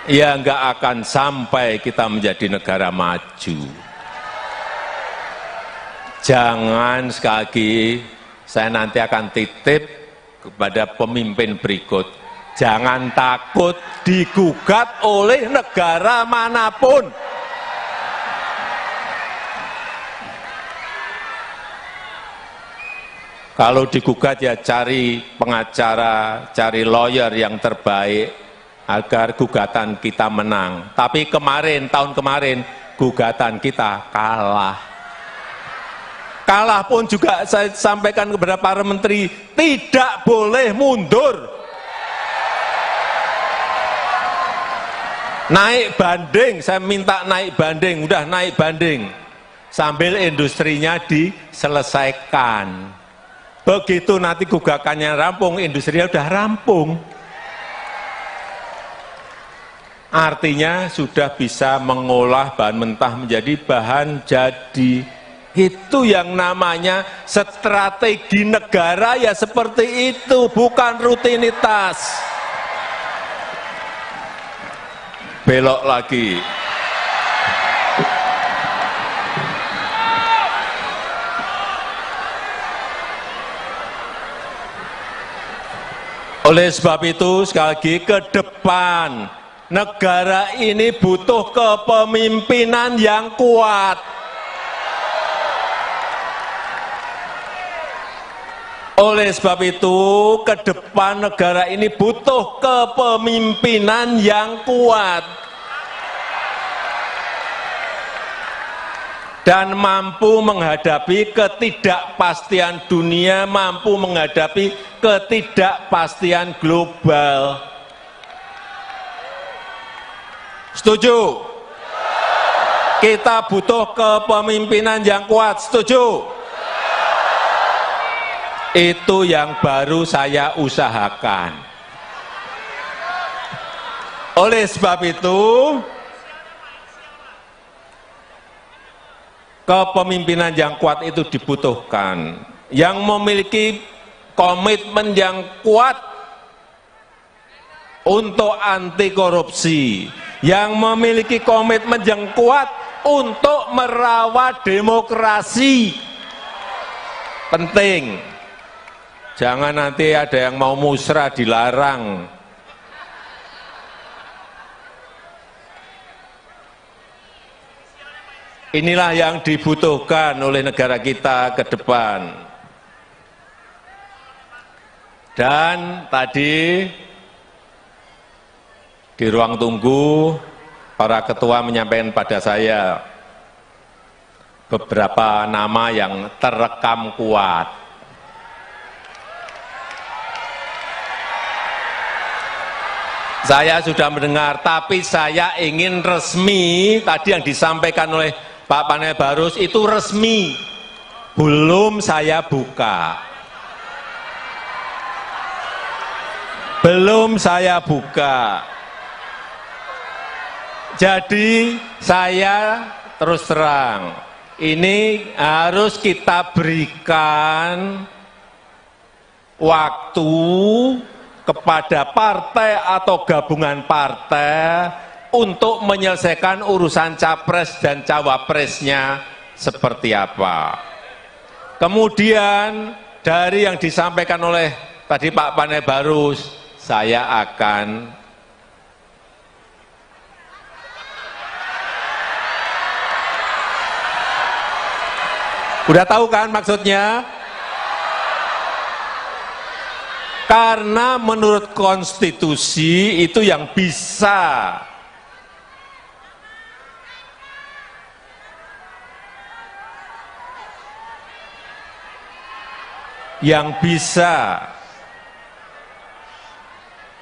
ya nggak akan sampai kita menjadi negara maju. Jangan, sekali lagi, saya nanti akan titip kepada pemimpin berikut, jangan takut digugat oleh negara manapun. Kalau digugat ya cari pengacara, cari lawyer yang terbaik agar gugatan kita menang. Tapi kemarin, tahun kemarin, gugatan kita kalah. Kalah pun juga saya sampaikan kepada para menteri, tidak boleh mundur. Naik banding, saya minta naik banding, udah naik banding. Sambil industrinya diselesaikan. Begitu nanti gugakannya rampung, industrinya udah rampung. Artinya sudah bisa mengolah bahan mentah menjadi bahan jadi. Itu yang namanya strategi negara, ya seperti itu, bukan rutinitas. Belok lagi. Oleh sebab itu, sekali lagi, ke depan negara ini butuh kepemimpinan yang kuat. Oleh sebab itu, ke depan negara ini butuh kepemimpinan yang kuat dan mampu menghadapi ketidakpastian dunia, mampu menghadapi ketidakpastian global. Setuju? Kita butuh kepemimpinan yang kuat. Setuju? Itu yang baru saya usahakan. Oleh sebab itu, kepemimpinan yang kuat itu dibutuhkan. Yang memiliki komitmen yang kuat untuk anti korupsi, yang memiliki komitmen yang kuat untuk merawat demokrasi. Penting. Jangan nanti ada yang mau musrah dilarang. Inilah yang dibutuhkan oleh negara kita ke depan. Dan tadi di ruang tunggu, para ketua menyampaikan pada saya beberapa nama yang terekam kuat. Saya sudah mendengar, tapi saya ingin resmi. Tadi yang disampaikan oleh Pak Panel Barus itu resmi, belum saya buka. Belum saya buka. Jadi saya terus terang, ini harus kita berikan waktu kepada partai atau gabungan partai untuk menyelesaikan urusan capres dan cawapresnya seperti apa. Kemudian dari yang disampaikan oleh tadi Pak Panel Barus, saya akan udah tahu kan maksudnya? Karena menurut konstitusi itu yang bisa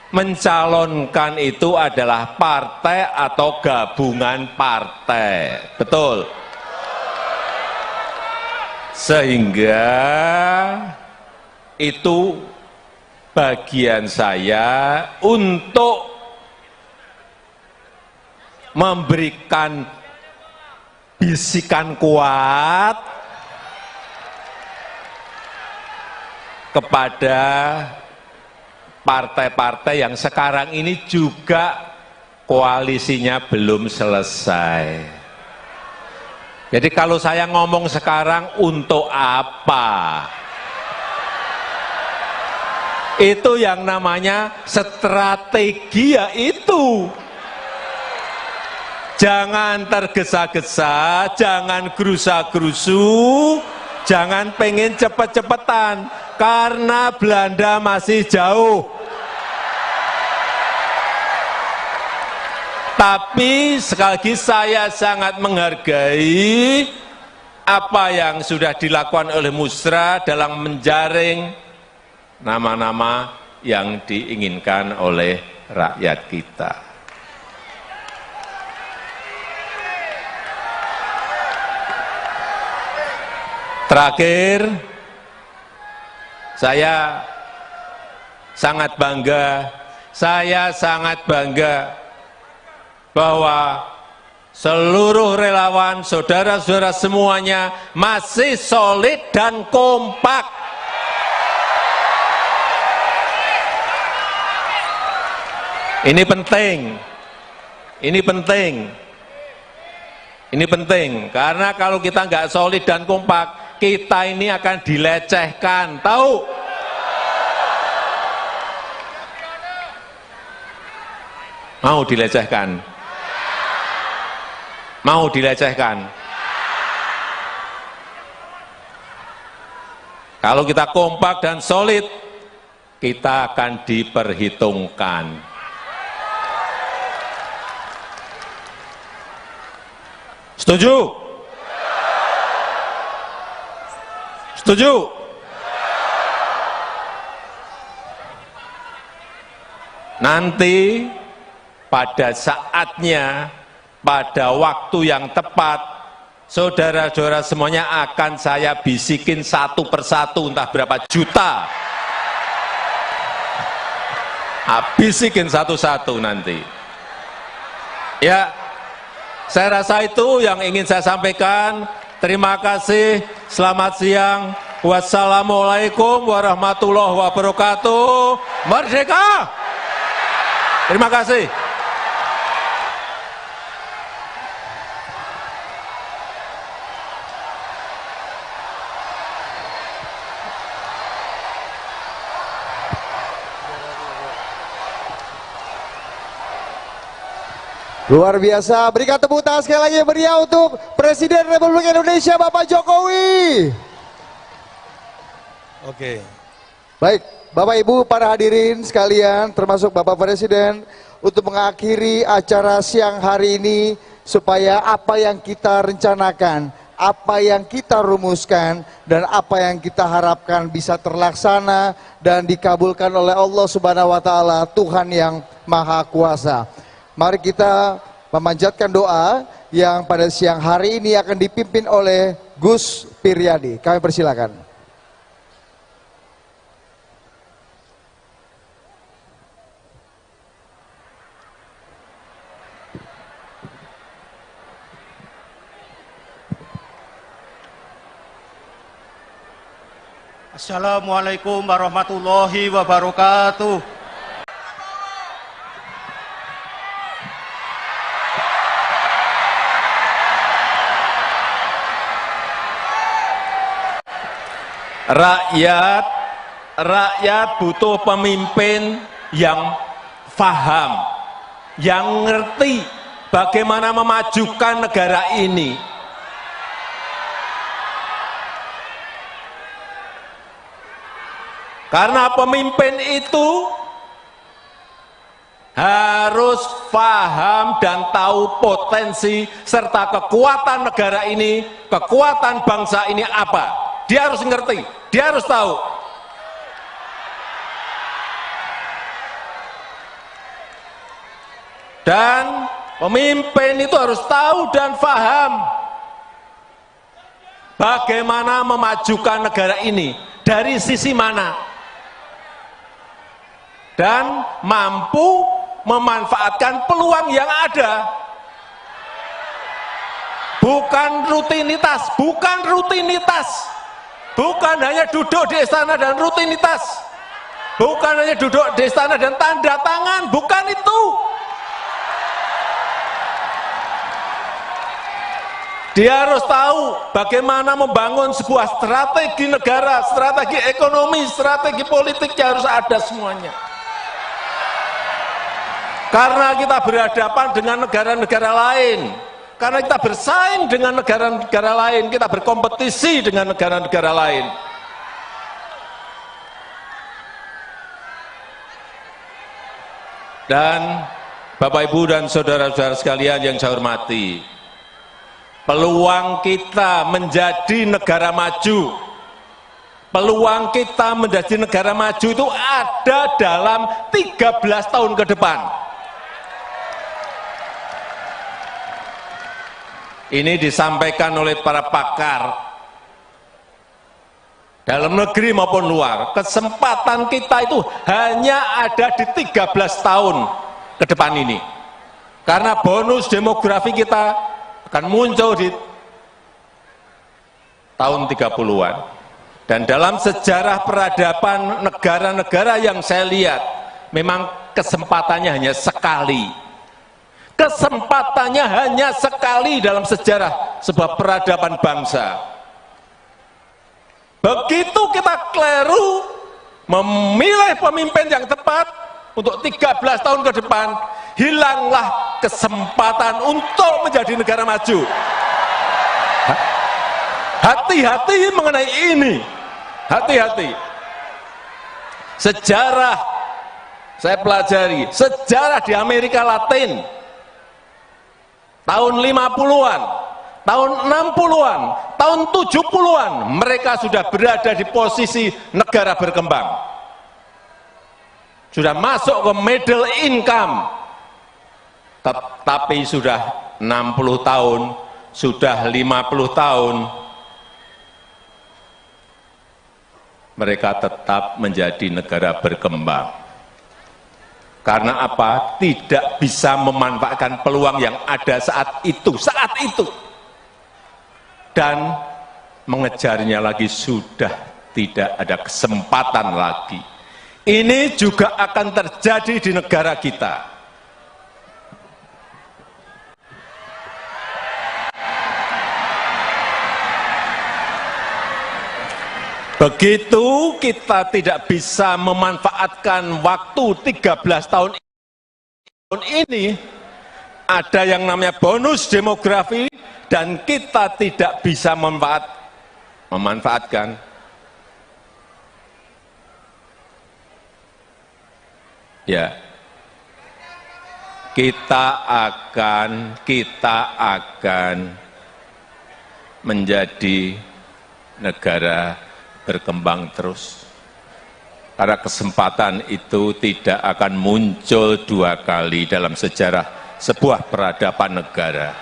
mencalonkan itu adalah partai atau gabungan partai. Betul? Sehingga itu bagian saya untuk memberikan bisikan kuat kepada partai-partai yang sekarang ini juga koalisinya belum selesai. Jadi kalau saya ngomong sekarang untuk apa? Itu yang namanya strategi, ya itu. Jangan tergesa-gesa, jangan gerusa-gerusu, jangan pengen cepet-cepetan, karena Belanda masih jauh. Tapi sekali lagi saya sangat menghargai apa yang sudah dilakukan oleh Musra dalam menjaring nama-nama yang diinginkan oleh rakyat kita. Terakhir, saya sangat bangga bahwa seluruh relawan, saudara-saudara semuanya masih solid dan kompak. Ini penting, karena kalau kita nggak solid dan kompak, kita ini akan dilecehkan, tahu? Mau dilecehkan? Mau dilecehkan? Kalau kita kompak dan solid, kita akan diperhitungkan. Setuju? Setuju? Nanti pada saatnya, pada waktu yang tepat, saudara-saudara semuanya akan saya bisikin satu persatu, entah berapa juta. Bisikin satu-satu nanti. Ya, saya rasa itu yang ingin saya sampaikan. Terima kasih, selamat siang. Wassalamualaikum warahmatullahi wabarakatuh. Merdeka! Terima kasih. Luar biasa, berikan tepuk tangan sekali lagi meriah untuk Presiden Republik Indonesia Bapak Jokowi. Oke. Baik, Bapak Ibu para hadirin sekalian, termasuk Bapak Presiden, untuk mengakhiri acara siang hari ini, supaya apa yang kita rencanakan, apa yang kita rumuskan, dan apa yang kita harapkan bisa terlaksana dan dikabulkan oleh Allah Subhanahu wa Ta'ala, Tuhan yang Maha Kuasa. Mari kita memanjatkan doa yang pada siang hari ini akan dipimpin oleh Gus Piryadi. Kami persilakan. Assalamualaikum warahmatullahi wabarakatuh. Rakyat butuh pemimpin yang faham, yang ngerti bagaimana memajukan negara ini. Karena pemimpin itu harus paham dan tahu potensi serta kekuatan negara ini, kekuatan bangsa ini apa. Dia harus ngerti, dia harus tahu. Dan pemimpin itu harus tahu dan paham bagaimana memajukan negara ini, dari sisi mana, dan mampu memanfaatkan peluang yang ada. Bukan rutinitas, bukan hanya duduk di istana dan rutinitas, bukan hanya duduk di istana dan tanda tangan, bukan itu. Dia harus tahu bagaimana membangun sebuah strategi negara, strategi ekonomi, strategi politiknya harus ada semuanya. Karena kita berhadapan dengan negara-negara lain, karena kita bersaing dengan negara-negara lain, kita berkompetisi dengan negara-negara lain. Dan Bapak, Ibu, dan saudara-saudara sekalian yang saya hormati, peluang kita menjadi negara maju, peluang kita menjadi negara maju itu ada dalam 13 tahun ke depan. Ini disampaikan oleh para pakar dalam negeri maupun luar. Kesempatan kita itu hanya ada di 13 tahun ke depan ini. Karena bonus demografi kita akan muncul di tahun 30-an. Dan dalam sejarah peradaban negara-negara yang saya lihat, memang kesempatannya hanya sekali. Kesempatannya hanya sekali dalam sejarah sebuah peradaban bangsa. Begitu kita keliru memilih pemimpin yang tepat untuk 13 tahun ke depan, hilanglah kesempatan untuk menjadi negara maju. Hati-hati mengenai ini. Hati-hati. Sejarah, saya pelajari, sejarah di Amerika Latin, tahun 50-an, tahun 60-an, tahun 70-an, mereka sudah berada di posisi negara berkembang. Sudah masuk ke middle income, tapi sudah 60 tahun, sudah 50 tahun, mereka tetap menjadi negara berkembang. Karena apa? Tidak bisa memanfaatkan peluang yang ada saat itu. Dan mengejarnya lagi sudah tidak ada kesempatan lagi. Ini juga akan terjadi di negara kita. Begitu kita tidak bisa memanfaatkan waktu 13 tahun ini, ada yang namanya bonus demografi, dan kita tidak bisa memanfaatkan. Ya, kita akan menjadi negara berkembang terus. Karena kesempatan itu tidak akan muncul dua kali dalam sejarah sebuah peradaban negara.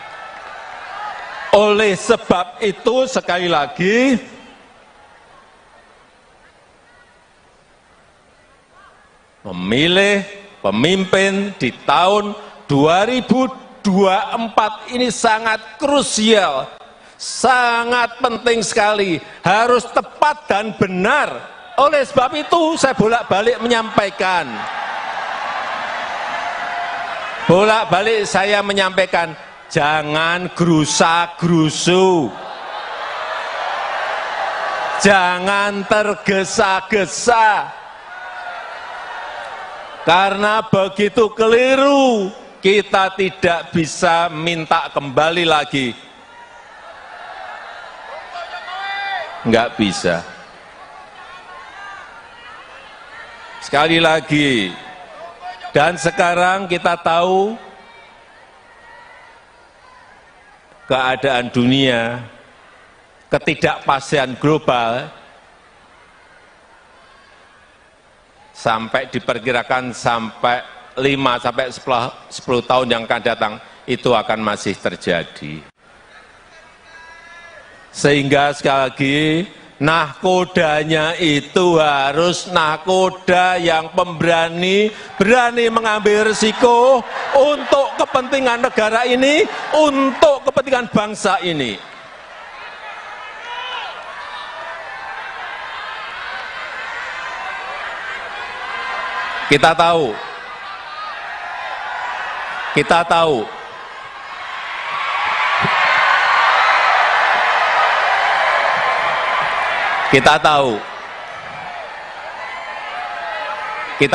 Oleh sebab itu, sekali lagi, memilih pemimpin di tahun 2024 ini sangat krusial, sangat penting sekali, harus tepat dan benar. Oleh sebab itu saya bolak-balik menyampaikan, jangan gerusa-gerusu, jangan tergesa-gesa. Karena begitu keliru, kita tidak bisa minta kembali lagi. Enggak bisa. Sekali lagi, dan sekarang kita tahu keadaan dunia, ketidakpastian global, sampai diperkirakan sampai 5-10 tahun yang akan datang itu akan masih terjadi. Sehingga sekali lagi, nahkodanya itu harus nahkoda yang pemberani, berani mengambil risiko untuk kepentingan negara ini, untuk kepentingan bangsa ini. Kita tahu Kita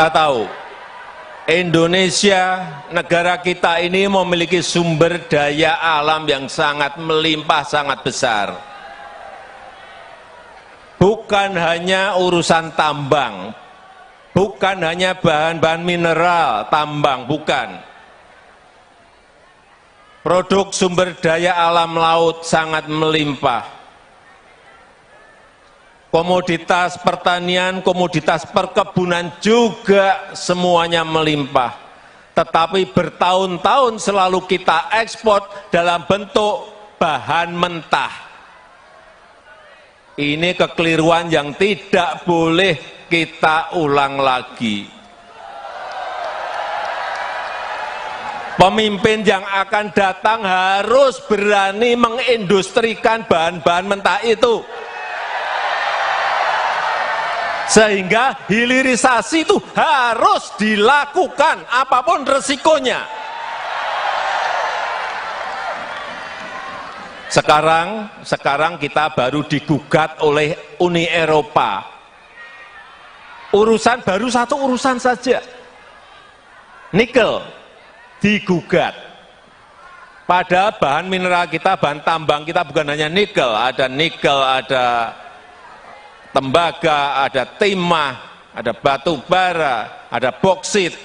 tahu, Indonesia, negara kita ini memiliki sumber daya alam yang sangat melimpah, sangat besar. Bukan hanya urusan tambang, bukan hanya bahan-bahan mineral, tambang, bukan. Produk sumber daya alam laut sangat melimpah. Komoditas pertanian, komoditas perkebunan juga semuanya melimpah. Tetapi bertahun-tahun selalu kita ekspor dalam bentuk bahan mentah. Ini kekeliruan yang tidak boleh kita ulang lagi. Pemimpin yang akan datang harus berani mengindustrikan bahan-bahan mentah itu. Sehingga hilirisasi itu harus dilakukan apapun resikonya. Sekarang kita baru digugat oleh Uni Eropa. Baru satu urusan saja. Nikel digugat. Padahal bahan mineral kita, bahan tambang kita bukan hanya nikel, ada tembaga, ada timah, ada batu bara, ada boksit.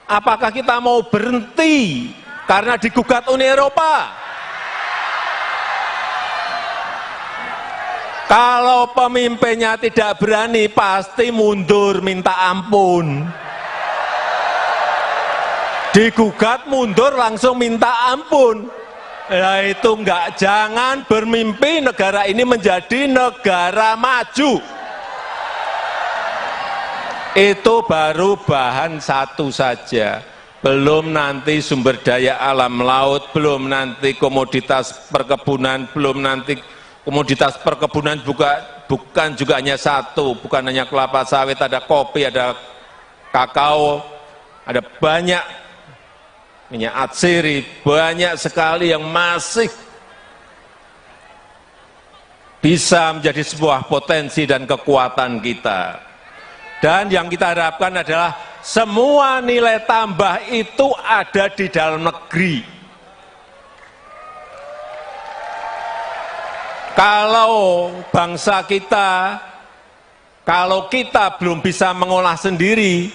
Apakah kita mau berhenti karena digugat Uni Eropa? Kalau pemimpinnya tidak berani, pasti mundur minta ampun. Digugat mundur langsung minta ampun. Nah itu enggak, jangan bermimpi negara ini menjadi negara maju. Itu baru bahan satu saja. Belum nanti sumber daya alam laut, belum nanti komoditas perkebunan, belum nanti komoditas perkebunan bukan juga hanya satu, bukan hanya kelapa sawit, ada kopi, ada kakao, ada banyak minyak atsiri, banyak sekali yang masih bisa menjadi sebuah potensi dan kekuatan kita. Dan yang kita harapkan adalah semua nilai tambah itu ada di dalam negeri. Kalau bangsa kita, kalau kita belum bisa mengolah sendiri,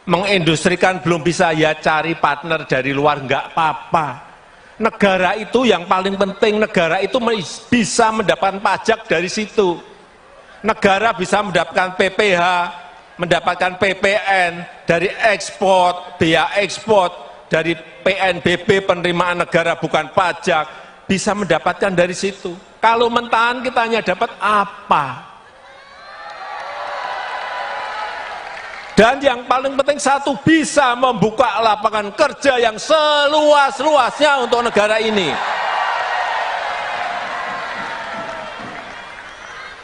mengindustrikan belum bisa, ya cari partner dari luar, enggak apa-apa. Negara itu yang paling penting, negara itu bisa mendapatkan pajak dari situ. Negara bisa mendapatkan PPH, mendapatkan PPN, dari ekspor, biaya ekspor, dari PNBP, penerimaan negara bukan pajak, bisa mendapatkan dari situ. Kalau mentahan kita hanya dapat apa? Dan yang paling penting satu, bisa membuka lapangan kerja yang seluas-luasnya untuk negara ini.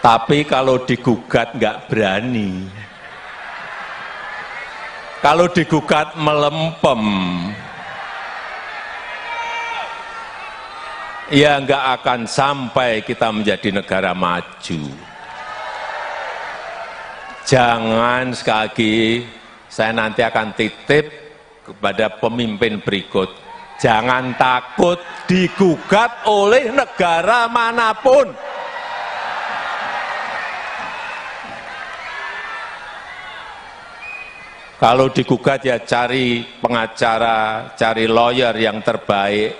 Tapi kalau digugat nggak berani. Kalau digugat melempem. Ya nggak akan sampai kita menjadi negara maju. Jangan, sekali lagi saya nanti akan titip kepada pemimpin berikut, jangan takut digugat oleh negara manapun. Kalau digugat ya cari pengacara, cari lawyer yang terbaik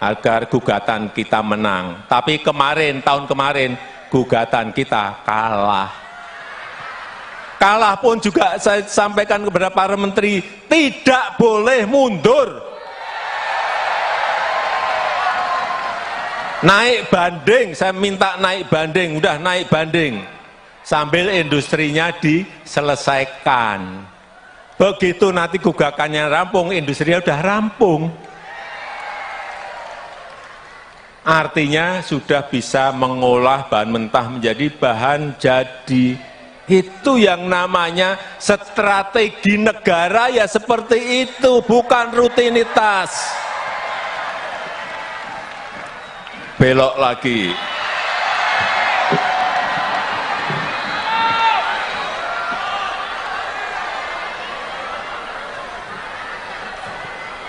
agar gugatan kita menang. Tapi tahun kemarin gugatan kita kalah. Kalah pun juga saya sampaikan kepada para menteri, tidak boleh mundur. Naik banding, saya minta naik banding, udah naik banding. Sambil industrinya diselesaikan. Begitu nanti gugakannya rampung, industrinya udah rampung. Artinya sudah bisa mengolah bahan mentah menjadi bahan jadi. Itu yang namanya strategi negara, ya seperti itu, bukan rutinitas. Belok lagi.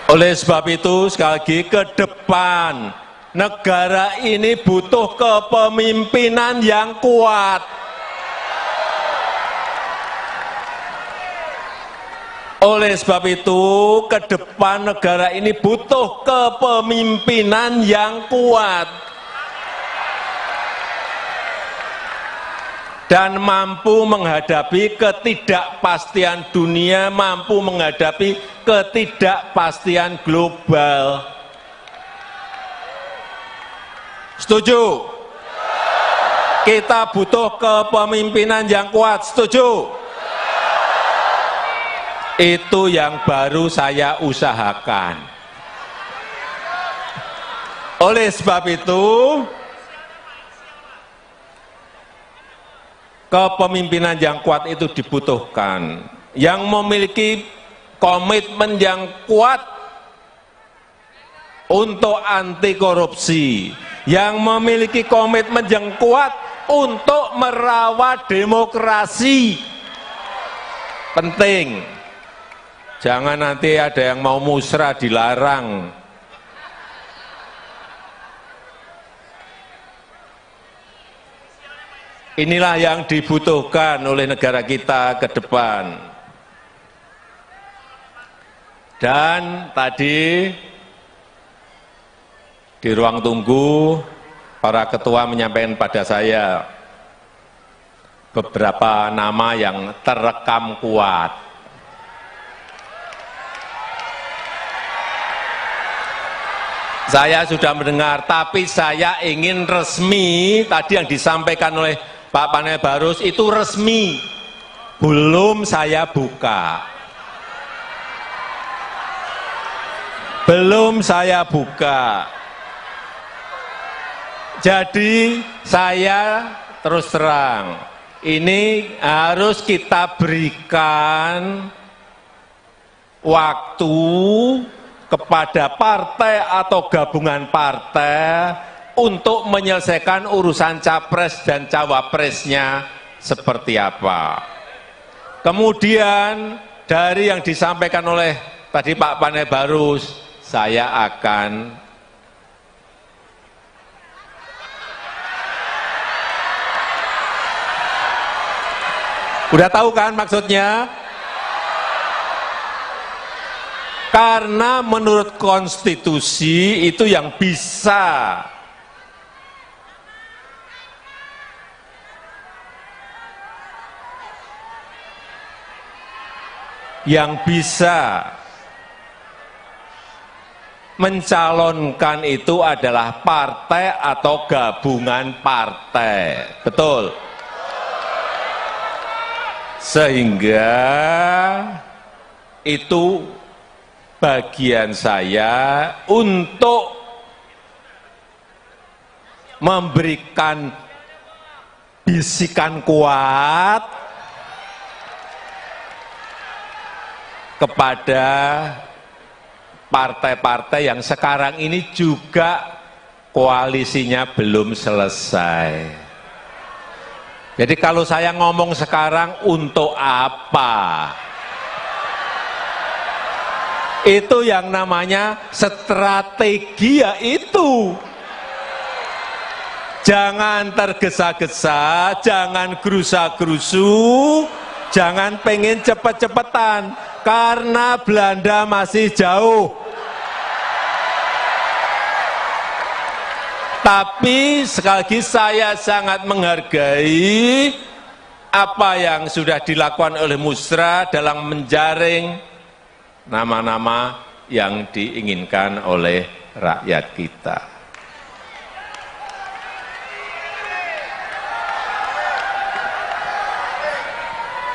Oleh sebab itu, sekali lagi ke depan, negara ini butuh kepemimpinan yang kuat. Oleh sebab itu, ke depan negara ini butuh kepemimpinan yang kuat. Dan mampu menghadapi ketidakpastian dunia, mampu menghadapi ketidakpastian global. Setuju? Kita butuh kepemimpinan yang kuat, setuju? Itu yang baru saya usahakan. Oleh sebab itu, kepemimpinan yang kuat itu dibutuhkan, yang memiliki komitmen yang kuat untuk anti korupsi, yang memiliki komitmen yang kuat untuk merawat demokrasi. Penting, jangan nanti ada yang mau musrah dilarang. Inilah yang dibutuhkan oleh negara kita ke depan. Dan tadi di ruang tunggu, para ketua menyampaikan pada saya beberapa nama yang terekam kuat. Saya sudah mendengar, tapi saya ingin resmi, tadi yang disampaikan oleh Pak Panel Barus itu resmi, belum saya buka. Belum saya buka. Jadi saya terus terang, ini harus kita berikan waktu kepada partai atau gabungan partai untuk menyelesaikan urusan capres dan cawapresnya seperti apa. Kemudian dari yang disampaikan oleh tadi Pak Panel Barus, saya akan udah tahu kan maksudnya? Karena menurut konstitusi itu yang bisa mencalonkan itu adalah partai atau gabungan partai. Betul? Sehingga itu bagian saya untuk memberikan bisikan kuat kepada partai-partai yang sekarang ini juga koalisinya belum selesai. Jadi kalau saya ngomong sekarang untuk apa? Itu yang namanya strategi, ya itu. Jangan tergesa-gesa, jangan gerusa-gerusu, jangan pengen cepet-cepetan, karena Belanda masih jauh. Tapi sekali lagi saya sangat menghargai apa yang sudah dilakukan oleh Musra dalam menjaring nama-nama yang diinginkan oleh rakyat kita.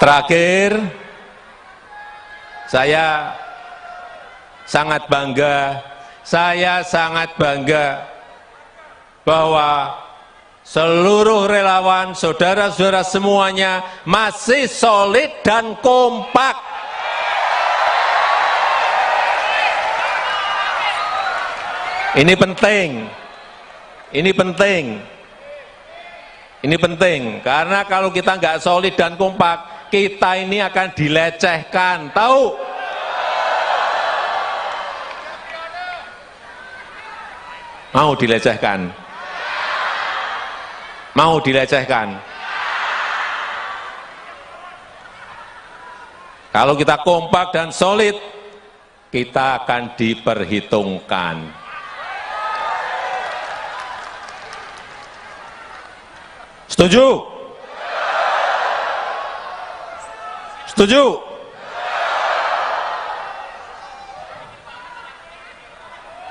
Terakhir, saya sangat bangga bahwa seluruh relawan, saudara-saudara semuanya masih solid dan kompak. Ini penting, karena kalau kita nggak solid dan kompak, kita ini akan dilecehkan, tahu? Mau dilecehkan? Mau dilecehkan? Kalau kita kompak dan solid, kita akan diperhitungkan. Setuju? Setuju?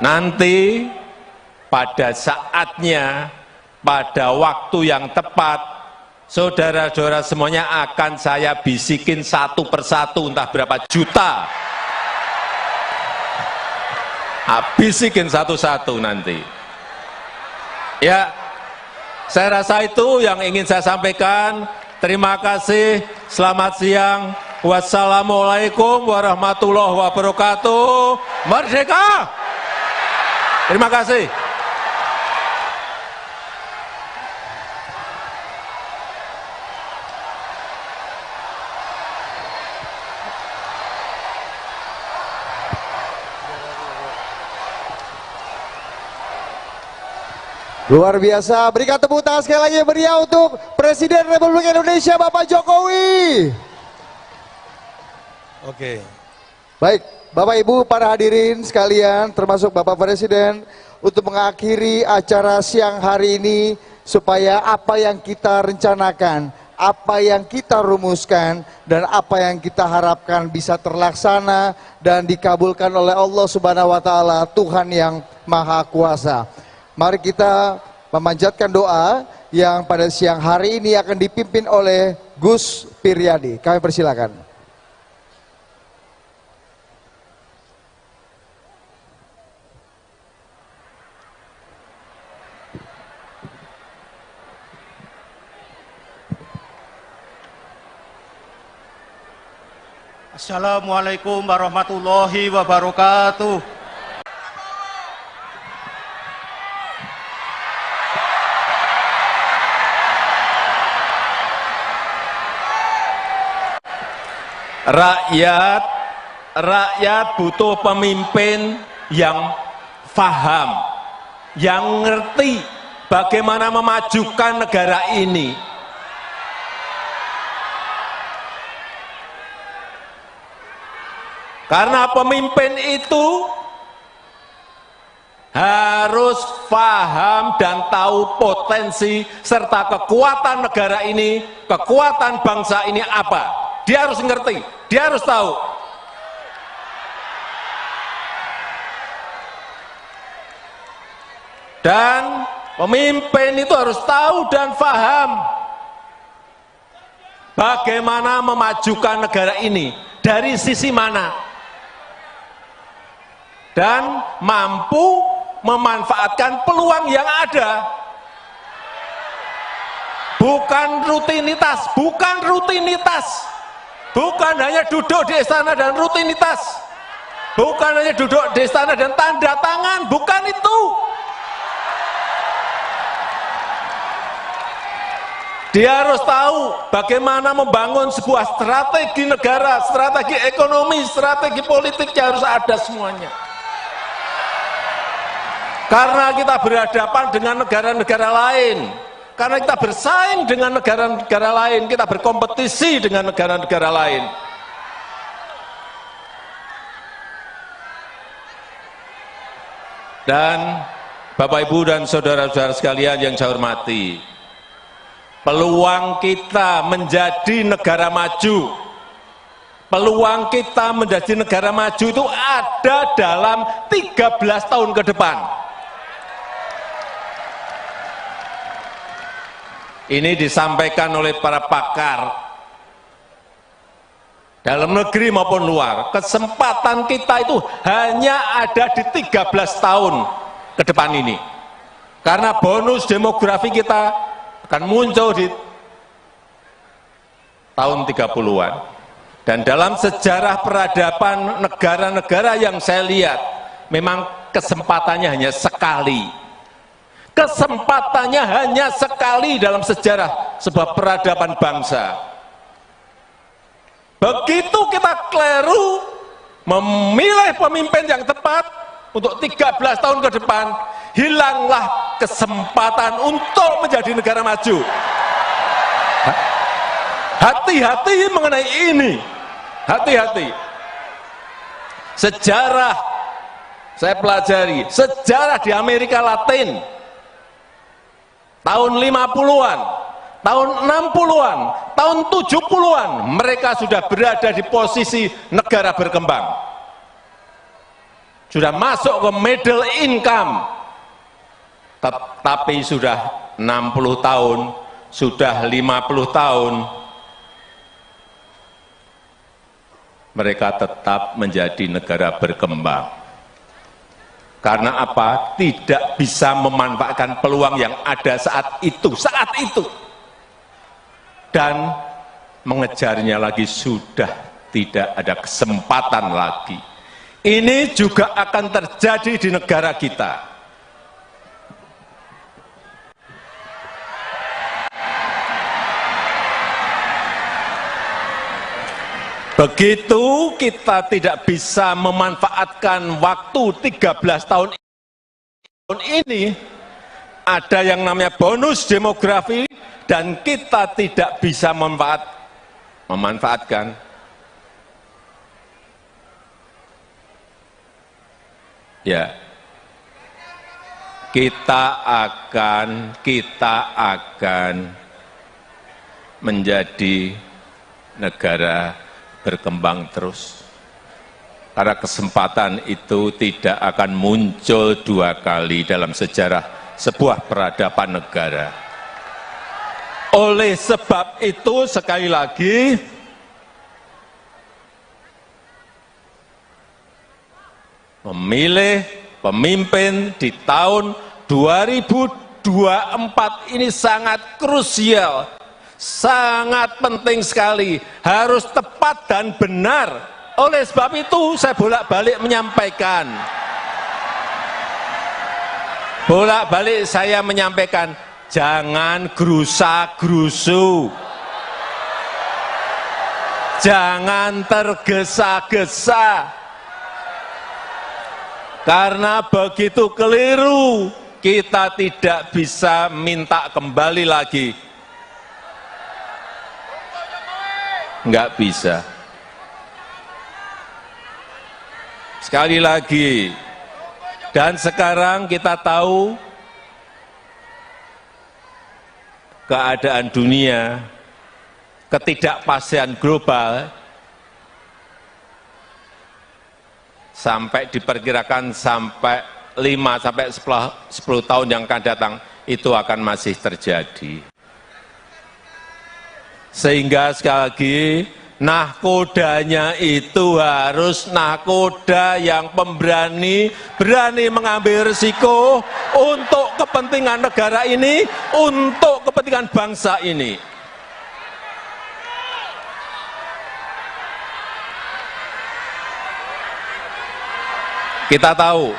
Nanti pada saatnya, pada waktu yang tepat, saudara-saudara semuanya akan saya bisikin satu persatu, entah berapa juta. Bisikin satu-satu nanti. Ya, saya rasa itu yang ingin saya sampaikan. Terima kasih, selamat siang. Wassalamualaikum warahmatullahi wabarakatuh. Merdeka! Terima kasih. Luar biasa, berikan tepuk tangan sekali lagi meriah untuk Presiden Republik Indonesia Bapak Jokowi. Oke. Baik, Bapak Ibu para hadirin sekalian termasuk Bapak Presiden, untuk mengakhiri acara siang hari ini supaya apa yang kita rencanakan, apa yang kita rumuskan dan apa yang kita harapkan bisa terlaksana dan dikabulkan oleh Allah Subhanahu wa taala, Tuhan yang Maha Kuasa. Mari kita memanjatkan doa yang pada siang hari ini akan dipimpin oleh Gus Piryadi. Kami persilakan. Assalamualaikum warahmatullahi wabarakatuh. Rakyat butuh pemimpin yang faham, yang ngerti bagaimana memajukan negara ini. Karena pemimpin itu harus paham dan tahu potensi serta kekuatan negara ini, kekuatan bangsa ini apa. Dia harus ngerti, dia harus tahu. Dan pemimpin itu harus tahu dan paham bagaimana memajukan negara ini, dari sisi mana, dan mampu memanfaatkan peluang yang ada. Bukan rutinitas, bukan rutinitas. Bukan hanya duduk di istana dan rutinitas. Bukan hanya duduk di istana dan tanda tangan, bukan itu. Dia harus tahu bagaimana membangun sebuah strategi negara, strategi ekonomi, strategi politiknya harus ada semuanya. Karena kita berhadapan dengan negara-negara lain. Karena kita bersaing dengan negara-negara lain, kita berkompetisi dengan negara-negara lain. Dan Bapak Ibu dan saudara-saudara sekalian yang saya hormati, peluang kita menjadi negara maju, peluang kita menjadi negara maju itu ada dalam 13 tahun ke depan. Ini disampaikan oleh para pakar dalam negeri maupun luar. Kesempatan kita itu hanya ada di 13 tahun ke depan ini. Karena bonus demografi kita akan muncul di tahun 30-an. Dan dalam sejarah peradaban negara-negara yang saya lihat, memang kesempatannya hanya sekali. Kesempatannya hanya sekali dalam sejarah sebuah peradaban bangsa. Begitu kita keliru memilih pemimpin yang tepat, untuk 13 tahun ke depan, hilanglah kesempatan untuk menjadi negara maju. Hati-hati mengenai ini, hati-hati. Sejarah, saya pelajari, sejarah di Amerika Latin, tahun 50-an, tahun 60-an, tahun 70-an, mereka sudah berada di posisi negara berkembang. Sudah masuk ke middle income, tapi sudah 60 tahun, sudah 50 tahun, mereka tetap menjadi negara berkembang. Karena apa? Tidak bisa memanfaatkan peluang yang ada saat itu. Dan mengejarnya lagi sudah tidak ada kesempatan lagi. Ini juga akan terjadi di negara kita. Begitu kita tidak bisa memanfaatkan waktu 13 tahun ini, ada yang namanya bonus demografi, dan kita tidak bisa memanfaatkan. Ya, kita akan menjadi negara berkembang terus. Karena kesempatan itu tidak akan muncul dua kali dalam sejarah sebuah peradaban negara. Oleh sebab itu, sekali lagi, memilih pemimpin di tahun 2024 ini sangat krusial, sangat penting sekali, harus tepat dan benar. Oleh sebab itu saya bolak-balik menyampaikan, jangan gerusa-gerusu, jangan tergesa-gesa. Karena begitu keliru, kita tidak bisa minta kembali lagi. Enggak bisa. Sekali lagi, dan sekarang kita tahu keadaan dunia, ketidakpastian global, sampai diperkirakan sampai 5-10 tahun yang akan datang itu akan masih terjadi. Sehingga sekali lagi, nahkodanya itu harus nahkoda yang pemberani, berani mengambil risiko untuk kepentingan negara ini, untuk kepentingan bangsa ini. Kita tahu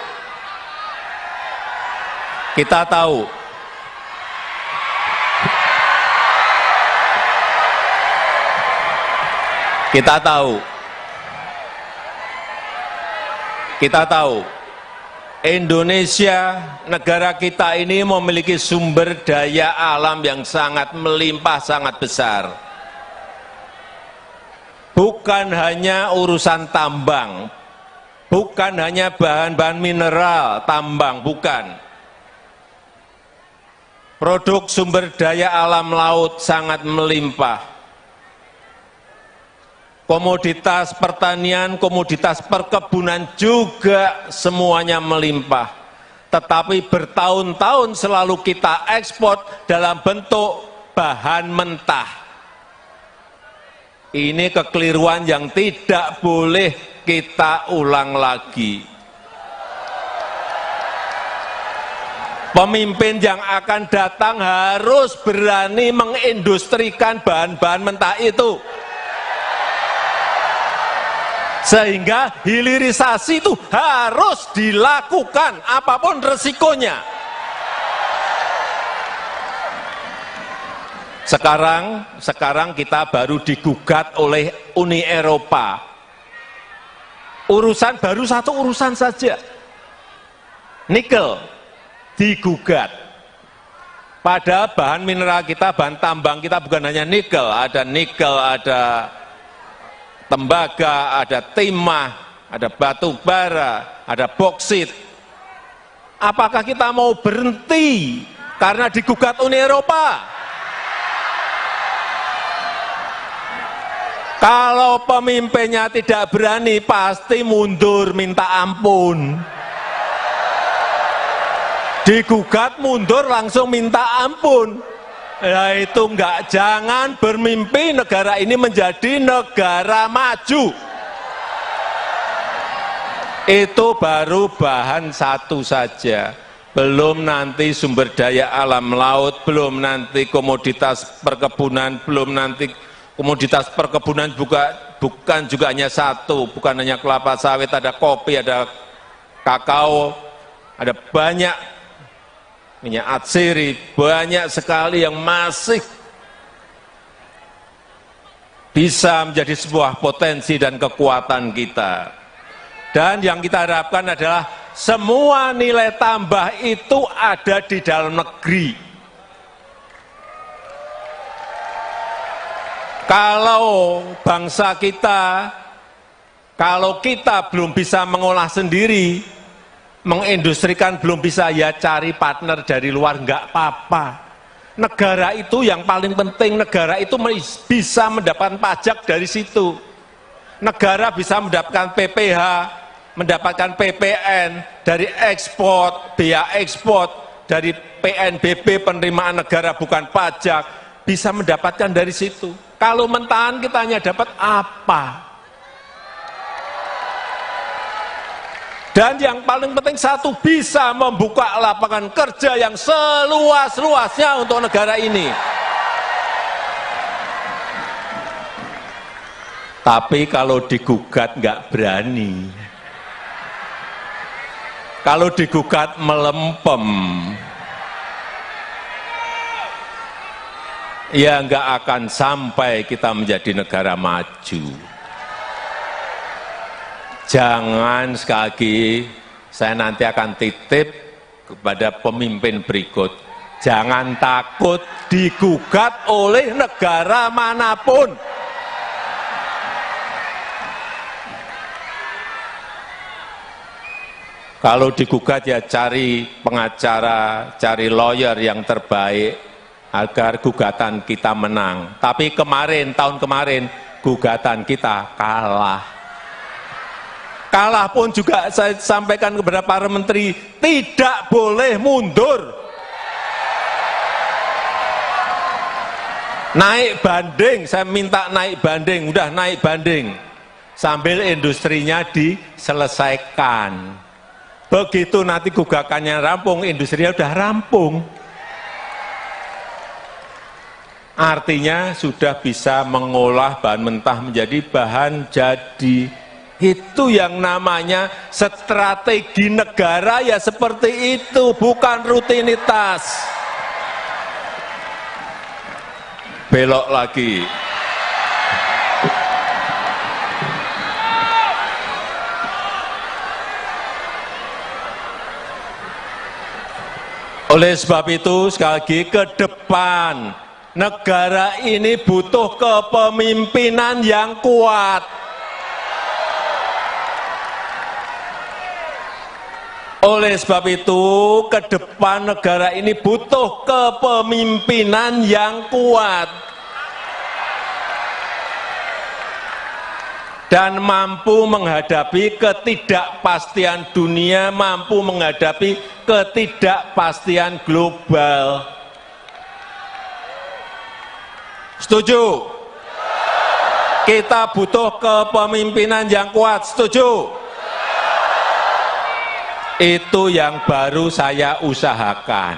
Indonesia, negara kita ini memiliki sumber daya alam yang sangat melimpah, sangat besar. Bukan hanya urusan tambang, bukan hanya bahan-bahan mineral, tambang, bukan. Produk sumber daya alam laut sangat melimpah. Komoditas pertanian, komoditas perkebunan juga semuanya melimpah. Tetapi bertahun-tahun selalu kita ekspor dalam bentuk bahan mentah. Ini kekeliruan yang tidak boleh kita ulang lagi. Pemimpin yang akan datang harus berani mengindustrikan bahan-bahan mentah itu. Sehingga hilirisasi itu harus dilakukan apapun resikonya. Sekarang kita baru digugat oleh Uni Eropa. Urusan baru satu urusan saja, nikel digugat. Padahal bahan mineral kita, bahan tambang kita bukan hanya nikel, ada tembaga, ada timah, ada batu bara, ada boksit. Apakah kita mau berhenti karena digugat Uni Eropa? Kalau pemimpinnya tidak berani, pasti mundur minta ampun. Digugat mundur langsung minta ampun. Nah itu enggak, jangan bermimpi negara ini menjadi negara maju. Itu baru bahan satu saja. Belum nanti sumber daya alam laut, belum nanti komoditas perkebunan, belum nanti komoditas perkebunan bukan juga hanya satu, bukan hanya kelapa sawit, ada kopi, ada kakao, ada banyak minyak atsiri, banyak sekali yang masih bisa menjadi sebuah potensi dan kekuatan kita. Dan yang kita harapkan adalah semua nilai tambah itu ada di dalam negeri. Kalau bangsa kita, kalau kita belum bisa mengolah sendiri, mengindustrikan belum bisa, ya cari partner dari luar, enggak apa-apa. Negara itu yang paling penting, negara itu bisa mendapatkan pajak dari situ. Negara bisa mendapatkan PPh, mendapatkan PPN, dari ekspor, biaya ekspor, dari PNBP penerimaan negara bukan pajak, bisa mendapatkan dari situ. Kalau mentahan kita hanya dapat apa? Dan yang paling penting satu, bisa membuka lapangan kerja yang seluas-luasnya untuk negara ini. Tapi kalau digugat nggak berani. Kalau digugat melempem. Ya nggak akan sampai kita menjadi negara maju. Jangan, sekali lagi saya nanti akan titip kepada pemimpin berikut, jangan takut digugat oleh negara manapun. Kalau digugat ya cari pengacara, cari lawyer yang terbaik agar gugatan kita menang. Tapi tahun kemarin gugatan kita kalah. Kalah pun juga saya sampaikan kepada para menteri, tidak boleh mundur. Naik banding, saya minta naik banding, udah naik banding. Sambil industrinya diselesaikan. Begitu nanti gugakannya rampung, industrinya udah rampung. Artinya sudah bisa mengolah bahan mentah menjadi bahan jadi. Itu yang namanya strategi negara, ya seperti itu, bukan rutinitas. Belok lagi. Oleh sebab itu, sekali lagi, ke depan negara ini butuh kepemimpinan yang kuat. Oleh sebab itu, ke depan negara ini butuh kepemimpinan yang kuat dan mampu menghadapi ketidakpastian dunia, mampu menghadapi ketidakpastian global. Setuju? Kita butuh kepemimpinan yang kuat, setuju? Itu yang baru saya usahakan.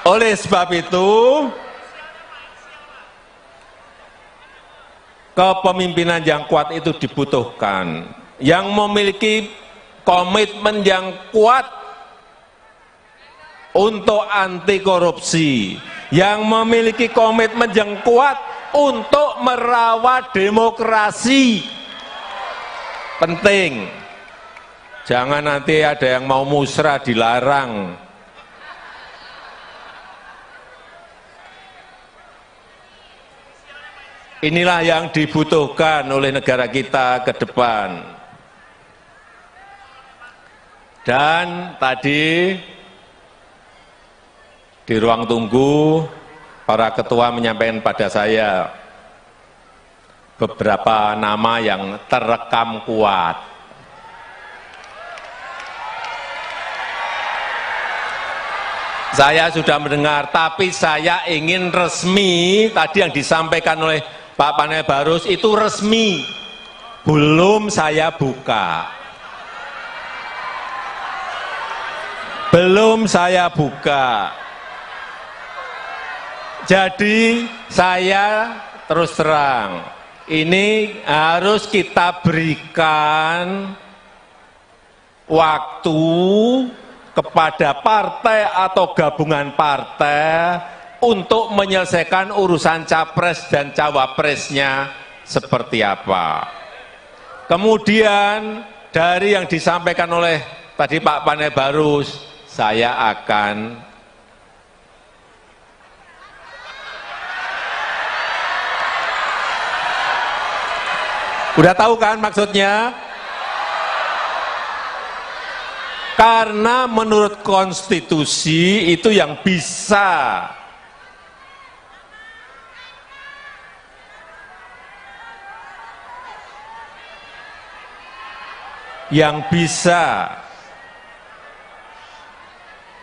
Oleh sebab itu, kepemimpinan yang kuat itu dibutuhkan. Yang memiliki komitmen yang kuat untuk anti korupsi, yang memiliki komitmen yang kuat untuk merawat demokrasi. Penting. Jangan nanti ada yang mau musrah dilarang. Inilah yang dibutuhkan oleh negara kita ke depan. Dan tadi di ruang tunggu, para ketua menyampaikan pada saya beberapa nama yang terekam kuat. Saya sudah mendengar, tapi saya ingin resmi, tadi yang disampaikan oleh Pak Panel Barus itu resmi, belum saya buka. Belum saya buka. Jadi saya terus terang, ini harus kita berikan waktu kepada partai atau gabungan partai untuk menyelesaikan urusan capres dan cawapresnya seperti apa. Kemudian dari yang disampaikan oleh tadi Pak Panel Barus, saya akan udah tahu kan maksudnya? Karena menurut konstitusi itu yang bisa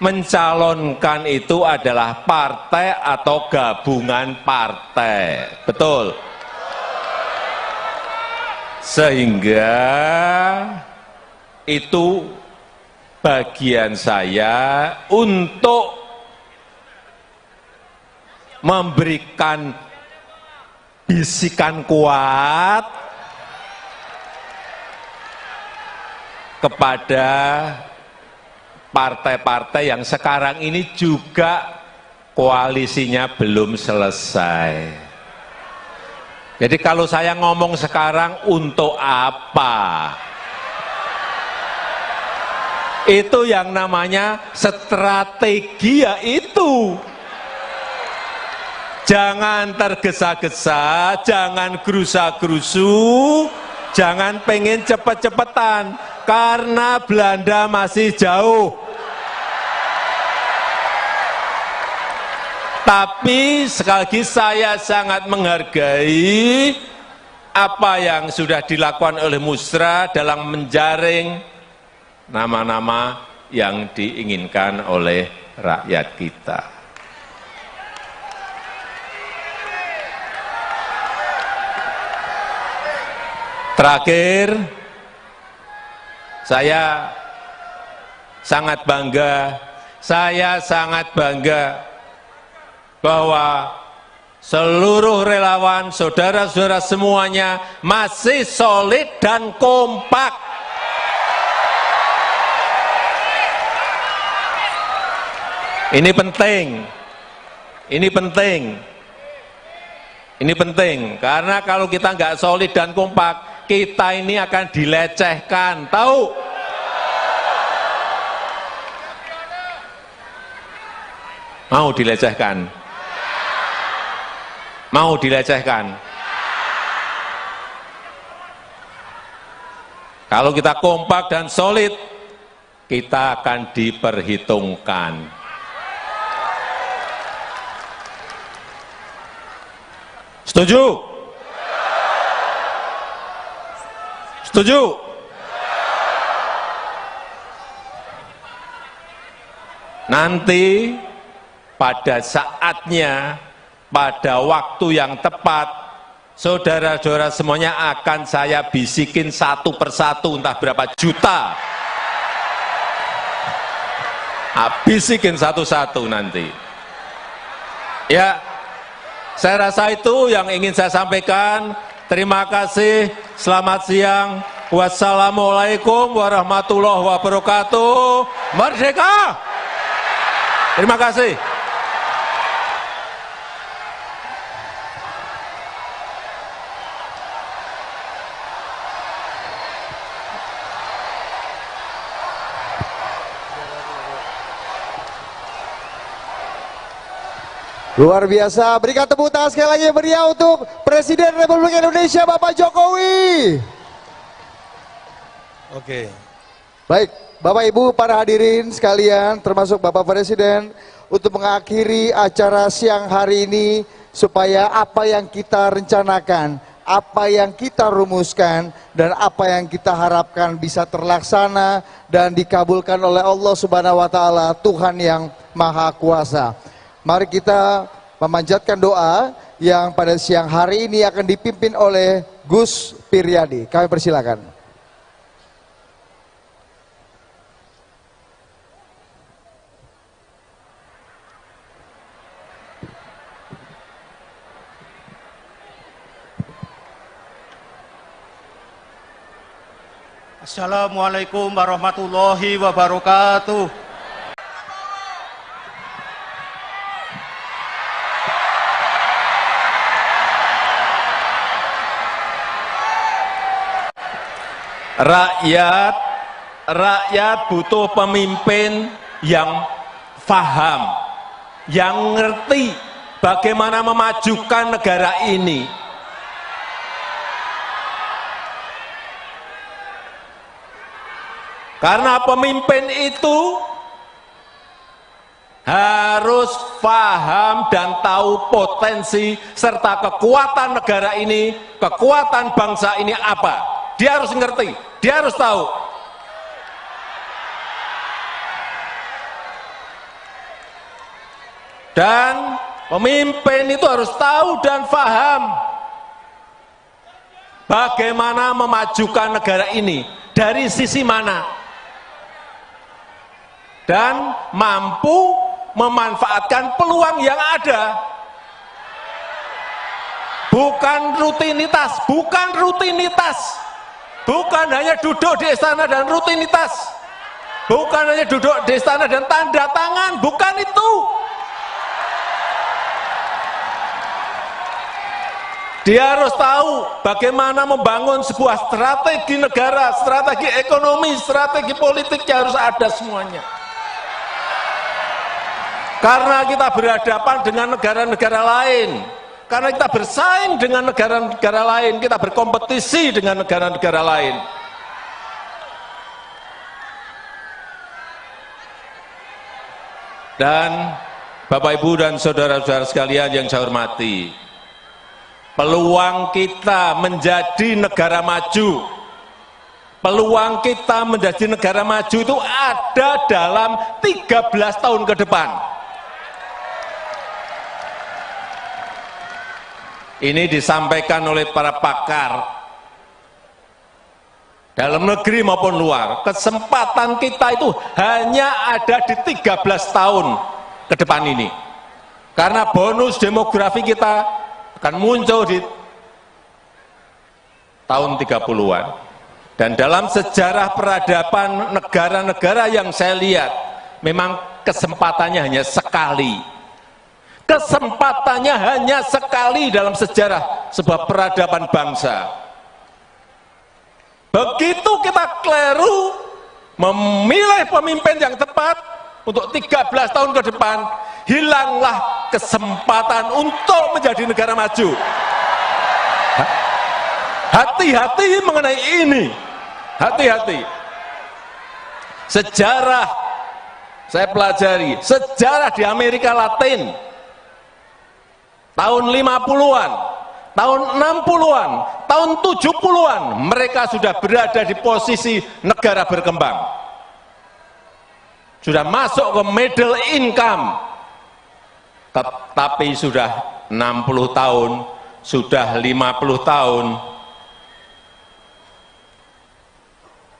mencalonkan itu adalah partai atau gabungan partai. Betul? Sehingga itu bagian saya untuk memberikan bisikan kuat kepada partai-partai yang sekarang ini juga koalisinya belum selesai. Jadi kalau saya ngomong sekarang untuk apa? Itu yang namanya strategi, ya itu. Jangan tergesa-gesa, jangan gerusa-gerusu, jangan pengen cepet-cepetan, karena Belanda masih jauh. Tapi sekali lagi saya sangat menghargai apa yang sudah dilakukan oleh Musra dalam menjaring nama-nama yang diinginkan oleh rakyat kita. Terakhir, saya sangat bangga bahwa seluruh relawan, saudara-saudara semuanya masih solid dan kompak. Ini penting, karena kalau kita nggak solid dan kompak, kita ini akan dilecehkan, tahu? Mau dilecehkan? Mau dilecehkan? Kalau kita kompak dan solid, kita akan diperhitungkan. Setuju? Setuju? Nanti pada saatnya, pada waktu yang tepat, saudara-saudara semuanya akan saya bisikin satu persatu, entah berapa juta. Bisikin satu-satu nanti. Ya, saya rasa itu yang ingin saya sampaikan. Terima kasih, selamat siang. Wassalamualaikum warahmatullahi wabarakatuh. Merdeka! Terima kasih. Luar biasa, berikan tepuk tangan sekali lagi meriah untuk Presiden Republik Indonesia Bapak Jokowi. Oke. Baik, Bapak Ibu para hadirin sekalian termasuk Bapak Presiden, untuk mengakhiri acara siang hari ini supaya apa yang kita rencanakan, apa yang kita rumuskan dan apa yang kita harapkan bisa terlaksana dan dikabulkan oleh Allah Subhanahu wa taala, Tuhan yang Maha Kuasa. Mari kita memanjatkan doa yang pada siang hari ini akan dipimpin oleh Gus Piryadi. Kami persilakan. Assalamualaikum warahmatullahi wabarakatuh. Rakyat butuh pemimpin yang faham, yang ngerti bagaimana memajukan negara ini. Karena pemimpin itu harus paham dan tahu potensi serta kekuatan negara ini, kekuatan bangsa ini apa. Dia harus ngerti, dia harus tahu. Dan pemimpin itu harus tahu dan paham bagaimana memajukan negara ini, dari sisi mana, dan mampu memanfaatkan peluang yang ada. Bukan rutinitas, bukan hanya duduk di istana dan rutinitas, bukan hanya duduk di istana dan tanda tangan, bukan itu. Dia harus tahu bagaimana membangun sebuah strategi negara, strategi ekonomi, strategi politiknya harus ada semuanya. Karena kita berhadapan dengan negara-negara lain, karena kita bersaing dengan negara-negara lain, kita berkompetisi dengan negara-negara lain. Dan Bapak Ibu dan saudara-saudara sekalian yang saya hormati, peluang kita menjadi negara maju, peluang kita menjadi negara maju itu ada dalam 13 tahun ke depan. Ini disampaikan oleh para pakar dalam negeri maupun luar. Kesempatan kita itu hanya ada di 13 tahun ke depan ini. Karena bonus demografi kita akan muncul di tahun 30-an. Dan dalam sejarah peradaban negara-negara yang saya lihat, memang kesempatannya hanya sekali. Kesempatannya hanya sekali dalam sejarah sebuah peradaban bangsa. Begitu kita keliru memilih pemimpin yang tepat untuk 13 tahun ke depan, hilanglah kesempatan untuk menjadi negara maju. Hati-hati mengenai ini, hati-hati. Sejarah, saya pelajari, sejarah di Amerika Latin, tahun 50-an, tahun 60-an, tahun 70-an, mereka sudah berada di posisi negara berkembang. Sudah masuk ke middle income. Tetapi sudah 60 tahun, sudah 50 tahun,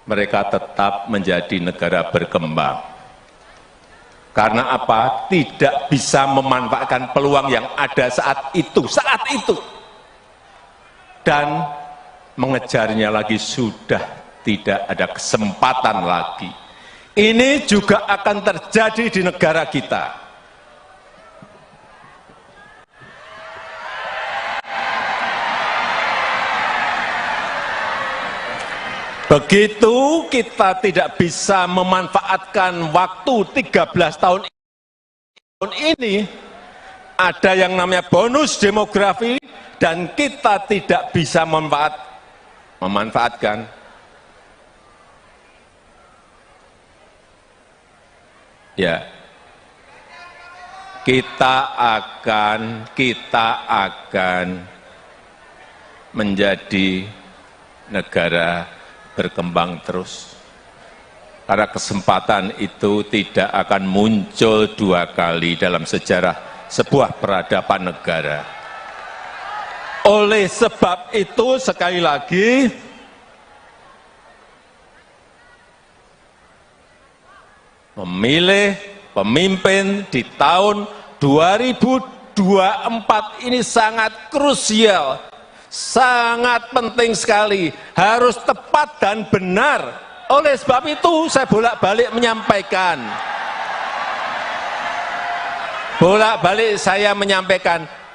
mereka tetap menjadi negara berkembang. Karena apa? Tidak bisa memanfaatkan peluang yang ada saat itu. Dan mengejarnya lagi sudah tidak ada kesempatan lagi. Ini juga akan terjadi di negara kita. Begitu kita tidak bisa memanfaatkan waktu 13 tahun ini, ada yang namanya bonus demografi dan kita tidak bisa memanfaatkan. Ya, kita akan menjadi negara berkembang terus. Karena kesempatan itu tidak akan muncul dua kali dalam sejarah sebuah peradaban negara. Oleh sebab itu, sekali lagi, memilih pemimpin di tahun 2024 ini sangat krusial, sangat penting sekali, harus tepat dan benar. Oleh sebab itu saya bolak-balik menyampaikan,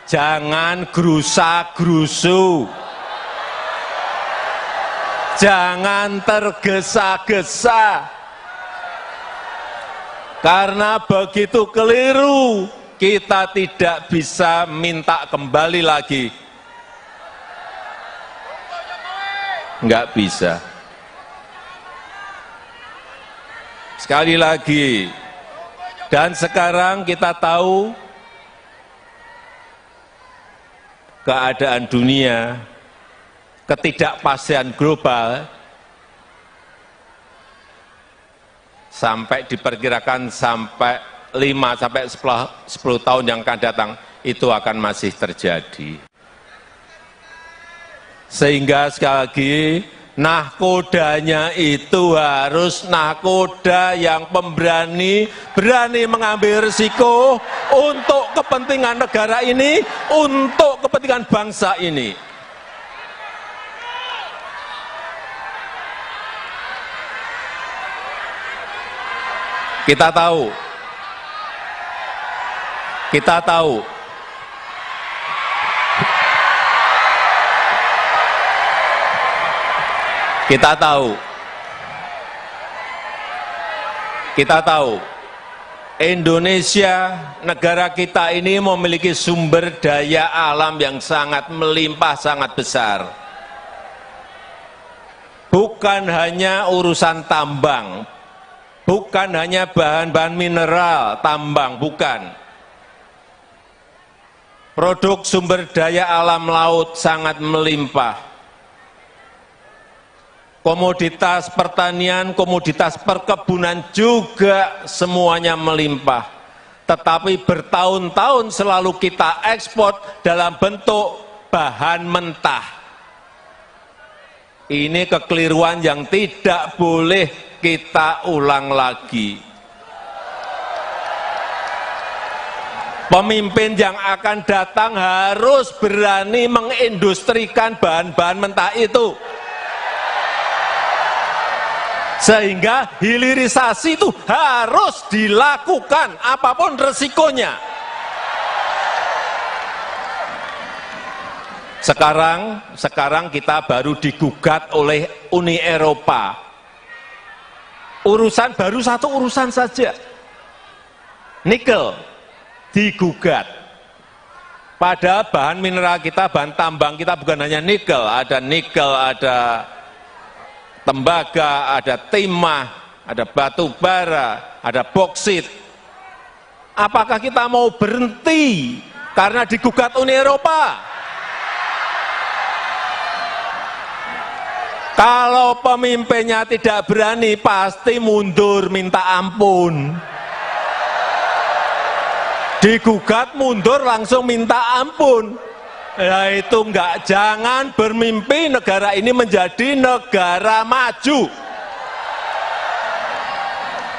jangan gerusa-gerusu, jangan tergesa-gesa, karena begitu keliru kita tidak bisa minta kembali lagi, nggak bisa. Sekali lagi, dan sekarang kita tahu keadaan dunia, ketidakpastian global, sampai diperkirakan sampai 5-10 tahun yang akan datang, itu akan masih terjadi. Sehingga sekali lagi, nahkodanya itu harus nahkoda yang pemberani, berani mengambil risiko untuk kepentingan negara ini, untuk kepentingan bangsa ini. Kita tahu Indonesia, negara kita ini memiliki sumber daya alam yang sangat melimpah, sangat besar. Bukan hanya urusan tambang, bukan hanya bahan-bahan mineral, tambang, bukan. Produk sumber daya alam laut sangat melimpah. Komoditas pertanian, komoditas perkebunan juga semuanya melimpah. Tetapi bertahun-tahun selalu kita ekspor dalam bentuk bahan mentah. Ini kekeliruan yang tidak boleh kita ulang lagi. Pemimpin yang akan datang harus berani mengindustrikan bahan-bahan mentah itu. Sehingga hilirisasi itu harus dilakukan apapun resikonya. Sekarang kita baru digugat oleh Uni Eropa. Baru satu urusan saja. Nikel digugat. Pada bahan mineral kita, bahan tambang kita bukan hanya nikel, ada tembaga, ada timah, ada batu bara, ada boksit. Apakah kita mau berhenti karena digugat Uni Eropa? Kalau pemimpinnya tidak berani, pasti mundur minta ampun. Digugat mundur langsung minta ampun. Ya itu enggak, jangan bermimpi negara ini menjadi negara maju.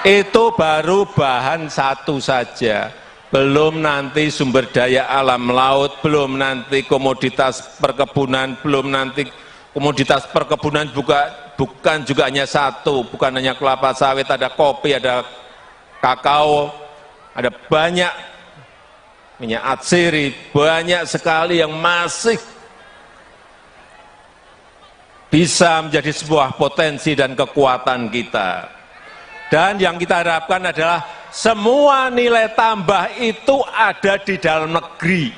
Itu baru bahan satu saja. Belum nanti sumber daya alam laut, belum nanti komoditas perkebunan, belum nanti komoditas perkebunan bukan juga hanya satu, bukan hanya kelapa sawit, ada kopi, ada kakao, ada banyak minyak atsiri, banyak sekali yang masih bisa menjadi sebuah potensi dan kekuatan kita. Dan yang kita harapkan adalah semua nilai tambah itu ada di dalam negeri.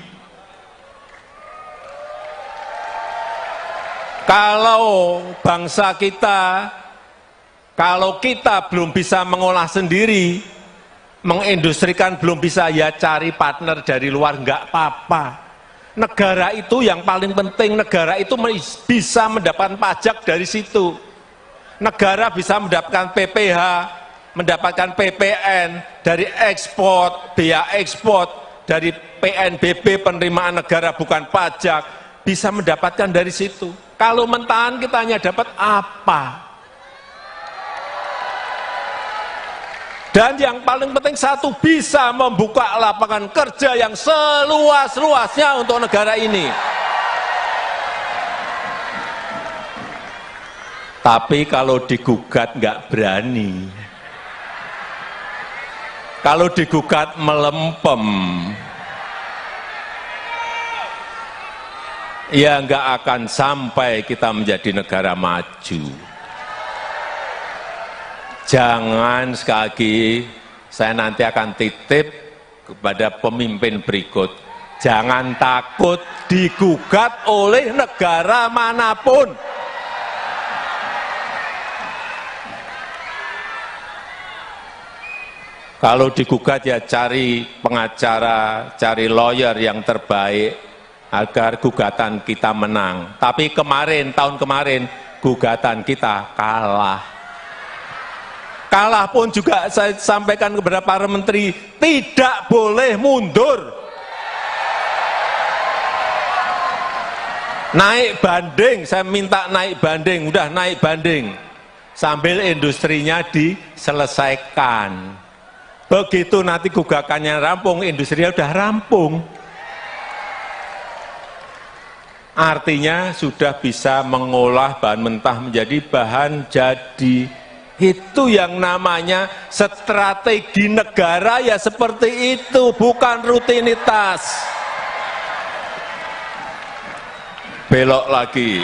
Kalau bangsa kita, kalau kita belum bisa mengolah sendiri, mengindustrikan belum bisa, ya cari partner dari luar, nggak apa-apa. Negara itu yang paling penting, negara itu bisa mendapatkan pajak dari situ. Negara bisa mendapatkan PPh, mendapatkan PPN, dari ekspor, biaya ekspor, dari PNBP, penerimaan negara bukan pajak, bisa mendapatkan dari situ. Kalau mentahan kita hanya dapat apa? Dan yang paling penting satu, bisa membuka lapangan kerja yang seluas-luasnya untuk negara ini. Tapi kalau digugat nggak berani. Kalau digugat melempem. Ya nggak akan sampai kita menjadi negara maju. Jangan, sekali lagi, saya nanti akan titip kepada pemimpin berikut. Jangan takut digugat oleh negara manapun. Kalau digugat ya cari pengacara, cari lawyer yang terbaik agar gugatan kita menang. Tapi kemarin, tahun kemarin, gugatan kita kalah. Kalah pun juga saya sampaikan kepada para menteri, tidak boleh mundur. Naik banding, saya minta naik banding, udah naik banding. Sambil industrinya diselesaikan. Begitu nanti gugakannya rampung, industrinya udah rampung. Artinya sudah bisa mengolah bahan mentah menjadi bahan jadi. Itu yang namanya strategi negara, ya seperti itu, bukan rutinitas. Belok lagi.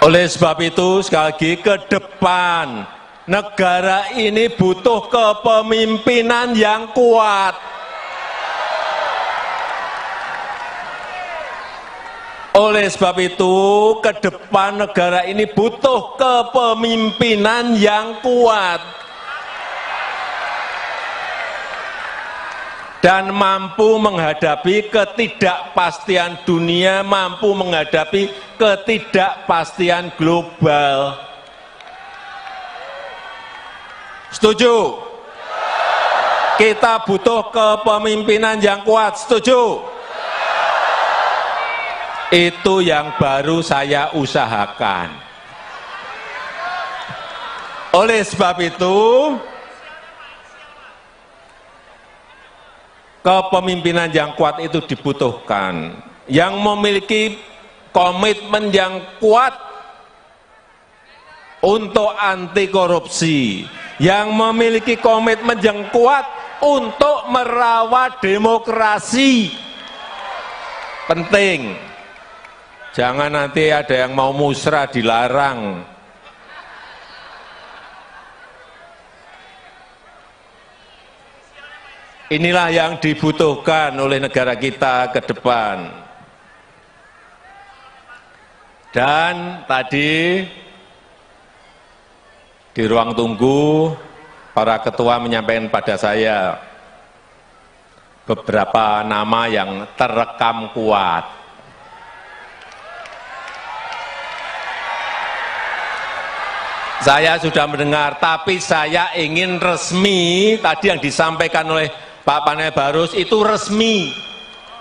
Oleh sebab itu, sekali lagi, ke depan negara ini butuh kepemimpinan yang kuat. Oleh sebab itu, ke depan negara ini butuh kepemimpinan yang kuat dan mampu menghadapi ketidakpastian dunia, mampu menghadapi ketidakpastian global. Setuju? Kita butuh kepemimpinan yang kuat, setuju? Itu yang baru saya usahakan. Oleh sebab itu, kepemimpinan yang kuat itu dibutuhkan. Yang memiliki komitmen yang kuat untuk anti korupsi, yang memiliki komitmen yang kuat untuk merawat demokrasi. Penting. Jangan nanti ada yang mau musrah dilarang. Inilah yang dibutuhkan oleh negara kita ke depan. Dan tadi di ruang tunggu, para ketua menyampaikan pada saya beberapa nama yang terekam kuat. Saya sudah mendengar, tapi saya ingin resmi, tadi yang disampaikan oleh Pak Panel Barus itu resmi,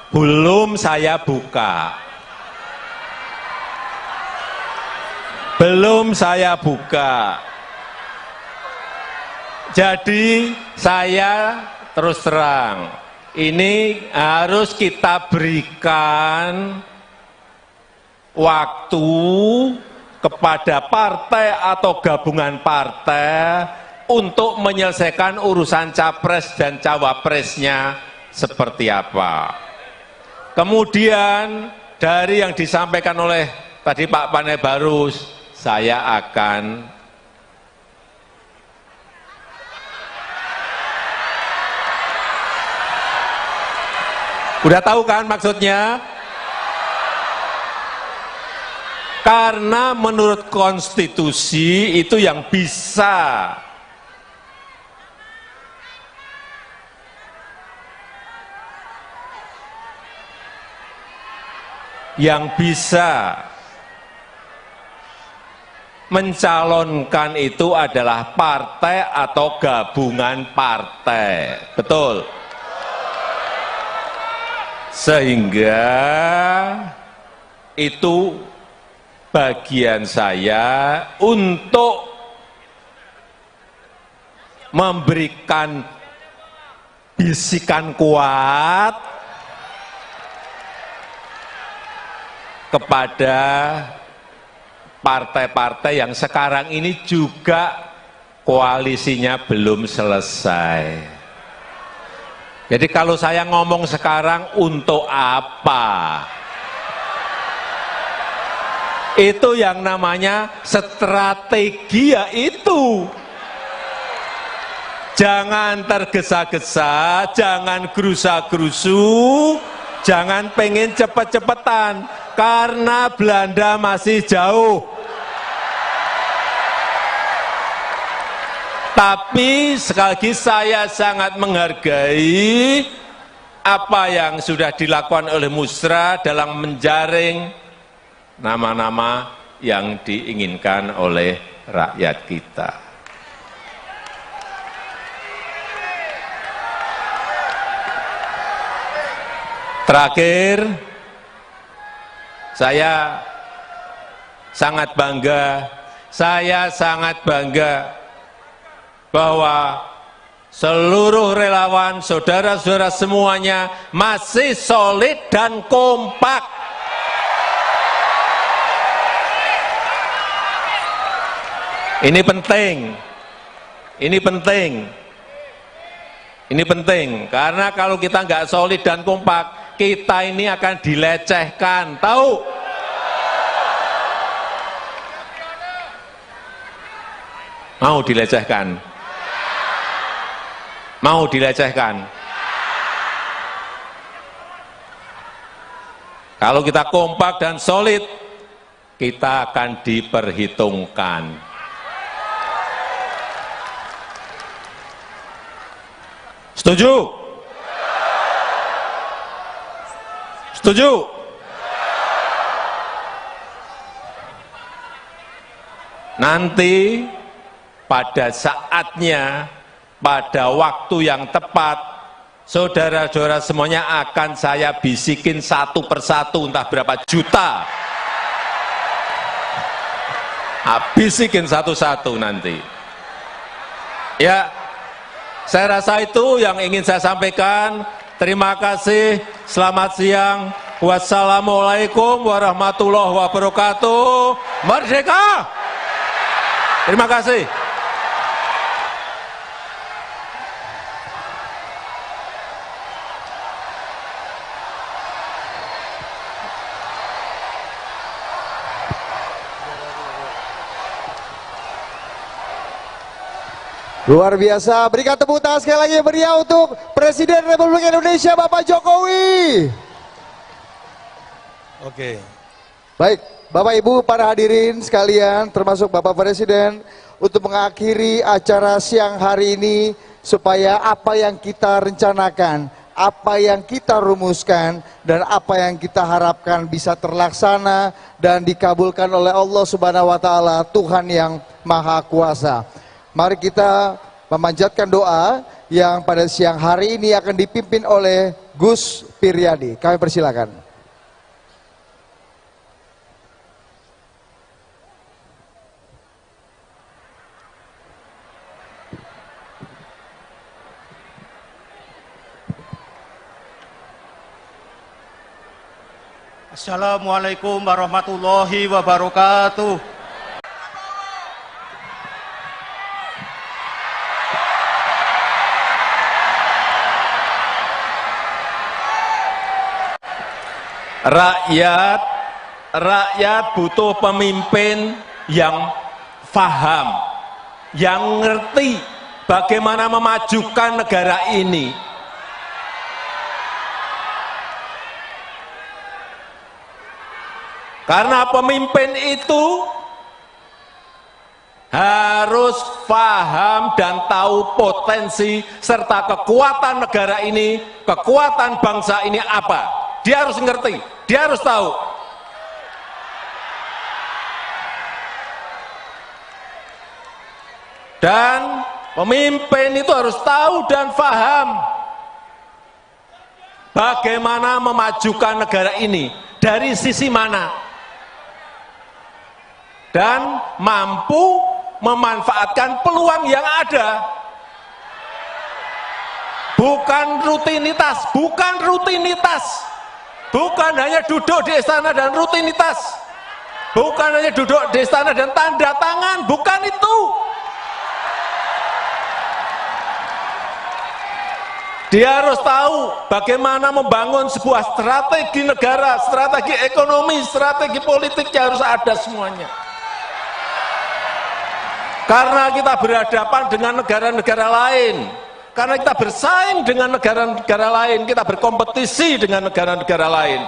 belum saya buka. Belum saya buka. Jadi saya terus terang, ini harus kita berikan waktu kepada partai atau gabungan partai untuk menyelesaikan urusan capres dan cawapresnya seperti apa. Kemudian dari yang disampaikan oleh tadi Pak Panebarus, saya akan udah tahu kan maksudnya? Karena menurut konstitusi itu yang bisa mencalonkan itu adalah partai atau gabungan partai. Betul? Sehingga itu bagian saya untuk memberikan bisikan kuat kepada partai-partai yang sekarang ini juga koalisinya belum selesai. Jadi kalau saya ngomong sekarang untuk apa? Itu yang namanya strategi, ya itu. Jangan tergesa-gesa, jangan gerusa-gerusu, jangan pengen cepet-cepetan, karena Belanda masih jauh. Tapi sekali lagi saya sangat menghargai apa yang sudah dilakukan oleh Musra dalam menjaring nama-nama yang diinginkan oleh rakyat kita. Terakhir, saya sangat bangga bahwa seluruh relawan, saudara-saudara semuanya masih solid dan kompak. Ini penting, karena kalau kita nggak solid dan kompak, kita ini akan dilecehkan, tahu? Mau dilecehkan? Mau dilecehkan? Kalau kita kompak dan solid, kita akan diperhitungkan. Setuju? Setuju? Nanti pada saatnya, pada waktu yang tepat, saudara-saudara semuanya akan saya bisikin satu persatu, entah berapa juta. Bisikin satu-satu nanti. Ya, saya rasa itu yang ingin saya sampaikan. Terima kasih, selamat siang. Wassalamualaikum warahmatullahi wabarakatuh. Merdeka! Terima kasih. Luar biasa, berikan tepuk tangan sekali lagi meriah untuk Presiden Republik Indonesia Bapak Jokowi. Oke. Baik, Bapak Ibu para hadirin sekalian, termasuk Bapak Presiden, untuk mengakhiri acara siang hari ini, supaya apa yang kita rencanakan, apa yang kita rumuskan, dan apa yang kita harapkan bisa terlaksana dan dikabulkan oleh Allah Subhanahu wa Ta'ala, Tuhan yang Maha Kuasa. Mari kita memanjatkan doa yang pada siang hari ini akan dipimpin oleh Gus Piryadi. Kami persilakan. Assalamualaikum warahmatullahi wabarakatuh. Rakyat butuh pemimpin yang paham, yang ngerti bagaimana memajukan negara ini. Karena pemimpin itu harus paham dan tahu potensi serta kekuatan negara ini, kekuatan bangsa ini apa. Dia harus ngerti, dia harus tahu. Dan pemimpin itu harus tahu dan paham bagaimana memajukan negara ini, dari sisi mana, dan mampu memanfaatkan peluang yang ada. Bukan rutinitas, bukan hanya duduk di istana dan rutinitas, bukan hanya duduk di istana dan tanda tangan, bukan itu. Dia harus tahu bagaimana membangun sebuah strategi negara, strategi ekonomi, strategi politiknya harus ada semuanya. Karena kita berhadapan dengan negara-negara lain, karena kita bersaing dengan negara-negara lain, kita berkompetisi dengan negara-negara lain.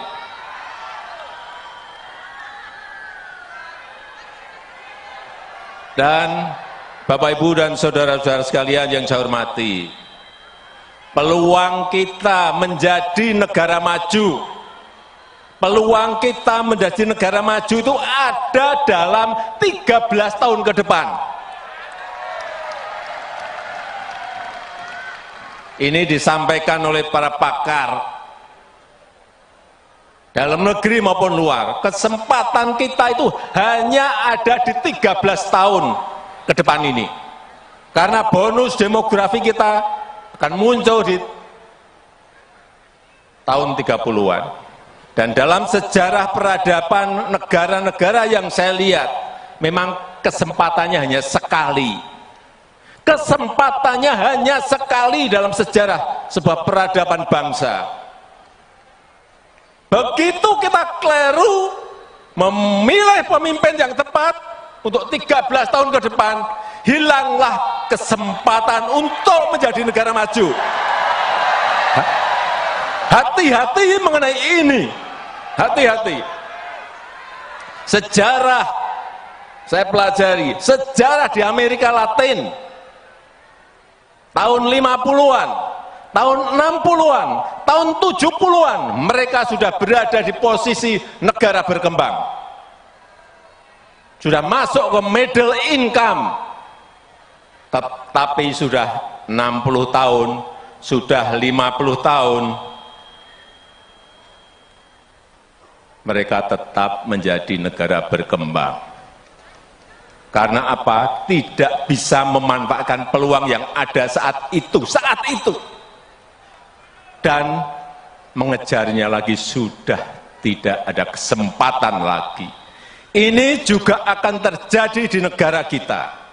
Dan Bapak, Ibu, dan saudara-saudara sekalian yang saya hormati, peluang kita menjadi negara maju, peluang kita menjadi negara maju itu ada dalam 13 tahun ke depan. Ini disampaikan oleh para pakar dalam negeri maupun luar. Kesempatan kita itu hanya ada di 13 tahun ke depan ini. Karena bonus demografi kita akan muncul di tahun 30-an. Dan dalam sejarah peradaban negara-negara yang saya lihat, memang kesempatannya hanya sekali. Kesempatannya hanya sekali dalam sejarah sebuah peradaban bangsa. Begitu kita keliru memilih pemimpin yang tepat untuk 13 tahun ke depan, hilanglah kesempatan untuk menjadi negara maju. Hati-hati mengenai ini. Hati-hati. Sejarah, saya pelajari, sejarah di Amerika Latin, tahun 50-an, tahun 60-an, tahun 70-an, mereka sudah berada di posisi negara berkembang. Sudah masuk ke middle income. Tapi sudah 60 tahun, sudah 50 tahun, mereka tetap menjadi negara berkembang. Karena apa? Tidak bisa memanfaatkan peluang yang ada saat itu. Dan mengejarnya lagi sudah tidak ada kesempatan lagi. Ini juga akan terjadi di negara kita.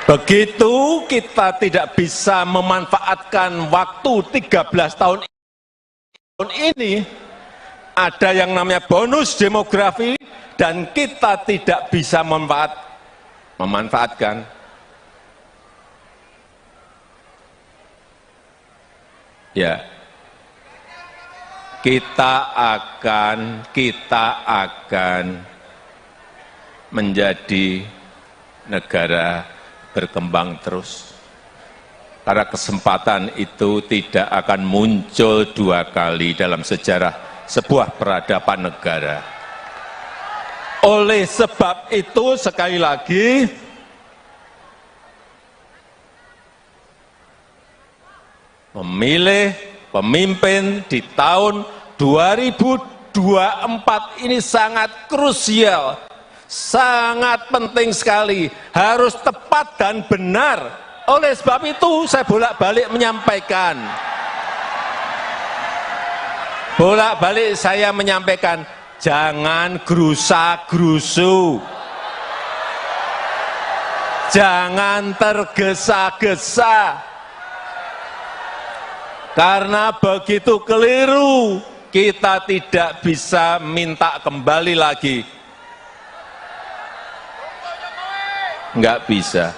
Begitu kita tidak bisa memanfaatkan waktu 13 tahun ini, ada yang namanya bonus demografi, dan kita tidak bisa memanfaatkan. Ya, kita akan menjadi negara berkembang terus. Karena kesempatan itu tidak akan muncul dua kali dalam sejarah sebuah peradaban negara. Oleh sebab itu, sekali lagi, memilih pemimpin di tahun 2024 ini sangat krusial, sangat penting sekali, harus tepat dan benar. Oleh sebab itu saya bolak-balik menyampaikan, jangan gerusa-gerusu, Jangan tergesa-gesa. Karena begitu keliru, kita tidak bisa minta kembali lagi. Enggak bisa.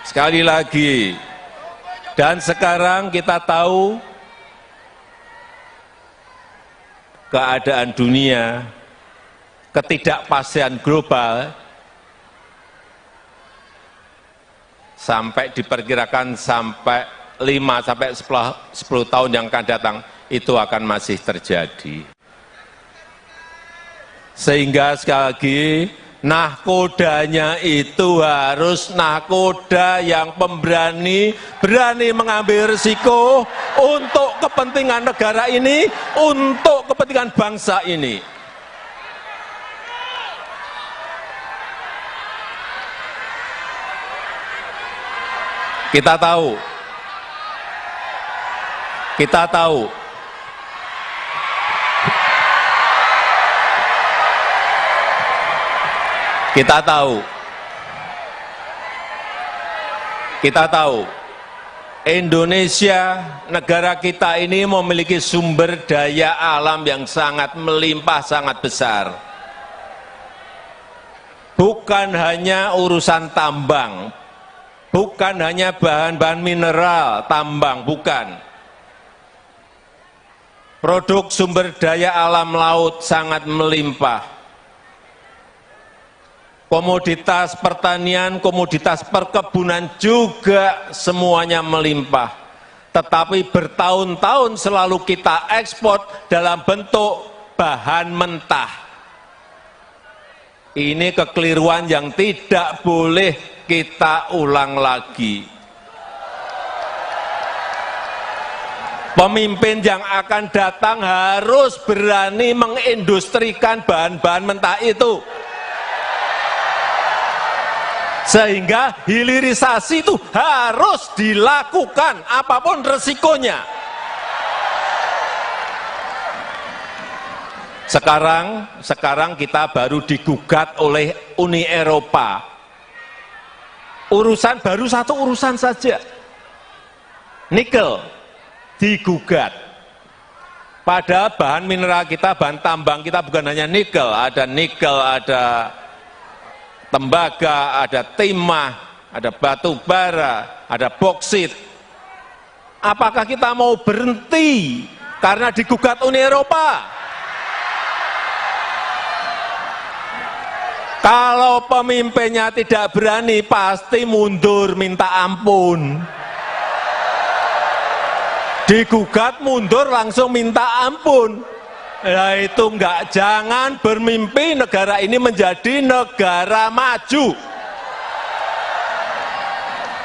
Sekali lagi, dan sekarang kita tahu keadaan dunia, ketidakpastian global, sampai diperkirakan sampai 5-10 tahun yang akan datang, itu akan masih terjadi. Sehingga sekali lagi, nahkodanya itu harus nahkoda yang pemberani, berani mengambil risiko untuk kepentingan negara ini, untuk kepentingan bangsa ini. Kita tahu, Indonesia, negara kita ini memiliki sumber daya alam yang sangat melimpah, sangat besar. Bukan hanya urusan tambang, bukan hanya bahan-bahan mineral, tambang, bukan. Produk sumber daya alam laut sangat melimpah. Komoditas pertanian, komoditas perkebunan juga semuanya melimpah. Tetapi bertahun-tahun selalu kita ekspor dalam bentuk bahan mentah. Ini kekeliruan yang tidak boleh kita ulang lagi. Pemimpin yang akan datang harus berani mengindustrikan bahan-bahan mentah itu. Sehingga hilirisasi itu harus dilakukan apapun resikonya. Sekarang kita baru digugat oleh Uni Eropa. Baru satu urusan saja. Nikel digugat. Padahal bahan mineral kita, bahan tambang kita bukan hanya nikel, ada tembaga, ada timah, ada batu bara, ada boksit. Apakah kita mau berhenti karena digugat Uni Eropa? Kalau pemimpinnya tidak berani, pasti mundur minta ampun. Digugat mundur langsung minta ampun. Nah itu enggak, jangan bermimpi negara ini menjadi negara maju.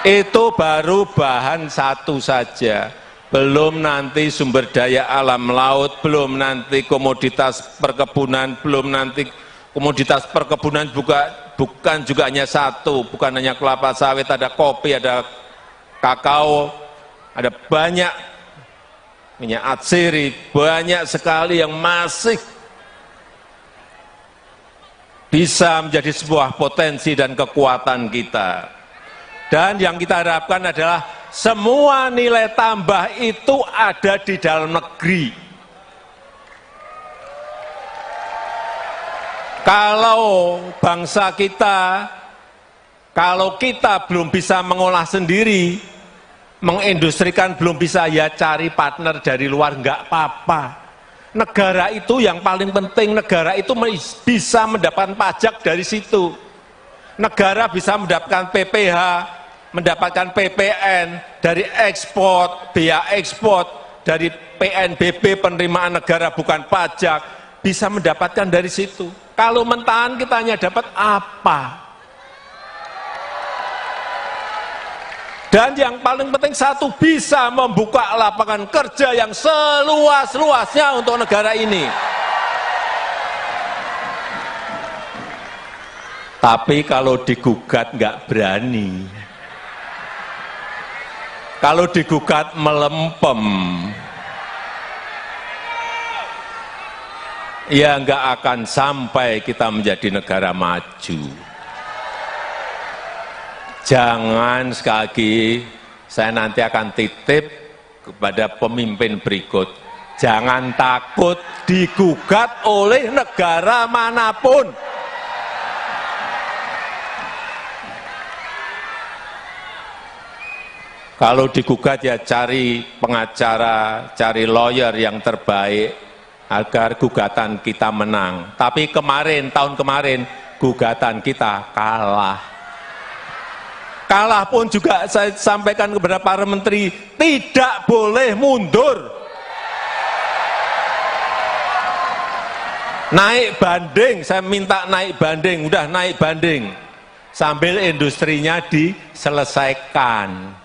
Itu baru bahan satu saja, belum nanti sumber daya alam laut, belum nanti komoditas perkebunan, belum nanti komoditas perkebunan bukan juga hanya satu, bukan hanya kelapa sawit, ada kopi, ada kakao, ada banyak minyak atsiri, banyak sekali yang masih bisa menjadi sebuah potensi dan kekuatan kita. Dan yang kita harapkan adalah semua nilai tambah itu ada di dalam negeri. Kalau bangsa kita, kalau kita belum bisa mengolah sendiri, mengindustrikan belum bisa, ya cari partner dari luar, enggak apa-apa. Negara itu yang paling penting, negara itu bisa mendapatkan pajak dari situ. Negara bisa mendapatkan PPh, mendapatkan PPN, dari ekspor, biaya ekspor, dari PNBP, penerimaan negara bukan pajak, bisa mendapatkan dari situ. Kalau mentahan kita hanya dapat apa? Dan yang paling penting satu, bisa membuka lapangan kerja yang seluas-luasnya untuk negara ini. Tapi kalau digugat nggak berani. Kalau digugat melempem. ya nggak akan sampai kita menjadi negara maju. Jangan, sekali lagi, saya nanti akan titip kepada pemimpin berikut, jangan takut digugat oleh negara manapun. Kalau digugat ya cari pengacara, cari lawyer yang terbaik agar gugatan kita menang. Tapi tahun kemarin gugatan kita kalah. Kalah pun juga saya sampaikan kepada para menteri, tidak boleh mundur. Naik banding, saya minta naik banding, udah naik banding. Sambil industrinya diselesaikan.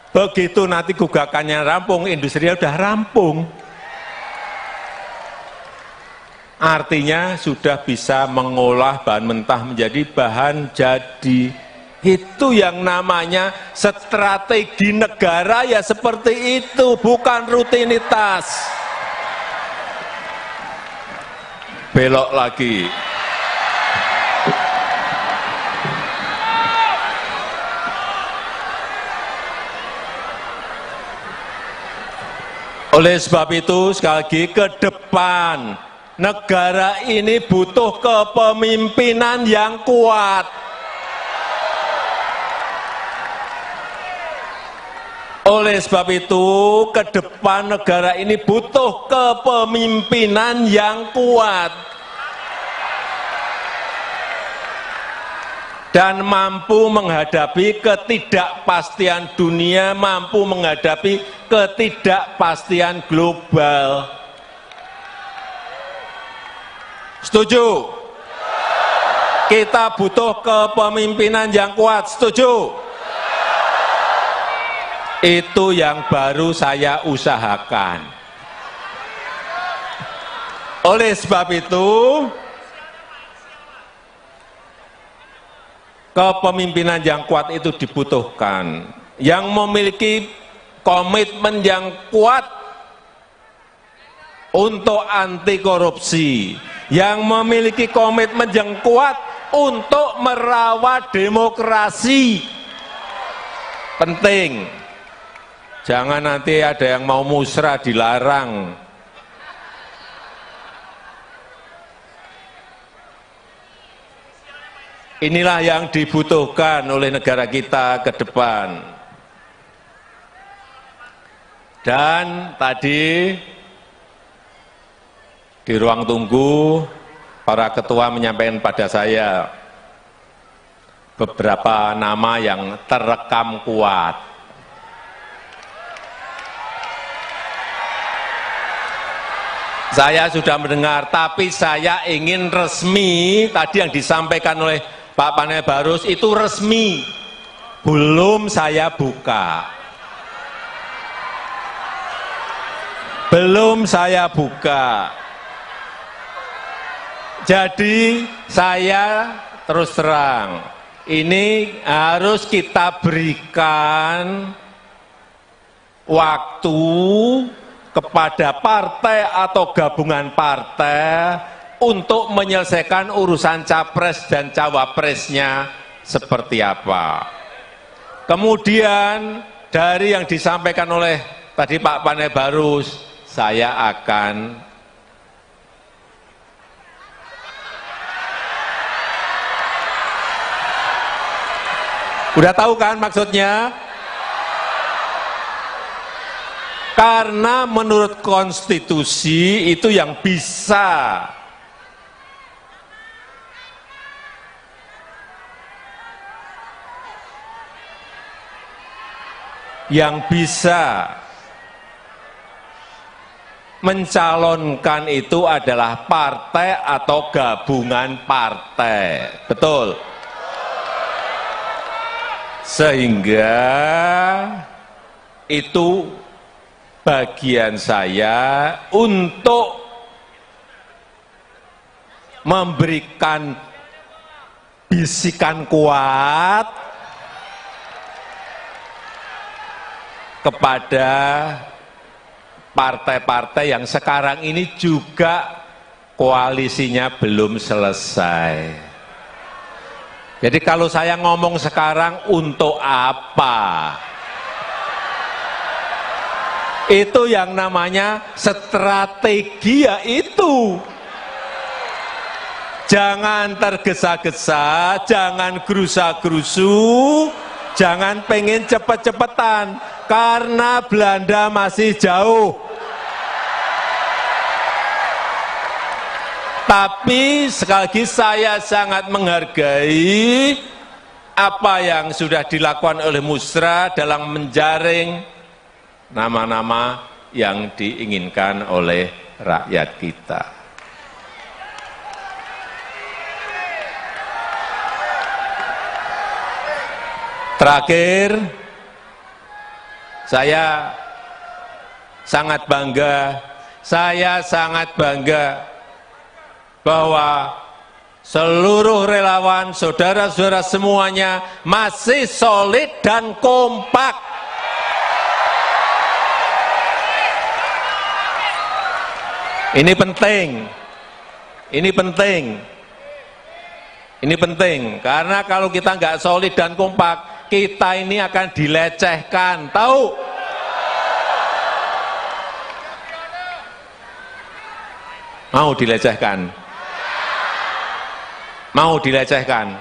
Begitu nanti gugakannya rampung, industrinya udah rampung. Artinya sudah bisa mengolah bahan mentah menjadi bahan jadi. Itu yang namanya strategi negara, ya seperti itu, bukan rutinitas. Belok lagi. Oleh sebab itu, sekali lagi, ke depan negara ini butuh kepemimpinan yang kuat. Oleh sebab itu, ke depan negara ini butuh kepemimpinan yang kuat dan mampu menghadapi ketidakpastian dunia, mampu menghadapi ketidakpastian global. Setuju? Kita butuh kepemimpinan yang kuat. Setuju? Itu yang baru saya usahakan. Oleh sebab itu, kepemimpinan yang kuat itu dibutuhkan. Yang memiliki komitmen yang kuat untuk anti korupsi, yang memiliki komitmen yang kuat untuk merawat demokrasi. Penting. Jangan nanti ada yang mau musrah dilarang. Inilah yang dibutuhkan oleh negara kita ke depan. Dan tadi di ruang tunggu para ketua menyampaikan pada saya beberapa nama yang terekam kuat. Saya sudah mendengar, tapi saya ingin resmi. Tadi yang disampaikan oleh Pak Panel Barus itu resmi, belum saya buka. Belum saya buka. Jadi saya terus terang, ini harus kita berikan waktu kepada partai atau gabungan partai untuk menyelesaikan urusan capres dan cawapresnya seperti apa. Kemudian dari yang disampaikan oleh tadi Pak Panel Barus, saya akan udah tahu kan maksudnya? Karena menurut konstitusi itu yang bisa mencalonkan itu adalah partai atau gabungan partai. Betul? Sehingga itu bagian saya untuk memberikan bisikan kuat kepada partai-partai yang sekarang ini juga koalisinya belum selesai. Jadi kalau saya ngomong sekarang untuk apa? Itu yang namanya strategi, ya itu. Jangan tergesa-gesa, jangan gerusa-gerusu, jangan pengen cepet-cepetan, karena Belanda masih jauh. Tapi sekali lagi saya sangat menghargai apa yang sudah dilakukan oleh Musra dalam menjaring nama-nama yang diinginkan oleh rakyat kita. Terakhir, saya sangat bangga bahwa seluruh relawan, saudara-saudara semuanya masih solid dan kompak. Ini penting, karena kalau kita nggak solid dan kompak, kita ini akan dilecehkan, tahu? Mau dilecehkan? Mau dilecehkan?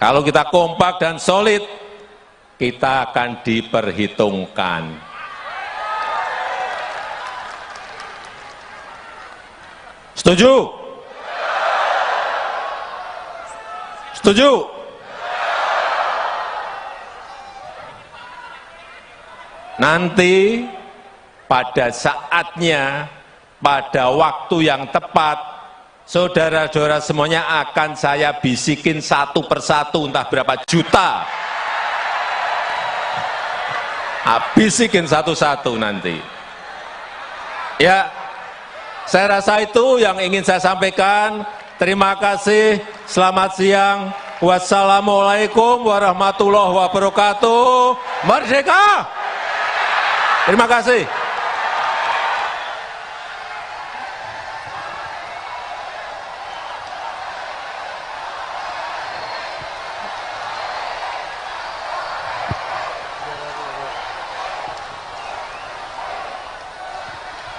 Kalau kita kompak dan solid, kita akan diperhitungkan. Setuju? Setuju? Nanti pada saatnya, pada waktu yang tepat, saudara-saudara semuanya akan saya bisikin satu persatu, entah berapa juta. Bisikin satu-satu nanti. Ya, saya rasa itu yang ingin saya sampaikan. Terima kasih, selamat siang. Wassalamualaikum warahmatullahi wabarakatuh. Merdeka! Terima kasih.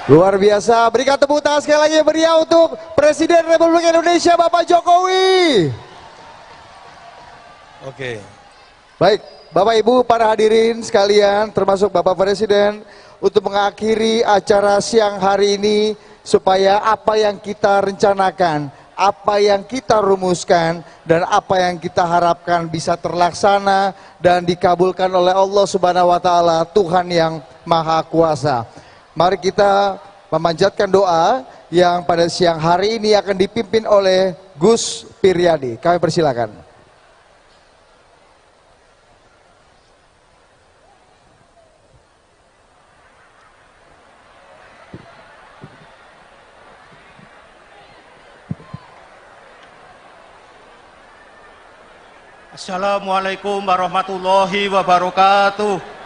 Luar biasa, berikan tepuk tangan sekali lagi meriah untuk Presiden Republik Indonesia Bapak Jokowi. Oke. Baik, Bapak Ibu para hadirin sekalian, termasuk Bapak Presiden, untuk mengakhiri acara siang hari ini, supaya apa yang kita rencanakan, apa yang kita rumuskan, dan apa yang kita harapkan bisa terlaksana dan dikabulkan oleh Allah Subhanahu wa Ta'ala, Tuhan yang Maha Kuasa. Mari kita memanjatkan doa yang pada siang hari ini akan dipimpin oleh Gus Piryadi. Kami persilakan. Assalamualaikum warahmatullahi wabarakatuh.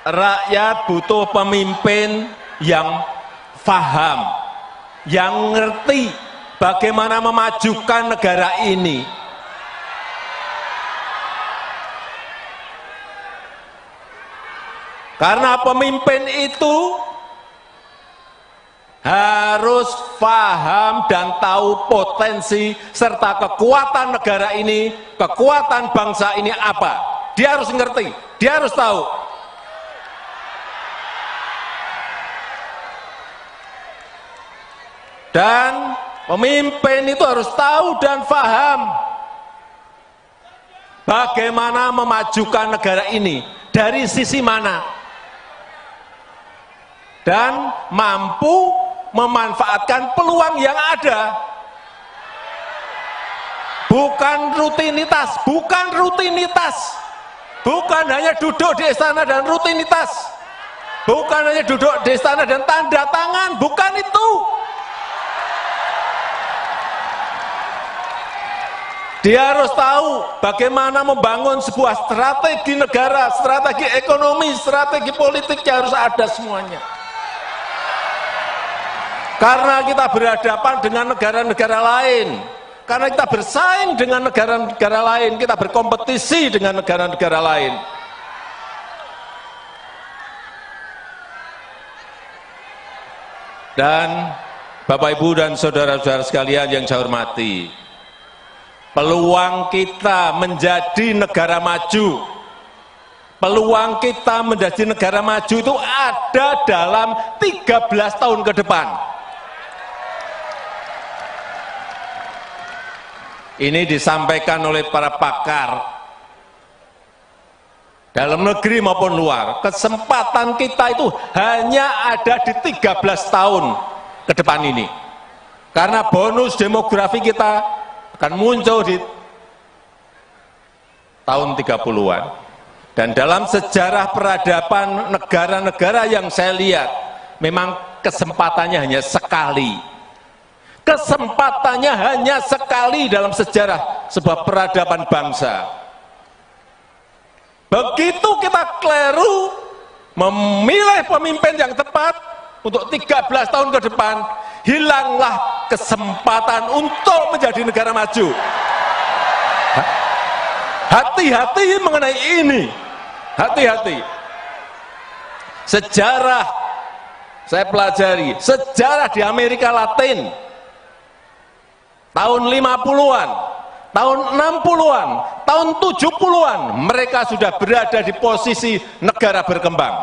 Rakyat butuh pemimpin yang faham, yang ngerti bagaimana memajukan negara ini. Karena pemimpin itu harus paham dan tahu potensi serta kekuatan negara ini, kekuatan bangsa ini apa. Dia harus ngerti, dia harus tahu. Dan pemimpin itu harus tahu dan paham bagaimana memajukan negara ini, dari sisi mana, dan mampu memanfaatkan peluang yang ada. Bukan rutinitas, bukan hanya duduk di istana dan rutinitas, bukan hanya duduk di istana dan tanda tangan, bukan itu. Dia harus tahu bagaimana membangun sebuah strategi negara, strategi ekonomi, strategi politik yang harus ada semuanya. Karena kita berhadapan dengan negara-negara lain, karena kita bersaing dengan negara-negara lain, kita berkompetisi dengan negara-negara lain. Dan Bapak, Ibu, dan saudara-saudara sekalian yang saya hormati, peluang kita menjadi negara maju, peluang kita menjadi negara maju itu ada dalam 13 tahun ke depan. Ini disampaikan oleh para pakar dalam negeri maupun luar. Kesempatan kita itu hanya ada di 13 tahun ke depan ini. Karena bonus demografi kita akan muncul di tahun 30-an. Dan dalam sejarah peradaban negara-negara yang saya lihat, memang kesempatannya hanya sekali. Kesempatannya hanya sekali dalam sejarah sebuah peradaban bangsa. Begitu kita keliru memilih pemimpin yang tepat untuk 13 tahun ke depan, hilanglah kesempatan untuk menjadi negara maju. Hati-hati mengenai ini. Hati-hati. Sejarah, saya pelajari, sejarah di Amerika Latin, tahun 50-an, tahun 60-an, tahun 70-an, mereka sudah berada di posisi negara berkembang.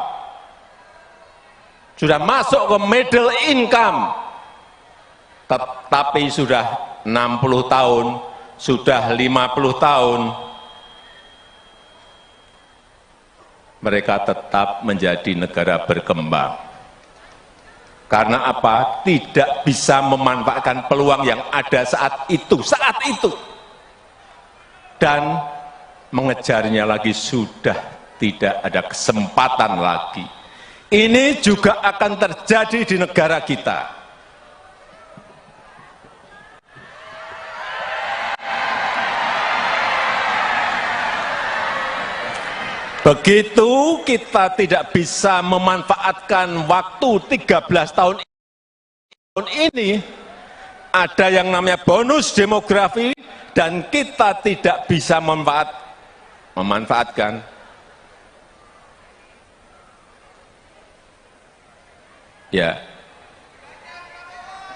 Sudah masuk ke middle income. Tapi sudah 60 tahun, sudah 50 tahun, mereka tetap menjadi negara berkembang. Karena apa? Tidak bisa memanfaatkan peluang yang ada saat itu. Dan mengejarnya lagi sudah tidak ada kesempatan lagi. Ini juga akan terjadi di negara kita. Begitu kita tidak bisa memanfaatkan waktu 13 tahun ini, ada yang namanya bonus demografi, dan kita tidak bisa memanfaatkan. Ya,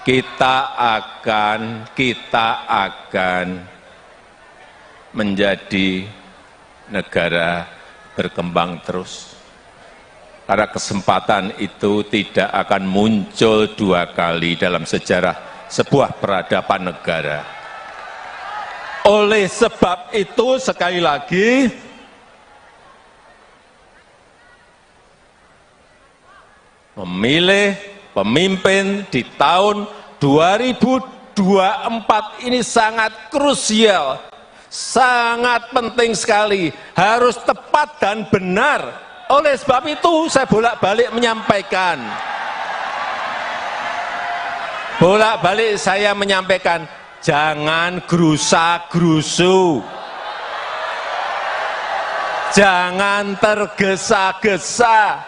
kita akan menjadi negara berkembang terus. Karena kesempatan itu tidak akan muncul dua kali dalam sejarah sebuah peradaban negara. Oleh sebab itu, sekali lagi, memilih pemimpin di tahun 2024 ini sangat krusial. Sangat penting sekali, harus tepat dan benar. Oleh sebab itu saya bolak-balik menyampaikan. Bolak-balik saya menyampaikan, jangan gerusa-gerusu. Jangan tergesa-gesa.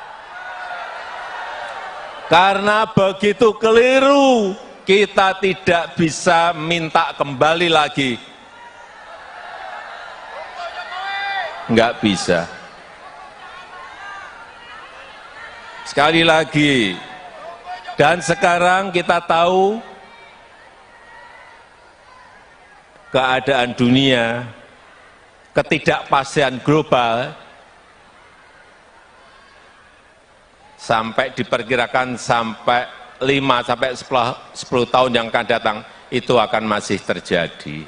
Karena begitu keliru, kita tidak bisa minta kembali lagi. Enggak bisa. Sekali lagi, dan sekarang kita tahu keadaan dunia, ketidakpastian global, sampai diperkirakan sampai 5-10 tahun yang akan datang, itu akan masih terjadi.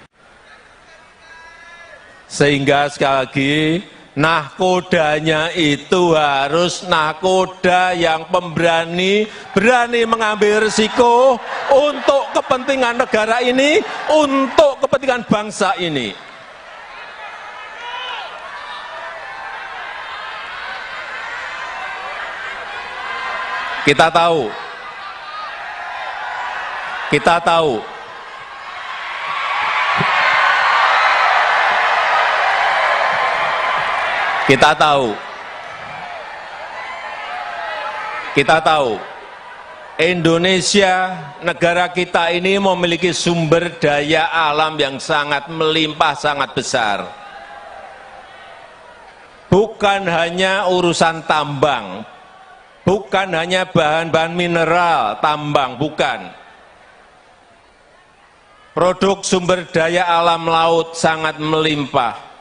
Sehingga sekali lagi, nahkodanya itu harus nahkoda yang pemberani, berani mengambil risiko untuk kepentingan negara ini, untuk kepentingan bangsa ini. Kita tahu Kita tahu, Indonesia, negara kita ini memiliki sumber daya alam yang sangat melimpah, sangat besar. Bukan hanya urusan tambang, bukan hanya bahan-bahan mineral, tambang, bukan. Produk sumber daya alam laut sangat melimpah.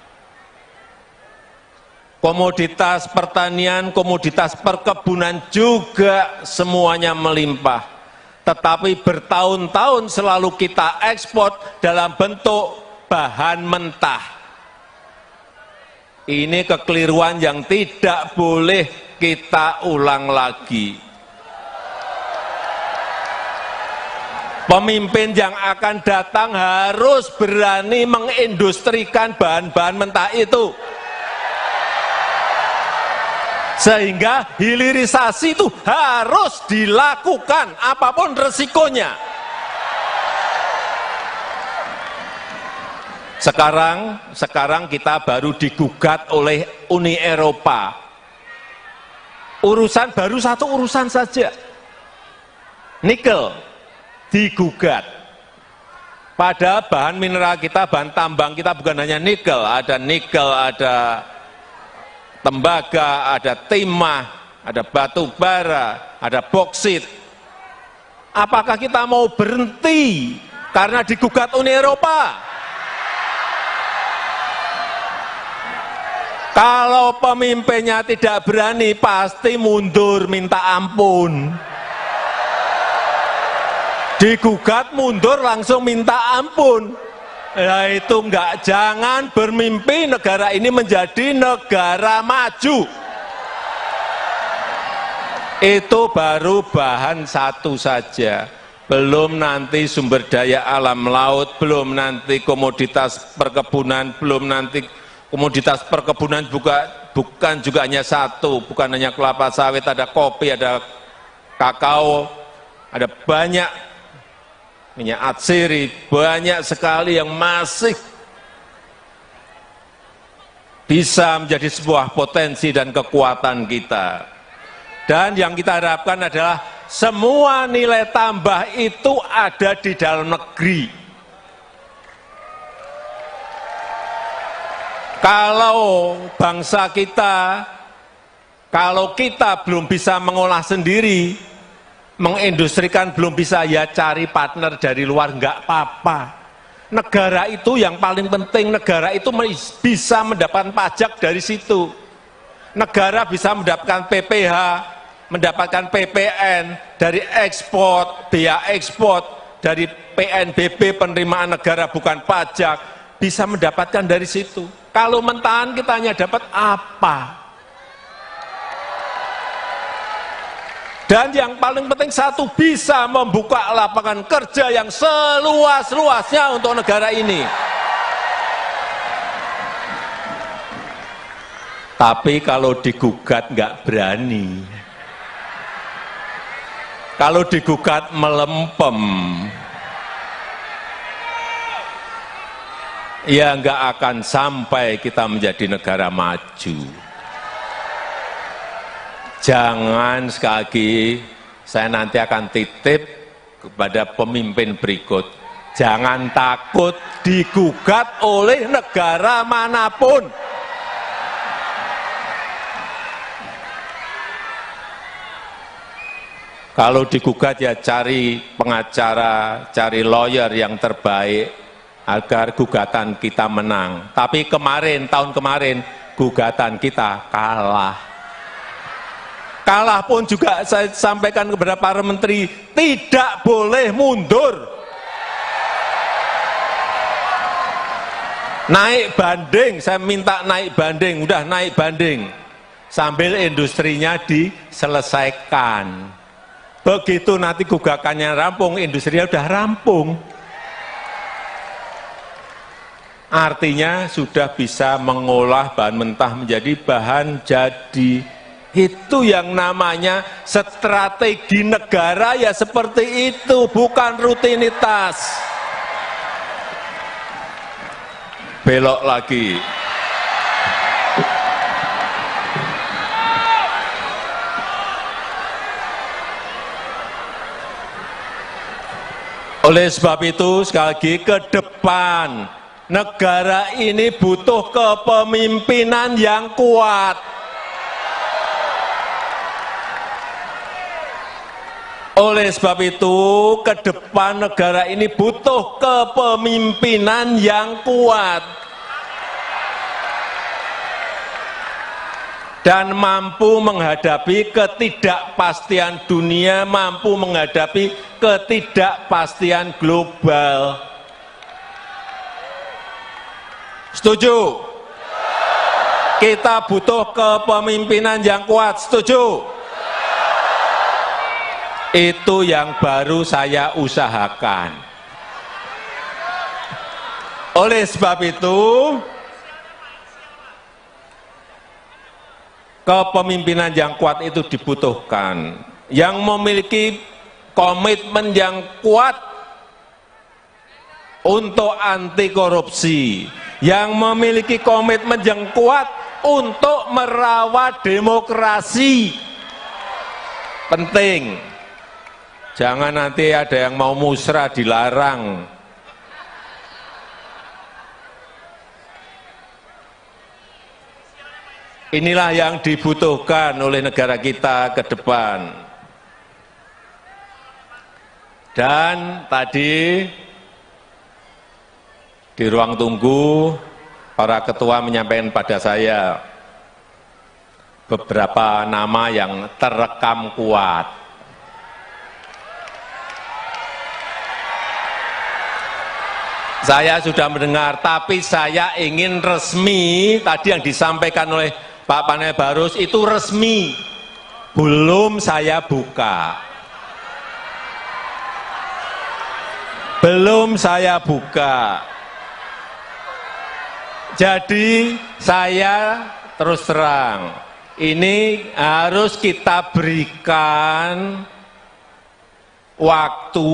Komoditas pertanian, komoditas perkebunan juga semuanya melimpah. Tetapi bertahun-tahun selalu kita ekspor dalam bentuk bahan mentah. Ini kekeliruan yang tidak boleh kita ulang lagi. Pemimpin yang akan datang harus berani mengindustrikan bahan-bahan mentah itu. Sehingga hilirisasi itu harus dilakukan apapun resikonya. Sekarang kita baru digugat oleh Uni Eropa. Baru satu urusan saja. Nikel digugat. Pada bahan mineral kita, bahan tambang kita bukan hanya nikel, ada tembaga, ada timah, ada batu bara, ada boksit. Apakah kita mau berhenti karena digugat Uni Eropa? Kalau pemimpinnya tidak berani, pasti mundur minta ampun. Digugat mundur langsung minta ampun. Ya itu enggak, jangan bermimpi negara ini menjadi negara maju. Itu baru bahan satu saja. Belum nanti sumber daya alam laut, belum nanti komoditas perkebunan, belum nanti komoditas perkebunan bukan juga hanya satu, bukan hanya kelapa sawit, ada kopi, ada kakao, ada banyak minyak atsiri, banyak sekali yang masih bisa menjadi sebuah potensi dan kekuatan kita. Dan yang kita harapkan adalah semua nilai tambah itu ada di dalam negeri. Kalau bangsa kita, kalau kita belum bisa mengolah sendiri, mengindustrikan belum bisa, ya cari partner dari luar, enggak apa-apa. Negara itu yang paling penting, negara itu bisa mendapatkan pajak dari situ. Negara bisa mendapatkan PPh, mendapatkan PPN, dari ekspor, biaya ekspor, dari PNBP penerimaan negara bukan pajak, bisa mendapatkan dari situ. Kalau mentahan kita hanya dapat apa? Dan yang paling penting satu, bisa membuka lapangan kerja yang seluas-luasnya untuk negara ini. Tapi kalau digugat nggak berani. Kalau digugat melempem. Ya nggak akan sampai kita menjadi negara maju. Jangan, sekali lagi saya nanti akan titip kepada pemimpin berikut, jangan takut digugat oleh negara manapun. Kalau digugat ya cari pengacara, cari lawyer yang terbaik agar gugatan kita menang. Tapi tahun kemarin gugatan kita kalah. Kalah pun juga saya sampaikan kepada para menteri, tidak boleh mundur. Naik banding, saya minta naik banding, udah naik banding. Sambil industrinya diselesaikan. Begitu nanti gugakannya rampung, industrinya udah rampung. Artinya sudah bisa mengolah bahan mentah menjadi bahan jadi. Itu yang namanya strategi negara, ya seperti itu, bukan rutinitas. Belok lagi. Oleh sebab itu, sekali lagi ke depan, negara ini butuh kepemimpinan yang kuat. Oleh sebab itu, ke depan negara ini butuh kepemimpinan yang kuat dan mampu menghadapi ketidakpastian dunia, mampu menghadapi ketidakpastian global. Setuju? Kita butuh kepemimpinan yang kuat. Setuju? Itu yang baru saya usahakan. Oleh sebab itu, kepemimpinan yang kuat itu dibutuhkan. Yang memiliki komitmen yang kuat untuk anti korupsi, yang memiliki komitmen yang kuat untuk merawat demokrasi. Penting. Jangan nanti ada yang mau musrah dilarang. Inilah yang dibutuhkan oleh negara kita ke depan. Dan tadi di ruang tunggu para ketua menyampaikan pada saya beberapa nama yang terekam kuat. Saya sudah mendengar, tapi saya ingin resmi, tadi yang disampaikan oleh Pak Panel Barus itu resmi, belum saya buka. Belum saya buka. Jadi saya terus terang, ini harus kita berikan waktu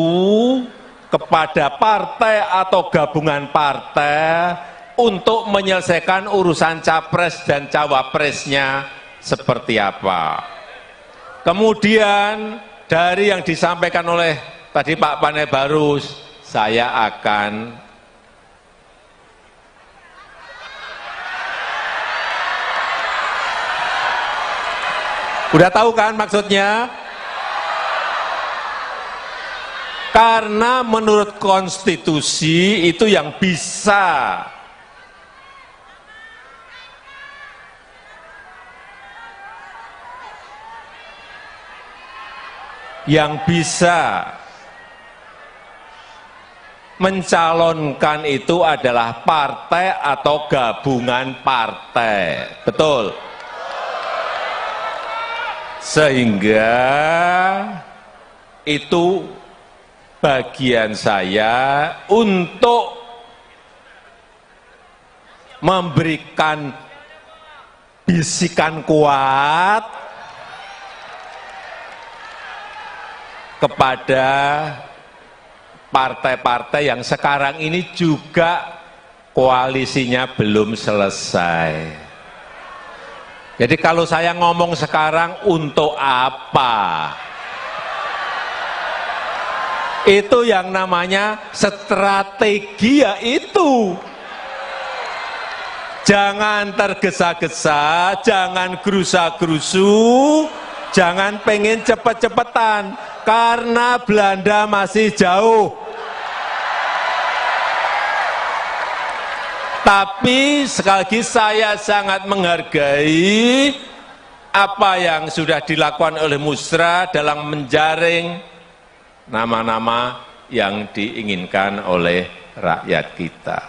kepada partai atau gabungan partai untuk menyelesaikan urusan capres dan cawapresnya seperti apa. Kemudian dari yang disampaikan oleh tadi Pak Panel Barus, saya akan udah tahu kan maksudnya? Karena menurut konstitusi itu yang bisa mencalonkan itu adalah partai atau gabungan partai. Betul? Sehingga itu bagian saya untuk memberikan bisikan kuat kepada partai-partai yang sekarang ini juga koalisinya belum selesai. Jadi kalau saya ngomong sekarang untuk apa? Itu yang namanya strategi, ya itu. Jangan tergesa-gesa, jangan gerusa-gerusu, jangan pengen cepet-cepetan, karena Belanda masih jauh. Tapi sekali lagi saya sangat menghargai apa yang sudah dilakukan oleh Musra dalam menjaring nama-nama yang diinginkan oleh rakyat kita.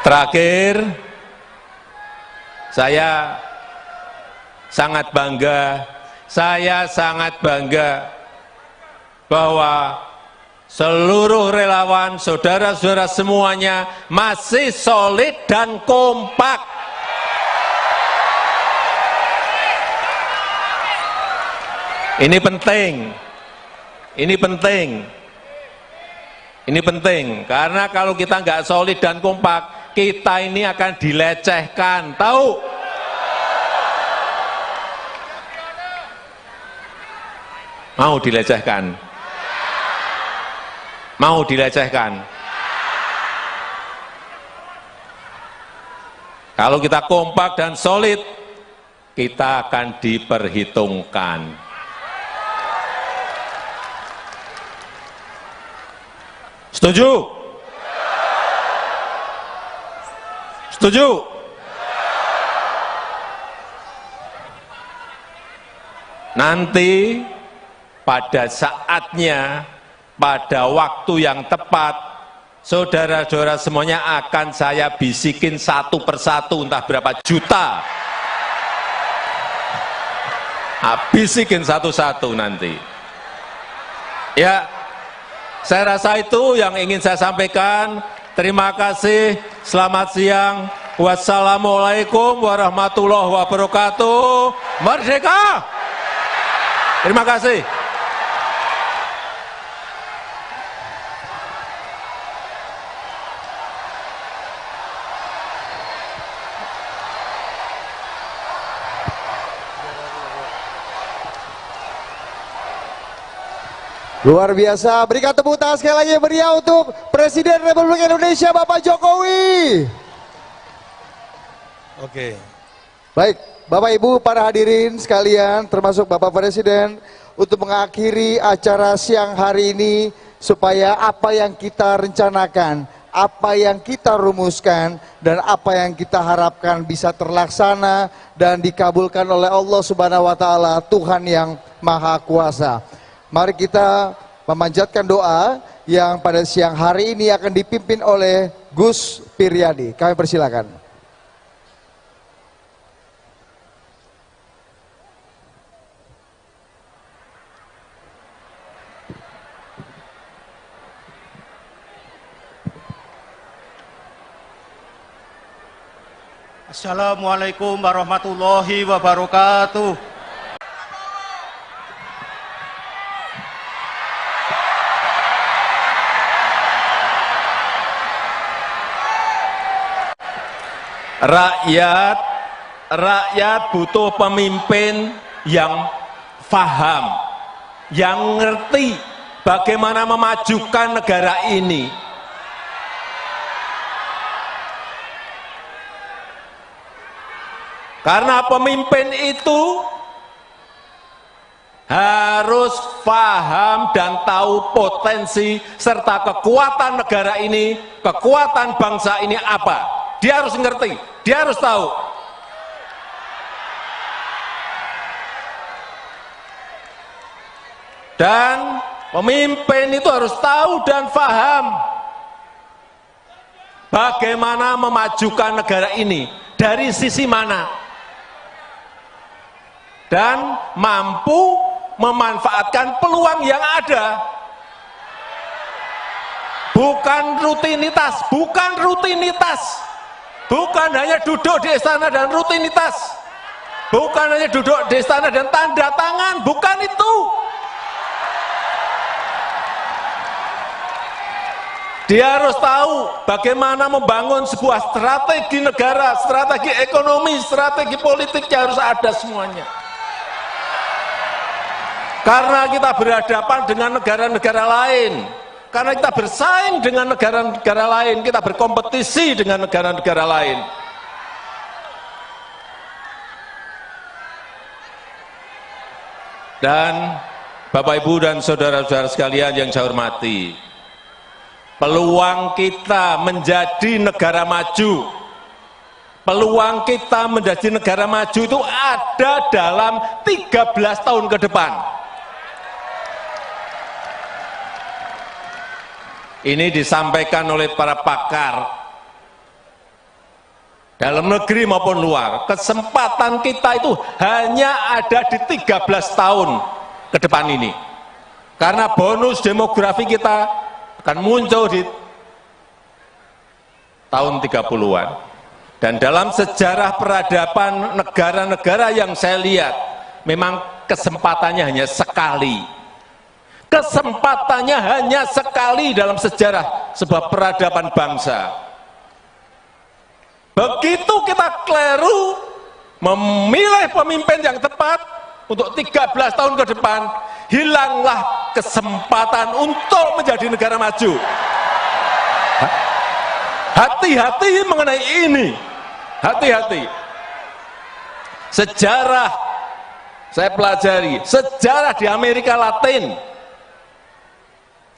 Terakhir, saya sangat bangga bahwa seluruh relawan, saudara-saudara semuanya masih solid dan kompak. Ini penting, karena kalau kita nggak solid dan kompak, kita ini akan dilecehkan, tahu? Mau dilecehkan? Mau dilecehkan? Kalau kita kompak dan solid, kita akan diperhitungkan. Setuju? Setuju? Nanti pada saatnya, pada waktu yang tepat, saudara-saudara semuanya akan saya bisikin satu persatu, entah berapa juta. Bisikin satu-satu nanti. Ya, saya rasa itu yang ingin saya sampaikan. Terima kasih, selamat siang. Wassalamualaikum warahmatullahi wabarakatuh. Merdeka! Terima kasih. Luar biasa, berikan tepuk tangan sekali lagi meriah untuk Presiden Republik Indonesia Bapak Jokowi. Oke. Baik, Bapak Ibu para hadirin sekalian termasuk Bapak Presiden, untuk mengakhiri acara siang hari ini supaya apa yang kita rencanakan, apa yang kita rumuskan dan apa yang kita harapkan bisa terlaksana dan dikabulkan oleh Allah Subhanahu wa taala, Tuhan yang Maha Kuasa. Mari kita memanjatkan doa yang pada siang hari ini akan dipimpin oleh Gus Piryadi. Kami persilakan. Assalamualaikum warahmatullahi wabarakatuh. Rakyat butuh pemimpin yang faham, yang ngerti bagaimana memajukan negara ini. Karena pemimpin itu harus paham dan tahu potensi serta kekuatan negara ini, kekuatan bangsa ini apa. Dia harus ngerti, dia harus tahu. Dan pemimpin itu harus tahu dan paham bagaimana memajukan negara ini, dari sisi mana. Dan mampu memanfaatkan peluang yang ada. Bukan rutinitas, bukan rutinitas. Bukan hanya duduk di istana dan rutinitas. Bukan hanya duduk di istana dan tanda tangan, bukan itu. Dia harus tahu bagaimana membangun sebuah strategi negara, strategi ekonomi, strategi politiknya harus ada semuanya. Karena kita berhadapan dengan negara-negara lain. Karena kita bersaing dengan negara-negara lain, kita berkompetisi dengan negara-negara lain. Dan Bapak Ibu dan saudara-saudara sekalian yang saya hormati, peluang kita menjadi negara maju, peluang kita menjadi negara maju itu ada dalam 13 tahun ke depan. Ini disampaikan oleh para pakar dalam negeri maupun luar. Kesempatan kita itu hanya ada di 13 tahun ke depan ini. Karena bonus demografi kita akan muncul di tahun 30-an. Dan dalam sejarah peradaban negara-negara yang saya lihat, memang kesempatannya hanya sekali. Kesempatannya hanya sekali dalam sejarah sebuah peradaban bangsa. Begitu kita keliru memilih pemimpin yang tepat, untuk 13 tahun ke depan, hilanglah kesempatan untuk menjadi negara maju. Hati-hati mengenai ini, hati-hati. Sejarah, saya pelajari, sejarah di Amerika Latin,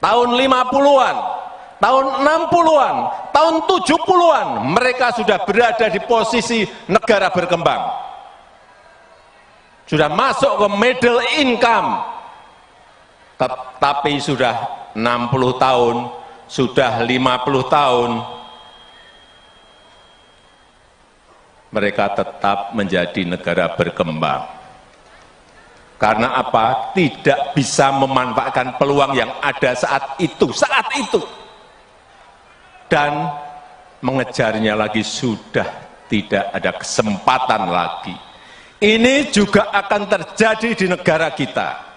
tahun 50-an, tahun 60-an, tahun 70-an, mereka sudah berada di posisi negara berkembang. Sudah masuk ke middle income. Tapi sudah 60 tahun, sudah 50 tahun, mereka tetap menjadi negara berkembang. Karena apa? Tidak bisa memanfaatkan peluang yang ada saat itu. Dan mengejarnya lagi sudah tidak ada kesempatan lagi. Ini juga akan terjadi di negara kita.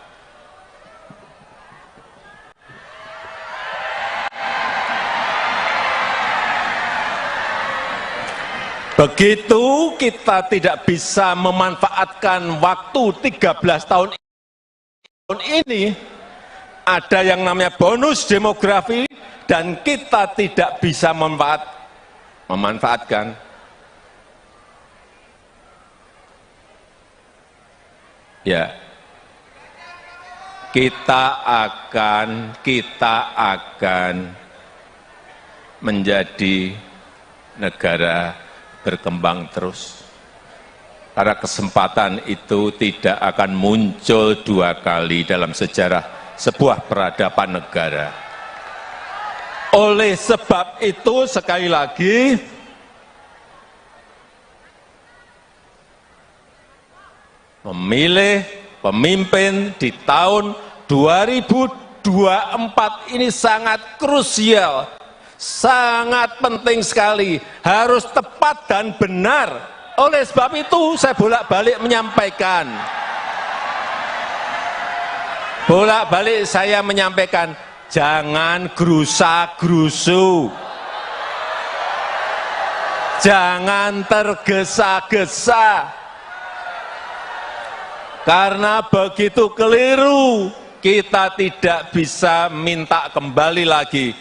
Begitu kita tidak bisa memanfaatkan waktu 13 tahun ini, ada yang namanya bonus demografi, dan kita tidak bisa memanfaatkan. Ya, kita akan menjadi negara berkembang terus. Karena kesempatan itu tidak akan muncul dua kali dalam sejarah sebuah peradaban negara. Oleh sebab itu, sekali lagi, memilih pemimpin di tahun 2024 ini sangat krusial, sangat penting sekali, harus tepat dan benar. Oleh sebab itu saya bolak-balik menyampaikan, jangan gerusa-gerusu, jangan tergesa-gesa. Karena begitu keliru, kita tidak bisa minta kembali lagi.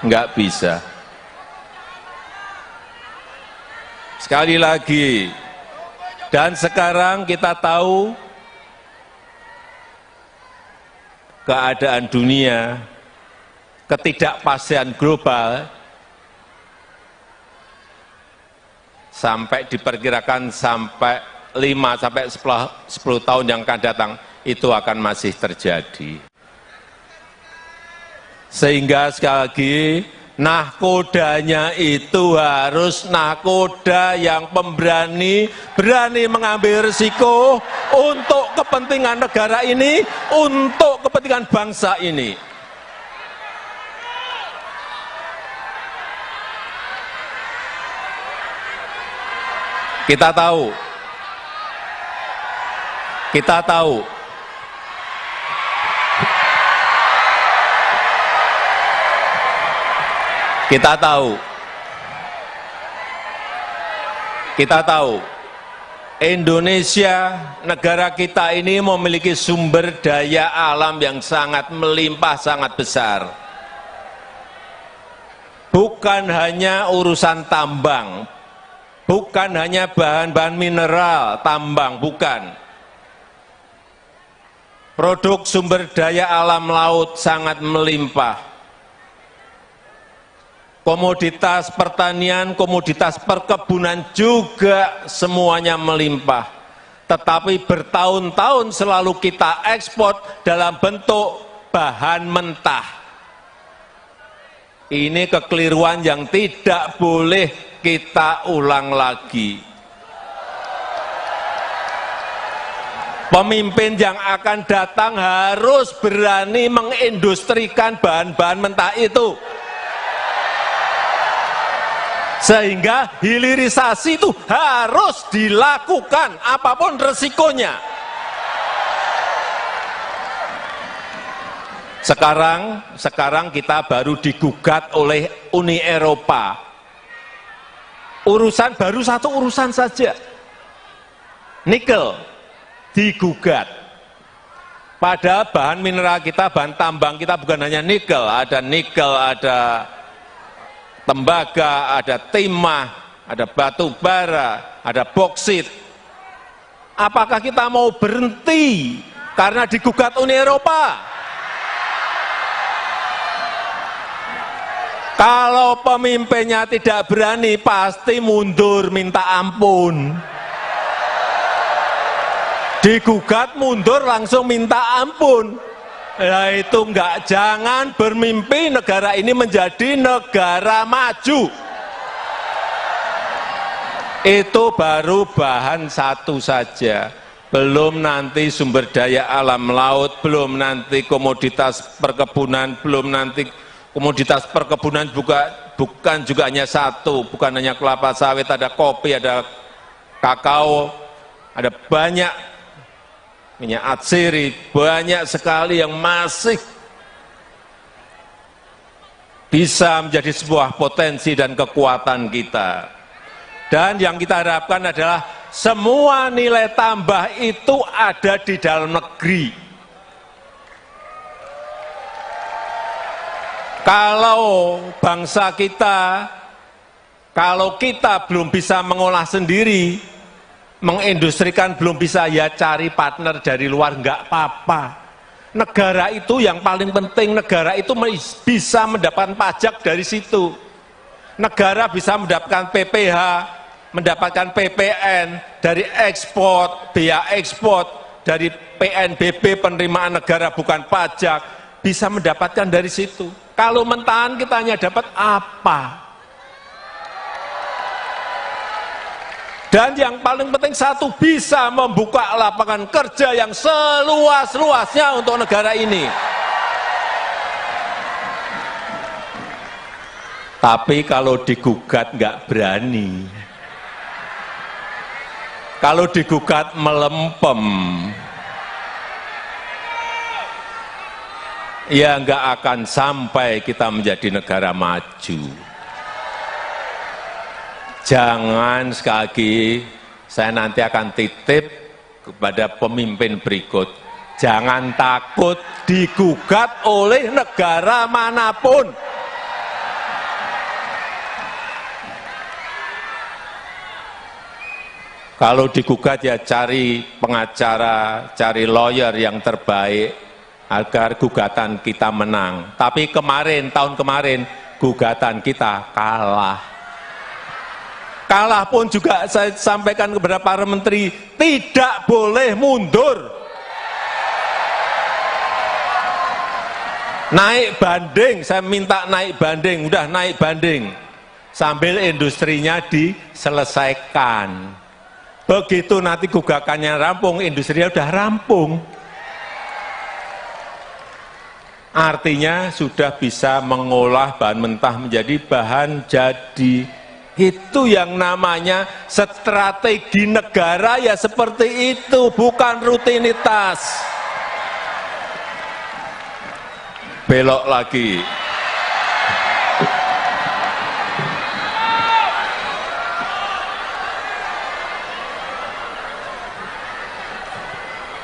Enggak bisa. Sekali lagi, dan sekarang kita tahu keadaan dunia, ketidakpastian global, sampai diperkirakan sampai 5-10 tahun yang akan datang itu akan masih terjadi. Sehingga sekali lagi, nahkodanya itu harus nahkoda yang pemberani, berani mengambil risiko untuk kepentingan negara ini, untuk kepentingan bangsa ini. Kita tahu, Indonesia, negara kita ini memiliki sumber daya alam yang sangat melimpah, sangat besar. Bukan hanya urusan tambang, bukan hanya bahan-bahan mineral, tambang, bukan. Produk sumber daya alam laut sangat melimpah. Komoditas pertanian, komoditas perkebunan juga semuanya melimpah. Tetapi bertahun-tahun selalu kita ekspor dalam bentuk bahan mentah. Ini kekeliruan yang tidak boleh kita ulang lagi. Pemimpin yang akan datang harus berani mengindustrikan bahan-bahan mentah itu. Sehingga hilirisasi itu harus dilakukan apapun resikonya. Sekarang kita baru digugat oleh Uni Eropa. Urusan baru satu urusan saja, nikel digugat. Padahal bahan mineral kita, bahan tambang kita bukan hanya nikel, ada tembaga, ada timah, ada batu bara, ada boksit. Apakah kita mau berhenti karena digugat Uni Eropa? Kalau pemimpinnya tidak berani, pasti mundur minta ampun. Digugat mundur langsung minta ampun. Nah itu enggak, jangan bermimpi negara ini menjadi negara maju. Itu baru bahan satu saja. Belum nanti sumber daya alam laut, belum nanti komoditas perkebunan, belum nanti komoditas perkebunan bukan juga hanya satu, bukan hanya kelapa sawit, ada kopi, ada kakao, ada banyak minyak atsiri, banyak sekali yang masih bisa menjadi sebuah potensi dan kekuatan kita. Dan yang kita harapkan adalah semua nilai tambah itu ada di dalam negeri. Kalau bangsa kita, kalau kita belum bisa mengolah sendiri, mengindustrikan belum bisa, ya cari partner dari luar, enggak apa-apa. Negara itu yang paling penting, negara itu bisa mendapatkan pajak dari situ. Negara bisa mendapatkan PPh, mendapatkan PPN dari ekspor, biaya ekspor, dari PNBB penerimaan negara bukan pajak, bisa mendapatkan dari situ. Kalau mentahan kita hanya dapat apa? Dan yang paling penting satu, bisa membuka lapangan kerja yang seluas-luasnya untuk negara ini. Tapi kalau digugat nggak berani. Kalau digugat melempem. Ya nggak akan sampai kita menjadi negara maju. Jangan, sekali lagi saya nanti akan titip kepada pemimpin berikut, jangan takut digugat oleh negara manapun. Kalau digugat ya cari pengacara, cari lawyer yang terbaik agar gugatan kita menang. Tapi tahun kemarin gugatan kita kalah. Kalah pun juga saya sampaikan kepada para menteri, tidak boleh mundur. Naik banding, saya minta naik banding, udah naik banding. Sambil industrinya diselesaikan. Begitu nanti gugakannya rampung, industrinya udah rampung. Artinya sudah bisa mengolah bahan mentah menjadi bahan jadi. Itu yang namanya strategi negara, ya seperti itu, bukan rutinitas. Belok lagi.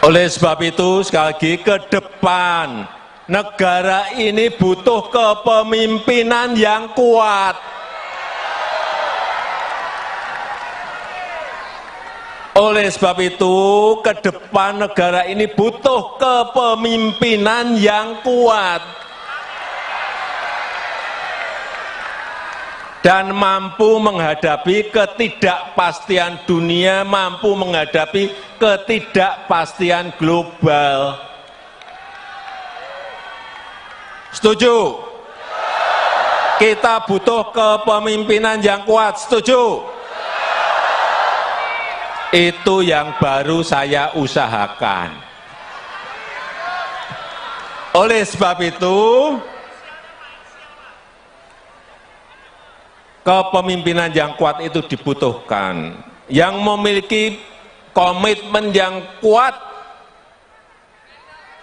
Oleh sebab itu, sekali lagi, ke depan negara ini butuh kepemimpinan yang kuat. Oleh sebab itu, ke depan negara ini butuh kepemimpinan yang kuat dan mampu menghadapi ketidakpastian dunia, mampu menghadapi ketidakpastian global. Setuju? Kita butuh kepemimpinan yang kuat, setuju? Itu yang baru saya usahakan. Oleh sebab itu, kepemimpinan yang kuat itu dibutuhkan. Yang memiliki komitmen yang kuat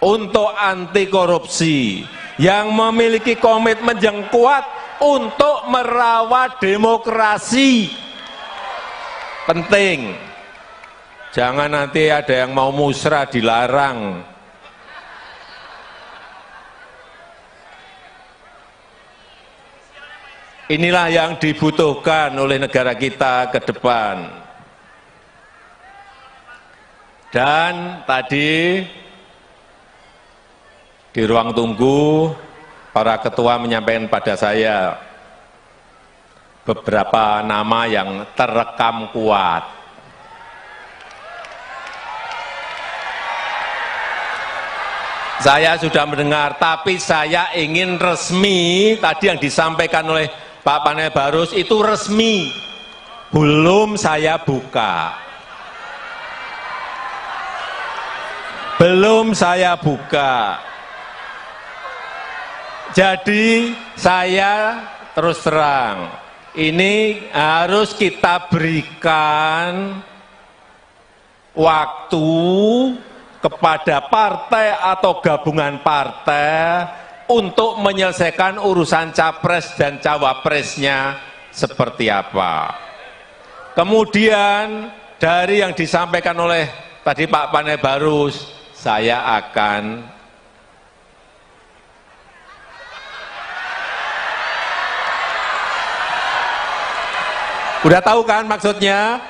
untuk anti korupsi, yang memiliki komitmen yang kuat untuk merawat demokrasi. Penting. Jangan nanti ada yang mau musrah dilarang. Inilah yang dibutuhkan oleh negara kita ke depan. Dan tadi di ruang tunggu, para ketua menyampaikan pada saya beberapa nama yang terekam kuat. Saya sudah mendengar, tapi saya ingin resmi, tadi yang disampaikan oleh Pak Panel Barus itu resmi, belum saya buka. Belum saya buka. Jadi saya terus terang, ini harus kita berikan waktu kepada partai atau gabungan partai untuk menyelesaikan urusan capres dan cawapresnya seperti apa. Kemudian dari yang disampaikan oleh tadi Pak Panel Barus, saya akan udah tahu kan maksudnya?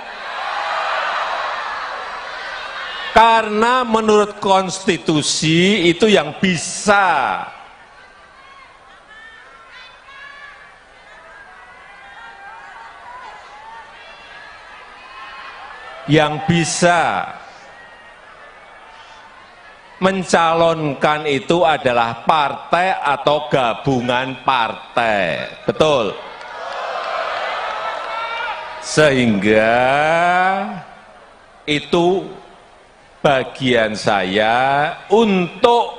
Karena menurut konstitusi itu yang bisa mencalonkan itu adalah partai atau gabungan partai. Betul? Sehingga itu bagian saya untuk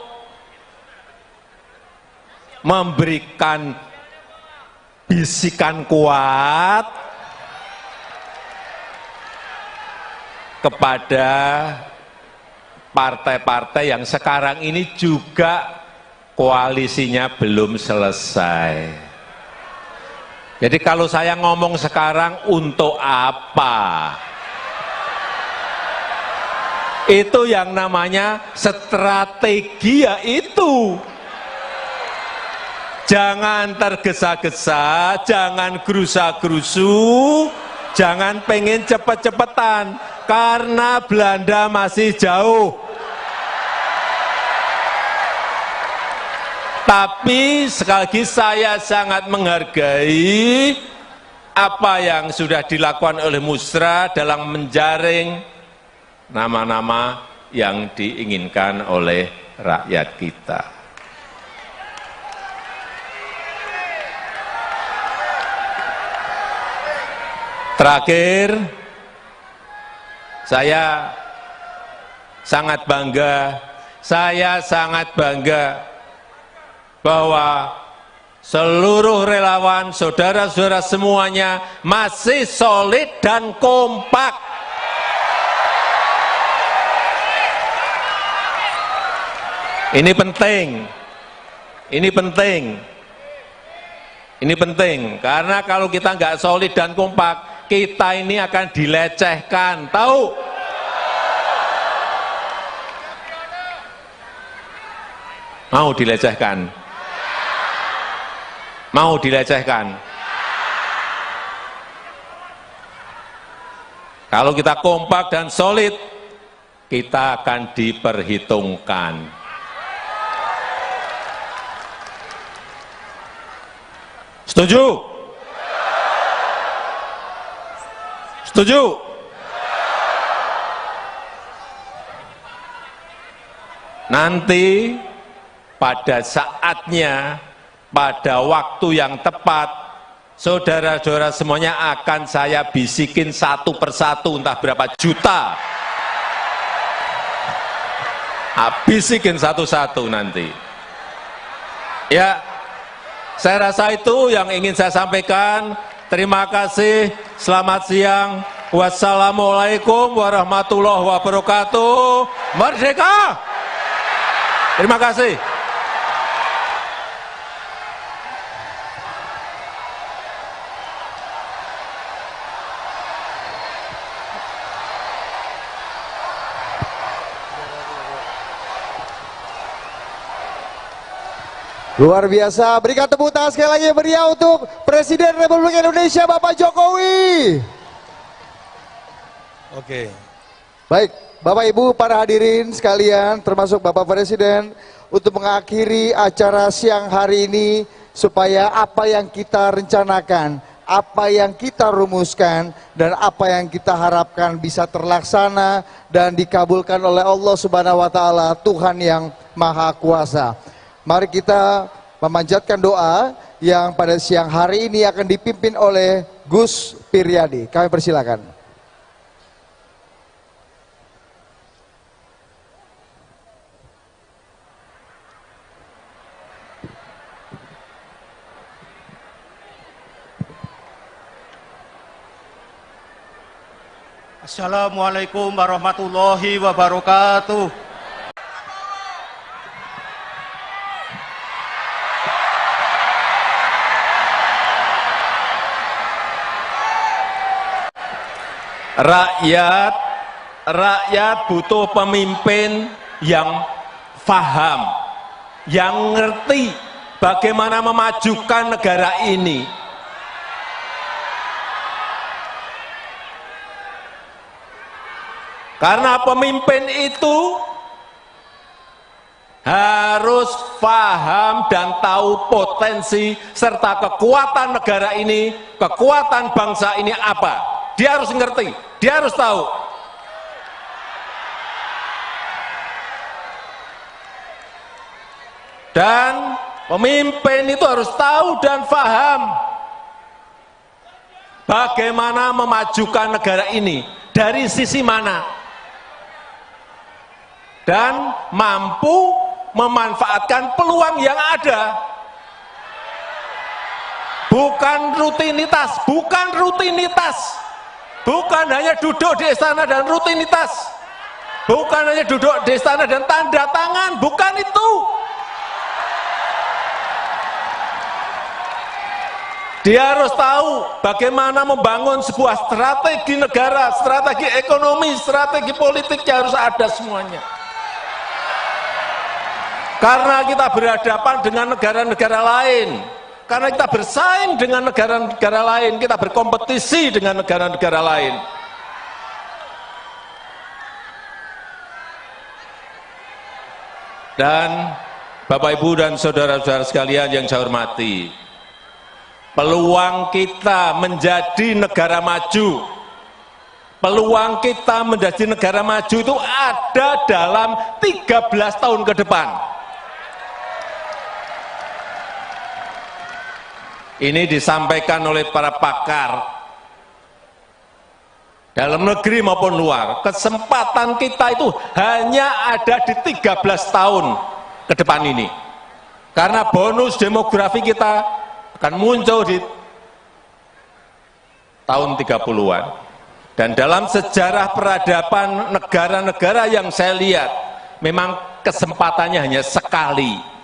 memberikan bisikan kuat kepada partai-partai yang sekarang ini juga koalisinya belum selesai. Jadi kalau saya ngomong sekarang untuk apa? Itu yang namanya strategi, ya itu. Jangan tergesa-gesa, jangan gerusa-gerusu, jangan pengen cepet-cepetan, karena Belanda masih jauh. Tapi sekali lagi saya sangat menghargai apa yang sudah dilakukan oleh Musra dalam menjaring nama-nama yang diinginkan oleh rakyat kita. Terakhir, saya sangat bangga bahwa seluruh relawan, saudara-saudara semuanya masih solid dan kompak. Ini penting, karena kalau kita nggak solid dan kompak, kita ini akan dilecehkan, tahu? Mau dilecehkan? Mau dilecehkan? Kalau kita kompak dan solid, kita akan diperhitungkan. Setuju? Setuju? Nanti pada saatnya, pada waktu yang tepat, saudara-saudara semuanya akan saya bisikin satu persatu, entah berapa juta. Bisikin satu-satu nanti. Ya, saya rasa itu yang ingin saya sampaikan. Terima kasih, selamat siang. Wassalamualaikum warahmatullahi wabarakatuh. Merdeka! Terima kasih. Luar biasa, berikan tepuk tangan sekali lagi yang meriah untuk Presiden Republik Indonesia Bapak Jokowi. Oke. Baik, Bapak Ibu para hadirin sekalian termasuk Bapak Presiden, untuk mengakhiri acara siang hari ini supaya apa yang kita rencanakan, apa yang kita rumuskan dan apa yang kita harapkan bisa terlaksana dan dikabulkan oleh Allah Subhanahu wa taala, Tuhan yang Maha Kuasa. Mari kita memanjatkan doa yang pada siang hari ini akan dipimpin oleh Gus Piryadi. Kami persilakan. Assalamualaikum warahmatullahi wabarakatuh. Rakyat butuh pemimpin yang faham, yang ngerti bagaimana memajukan negara ini. Karena pemimpin itu harus paham dan tahu potensi serta kekuatan negara ini, kekuatan bangsa ini apa. Dia harus ngerti, dia harus tahu. Dan pemimpin itu harus tahu dan paham bagaimana memajukan negara ini, dari sisi mana, dan mampu memanfaatkan peluang yang ada. Bukan rutinitas, bukan hanya duduk di istana dan rutinitas, bukan hanya duduk di istana dan tanda tangan, bukan itu. Dia harus tahu bagaimana membangun sebuah strategi negara, strategi ekonomi, strategi politiknya harus ada semuanya. Karena kita berhadapan dengan negara-negara lain, karena kita bersaing dengan negara-negara lain, kita berkompetisi dengan negara-negara lain. Dan Bapak Ibu dan saudara-saudara sekalian yang saya hormati, peluang kita menjadi negara maju, peluang kita menjadi negara maju itu ada dalam 13 tahun ke depan. Ini disampaikan oleh para pakar dalam negeri maupun luar. Kesempatan kita itu hanya ada di 13 tahun ke depan ini. Karena bonus demografi kita akan muncul di tahun 30-an. Dan dalam sejarah peradaban negara-negara yang saya lihat, memang kesempatannya hanya sekali.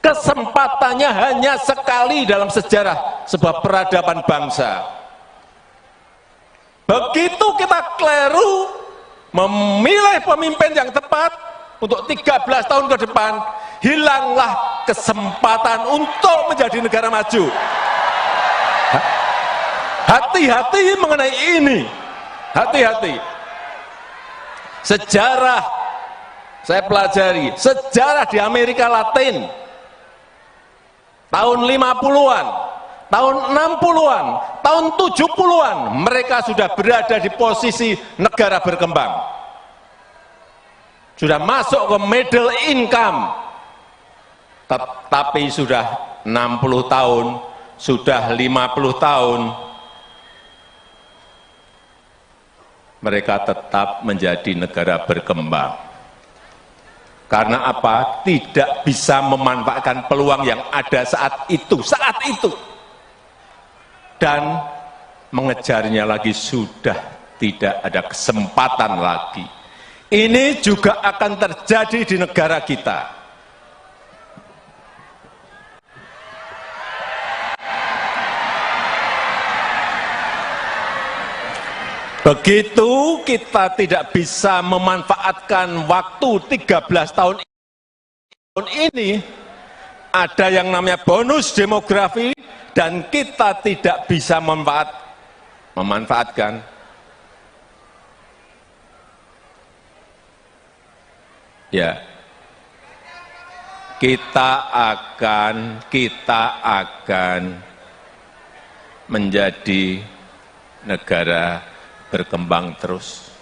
Kesempatannya hanya sekali dalam sejarah sebuah peradaban bangsa. Begitu kita keliru memilih pemimpin yang tepat untuk 13 tahun ke depan, hilanglah kesempatan untuk menjadi negara maju. Hati-hati mengenai ini, hati-hati. Sejarah, saya pelajari, sejarah di Amerika Latin, tahun 50-an, tahun 60-an, tahun 70-an, mereka sudah berada di posisi negara berkembang. Sudah masuk ke middle income. Tapi sudah 60 tahun, sudah 50 tahun, mereka tetap menjadi negara berkembang. Karena apa? Tidak bisa memanfaatkan peluang yang ada saat itu. Dan mengejarnya lagi sudah tidak ada kesempatan lagi. Ini juga akan terjadi di negara kita. Begitu kita tidak bisa memanfaatkan waktu 13 tahun ini, ada yang namanya bonus demografi dan kita tidak bisa memanfaatkan. Ya, kita akan menjadi negara berkembang terus.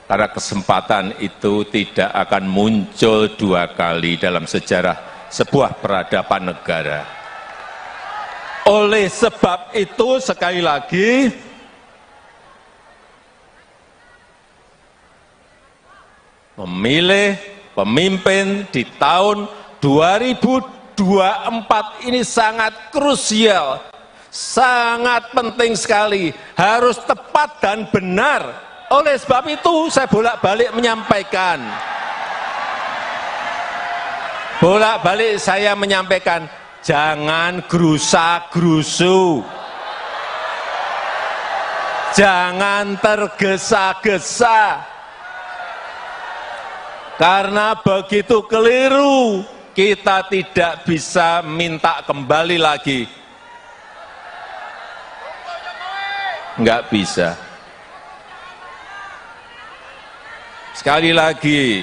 Karena kesempatan itu tidak akan muncul dua kali dalam sejarah sebuah peradaban negara. Oleh sebab itu, sekali lagi, memilih pemimpin di tahun 2024 ini sangat krusial, sangat penting sekali, harus tepat dan benar. Oleh sebab itu saya bolak-balik menyampaikan, jangan gerusa-gerusu, jangan tergesa-gesa, karena begitu keliru kita tidak bisa minta kembali lagi, nggak bisa. Sekali lagi,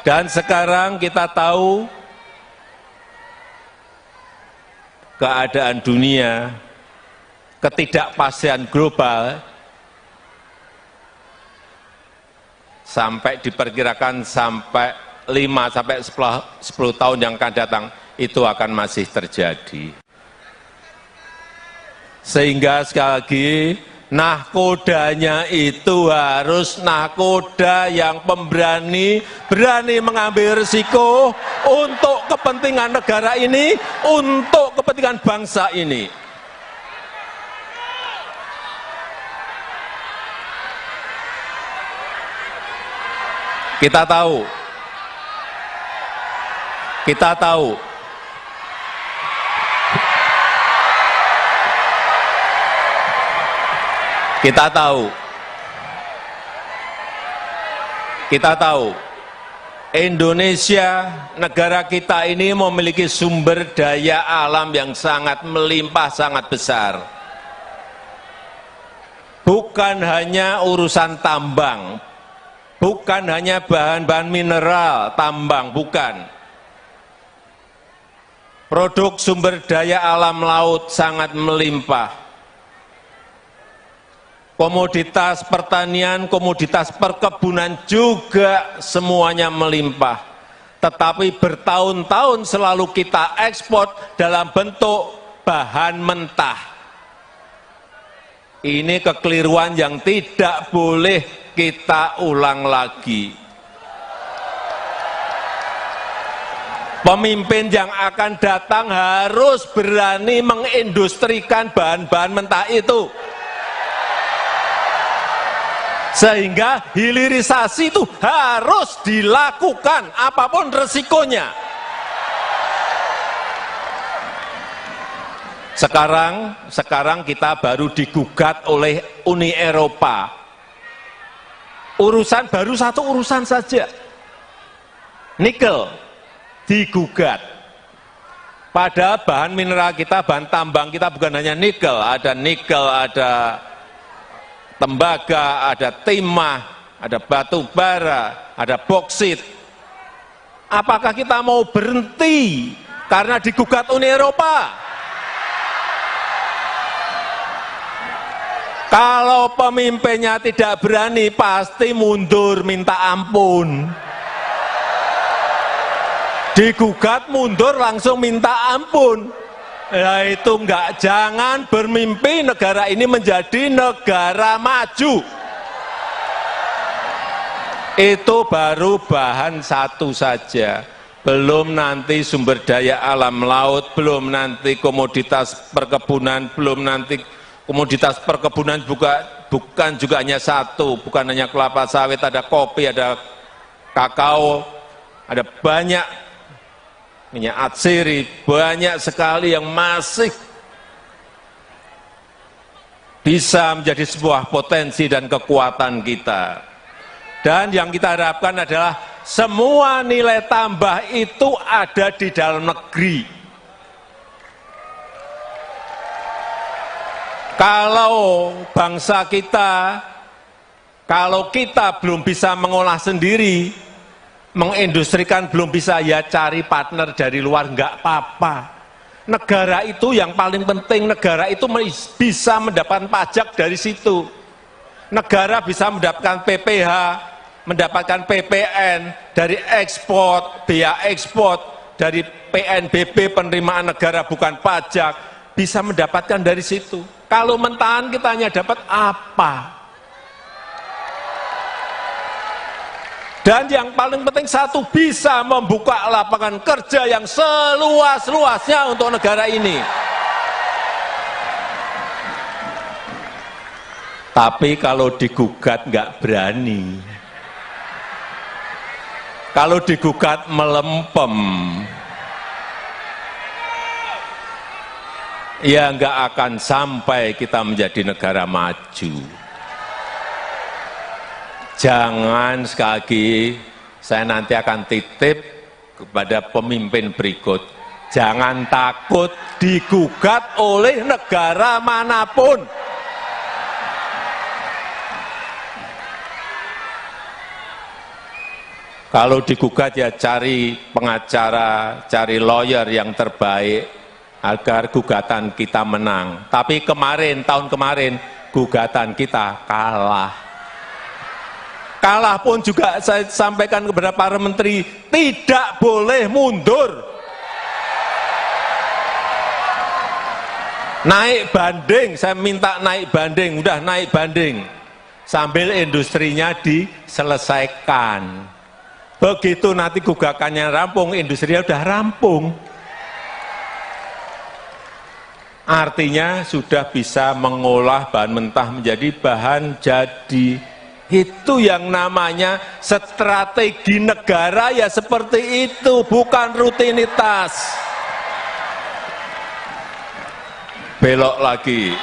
dan sekarang kita tahu keadaan dunia, ketidakpastian global, sampai diperkirakan sampai 5-10 tahun yang akan datang, itu akan masih terjadi. Sehingga sekali lagi, nahkodanya itu harus nahkoda yang pemberani, berani mengambil risiko untuk kepentingan negara ini, untuk kepentingan bangsa ini. Kita tahu Indonesia, negara kita ini memiliki sumber daya alam yang sangat melimpah, sangat besar. Bukan hanya urusan tambang, bukan hanya bahan-bahan mineral, tambang, bukan. Produk sumber daya alam laut sangat melimpah. Komoditas pertanian, komoditas perkebunan juga semuanya melimpah. Tetapi bertahun-tahun selalu kita ekspor dalam bentuk bahan mentah. Ini kekeliruan yang tidak boleh kita ulang lagi. Pemimpin yang akan datang harus berani mengindustrikan bahan-bahan mentah itu. Sehingga hilirisasi itu harus dilakukan apapun resikonya. Sekarang kita baru digugat oleh Uni Eropa. Baru satu urusan saja. Nikel digugat. Padahal bahan mineral kita, bahan tambang kita bukan hanya nikel, ada tembaga, ada timah, ada batu bara, ada boksit. Apakah kita mau berhenti karena digugat Uni Eropa? Kalau pemimpinnya tidak berani, pasti mundur minta ampun. Digugat mundur langsung minta ampun. Ya itu enggak, jangan bermimpi negara ini menjadi negara maju. Itu baru bahan satu saja, belum nanti sumber daya alam laut, belum nanti komoditas perkebunan, belum nanti komoditas perkebunan bukan juga hanya satu, bukan hanya kelapa sawit, ada kopi, ada kakao, ada banyak minyak atsiri, banyak sekali yang masih bisa menjadi sebuah potensi dan kekuatan kita. Dan yang kita harapkan adalah semua nilai tambah itu ada di dalam negeri. Kalau bangsa kita, kalau kita belum bisa mengolah sendiri, mengindustrikan belum bisa, ya cari partner dari luar, nggak apa-apa. Negara itu yang paling penting, negara itu bisa mendapatkan pajak dari situ. Negara bisa mendapatkan PPh, mendapatkan PPN, dari ekspor, biaya ekspor, dari PNBP, penerimaan negara bukan pajak, bisa mendapatkan dari situ. Kalau mentahan kita hanya dapat apa? Dan yang paling penting satu, bisa membuka lapangan kerja yang seluas-luasnya untuk negara ini. Tapi kalau digugat nggak berani. Kalau digugat melempem. Ya nggak akan sampai kita menjadi negara maju. Jangan, sekali lagi, saya nanti akan titip kepada pemimpin berikut. Jangan takut digugat oleh negara manapun. Kalau digugat ya cari pengacara, cari lawyer yang terbaik agar gugatan kita menang. Tapi kemarin, tahun kemarin, gugatan kita kalah. Kalah pun juga saya sampaikan kepada para menteri, tidak boleh mundur. Naik banding, saya minta naik banding, udah naik banding. Sambil industrinya diselesaikan. Begitu nanti gugakannya rampung, industrinya udah rampung. Artinya sudah bisa mengolah bahan mentah menjadi bahan jadi. Itu yang namanya strategi negara, ya seperti itu, bukan rutinitas. Belok lagi.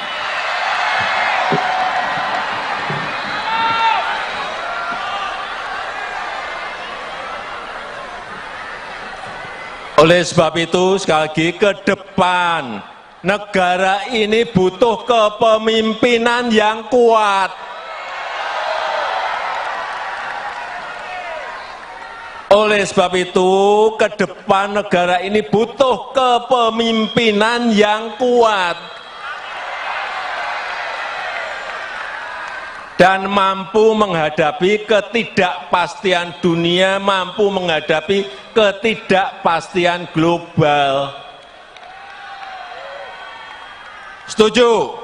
Oleh sebab itu, sekali lagi, ke depan negara ini butuh kepemimpinan yang kuat. Oleh sebab itu, ke depan negara ini butuh kepemimpinan yang kuat dan mampu menghadapi ketidakpastian dunia, mampu menghadapi ketidakpastian global. Setuju?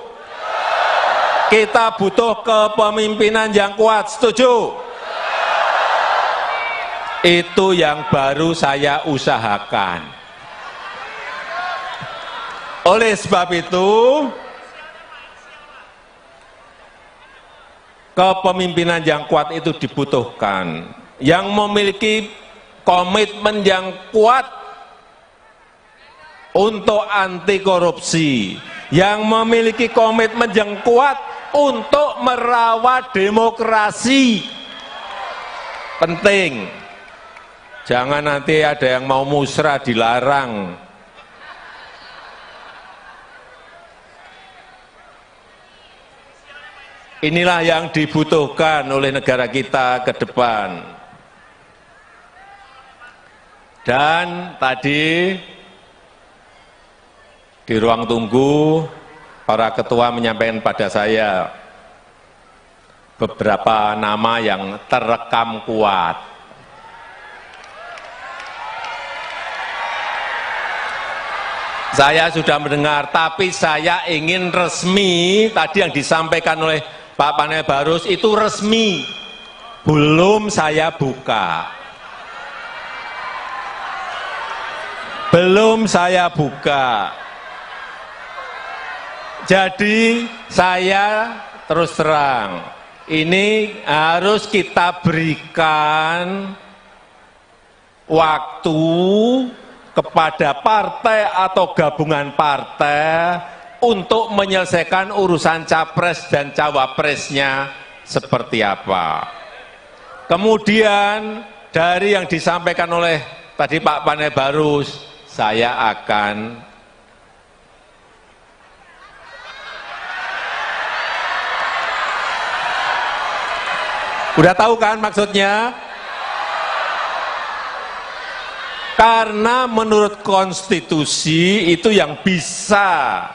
Kita butuh kepemimpinan yang kuat. Setuju? Itu yang baru saya usahakan. Oleh sebab itu, kepemimpinan yang kuat itu dibutuhkan. Yang memiliki komitmen yang kuat untuk anti korupsi, yang memiliki komitmen yang kuat untuk merawat demokrasi. Penting. Jangan nanti ada yang mau musrah dilarang. Inilah yang dibutuhkan oleh negara kita ke depan. Dan tadi di ruang tunggu, para ketua menyampaikan pada saya beberapa nama yang terekam kuat. Saya sudah mendengar, tapi saya ingin resmi. Tadi yang disampaikan oleh Pak Panel Barus itu resmi, belum saya buka. Belum saya buka. Jadi saya terus terang, ini harus kita berikan waktu kepada partai atau gabungan partai untuk menyelesaikan urusan capres dan cawapresnya seperti apa. Kemudian dari yang disampaikan oleh tadi Pak Panebarus, saya akan udah tahu kan maksudnya? Karena menurut konstitusi itu yang bisa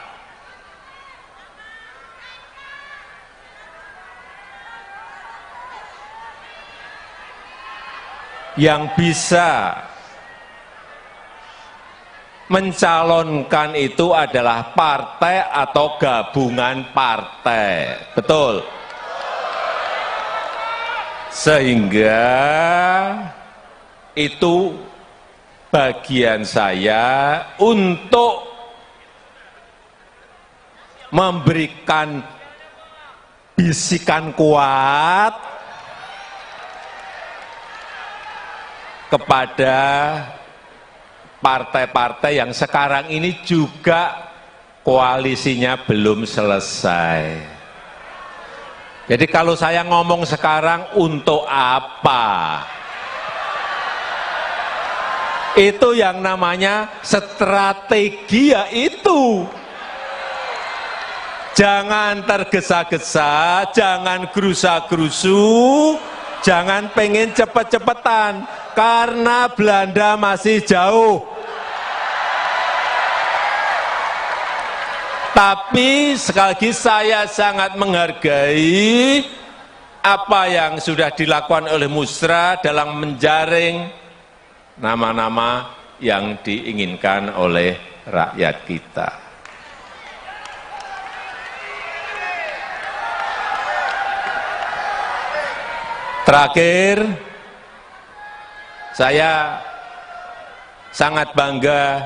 mencalonkan itu adalah partai atau gabungan partai. Betul? Sehingga itu bagian saya untuk memberikan bisikan kuat kepada partai-partai yang sekarang ini juga koalisinya belum selesai. Jadi kalau saya ngomong sekarang untuk apa? Itu yang namanya strategi, ya itu. Jangan tergesa-gesa, jangan gerusa-gerusu, jangan pengen cepet-cepetan, karena Belanda masih jauh. Tapi sekali lagi saya sangat menghargai apa yang sudah dilakukan oleh Musra dalam menjaring nama-nama yang diinginkan oleh rakyat kita. Terakhir, saya sangat bangga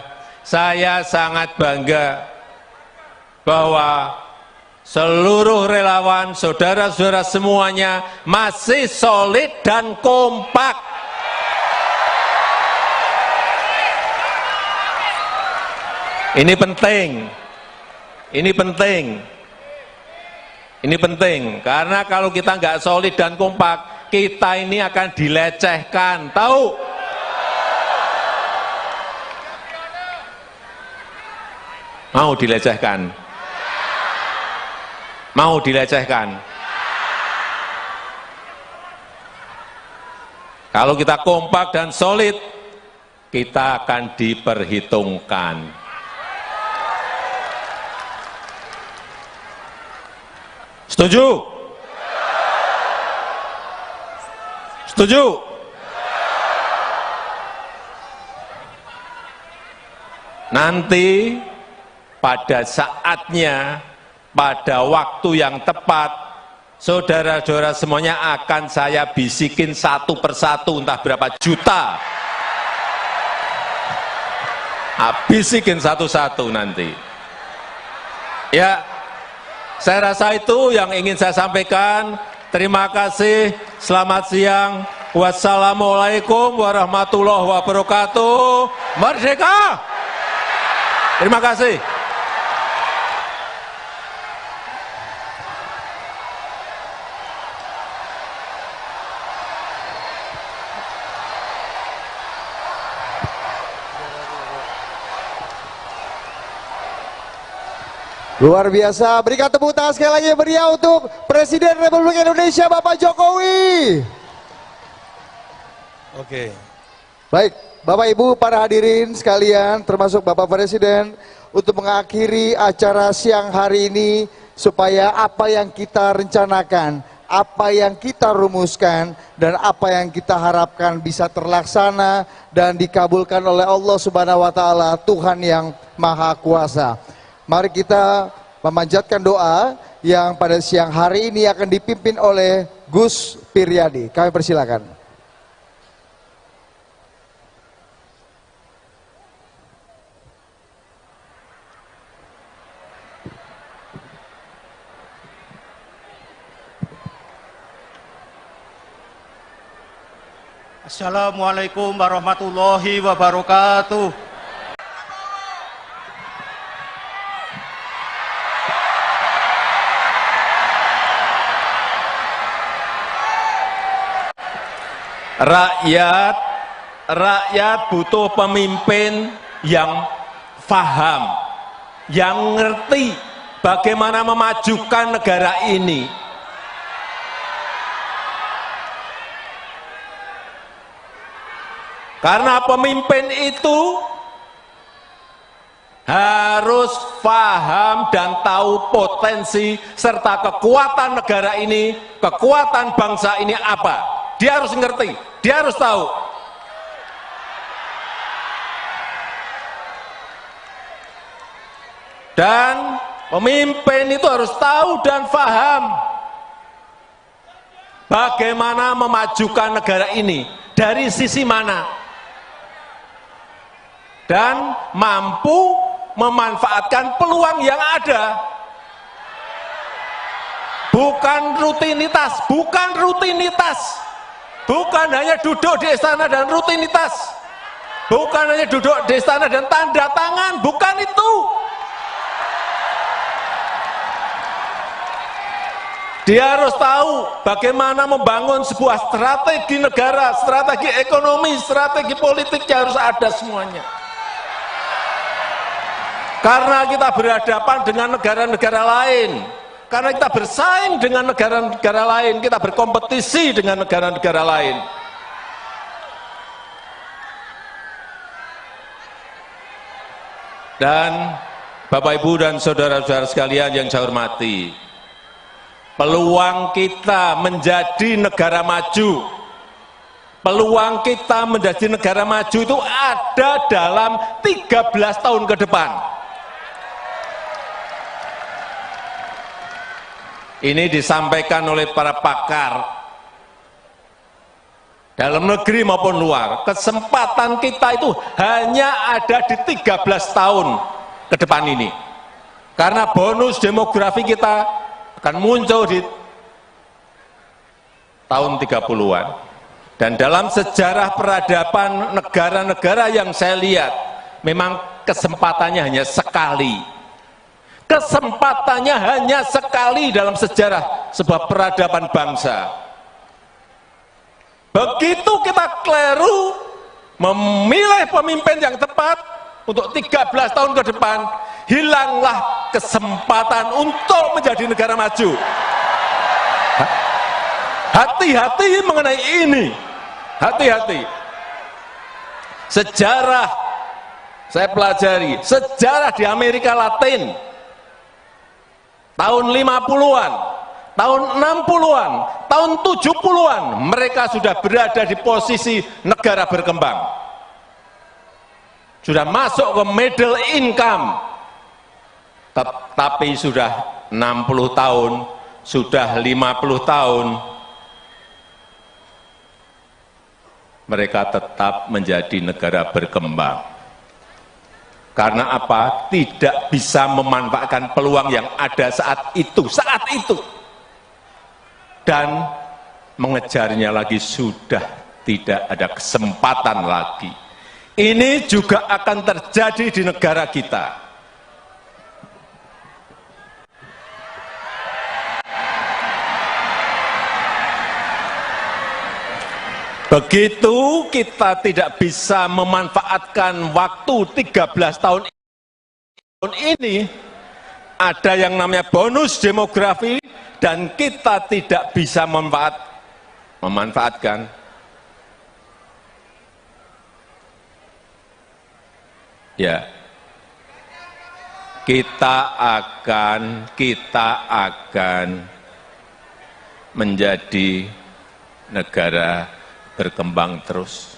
bahwa seluruh relawan, saudara-saudara semuanya masih solid dan kompak. Ini penting, karena kalau kita nggak solid dan kompak, kita ini akan dilecehkan, tahu? Mau dilecehkan? Mau dilecehkan? Kalau kita kompak dan solid, kita akan diperhitungkan. Setuju? Setuju? Nanti pada saatnya, pada waktu yang tepat, saudara-saudara semuanya akan saya bisikin satu persatu, entah berapa juta. Bisikin satu-satu nanti. Ya, saya rasa itu yang ingin saya sampaikan. Terima kasih, selamat siang. Wassalamualaikum warahmatullahi wabarakatuh. Merdeka! Terima kasih. Luar biasa, berikan tepuk tangan sekali lagi meriah untuk Presiden Republik Indonesia Bapak Jokowi. Oke. Baik, Bapak Ibu para hadirin sekalian, termasuk Bapak Presiden, untuk mengakhiri acara siang hari ini, supaya apa yang kita rencanakan, apa yang kita rumuskan, dan apa yang kita harapkan bisa terlaksana dan dikabulkan oleh Allah Subhanahu wa Ta'ala, Tuhan yang Maha Kuasa. Mari kita memanjatkan doa yang pada siang hari ini akan dipimpin oleh Gus Piryadi. Kami persilakan. Assalamualaikum warahmatullahi wabarakatuh. Rakyat butuh pemimpin yang paham, yang ngerti bagaimana memajukan negara ini. Karena pemimpin itu harus paham dan tahu potensi serta kekuatan negara ini, kekuatan bangsa ini apa. Dia harus ngerti, dia harus tahu. Dan pemimpin itu harus tahu dan paham bagaimana memajukan negara ini, dari sisi mana, dan mampu memanfaatkan peluang yang ada. Bukan rutinitas, bukan hanya duduk di istana dan rutinitas, bukan hanya duduk di istana dan tanda tangan, bukan itu. Dia harus tahu bagaimana membangun sebuah strategi negara, strategi ekonomi, strategi politik yang harus ada semuanya. Karena kita berhadapan dengan negara-negara lain, karena kita bersaing dengan negara-negara lain, kita berkompetisi dengan negara-negara lain. Dan Bapak, Ibu, dan saudara-saudara sekalian yang saya hormati, peluang kita menjadi negara maju, peluang kita menjadi negara maju itu ada dalam 13 tahun ke depan. Ini disampaikan oleh para pakar dalam negeri maupun luar. Kesempatan kita itu hanya ada di 13 tahun ke depan ini. Karena bonus demografi kita akan muncul di tahun 30-an. Dan dalam sejarah peradaban negara-negara yang saya lihat, memang kesempatannya hanya sekali. Kesempatannya hanya sekali dalam sejarah sebuah peradaban bangsa. Begitu kita keliru memilih pemimpin yang tepat untuk 13 tahun ke depan, hilanglah kesempatan untuk menjadi negara maju. Hati-hati mengenai ini, hati-hati. Sejarah, saya pelajari, sejarah di Amerika Latin, tahun 50-an, tahun 60-an, tahun 70-an, mereka sudah berada di posisi negara berkembang. Sudah masuk ke middle income. Tapi sudah 60 tahun, sudah 50 tahun, mereka tetap menjadi negara berkembang. Karena apa? Tidak bisa memanfaatkan peluang yang ada saat itu. Dan mengejarnya lagi sudah tidak ada kesempatan lagi. Ini juga akan terjadi di negara kita. Begitu kita tidak bisa memanfaatkan waktu 13 tahun ini, ada yang namanya bonus demografi, dan kita tidak bisa memanfaatkan. Ya, kita akan menjadi negara berkembang terus.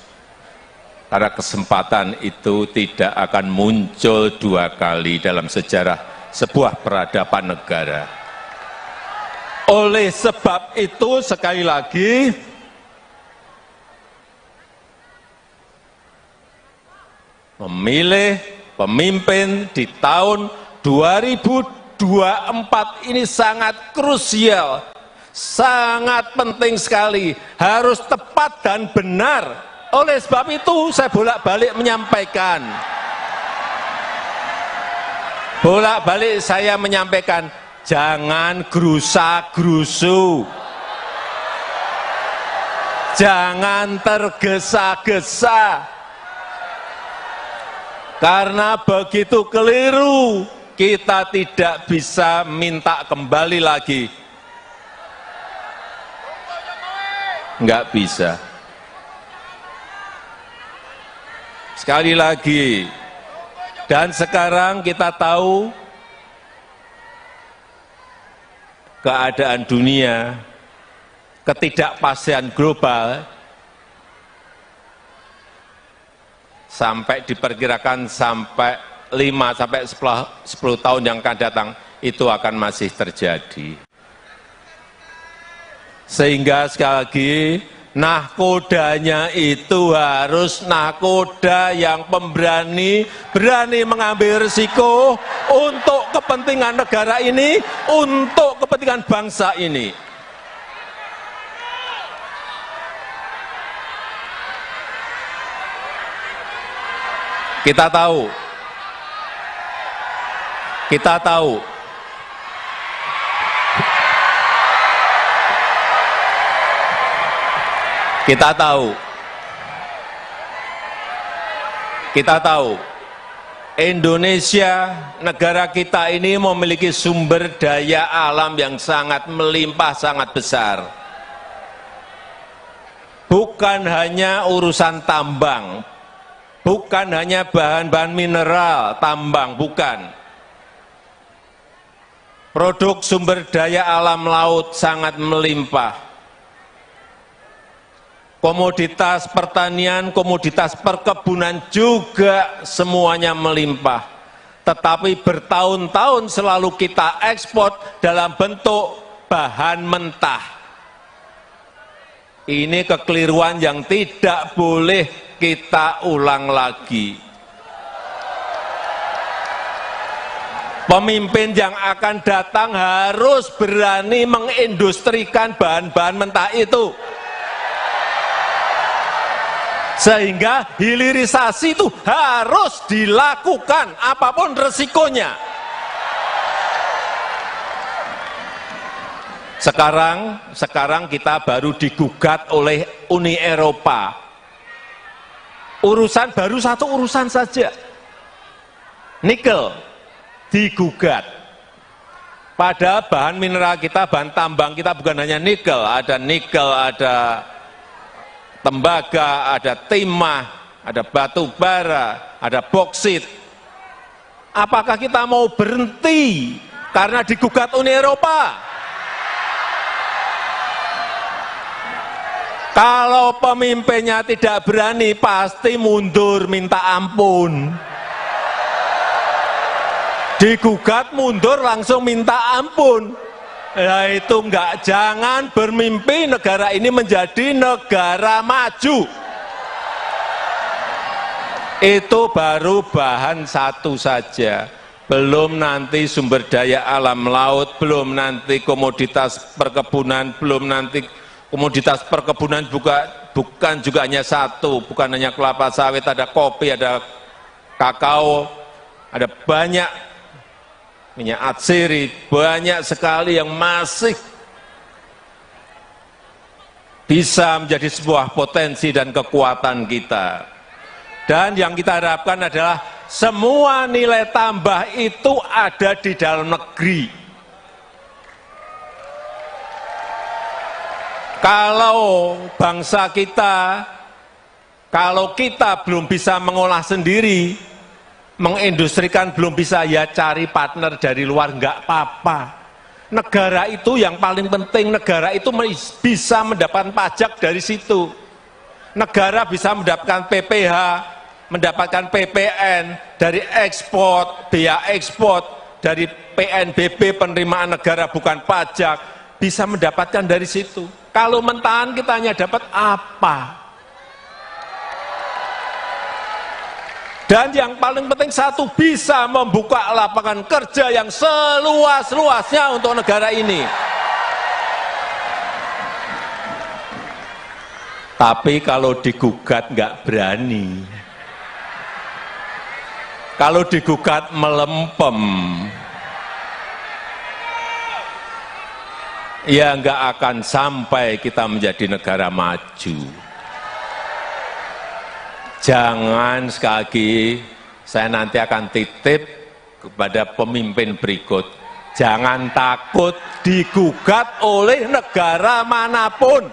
Karena kesempatan itu tidak akan muncul dua kali dalam sejarah sebuah peradaban negara. Oleh sebab itu, sekali lagi, memilih pemimpin di tahun 2024 ini sangat krusial. Sangat penting sekali, harus tepat dan benar. Oleh sebab itu saya bolak-balik menyampaikan, jangan gerusa-gerusu, Jangan tergesa-gesa. Karena begitu keliru, kita tidak bisa minta kembali lagi. Enggak bisa. Sekali lagi, dan sekarang kita tahu keadaan dunia, ketidakpastian global, sampai diperkirakan sampai 5-10 tahun yang akan datang, itu akan masih terjadi. Sehingga sekali lagi, nahkodanya itu harus nahkoda yang pemberani, berani mengambil risiko untuk kepentingan negara ini, untuk kepentingan bangsa ini. Kita tahu, kita tahu, kita tahu, kita tahu, Indonesia, negara kita ini memiliki sumber daya alam yang sangat melimpah, sangat besar. Bukan hanya urusan tambang, bukan hanya bahan-bahan mineral, tambang, bukan. Produk sumber daya alam laut sangat melimpah. Komoditas pertanian, komoditas perkebunan juga semuanya melimpah. Tetapi bertahun-tahun selalu kita ekspor dalam bentuk bahan mentah. Ini kekeliruan yang tidak boleh kita ulang lagi. Pemimpin yang akan datang harus berani mengindustrikan bahan-bahan mentah itu. Sehingga hilirisasi itu harus dilakukan apapun resikonya. Sekarang kita baru digugat oleh Uni Eropa. Urusan baru satu urusan saja. Nikel digugat. Padahal bahan mineral kita, bahan tambang kita bukan hanya nikel, ada tembaga, ada timah, ada batu bara, ada boksit. Apakah kita mau berhenti karena digugat Uni Eropa? Kalau pemimpinnya tidak berani, pasti mundur minta ampun. Digugat mundur langsung minta ampun. Nah itu enggak, jangan bermimpi negara ini menjadi negara maju. Itu baru bahan satu saja. Belum nanti sumber daya alam laut, belum nanti komoditas perkebunan, belum nanti komoditas perkebunan bukan juga hanya satu, bukan hanya kelapa sawit, ada kopi, ada kakao, ada banyak minyak atsiri, banyak sekali yang masih bisa menjadi sebuah potensi dan kekuatan kita. Dan yang kita harapkan adalah semua nilai tambah itu ada di dalam negeri. Kalau bangsa kita, kalau kita belum bisa mengolah sendiri, mengindustrikan belum bisa, ya cari partner dari luar, enggak apa-apa. Negara itu yang paling penting, negara itu bisa mendapatkan pajak dari situ. Negara bisa mendapatkan PPh, mendapatkan PPN, dari ekspor, biaya ekspor, dari PNBP penerimaan negara bukan pajak, bisa mendapatkan dari situ. Kalau mentahan kita hanya dapat apa? Dan yang paling penting satu, bisa membuka lapangan kerja yang seluas-luasnya untuk negara ini. Tapi kalau digugat nggak berani. Kalau digugat melempem. ya nggak akan sampai kita menjadi negara maju. Jangan, sekali lagi, saya nanti akan titip kepada pemimpin berikut, jangan takut digugat oleh negara manapun.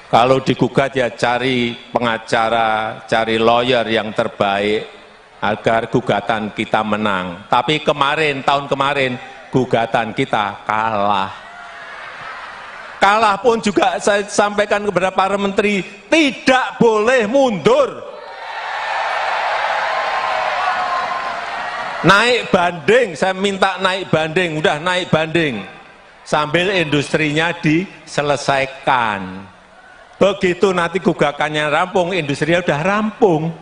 Kalau digugat ya cari pengacara, cari lawyer yang terbaik agar gugatan kita menang. Tapi tahun kemarin, gugatan kita kalah. Kalah pun juga saya sampaikan kepada para menteri, tidak boleh mundur. Naik banding, saya minta naik banding, udah naik banding. Sambil industrinya diselesaikan. Begitu nanti gugakannya rampung, industrinya udah rampung.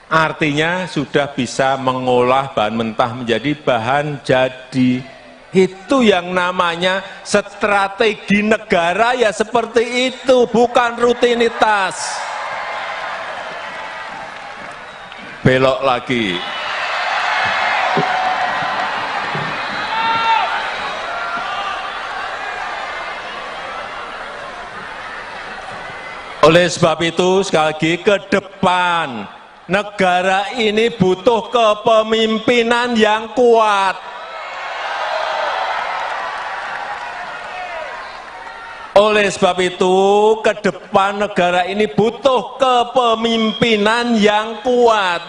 Artinya sudah bisa mengolah bahan mentah menjadi bahan jadi. Itu yang namanya strategi negara, ya seperti itu, bukan rutinitas. Belok lagi. Oleh sebab itu, sekali lagi, ke depan negara ini butuh kepemimpinan yang kuat. Oleh sebab itu, ke depan negara ini butuh kepemimpinan yang kuat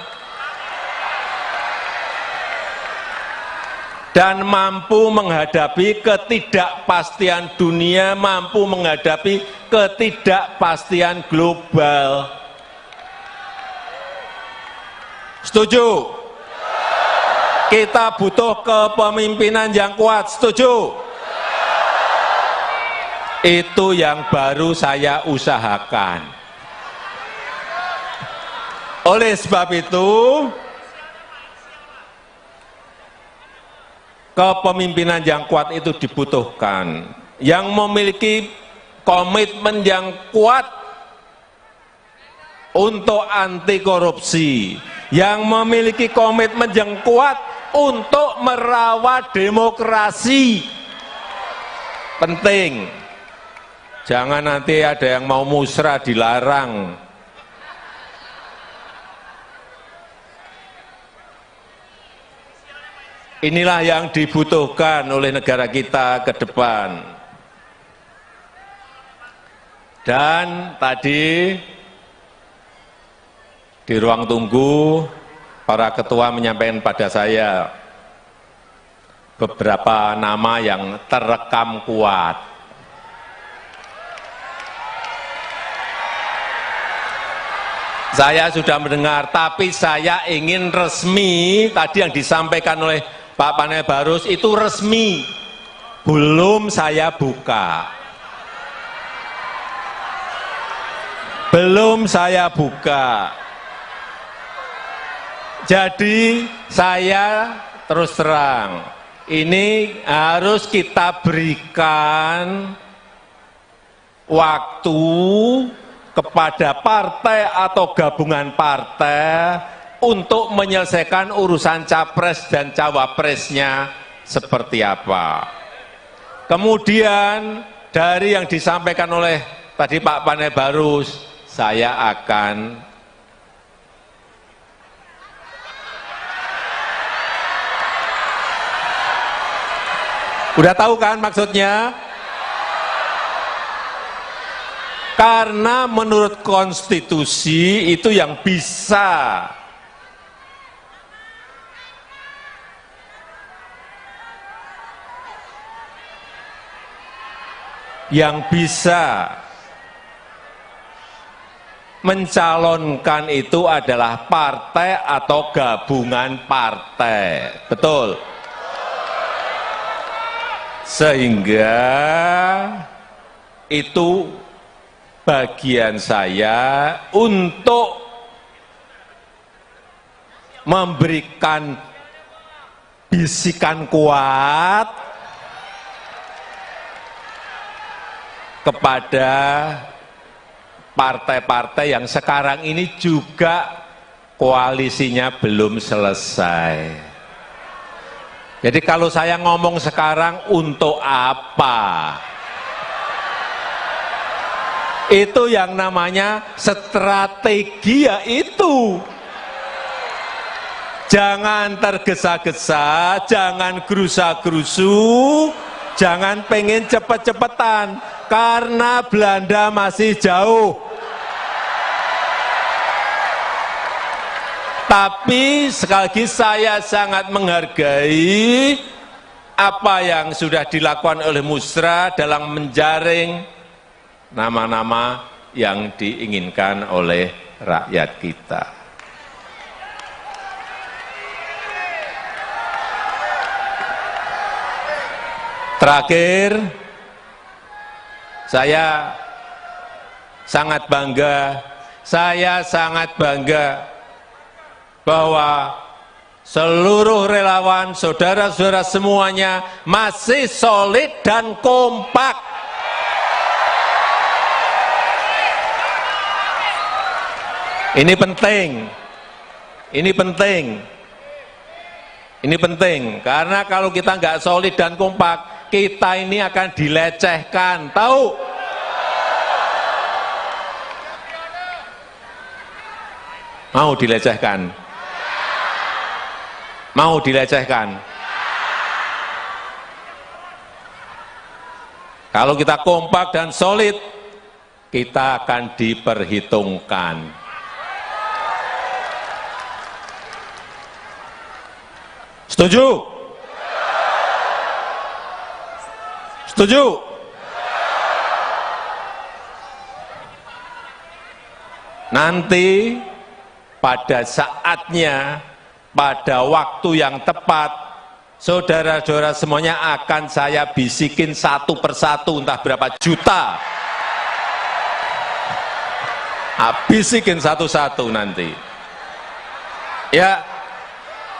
dan mampu menghadapi ketidakpastian dunia, mampu menghadapi ketidakpastian global. Setuju? Kita butuh kepemimpinan yang kuat. Setuju? Itu yang baru saya usahakan. Oleh sebab itu, kepemimpinan yang kuat itu dibutuhkan. Yang memiliki komitmen yang kuat untuk anti korupsi, yang memiliki komitmen yang kuat untuk merawat demokrasi. Penting. Jangan nanti ada yang mau musrah dilarang. Inilah yang dibutuhkan oleh negara kita ke depan. Dan tadi di ruang tunggu para ketua menyampaikan pada saya beberapa nama yang terekam kuat. Saya sudah mendengar, tapi saya ingin resmi, tadi yang disampaikan oleh Pak Panel Barus itu resmi, belum saya buka. Belum saya buka. Jadi saya terus terang, ini harus kita berikan waktu kepada partai atau gabungan partai untuk menyelesaikan urusan capres dan cawapresnya seperti apa. Kemudian dari yang disampaikan oleh tadi Pak Panel Barus, saya akan udah tahu kan maksudnya? Karena menurut konstitusi itu yang bisa mencalonkan itu adalah partai atau gabungan partai. Betul? Sehingga itu bagian saya untuk memberikan bisikan kuat kepada partai-partai yang sekarang ini juga koalisinya belum selesai. Jadi kalau saya ngomong sekarang untuk apa? Itu yang namanya strategi, ya itu. Jangan tergesa-gesa, jangan gerusa-gerusu, jangan pengen cepet-cepetan, karena Belanda masih jauh. Tapi sekali lagi saya sangat menghargai apa yang sudah dilakukan oleh Musra dalam menjaring nama-nama yang diinginkan oleh rakyat kita. Terakhir, saya sangat bangga bahwa seluruh relawan, saudara-saudara semuanya masih solid dan kompak. Ini penting, karena kalau kita nggak solid dan kompak, kita ini akan dilecehkan, tahu? Mau dilecehkan? Mau dilecehkan? Kalau kita kompak dan solid, kita akan diperhitungkan. Setuju? Setuju? Nanti pada saatnya, pada waktu yang tepat, saudara-saudara semuanya akan saya bisikin satu persatu, entah berapa juta. Bisikin satu-satu nanti. Ya,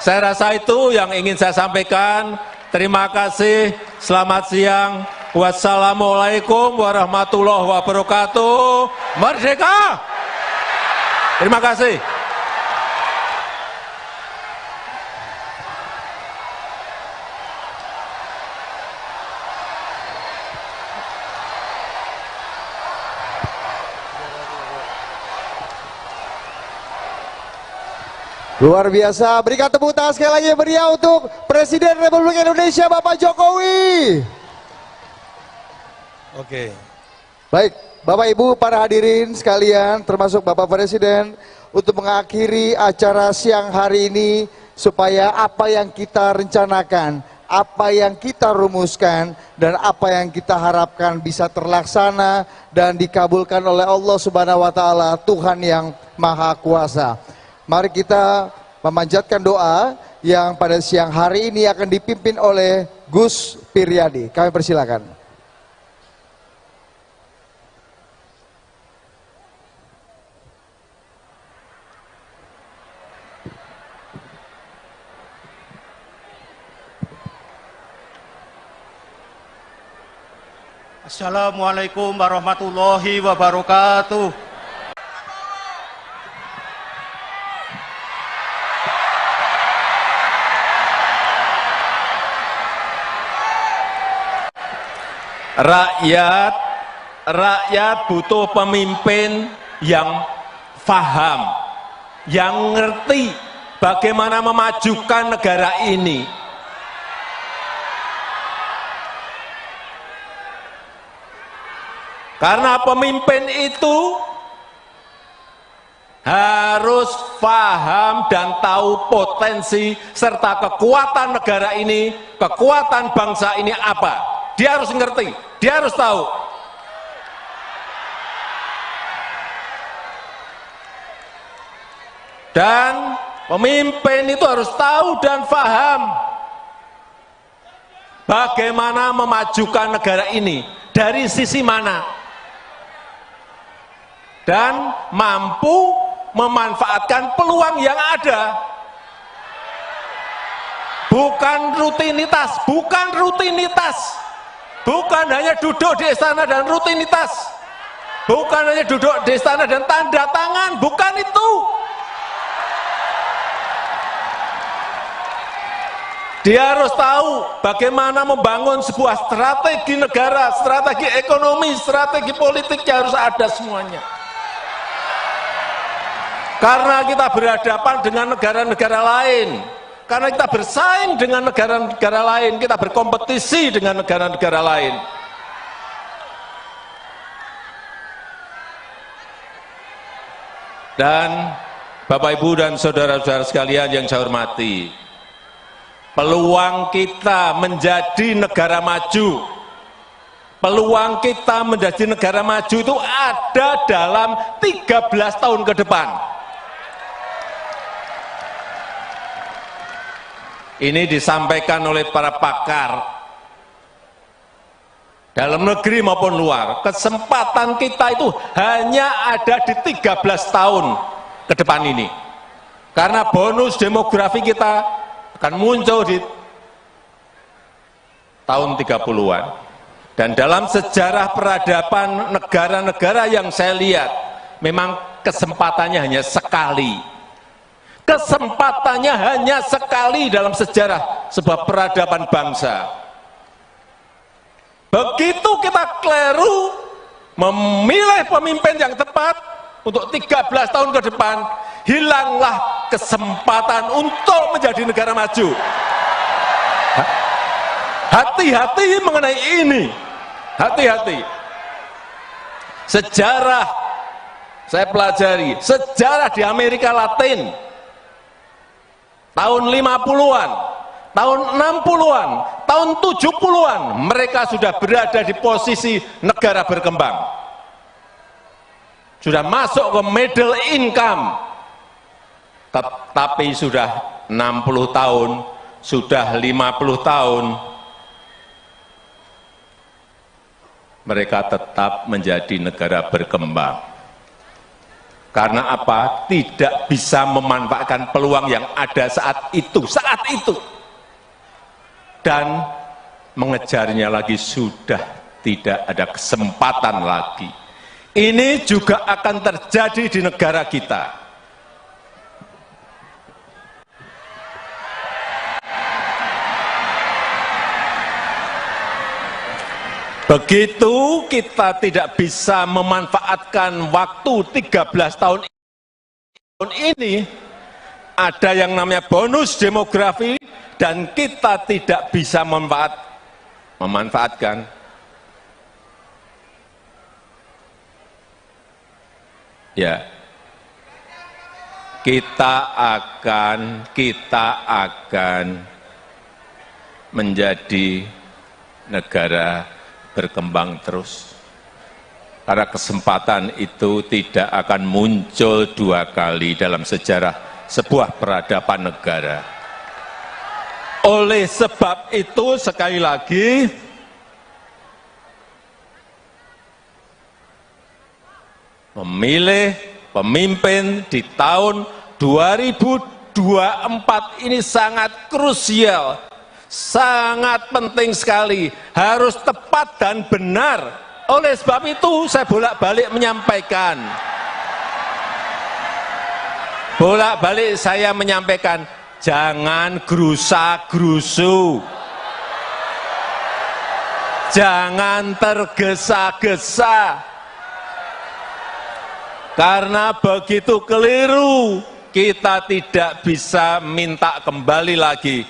saya rasa itu yang ingin saya sampaikan. Terima kasih, selamat siang. Wassalamualaikum warahmatullahi wabarakatuh. Merdeka! Terima kasih. Luar biasa, berikan tepuk tangan sekali lagi meriah untuk Presiden Republik Indonesia Bapak Jokowi. Oke. Baik, Bapak Ibu para hadirin sekalian, termasuk Bapak Presiden, untuk mengakhiri acara siang hari ini, supaya apa yang kita rencanakan, apa yang kita rumuskan, dan apa yang kita harapkan bisa terlaksana dan dikabulkan oleh Allah Subhanahu wa Ta'ala, Tuhan yang Maha Kuasa. Mari kita memanjatkan doa yang pada siang hari ini akan dipimpin oleh Gus Piryadi. Kami persilakan. Assalamualaikum warahmatullahi wabarakatuh. Rakyat butuh pemimpin yang faham, yang ngerti bagaimana memajukan negara ini. Karena pemimpin itu harus paham dan tahu potensi serta kekuatan negara ini, kekuatan bangsa ini apa. Dia harus ngerti, dia harus tahu. Dan pemimpin itu harus tahu dan paham bagaimana memajukan negara ini, dari sisi mana, dan mampu memanfaatkan peluang yang ada. Bukan rutinitas, bukan hanya duduk di istana dan rutinitas, bukan hanya duduk di istana dan tanda tangan, bukan itu. Dia harus tahu bagaimana membangun sebuah strategi negara, strategi ekonomi, strategi politiknya harus ada semuanya. Karena kita berhadapan dengan negara-negara lain, karena kita bersaing dengan negara-negara lain, kita berkompetisi dengan negara-negara lain. Dan Bapak, Ibu, dan saudara-saudara sekalian yang saya hormati, peluang kita menjadi negara maju, peluang kita menjadi negara maju itu ada dalam 13 tahun ke depan. Ini disampaikan oleh para pakar dalam negeri maupun luar. Kesempatan kita itu hanya ada di 13 tahun ke depan ini. Karena bonus demografi kita akan muncul di tahun 30-an. Dan dalam sejarah peradaban negara-negara yang saya lihat, memang kesempatannya hanya sekali. Kesempatannya hanya sekali dalam sejarah sebuah peradaban bangsa. Begitu kita keliru memilih pemimpin yang tepat untuk 13 tahun ke depan, hilanglah kesempatan untuk menjadi negara maju. Hati-hati mengenai ini, hati-hati. Sejarah, saya pelajari, sejarah di Amerika Latin, tahun 50-an, tahun 60-an, tahun 70-an, mereka sudah berada di posisi negara berkembang. Sudah masuk ke middle income. Tapi sudah 60 tahun, sudah 50 tahun, mereka tetap menjadi negara berkembang. Karena apa? Tidak bisa memanfaatkan peluang yang ada saat itu. Dan mengejarnya lagi sudah tidak ada kesempatan lagi. Ini juga akan terjadi di negara kita. Begitu kita tidak bisa memanfaatkan waktu 13 tahun ini, ada yang namanya bonus demografi, dan kita tidak bisa memanfaatkan. Ya, kita akan menjadi negara berkembang terus. Karena kesempatan itu tidak akan muncul dua kali dalam sejarah sebuah peradaban negara. Oleh sebab itu, sekali lagi, memilih pemimpin di tahun 2024 ini sangat krusial, sangat penting sekali, harus tepat dan benar. Oleh sebab itu saya bolak-balik menyampaikan, jangan gerusa-gerusu, jangan tergesa-gesa, karena begitu keliru kita tidak bisa minta kembali lagi.